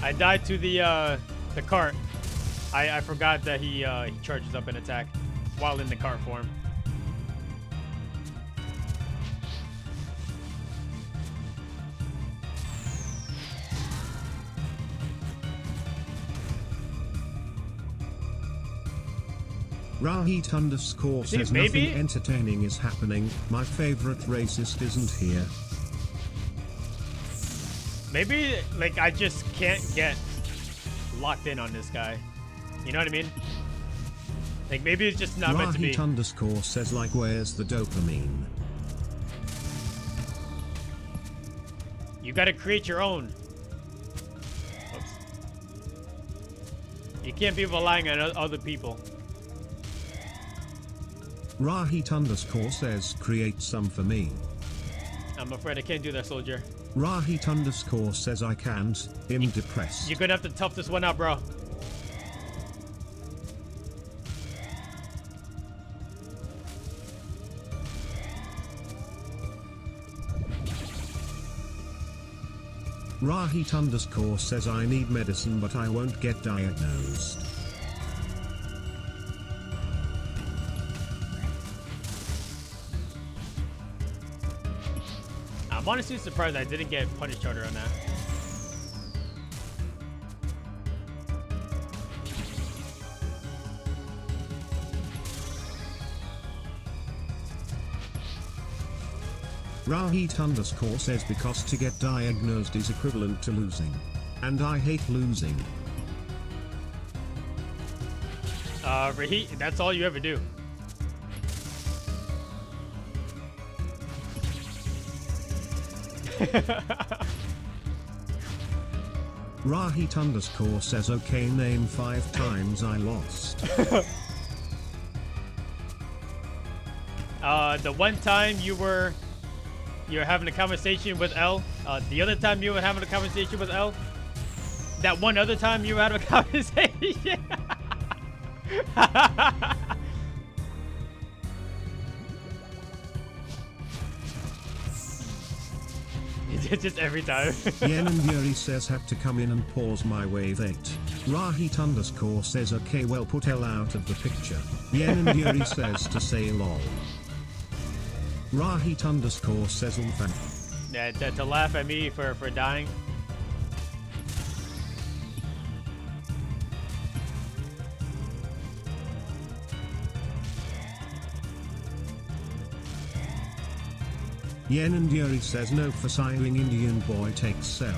A: I died to the cart. I forgot that he charges up an attack while in the cart form.
B: Rahit underscore
A: See,
B: says
A: maybe-
B: nothing entertaining is happening. My favorite racist isn't here.
A: Maybe, like, I just can't get locked in on this guy. You know what I mean? Like, maybe it's just not meant to be.
B: Rahit underscore says like, where's the dopamine?
A: You gotta create your own. Oops. You can't be relying on other people.
B: Rahit underscore says create some for me.
A: I'm afraid I can't do that, soldier.
B: Rahit underscore says I can't. I'm depressed.
A: You're gonna have to tough this one out, bro.
B: Rahit underscore says I need medicine but I won't get diagnosed.
A: I'm honestly surprised I didn't get Punish Charter on that.
B: Rahit underscore says because to get diagnosed is equivalent to losing. And I hate losing.
A: Rahit, that's all you ever do.
B: Rahit underscore says okay, name 5 times I lost.
A: The one time you were having a conversation with L. The other time you were having a conversation with L. That one other time you were having a conversation. It's just every time.
B: Yen and Yuri says had to come in and pause my wave 8. Rahit underscore says okay, well put L out of the picture. Yen and Yuri says to say lol. Rahit underscore says fan.
A: Yeah, to laugh at me for dying.
B: Yen and Yuri says no for sighing Indian boy takes cell.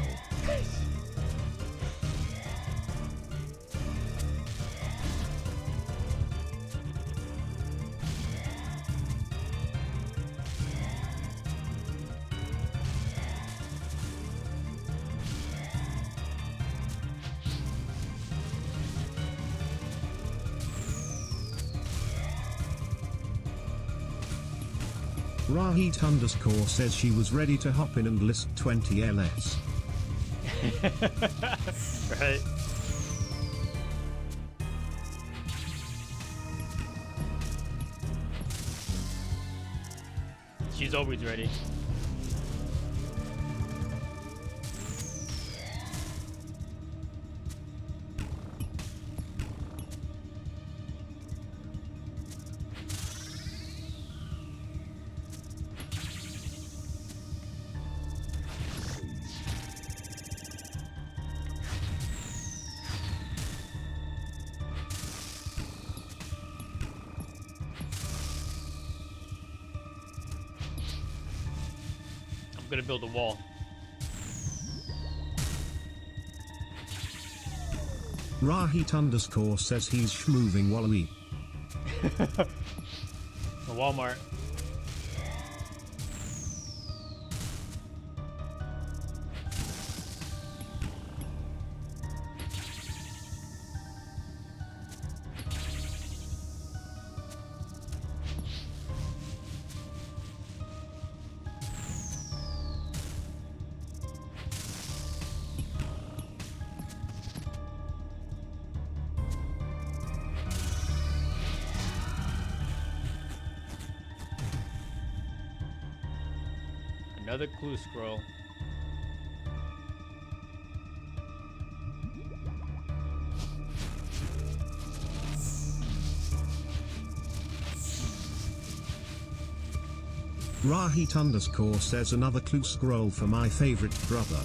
B: Rahit underscore says she was ready to hop in and list 20 LS.
A: Right. She's always ready. I'm gonna build a wall.
B: Rahit underscore says he's schmoving Wallaby.
A: A Walmart. Another clue scroll.
B: Rahit underscore says another clue scroll for my favorite brother.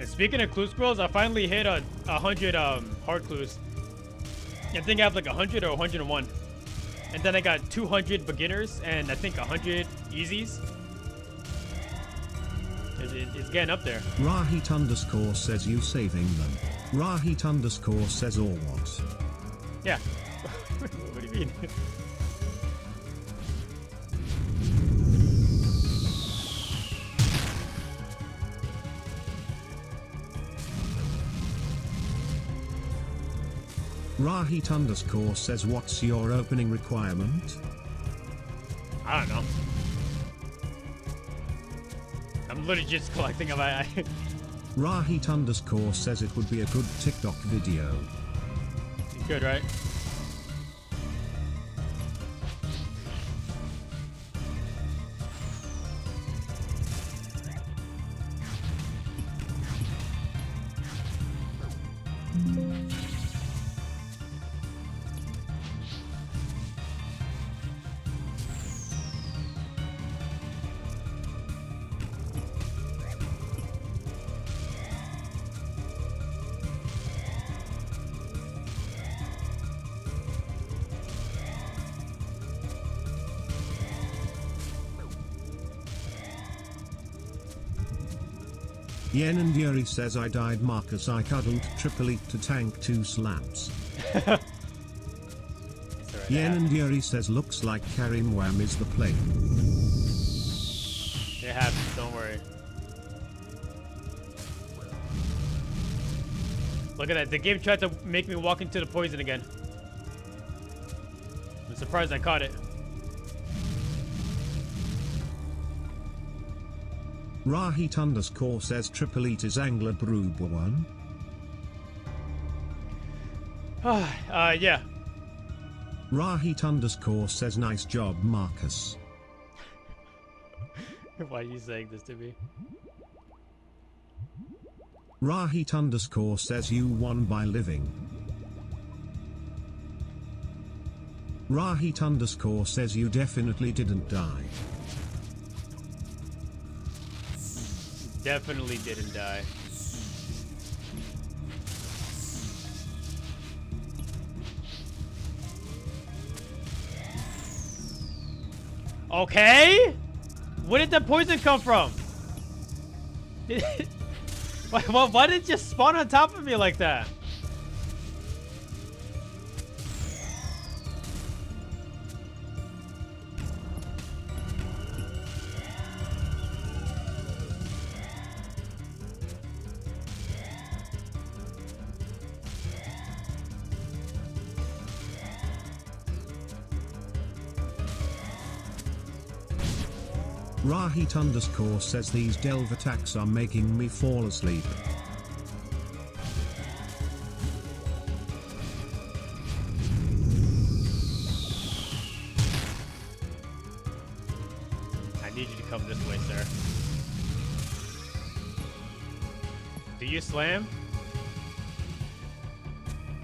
A: And speaking of clue scrolls, I finally hit 100 hard clues. I think I have like 100 or 101. And then I got 200 beginners and I think 100 easies. It's getting up there.
B: Rahit underscore says you saving them. Rahit underscore says or what?
A: Yeah. What do you mean?
B: Rahit underscore says what's your opening requirement?
A: I don't know. I'm literally just collecting them.
B: Rahit underscore says it would be a good TikTok video.
A: Good, right?
B: Yen and Yuri says I died Marcus I cuddled Triple Eat to tank 2 slaps. Yen and Yuri says looks like Karim Wham is the plane.
A: It happens, don't worry. Look at that, the game tried to make me walk into the poison again. I'm surprised I caught it.
B: Rahit underscore says Triple Eat is Angler Broob 1.
A: Yeah.
B: Rahit underscore says nice job Marcus.
A: Why are you saying this to me?
B: Rahit underscore says you won by living. Rahit underscore says you definitely didn't die.
A: Definitely didn't die. Okay? Where did the poison come from? Why did it just spawn on top of me like that?
B: Rahit underscore says these delve attacks are making me fall asleep.
A: I need you to come this way, sir. Do you slam?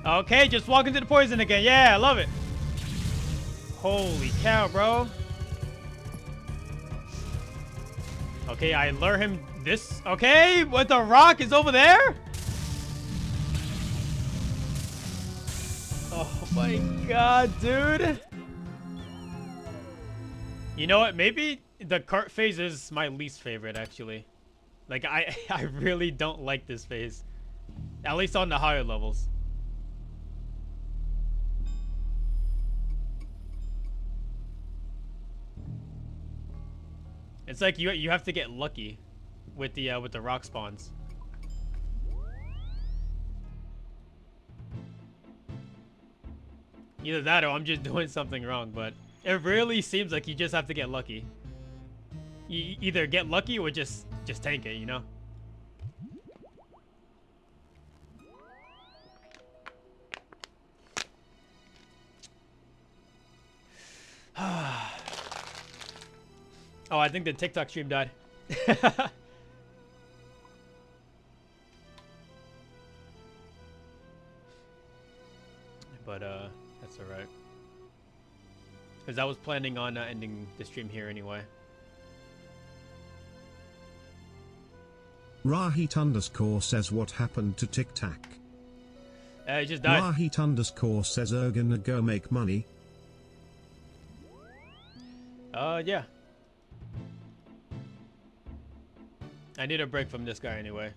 A: Okay, just walk into the poison again. Yeah, I love it. Holy cow, bro. Okay, I lure him this. Okay, what the rock is over there? Oh my god, dude. You know what? Maybe the cart phase is my least favorite, actually. Like, I really don't like this phase. At least on the higher levels. It's like you have to get lucky with the rock spawns. Either that or I'm just doing something wrong, but it really seems like you just have to get lucky. You either get lucky or just tank it, you know? Oh, I think the TikTok stream died. But that's alright. Because I was planning on ending the stream here anyway.
B: Rahit underscore says what happened to Tic Tac.
A: He just died.
B: Rahit underscore says gonna go make money.
A: Yeah. I need a break from this guy anyway.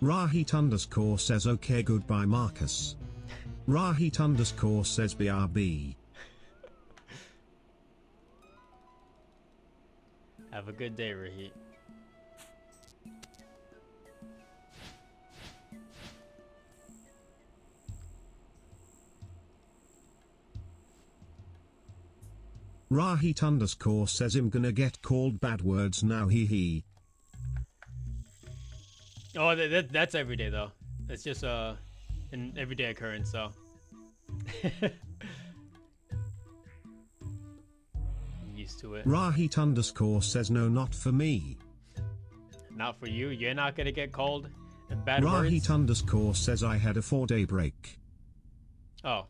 B: Rahit underscore says okay goodbye Marcus. Rahit underscore says BRB.
A: Have a good day, Rahit.
B: Rahit underscore says I'm gonna get called bad words now he.
A: Oh, that's every day though. It's just an everyday occurrence, so. I'm used to it.
B: Rahit underscore says no, not for me.
A: Not for you. You're not gonna get called bad words.
B: Rahit underscore says I had a 4-day break.
A: Oh.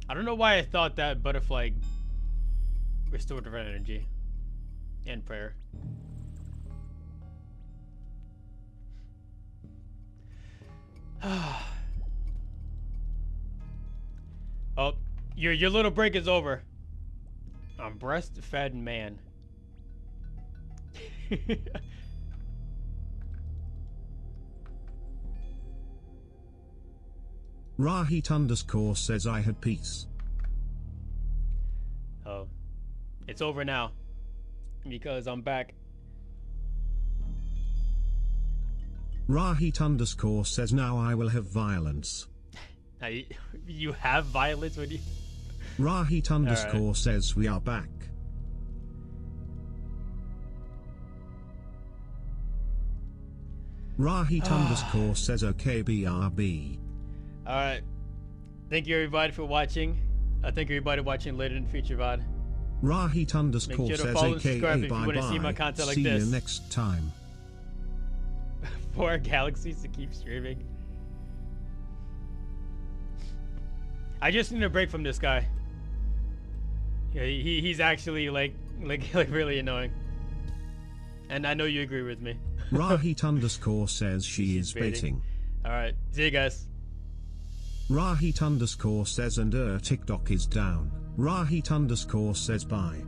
A: I don't know why I thought that butterfly restored her energy and prayer. Oh, your little break is over. I'm breastfed man.
B: Rahit underscore says I had peace.
A: Oh, it's over now because I'm back.
B: Rahit underscore says now I will have violence.
A: Now you have violence when you.
B: Rahit underscore says we are back. Rahit underscore says okay BRB.
A: Alright. Thank you everybody for watching. Thank you everybody watching later in the future VOD.
B: Rahit underscore
A: Make sure to
B: says
A: follow and
B: aka
A: subscribe if you
B: bye
A: want to see my
B: bye.
A: content like
B: See
A: this.
B: you next time.
A: 4 galaxies to keep streaming. I just need a break from this guy. Yeah, he's actually like really annoying. And I know you agree with me.
B: Rahit underscore says she is baiting.
A: Alright, see you guys.
B: Rahit underscore says and TikTok is down. Rahit underscore says bye.